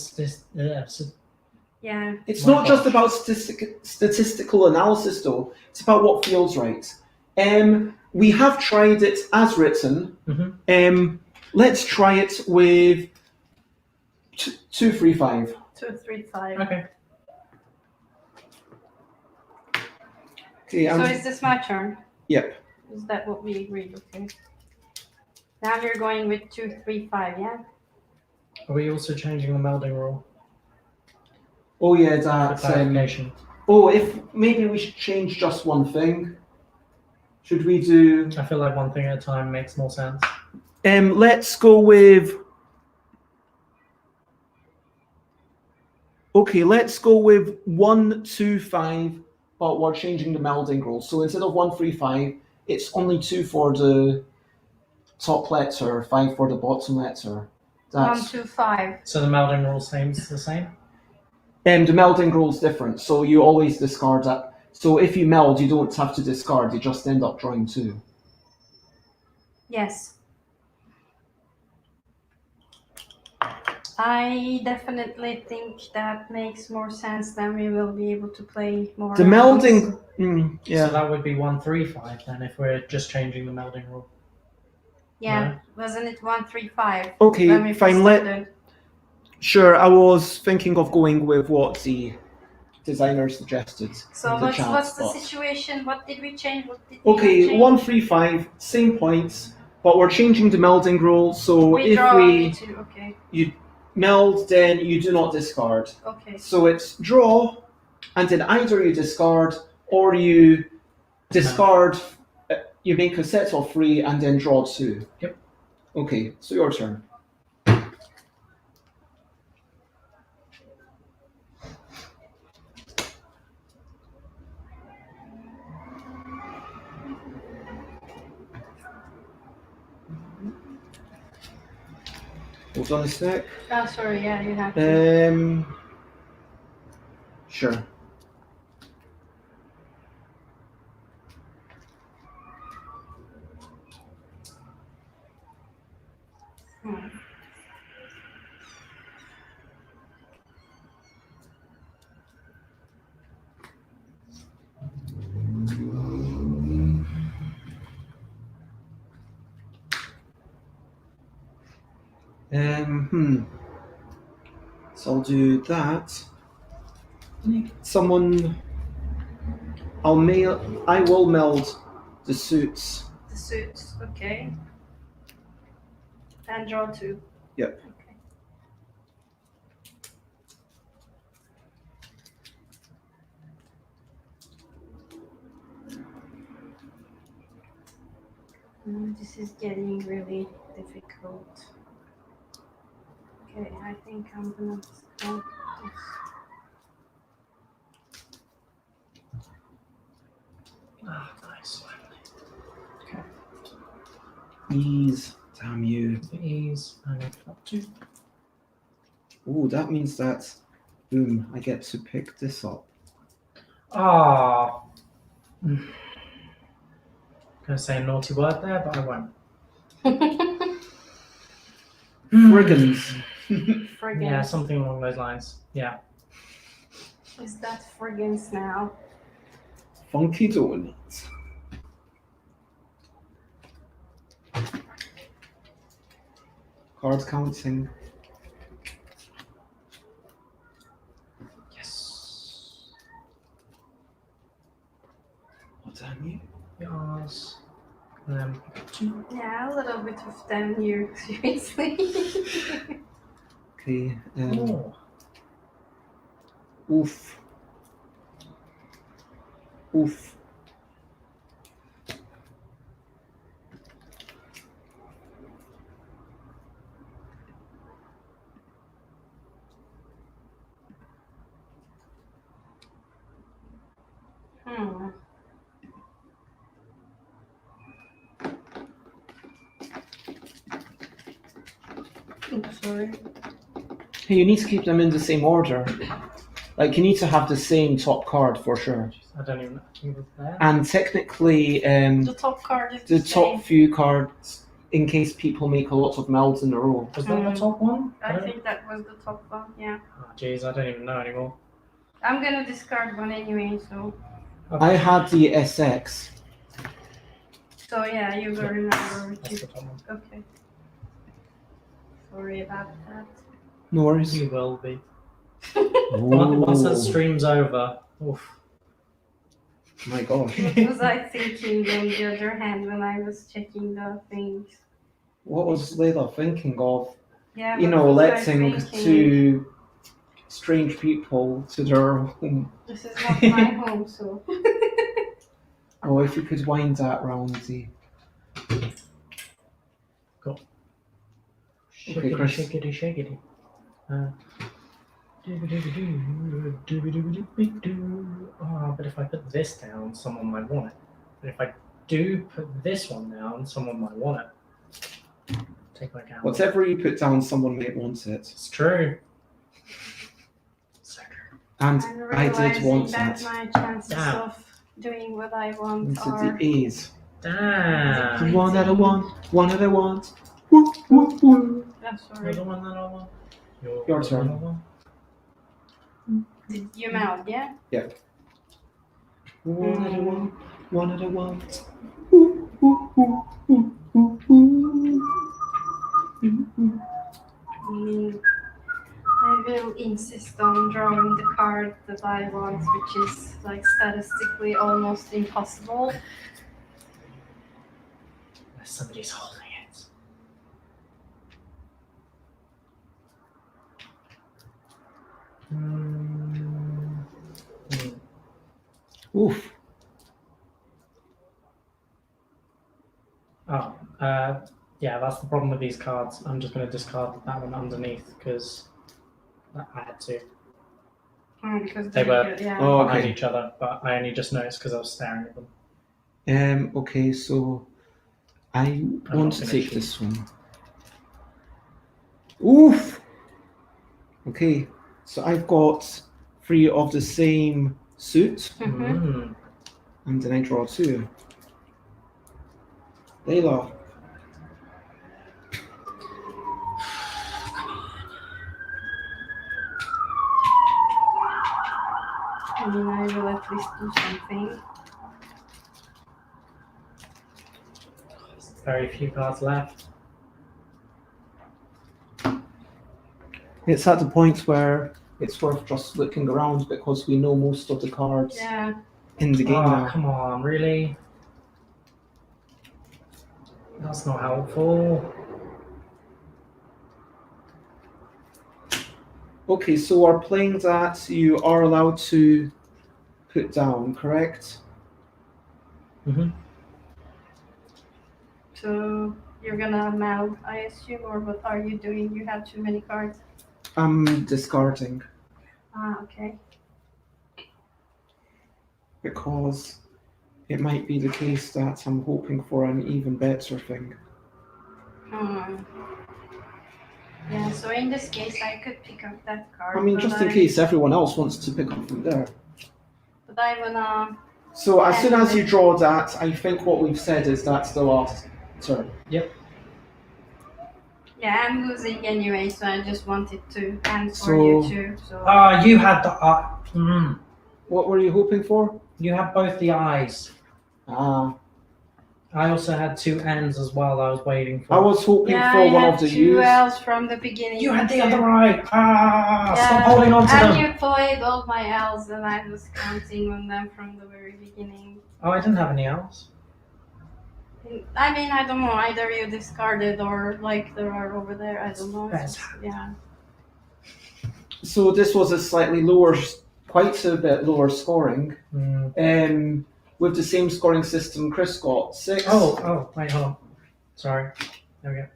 Yeah. It's My not just gosh. about statistical analysis, though. It's about what feels right. We have tried it as written. Mhm. Let's try it with 2, 3, 5. 2, 3, 5. Okay. Okay. So is this my turn? Yep. Is that what we agreed? Okay. Now you're going with 2, 3, 5, yeah? Are we also changing the melding rule Oh yeah, for that. clarification? If maybe we should change just one thing. Should we do? I feel like one thing at a time makes more sense. Let's go with. Okay, let's go with 1, 2, 5, but we're changing the melding rule. So instead of 1, 3, 5, it's only 2 for the top letter, 5 for the bottom letter. 1, 2, 5. So the melding rule stays the same? The melding rule is different, so you always discard that. So if you meld, you don't have to discard, you just end up drawing 2. Yes. I definitely think that makes more sense. Then we will be able to play more. The rounds. melding, yeah. So that would be 1, 3, 5 then if we're just changing the melding rule. Yeah, No? wasn't it 1, 3, 5? Okay, when we fine. started? Sure, I was thinking of going with what the designer suggested. So in the chat, what's the but- situation? What did we change? What did we Okay, change? 1, 3, 5, same points, but we're changing the melding rule. So We if draw we only 2. Okay. meld, then you do not discard. Okay. So it's draw, and then either you discard or you discard. You make a set of 3 and then draw 2. Yep. Okay, so your turn. Hold on a sec. Oh, sorry. Yeah, you have to. Sure. So I'll do that. Someone. I will meld the suits. The suits. Okay. And draw 2. Yep. Okay. This is getting really difficult. Okay, I think I'm gonna start this. Ah, nice. Okay. Ease. Damn you. The ease. And up 2. Ooh, that means that. Boom, I get to pick this up. Ah. Gonna say a naughty word there, but I won't. Friggins. Friggin. Yeah, something along those lines. Yeah. Is that friggins now? Funky donuts. Card counting. Yes. What damn you? Yes. And then two. Yeah, a little bit of them here, seriously. Okay. Oh. Oof. Oof. Hmm. Oops, sorry. Hey, you need to keep them in the same order. Like, you need to have the same top card for sure. I don't even know. I think it was there. And technically, The top card is the the top same. few cards, in case people make a lot of melds in a row. Was that the top one? I think that was the top one, yeah. Oh, jeez, I don't even know anymore. I'm gonna discard one anyway, so. I had the SX. So yeah, you will remember which That's is. the top one. Okay. Sorry about that. No worries. You will be. Once that stream's over, oof. My gosh. What was I thinking on the other hand when I was checking the things? What was Layla thinking of? Yeah, You what know, was I letting thinking? two strange people to their home. This is not my home, so. Oh, if you could wind that round, the. Cool. Okay, Shakety, Chris. shakety, shakety. Oh, but if I put this down, someone might want it. But if I do put this one down, someone might want it. Take my gamble. Whatever you put down, someone may want it. It's true. So true. And I'm I did realizing want that that. my chances Damn. of doing what I want Into are. the A's. Damn. One that I want, one that I want. Woo, woo, woo. I'm You're sorry. the one that I want. You're Your the turn. one I want. Did you mouth, yeah? One that I want, one that I want. Woo, woo, woo, woo, woo, woo. I mean, I will insist on drawing the card that I want, which is like statistically almost impossible. Somebody's holding it. Oof. Oh, yeah, that's the problem with these cards. I'm just going to discard that one underneath because I had to. Because They were yeah. Oh, behind okay. each other, but I only just noticed because I was staring at them. Okay, so I want to not take gonna this one. Oof! Okay, so I've got 3 of the same suit, Mm. and then I draw 2. Layla. I mean, I will at least do something. Very few cards left. It's at the point where it's worth just looking around because we know most of the cards Yeah. in the game Oh, now. come on, really? That's not helpful. Okay, so we're playing that you are allowed to put down, correct? Mm-hmm. So you're gonna mouth, I assume, or what are you doing? You have too many cards. I'm discarding Ah, okay. because it might be the case that I'm hoping for an even better thing. Yeah, so in this case, I could pick up that card. I mean, but just in case everyone else wants to pick up from there. But I wanna. So as soon as you draw that, I think what we've said is that's the last turn. Yeah, Yeah, I'm losing anyway, so I just wanted to answer So- you too. So You had the What were you hoping for? you had both the eyes. Ah, I also had 2 N's as well. I was waiting for. I was hoping yeah, for I one had of the 2 U's. L's from the beginning. You had the too. other eye. Yeah, Stop holding on to and them. you played all my L's, and I was counting on them from the very beginning. Oh, I didn't have any else. I mean, I don't know. Either you discarded or like there are over there. I don't know. That's- Yeah. So this was a slightly lower, quite a bit lower scoring. With the same scoring system, Chris got 6. Oh, wait, hold on. Sorry. There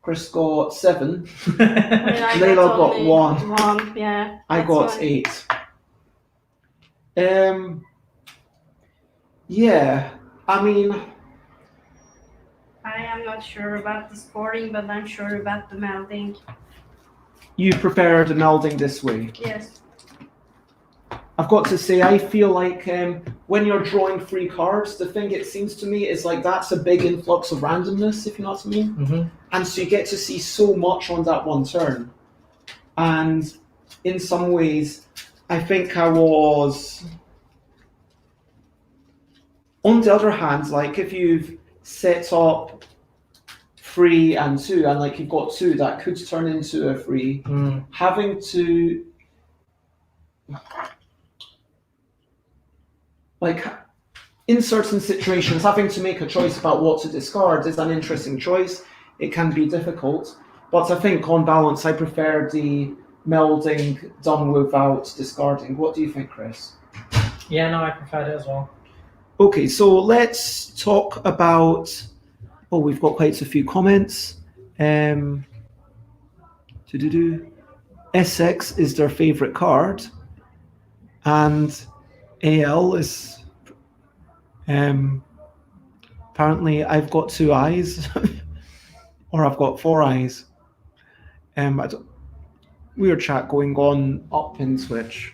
Chris got 7. I mean, I Layla got only 1. 1, yeah. I that's got fine. 8. Yeah, I mean, I am not sure about the scoring, but I'm sure about the melding. you prefer the melding this way. Yes. I've got to say, I feel like when you're drawing free cards, the thing it seems to me is like that's a big influx of randomness, if you know what I mean. Mm-hmm. And so you get to see so much on that one turn. And in some ways, I think I was. On the other hand, like if you've set up 3 and 2, and like you've got 2 that could turn into a 3, having to. Like, in certain situations, having to make a choice about what to discard is an interesting choice. It can be difficult, but I think on balance, I prefer the melding done without discarding. What do you think, Chris? Yeah, no, I preferred it as well. Okay, so let's talk about. Oh, we've got quite a few comments. SX is their favorite card, and ELL is. Apparently, I've got 2 eyes, or I've got 4 eyes. Weird chat going on up in Twitch.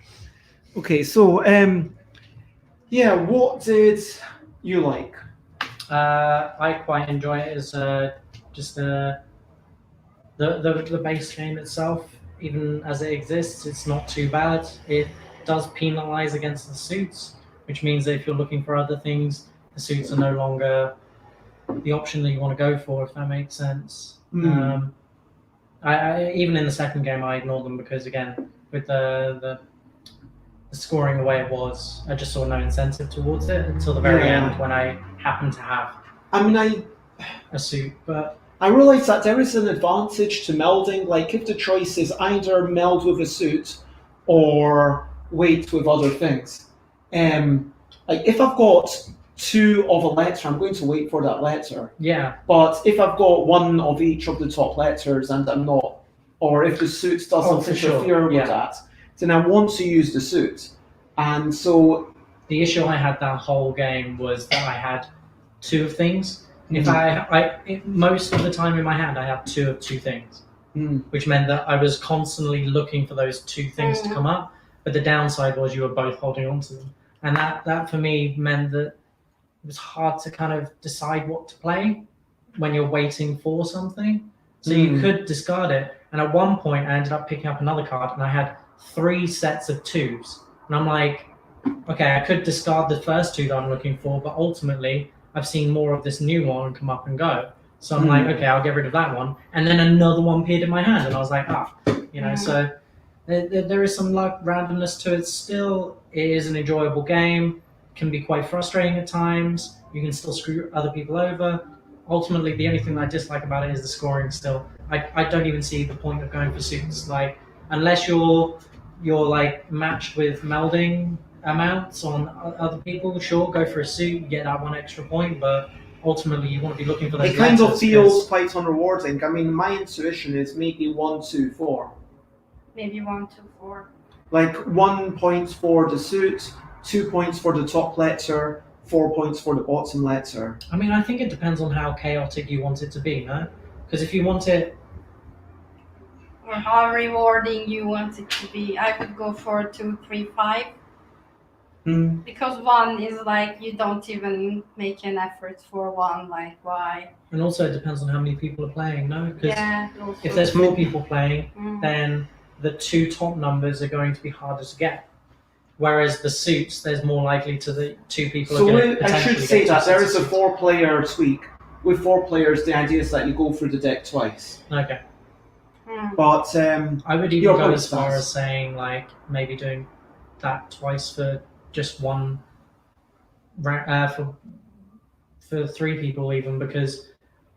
Okay, so yeah, what did you like? I quite enjoy it as just the base game itself. Even as it exists, it's not too bad. It does penalize against the suits, which means that if you're looking for other things, the suits are no longer the option that you want to go for, if that makes sense. I even in the second game, I ignored them because, again, with the scoring the way it was, I just saw no incentive towards it until the very end when I happened to have a suit. But I realise that there is an advantage to melding. Like, if the choice is either meld with a suit or wait with other things. Like, if I've got 2 of a letter, I'm going to wait for that letter. yeah, But if I've got 1 of each of the top letters and I'm not, or if the suit doesn't for interfere sure, with that, then I want to use the suit. And so the issue I had that whole game was that I had 2 of things. If most of the time in my hand, I had 2 of 2 things, which meant that I was constantly looking for those 2 things to come up. But the downside was you were both holding on to them, and that for me meant that it was hard to kind of decide what to play when you're waiting for something. So you could discard it, and at one point I ended up picking up another card, and I had 3 sets of 2s, and I'm like, okay, I could discard the first 2 that I'm looking for, but ultimately I've seen more of this new one come up and go. So I'm like, okay, I'll get rid of that one. And then another one appeared in my hand, and I was like, so there is some randomness to it still. It is an enjoyable game. It can be quite frustrating at times. You can still screw other people over. Ultimately, the only thing that I dislike about it is the scoring still. I don't even see the point of going for suits. Like, unless you're like matched with melding amounts on other people, sure, go for a suit, you get that 1 extra point, but ultimately you want to be looking for those. it kind of letters, feels quite unrewarding. I mean, my intuition is maybe 1, 2, 4. Maybe 1, 2, 4. Like 1 point for the suit, 2 points for the top letter, 4 points for the bottom letter. I mean, I think it depends on how chaotic you want it to be, no? Because if you want it, Or how rewarding you want it to be. I could go for 2, 3, 5. Mm. Because 1 is like you don't even make an effort for 1. Like why? And also it depends on how many people are playing, no? Because Yeah. Also. if there's 4 people playing, Mm. then the 2 top numbers are going to be harder to get. Whereas the suits, there's more likely to the 2 people. So are going to I should potentially say get that 2 there sets is of a suits. 4-player tweak. With 4 players, the idea is that you go through the deck twice. Okay. Mm. But I would even Your go point as far stands. as saying like maybe doing that twice for just one for 3 people even, because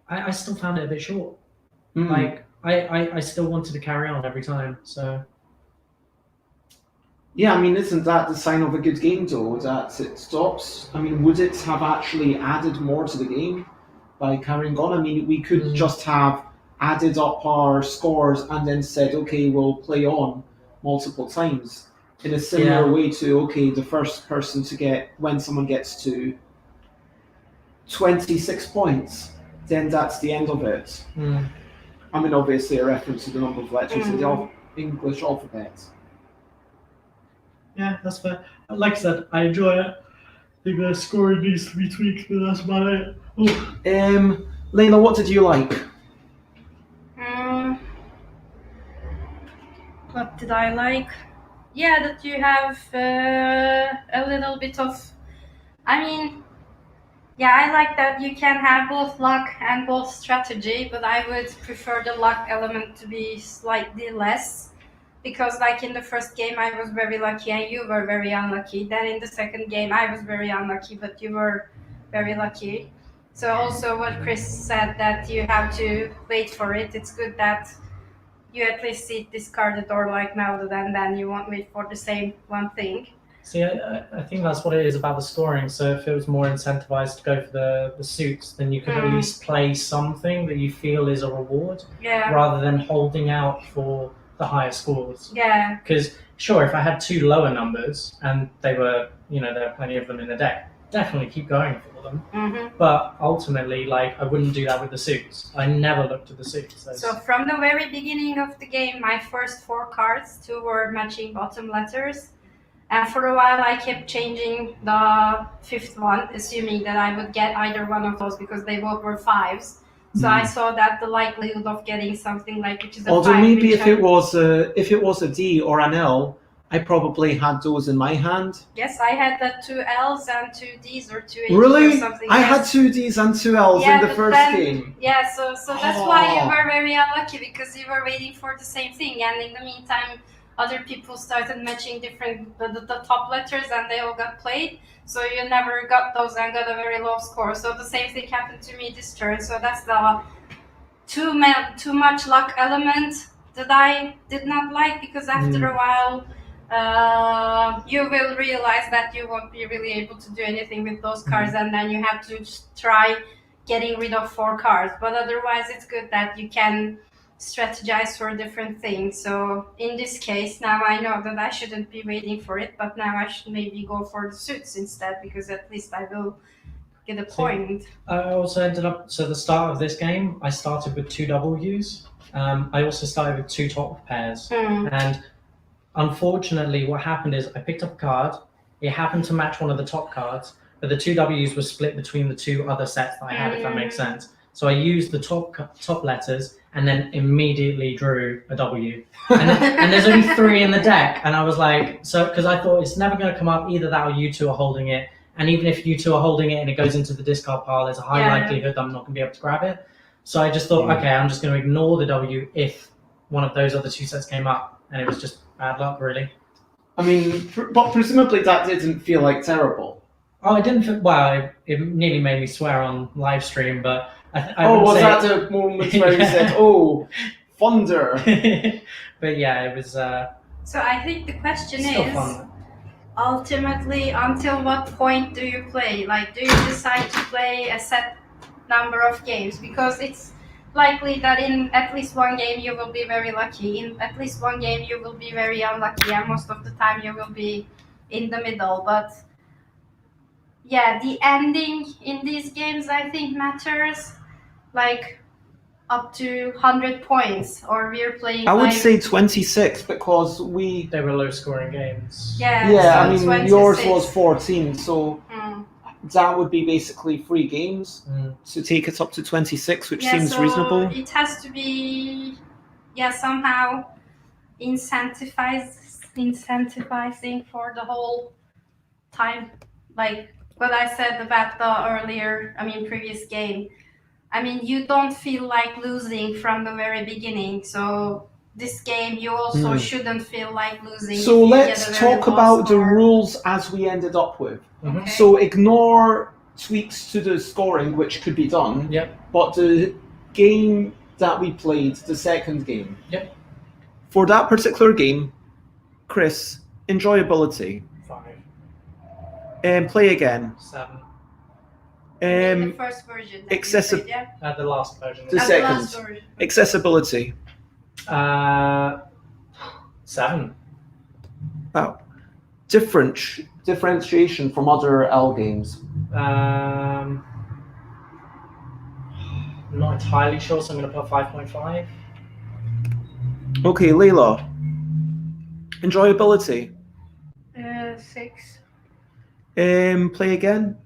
I still found it a bit short. Like I still wanted to carry on every time. So yeah, I mean, isn't that the sign of a good game though? That it stops? I mean, would it have actually added more to the game by carrying on? I mean, we could just have added up our scores and then said, okay, we'll play on multiple times in a similar way to, okay, the first person to get, when someone gets to 26 points, then that's the end of it. I mean, obviously a reference to the number of letters in the English alphabet. yeah, that's fair. Like I said, I enjoy it. I think the scoring needs to be tweaked, but that's about it. Layla, what did you like? What did I like? Yeah, that you have a little bit of. I mean, yeah, I like that you can have both luck and both strategy, but I would prefer the luck element to be slightly less. Because like in the first game I was very lucky and you were very unlucky. Then in the second game I was very unlucky, but you were very lucky. So also what Chris said, that you have to wait for it. It's good that you at least see it discarded or like now, then you won't wait for the same one thing. See, I think that's what it is about the scoring. So if it was more incentivized to go for the suits, then you could at least play something that you feel is a reward, rather than holding out for the higher scores. Yeah. Because sure, if I had 2 lower numbers and they were, there were plenty of them in the deck, definitely keep going for them. But ultimately, like, I wouldn't do that with the suits. I never looked at the suits. So from the very beginning of the game, my first 4 cards, 2 were matching bottom letters. And for a while I kept changing the 5th one, assuming that I would get either one of those because they both were 5s. So I saw that the likelihood of getting something like which is a Although 5. maybe if it was a D or an L, I probably had those in my hand. Yes, I had the 2 L's and 2 D's or 2 H's really? or something. I had 2 D's and 2 L's in the first game. Yeah, so that's why you were very unlucky, because you were waiting for the same thing, and in the meantime other people started matching different the top letters and they all got played, so you never got those and got a very low score. So the same thing happened to me this turn. So that's the too much luck element that I did not like, because after a while you will realize that you won't be really able to do anything with those cards, and then you have to just try getting rid of 4 cards. But otherwise it's good that you can strategize for different things. So in this case, now I know that I shouldn't be waiting for it, but now I should maybe go for the suits instead, because at least I will get a point. I also ended up, so the start of this game, I started with 2 W's. I also started with 2 top pairs. And unfortunately, what happened is I picked up a card. It happened to match one of the top cards, but the 2 W's were split between the 2 other sets that I had, if that makes sense. So I used the top letters and then immediately drew a W. And there's only 3 in the deck. And I was like, so, because I thought it's never going to come up, either that or you 2 are holding it. And even if you 2 are holding it and it goes into the discard pile, there's a high likelihood that I'm not going to be able to grab it. So I just thought, okay, I'm just going to ignore the W if one of those other 2 sets came up. And it was just bad luck, really. I mean, but presumably that didn't feel like terrible. Oh, it didn't feel, well, it nearly made me swear on live stream, but was that the moment where you said, "Oh, thunder"? But yeah, it was. So I think the question still is, fun. Ultimately, until what point do you play? Like, do you decide to play a set number of games? Because it's likely that in at least one game you will be very lucky, in at least one game you will be very unlucky, and most of the time you will be in the middle. But yeah, the ending in these games I think matters. Like, up to 100 points, or we're playing. I would like, say 26 because They were low-scoring games. Yeah. Yeah, so I mean 26. yours was 14, so Mm. that would be basically 3 games Mm. to take it up to 26, which Yeah, seems so reasonable. It has to be, somehow incentivizing for the whole time. Like what I said about the previous game. I mean, you don't feel like losing from the very beginning. So this game, you also shouldn't feel like losing. So if you let's get a very talk low about the score. rules as we ended up with. Mhm. Okay. So ignore tweaks to the scoring, which could be done. Yep. But the game that we played, the second game. Yep. For that particular game, Chris, enjoyability. 5. Play again. 7. The first version. that you excessive- played, yeah? The last version. The The second. last version. Accessibility. 7. Oh. Differentiation from other L games. Not entirely sure, so I'm going to put 5.5. Okay, Layla. Enjoyability. 6. Play again.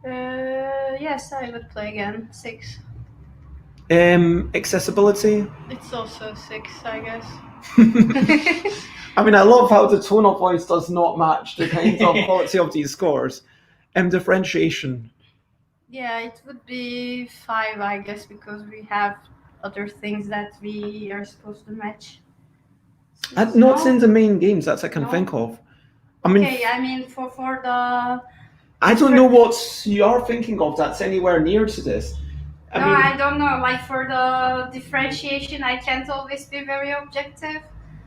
Yes, I would play again. 6. Accessibility. It's also 6, I guess. I mean, I love how the tone of voice does not match the kind of quality of these scores. Differentiation. Yeah, it would be 5, I guess, because we have other things that we are supposed to match. Not in the main games that I can No. think of. I mean, Okay, I mean for the. I don't know what you're thinking of that's anywhere near to this. I don't know. Like for the differentiation, I can't always be very objective.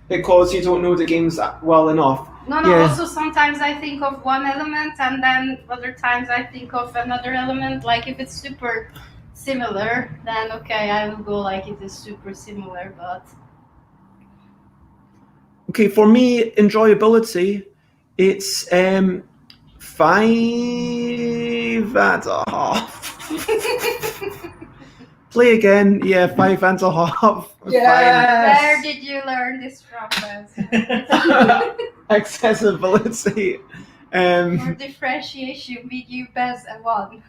Because you don't know the games well enough. No. Yeah. Also, sometimes I think of one element, and then other times I think of another element. Like if it's super similar, then okay, I will go like it is super similar. But Okay, for me, enjoyability, it's 5.5. Play again, yeah, 5.5. Where did you learn this from, Bez? Accessibility. For differentiation, we give Bez a 1.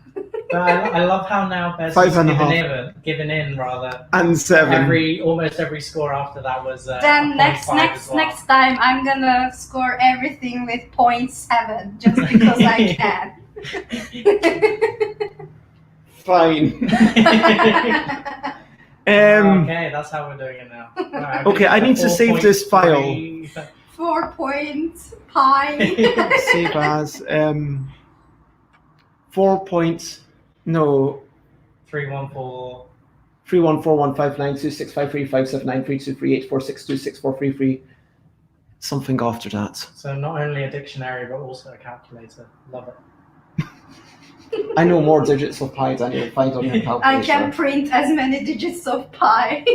But I love how now Bez Five has and a half. given in rather. And 7. Almost every score after that was. Then a next 0.5 as well. time, I'm gonna score everything with 0.7 just because I can. Fine. Okay, that's how we're doing it now. Right, Okay, I need to save this file. 4 points pi. Save as 4 points. No. 314. 3141592653579323846264333. Something after that. So not only a dictionary but also a calculator. Love it. I know more digits of pi than you'll find on your calculator. I can print as many digits of pi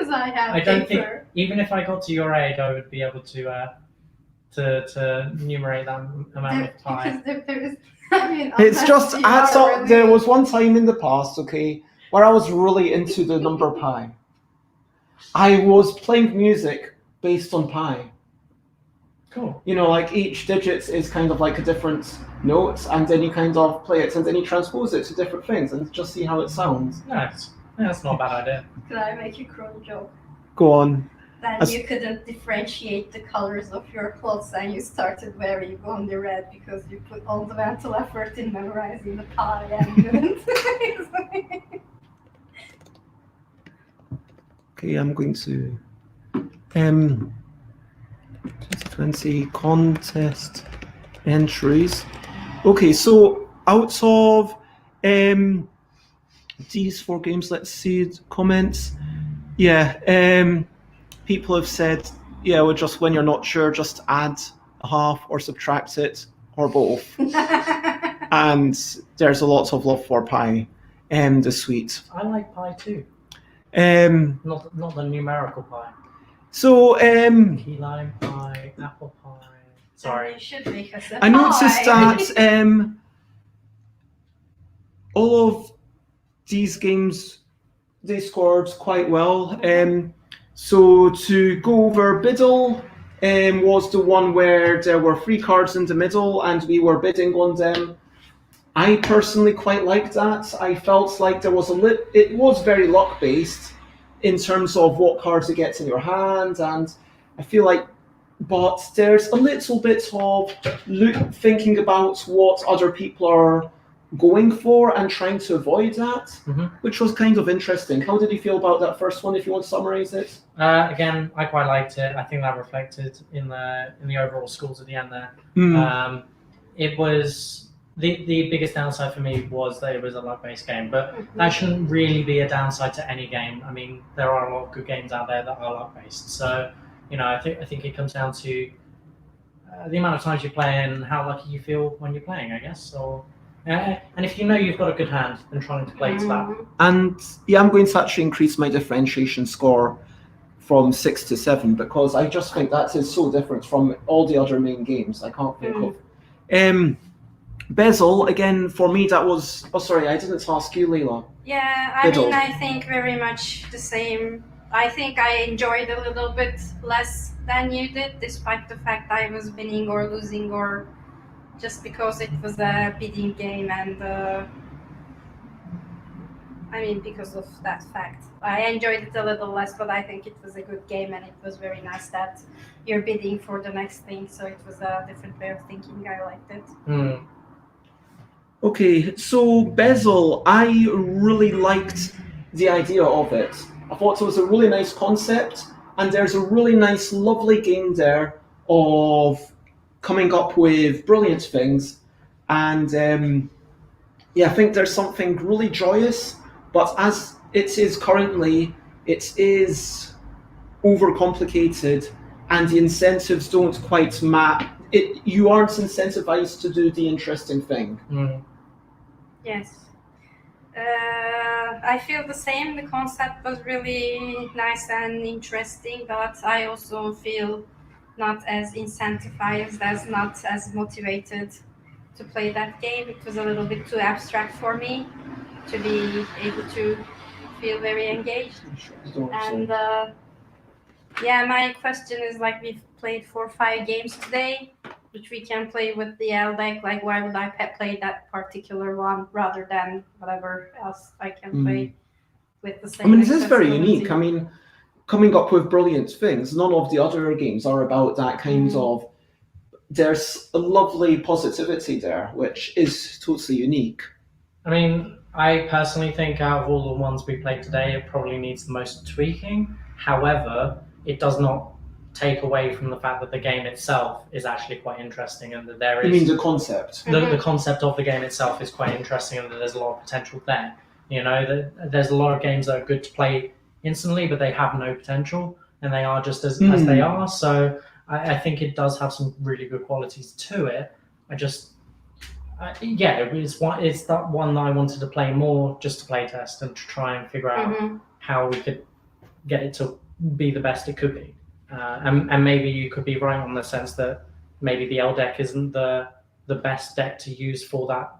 as I have I don't think paper. even if I got to your age, I would be able to enumerate that amount of time. Because there is, It's just unless you adds are up. There was one time in the past, okay, where I was really into the number pi. I was playing music based on pi. Cool. You know, like each digit is kind of like a different note, and then you kind of play it, and then you transpose it to different things, and just see how it sounds. Nice. That's not a bad idea. Could I make a cruel joke? Go on. Then you couldn't differentiate the colors of your clothes and you started wearing only red because you put all the mental effort in memorizing the pi and couldn't. Okay, I'm going to 2020 contest entries. Okay, so out of these 4 games, let's see the comments. Yeah, people have said, yeah, well, just when you're not sure, just add a half or subtract it or both. And there's a lot of love for pie, the sweet. I like pie too. Not the numerical pie. So Key lime pie, apple pie. Sorry. You should make us a I noticed pie. that all of these games they scored quite well. So to go over Biddle was the one where there were 3 cards in the middle and we were bidding on them. I personally quite liked that. I felt like there was it was very luck based in terms of what cards it gets in your hand, and I feel like, but there's a little bit of thinking about what other people are going for and trying to avoid that, which was kind of interesting. How did you feel about that first one, if you want to summarize it? Again, I quite liked it. I think that reflected in the overall scores at the end there. It was the biggest downside for me was that it was a luck-based game, but that shouldn't really be a downside to any game. I mean, there are a lot of good games out there that are luck-based, so I think it comes down to the amount of times you play and how lucky you feel when you're playing, I guess. Or and if you know you've got a good hand, then trying to play to that. And yeah, I'm going to actually increase my differentiation score from 6 to 7 because I just think that is so different from all the other main games. I can't think of. Bezel, again, for me, that was... Oh, sorry, I didn't ask you, Layla. Yeah, I mean, I think very much the same. I think I enjoyed a little bit less than you did, despite the fact I was winning or losing, or just because it was a bidding game, and I mean, because of that fact. I enjoyed it a little less, but I think it was a good game, and it was very nice that you're bidding for the next thing, so it was a different way of thinking. I liked it. Okay, so Bezel, I really liked the idea of it. I thought it was a really nice concept, and there's a really nice, lovely game there of coming up with brilliant things. And I think there's something really joyous, but as it is currently, it is overcomplicated, and the incentives don't quite map. You aren't incentivized to do the interesting thing. Yes. I feel the same. The concept was really nice and interesting, but I also feel not as incentivized, not as motivated to play that game. It was a little bit too abstract for me to be able to feel very engaged. And my question is, like, we've played 4 or 5 games today, which we can play with the ELL deck. Like, why would I play that particular one rather than whatever else I can play with the same? I mean, it is very unique. I mean, coming up with brilliant things. None of the other games are about that kind of... There's a lovely positivity there, which is totally unique. I mean, I personally think out of all the ones we played today, it probably needs the most tweaking. However, it does not take away from the fact that the game itself is actually quite interesting, and that there is... You mean the concept? The concept of the game itself is quite interesting, and that there's a lot of potential there. There's a lot of games that are good to play instantly, but they have no potential, and they are just as they are. So I think it does have some really good qualities to it. It's that one that I wanted to play more, just to play test and to try and figure out how we could get it to be the best it could be. And maybe you could be right on the sense that maybe the ELL deck isn't the best deck to use for that.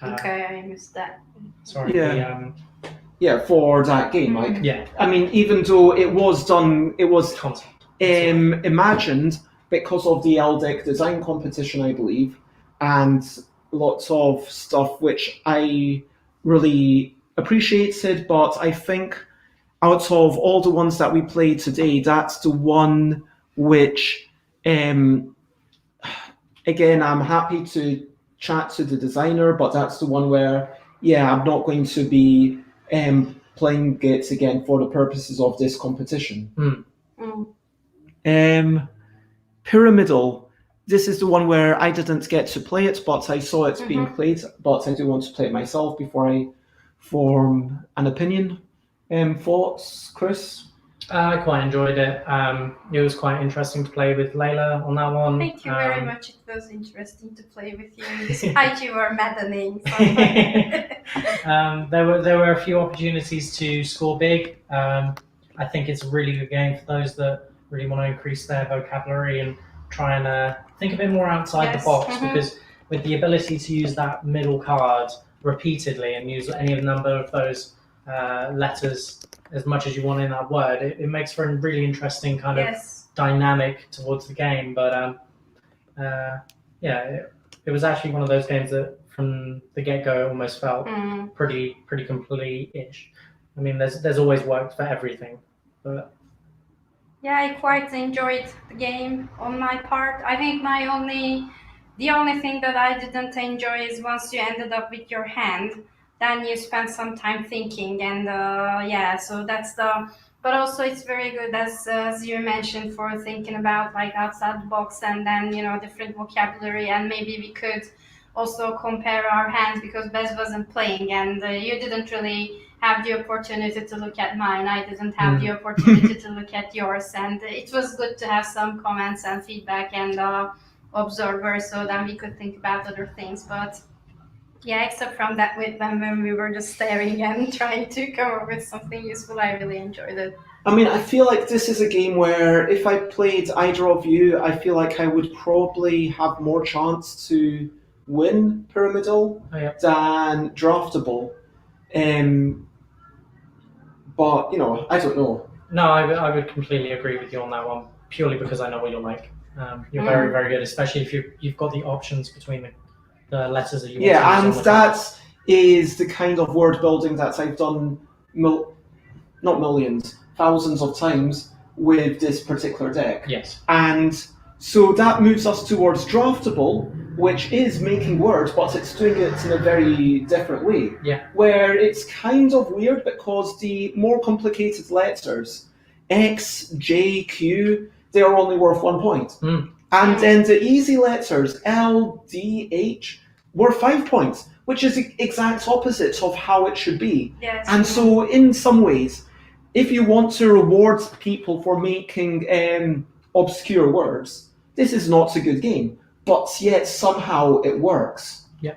Okay, I missed that. Sorry. For that game, like. Yeah. I mean, even though it was done, it was imagined because of the ELL deck design competition, I believe, and lots of stuff which I really appreciated, but I think out of all the ones that we played today, that's the one which, again, I'm happy to chat to the designer, but that's the one where, I'm not going to be playing it again for the purposes of this competition. Pyramidal. This is the one where I didn't get to play it, but I saw it being played, but I do want to play it myself before I form an opinion. Thoughts, Chris? I quite enjoyed it. It was quite interesting to play with Layla on that one. Thank you very much. It was interesting to play with you, despite you were maddening. There were a few opportunities to score big. I think it's a really good game for those that really want to increase their vocabulary and try and think a bit more outside the box, because with the ability to use that middle card repeatedly and use any number of those letters as much as you want in that word. It makes for a really interesting kind of Yes. dynamic towards the game. But it was actually one of those games that from the get-go almost felt pretty complete-ish. I mean, there's always worked for everything, but yeah, I quite enjoyed the game on my part. I think the only thing that I didn't enjoy is once you ended up with your hand, then you spent some time thinking, and so that's the. But also, it's very good as you mentioned for thinking about like outside the box, and then different vocabulary, and maybe we could also compare our hands because Bez wasn't playing, and you didn't really have the opportunity to look at mine. I didn't have the opportunity to look at yours, and it was good to have some comments and feedback and observers, so then we could think about other things. But yeah, except from that, with them when we were just staring and trying to come up with something useful, I really enjoyed it. I mean, I feel like this is a game where if I played either of you, I feel like I would probably have more chance to win Pyramidal than Draftable. But, I don't know. No, I would completely agree with you on that one, purely because I know what you're like. You're very, very good, especially if you've got the options between the letters that you want to use. Yeah, and that is the kind of word building that I've done, not millions, thousands of times with this particular deck. Yes. And so that moves us towards Draftable, which is making words, but it's doing it in a very different way. Yeah. Where it's kind of weird because the more complicated letters, X, J, Q, they are only worth 1 point. And then the easy letters, L, D, H, were 5 points, which is the exact opposite of how it should be. Yes. And so in some ways, if you want to reward people for making obscure words, this is not a good game. But yet somehow it works. Yeah.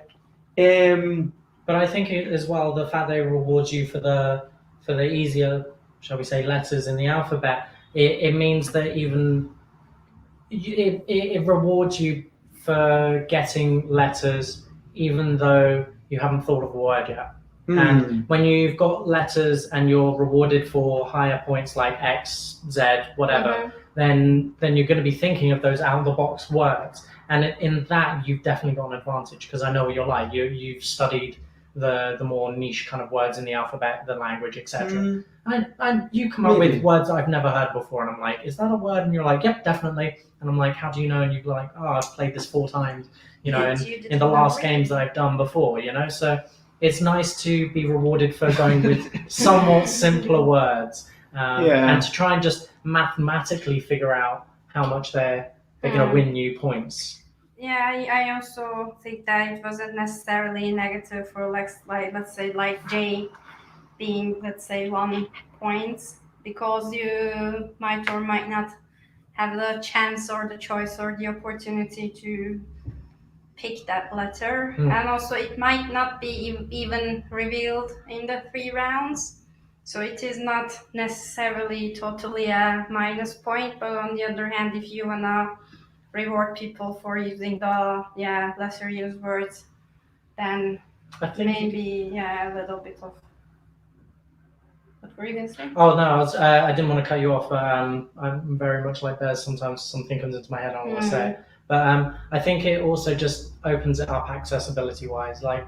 But I think as well, the fact they reward you for the easier, shall we say, letters in the alphabet, it means that even it rewards you for getting letters even though you haven't thought of a word yet. And when you've got letters and you're rewarded for higher points like X, Z, whatever, then you're going to be thinking of those out-of-the-box words. And in that, you've definitely got an advantage because I know what you're like. You've studied the more niche kind of words in the alphabet, the language, etc. And you come up with words I've never heard before, and I'm like, is that a word? And you're like, yep, definitely. And I'm like, how do you know? And you're like, oh, I've played this 4 times, in the last games that I've done before, So it's nice to be rewarded for going with somewhat simpler words and to try and just mathematically figure out how much they're going to win you points. Yeah, I also think that it wasn't necessarily negative for let's say like J being 1 point because you might or might not have the chance or the choice or the opportunity to pick that letter, and also it might not be even revealed in the 3 rounds, so it is not necessarily totally a minus point. But on the other hand, if you wanna reward people for using the lesser used words, then I think maybe a little bit of. What were you gonna say? Oh no, I didn't want to cut you off. I'm very much like Bears. Sometimes something comes into my head, I want to say. But I think it also just opens it up accessibility-wise. Like,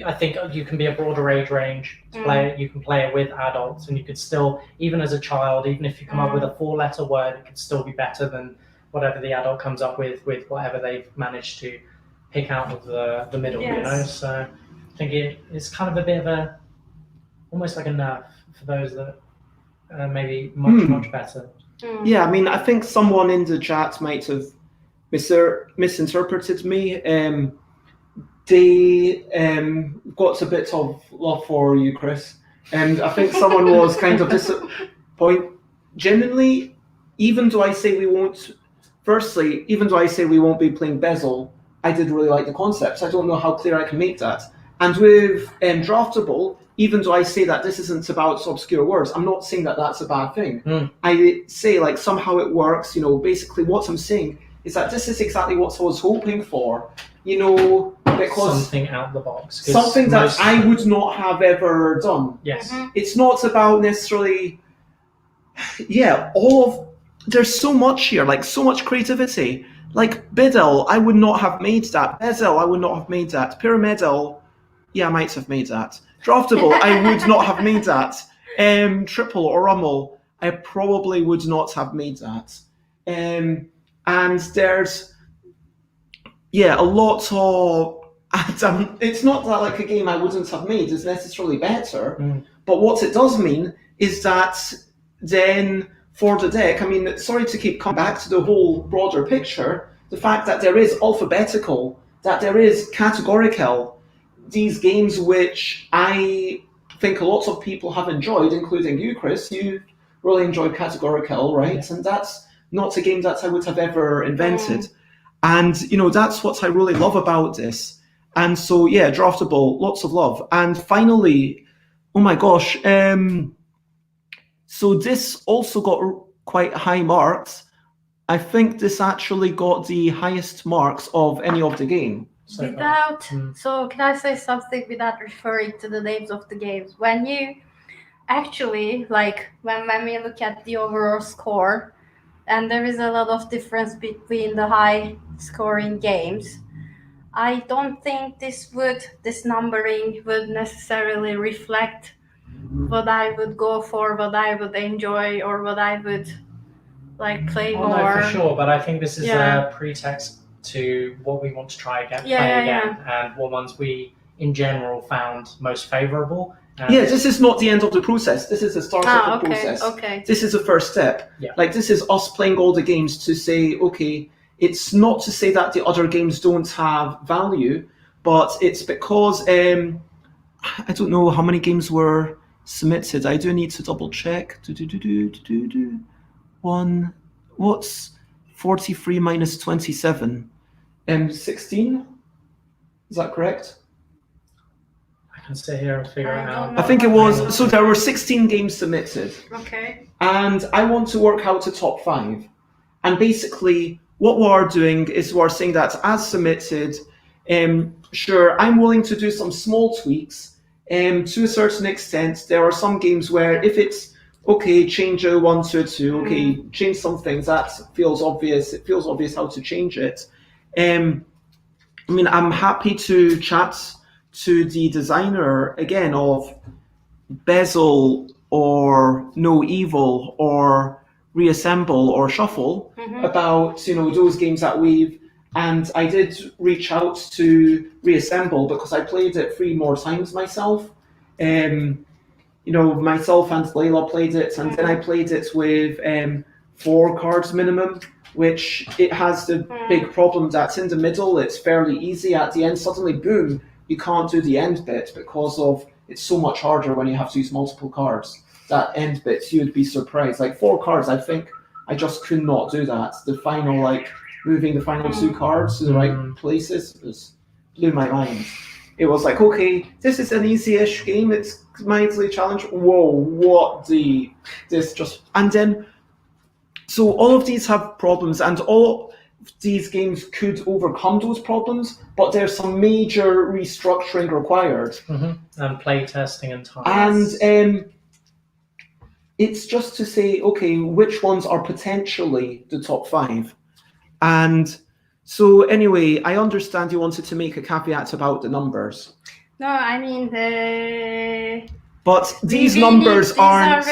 I think you can be a broader age range to play it. You can play it with adults, and you could still, even as a child, even if you come up with a 4-letter word, it could still be better than whatever the adult comes up with whatever they've managed to pick out of the middle. So I think it's kind of a bit of almost like a nerf for those that are maybe much better. Yeah, I mean, I think someone in the chat might have misinterpreted me. They got a bit of love for you, Chris, and I think someone was kind of disappointed. Genuinely, even though I say we won't be playing Bezel, I did really like the concepts. I don't know how clear I can make that. And with Draftable, even though I say that this isn't about obscure words, I'm not saying that that's a bad thing. I say somehow it works. Basically what I'm saying is that this is exactly what I was hoping for. because something out the box. 'Cause something that most- I would not have ever done. Yes. Mhm. It's not about necessarily, there's so much here, like so much creativity. Like Biddle, I would not have made that. Bezel, I would not have made that. Pyramidal, yeah, I might have made that. Draftable, I would not have made that. Triple or Rummel, I probably would not have made that. And there's, a lot of, it's not that like a game I wouldn't have made is necessarily better, but what it does mean is that then for the deck, I mean, sorry to keep coming back to the whole broader picture, the fact that there is alphabetical, that there is categorical, these games which I think a lot of people have enjoyed, including you, Chris. You really enjoyed categorical, right? Yeah. And that's not a game that I would have ever invented. And, that's what I really love about this. And so, Draftable, lots of love. And finally, oh my gosh, so this also got quite high marks. I think this actually got the highest marks of any of the game. So So can I say something without referring to the names of the games? When you actually, when we look at the overall score, and there is a lot of difference between the high scoring games, I don't think this numbering would necessarily reflect what I would go for, what I would enjoy, or what I would play more. No, for sure. But I think this is Yeah. a pretext to what we want to try again, Yeah, play yeah, again, and what ones we in general found most favourable. This is not the end of the process. This is the start of the process. Okay. This is the first step. Yeah. This is us playing all the games to say, okay, it's not to say that the other games don't have value, but it's because I don't know how many games were submitted. I do need to double check. What's 43 minus 27? 16? Is that correct? I can sit here and figure it out. I think it was. So there were 16 games submitted. Okay. And I want to work out a top 5. And basically, what we are doing is we are saying that as submitted, sure, I'm willing to do some small tweaks. To a certain extent, there are some games where if it's okay, change a 1 to a 2, okay, change some things, that feels obvious. It feels obvious how to change it. I mean, I'm happy to chat to the designer again of Bezel or No Evil or Reassemble or Shuffle about those games that we've, and I did reach out to Reassemble because I played it 3 more times myself. Myself and Layla played it, and then I played it with 4 cards minimum, which it has the big problem that in the middle it's fairly easy. At the end, suddenly, boom, you can't do the end bit because of it's so much harder when you have to use multiple cards. That end bit, you'd be surprised. 4 cards, I think I just could not do that. The final, moving the final 2 cards to the right places blew my mind. It was okay, this is an easy-ish game. It's mildly challenged. Whoa, and then, so all of these have problems, and all these games could overcome those problems, but there's some major restructuring required. And play testing and time. And it's just to say, okay, which ones are potentially the top 5? And so anyway, I understand you wanted to make a caveat about the numbers. No, I mean but these numbers aren't.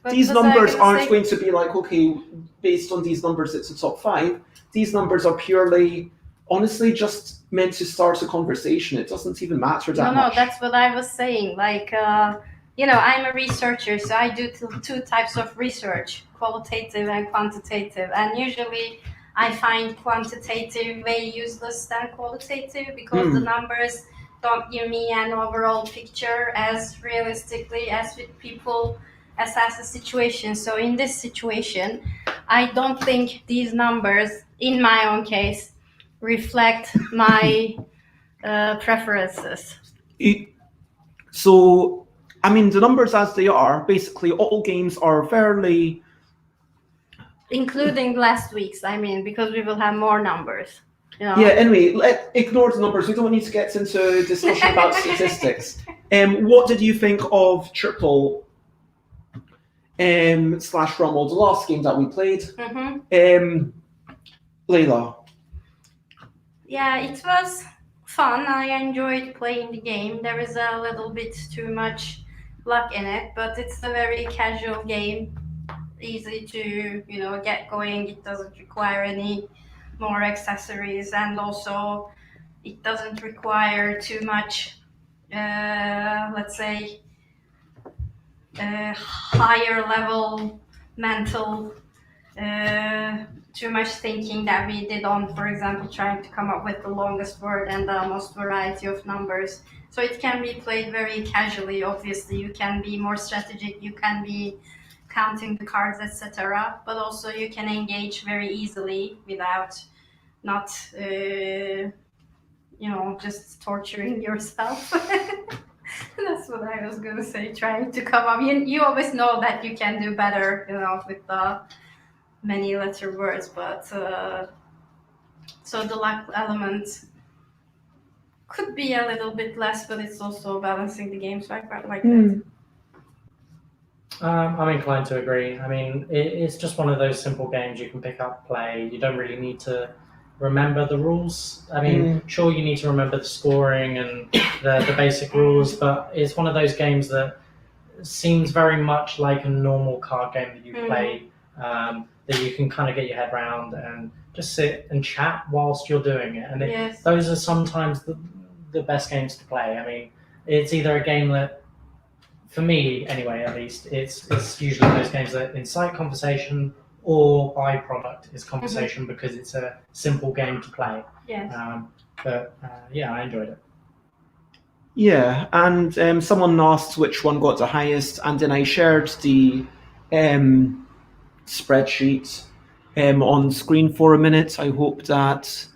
These numbers aren't going to be okay, based on these numbers, it's a top 5. These numbers are purely, honestly, just meant to start a conversation. It doesn't even matter that much. No, that's what I was saying. I'm a researcher, so I do 2 types of research, qualitative and quantitative. And usually I find quantitative way useless than qualitative because the numbers don't give me an overall picture as realistically as people assess the situation. So in this situation, I don't think these numbers, in my own case, reflect my preferences. So, I mean, the numbers as they are, basically all games are fairly... Including last week's, because we will have more numbers. Yeah, anyway, ignore the numbers. We don't need to get into a discussion about statistics. What did you think of Triple slash Rumble, the last game that we played? Layla. Yeah, it was fun. I enjoyed playing the game. There is a little bit too much luck in it, but it's a very casual game. Easy to, get going. It doesn't require any more accessories, and also it doesn't require too much, let's say, higher level mental, too much thinking that we did on, for example, trying to come up with the longest word and the most variety of numbers. So it can be played very casually. Obviously, you can be more strategic, you can be counting the cards, etc. But also you can engage very easily without not, just torturing yourself. That's what I was gonna say. Trying to come up. You always know that you can do better, with the many letter words. But so the luck element could be a little bit less, but it's also balancing the game. So I quite like that. I'm inclined to agree. I mean, it's just one of those simple games you can pick up, play. You don't really need to remember the rules. I mean, sure, you need to remember the scoring and the basic rules, but it's one of those games that seems very much like a normal card game that you play, that you can kind of get your head around and just sit and chat whilst you're doing it. And those are sometimes the best games to play. I mean, it's either a game that, for me anyway, at least, it's usually those games that incite conversation, or byproduct is conversation because it's a simple game to play. Yes. Yeah, I enjoyed it. Yeah, and someone asked which one got the highest, and then I shared the spreadsheet on screen for a minute. I hope that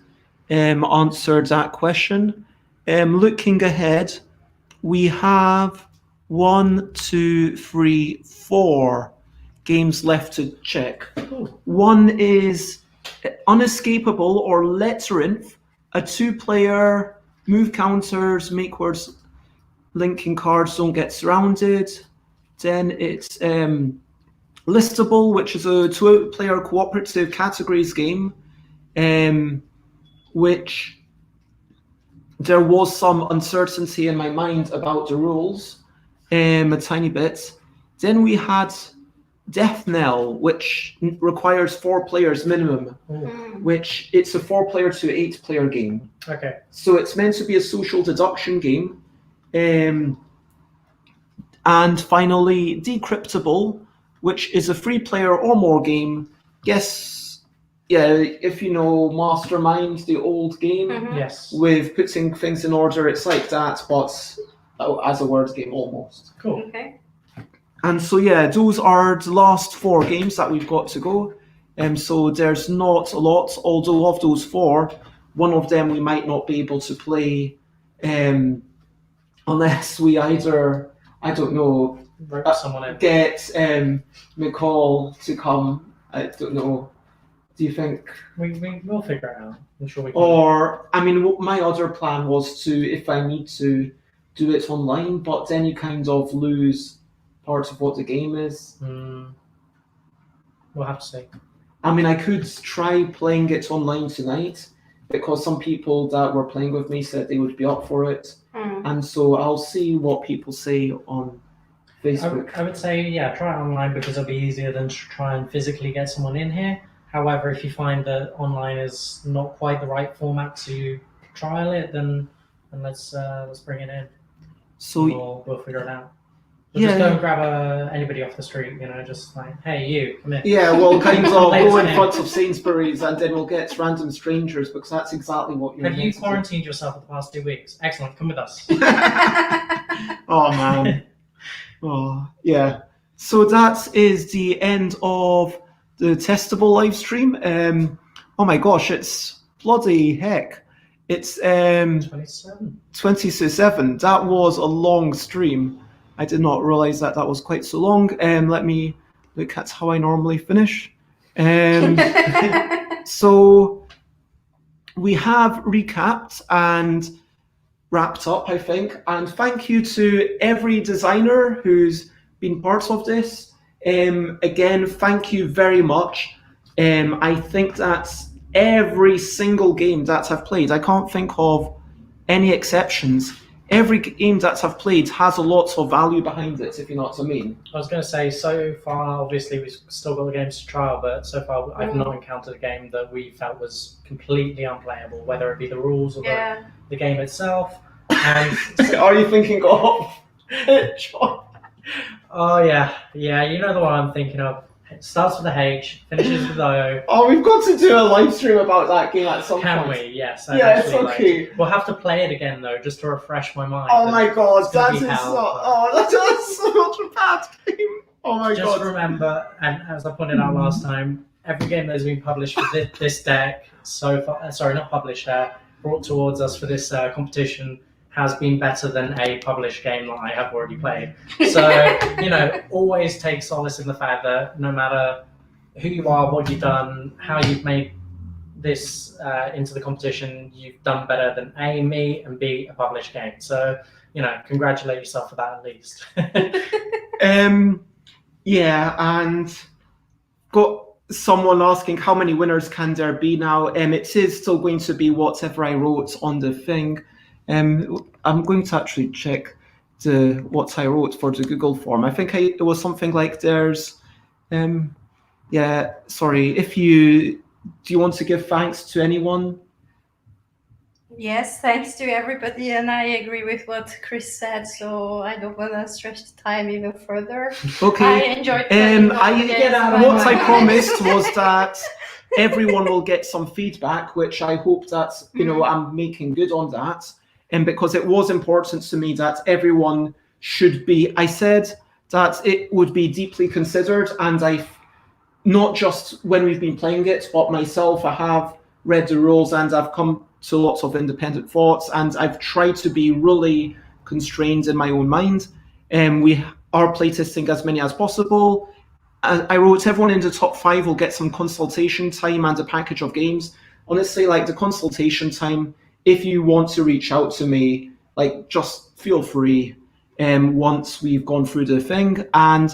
answered that question. Looking ahead, we have 1, 2, 3, 4 games left to check. One is Unescapable or Labyrinth, a 2-player move counters, make words linking cards don't get surrounded. Then it's Listable, which is a 2-player cooperative categories game, which there was some uncertainty in my mind about the rules, a tiny bit. Then we had Death Knell, which requires 4 players minimum, which it's a 4-player to 8-player game. Okay. So it's meant to be a social deduction game. And finally, Decryptable, which is a 3-player or more game. If you know Mastermind, the old game, Yes, with putting things in order, it's like that, but as a word game almost. Cool. Okay. And so those are the last 4 games that we've got to go. So there's not a lot, although of those 4, one of them we might not be able to play unless we either, I don't know, get McCall to come. I don't know. Do you think? We'll figure it out. I'm sure we can. Or, I mean, my other plan was to, if I need to, do it online, but then you kind of lose part of what the game is. We'll have to see. I mean, I could try playing it online tonight, because some people that were playing with me said they would be up for it. And so I'll see what people say on Facebook. I would say, try it online, because it'll be easier than to try and physically get someone in here. However, if you find that online is not quite the right format to trial it, then let's bring it in. So we'll figure it out. We'll just go and grab anybody off the street, just like, hey, you, come in. Yeah, we'll kind of go in front of Sainsbury's, and then we'll get random strangers, because that's exactly what you're. Have you quarantined yourself for the past 2 weeks? Excellent, come with us. Oh, man. Oh, yeah. So that is the end of the Testable live stream. Oh my gosh, it's bloody heck. It's 27. That was a long stream. I did not realize that was quite so long. Let me look at how I normally finish. So we have recapped and wrapped up, I think. And thank you to every designer who's been part of this. Again, thank you very much. I think that's every single game that I've played. I can't think of any exceptions. Every game that I've played has a lot of value behind it, if you know what I mean. I was going to say, so far, obviously, we've still got the games to trial, but so far, I've not encountered a game that we felt was completely unplayable, whether it be the rules or the game itself. And Are you thinking of John? oh yeah, you know the one I'm thinking of. It starts with a H, finishes with O. Oh, we've got to do a live stream about that game at some Can point. we? Yes. Yes, okay. We'll have to play it again though, just to refresh my mind. Oh my god, that is hell, that's such a bad game. Oh my god. Just remember, and as I pointed out last time, every game that has been published for this deck so far, not published, brought towards us for this competition has been better than a published game that I have already played. So, always take solace in the fact that no matter who you are, what you've done, how you've made this into the competition, you've done better than A, me, and B, a published game. So, congratulate yourself for that at least. Yeah, and got someone asking how many winners can there be now. It is still going to be whatever I wrote on the thing. I'm going to actually check what I wrote for the Google form. I think it was something like there's, sorry, do you want to give thanks to anyone? Yes, thanks to everybody, and I agree with what Chris said, so I don't want to stretch the time even further. Okay. I enjoyed playing all the games. What I promised was that everyone will get some feedback, which I hope that, I'm making good on that. And because it was important to me that everyone should be, I said that it would be deeply considered, and not just when we've been playing it, but myself, I have read the rules and I've come to lots of independent thoughts, and I've tried to be really constrained in my own mind. We are playtesting as many as possible. I wrote everyone in the top 5 will get some consultation time and a package of games. Honestly, like the consultation time, if you want to reach out to me, just feel free once we've gone through the thing. And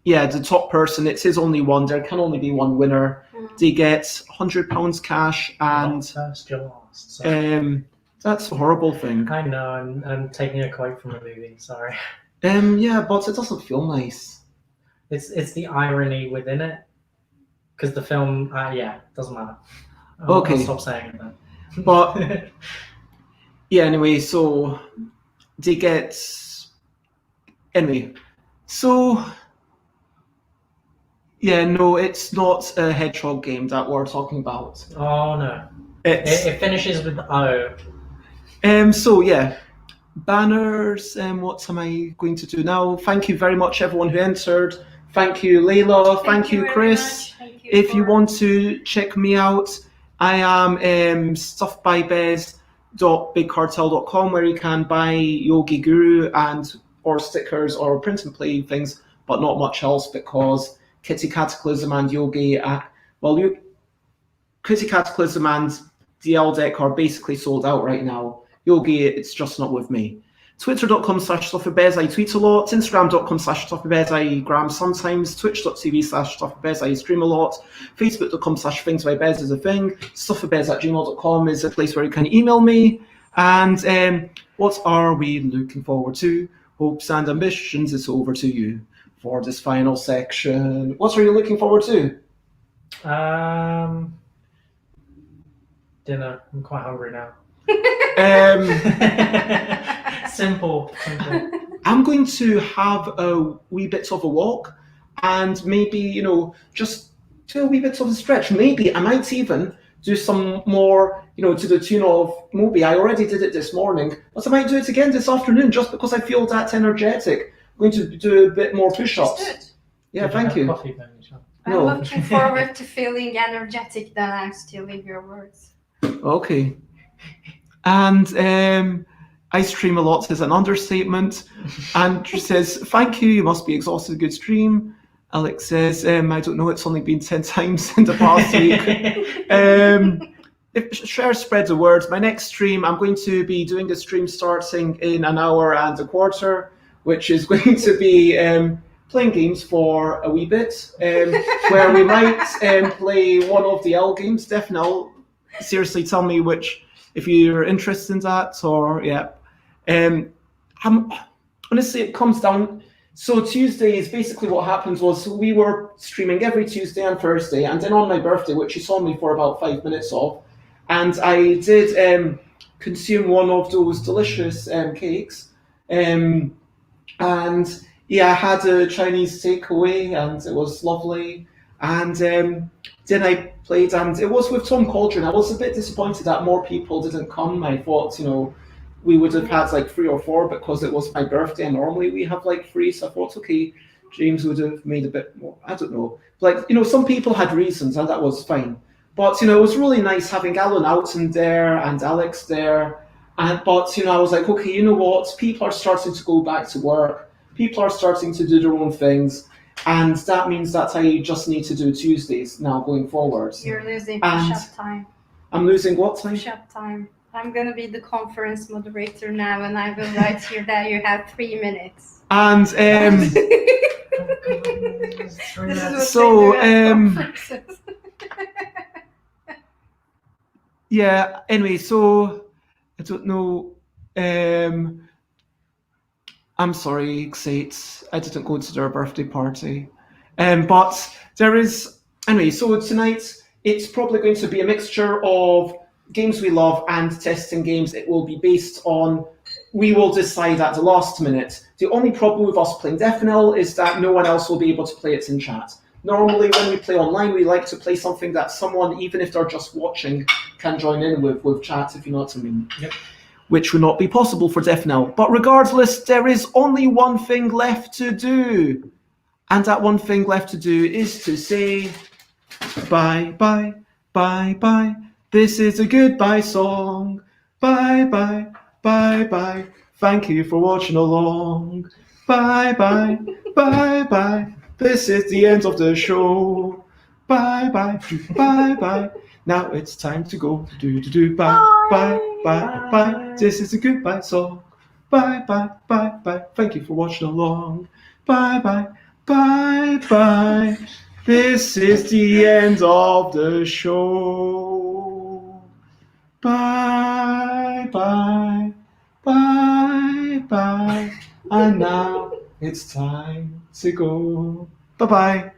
yeah, the top person, it is only one. There can only be one winner. They get £100 cash, and first, you're last. So. That's a horrible thing. I know, I'm taking a quote from a movie, sorry. Yeah, but it doesn't feel nice. It's the irony within it. Because the film, doesn't matter. I'll stop saying it then. But yeah, anyway, so they get so yeah, no, it's not a hedgehog game that we're talking about. Oh no, it finishes with O. So yeah, banners. What am I going to do now? Thank you very much, everyone who entered. Thank you, Layla. Thank you, Chris. If you want to check me out, I am stuffbybez.bigcartel.com, where you can buy Yogi Guru or stickers or print and play things, but not much else, because Kitty Cataclysm and Yogi, Kitty Cataclysm and the ELL deck are basically sold out right now. Yogi, it's just not with me. Twitter.com/StuffyBez, I tweet a lot. Instagram.com/StuffyBez, I gram sometimes. Twitch.tv/StuffyBez, I stream a lot. Facebook.com/ThingsByBez is a thing. StuffyBez@gmail.com is a place where you can email me. And what are we looking forward to? Hopes and ambitions, it's over to you for this final section. What are you looking forward to? Dinner. I'm quite hungry now. Simple. I'm going to have a wee bit of a walk, and maybe, just do a wee bit of a stretch. Maybe I might even do some more, to the tune of Moby. I already did it this morning, but I might do it again this afternoon just because I feel that energetic. I'm going to do a bit more push-ups. Yeah, thank you. Coffee, I'm looking forward to feeling energetic, then I'm stealing your words. Okay. And I stream a lot is an understatement. Andrew says, thank you must be exhausted, good stream. Alex says, I don't know, it's only been 10 times in the past week. share, spread the word. My next stream, I'm going to be doing a stream starting in an hour and a quarter, which is going to be playing games for a wee bit, where we might play one of the ELL games. Definitely, seriously, tell me which, if you're interested in that, or yeah. Honestly, it comes down. So Tuesdays, basically what happened was we were streaming every Tuesday and Thursday, and then on my birthday, which you saw me for about 5 minutes of, and I did consume one of those delicious cakes. And yeah, I had a Chinese takeaway, and it was lovely. And then I played, and it was with Tom Cauldron. I was a bit disappointed that more people didn't come. I thought, we would have had like 3 or 4 because it was my birthday, and normally we have like 3. So I thought, okay, James would have made a bit more. I don't know. Like, some people had reasons, and that was fine. But, it was really nice having Alan Oughton there and Alex there. But I was like, okay, you know what? People are starting to go back to work. People are starting to do their own things. And that means that I just need to do Tuesdays now going forward. You're losing push-up time. I'm losing what time? Push-up time. I'm going to be the conference moderator now, and I will write here that you have 3 minutes. And so yeah. Anyway, so I don't know. I'm sorry, Xates. I didn't go to their birthday party. But there is anyway. So tonight it's probably going to be a mixture of games we love and testing games. It will be based on, we will decide at the last minute. The only problem with us playing Definel is that no one else will be able to play it in chat. Normally when we play online, we like to play something that someone, even if they're just watching, can join in with chat, if you know what I mean. Yep. Which would not be possible for Definel. But regardless, there is only one thing left to do. And that one thing left to do is to say bye, bye, bye, bye. This is a goodbye song. Bye, bye, bye, bye. Thank you for watching along. Bye, bye, bye, bye. This is the end of the show. Bye, bye, bye, bye. Now it's time to go. Bye, bye, bye, bye. This is a goodbye song. Bye, bye, bye, bye. Thank you for watching along. Bye, bye, bye, bye. This is the end of the show. Bye, bye, bye, bye. And now it's time to go. Bye-bye.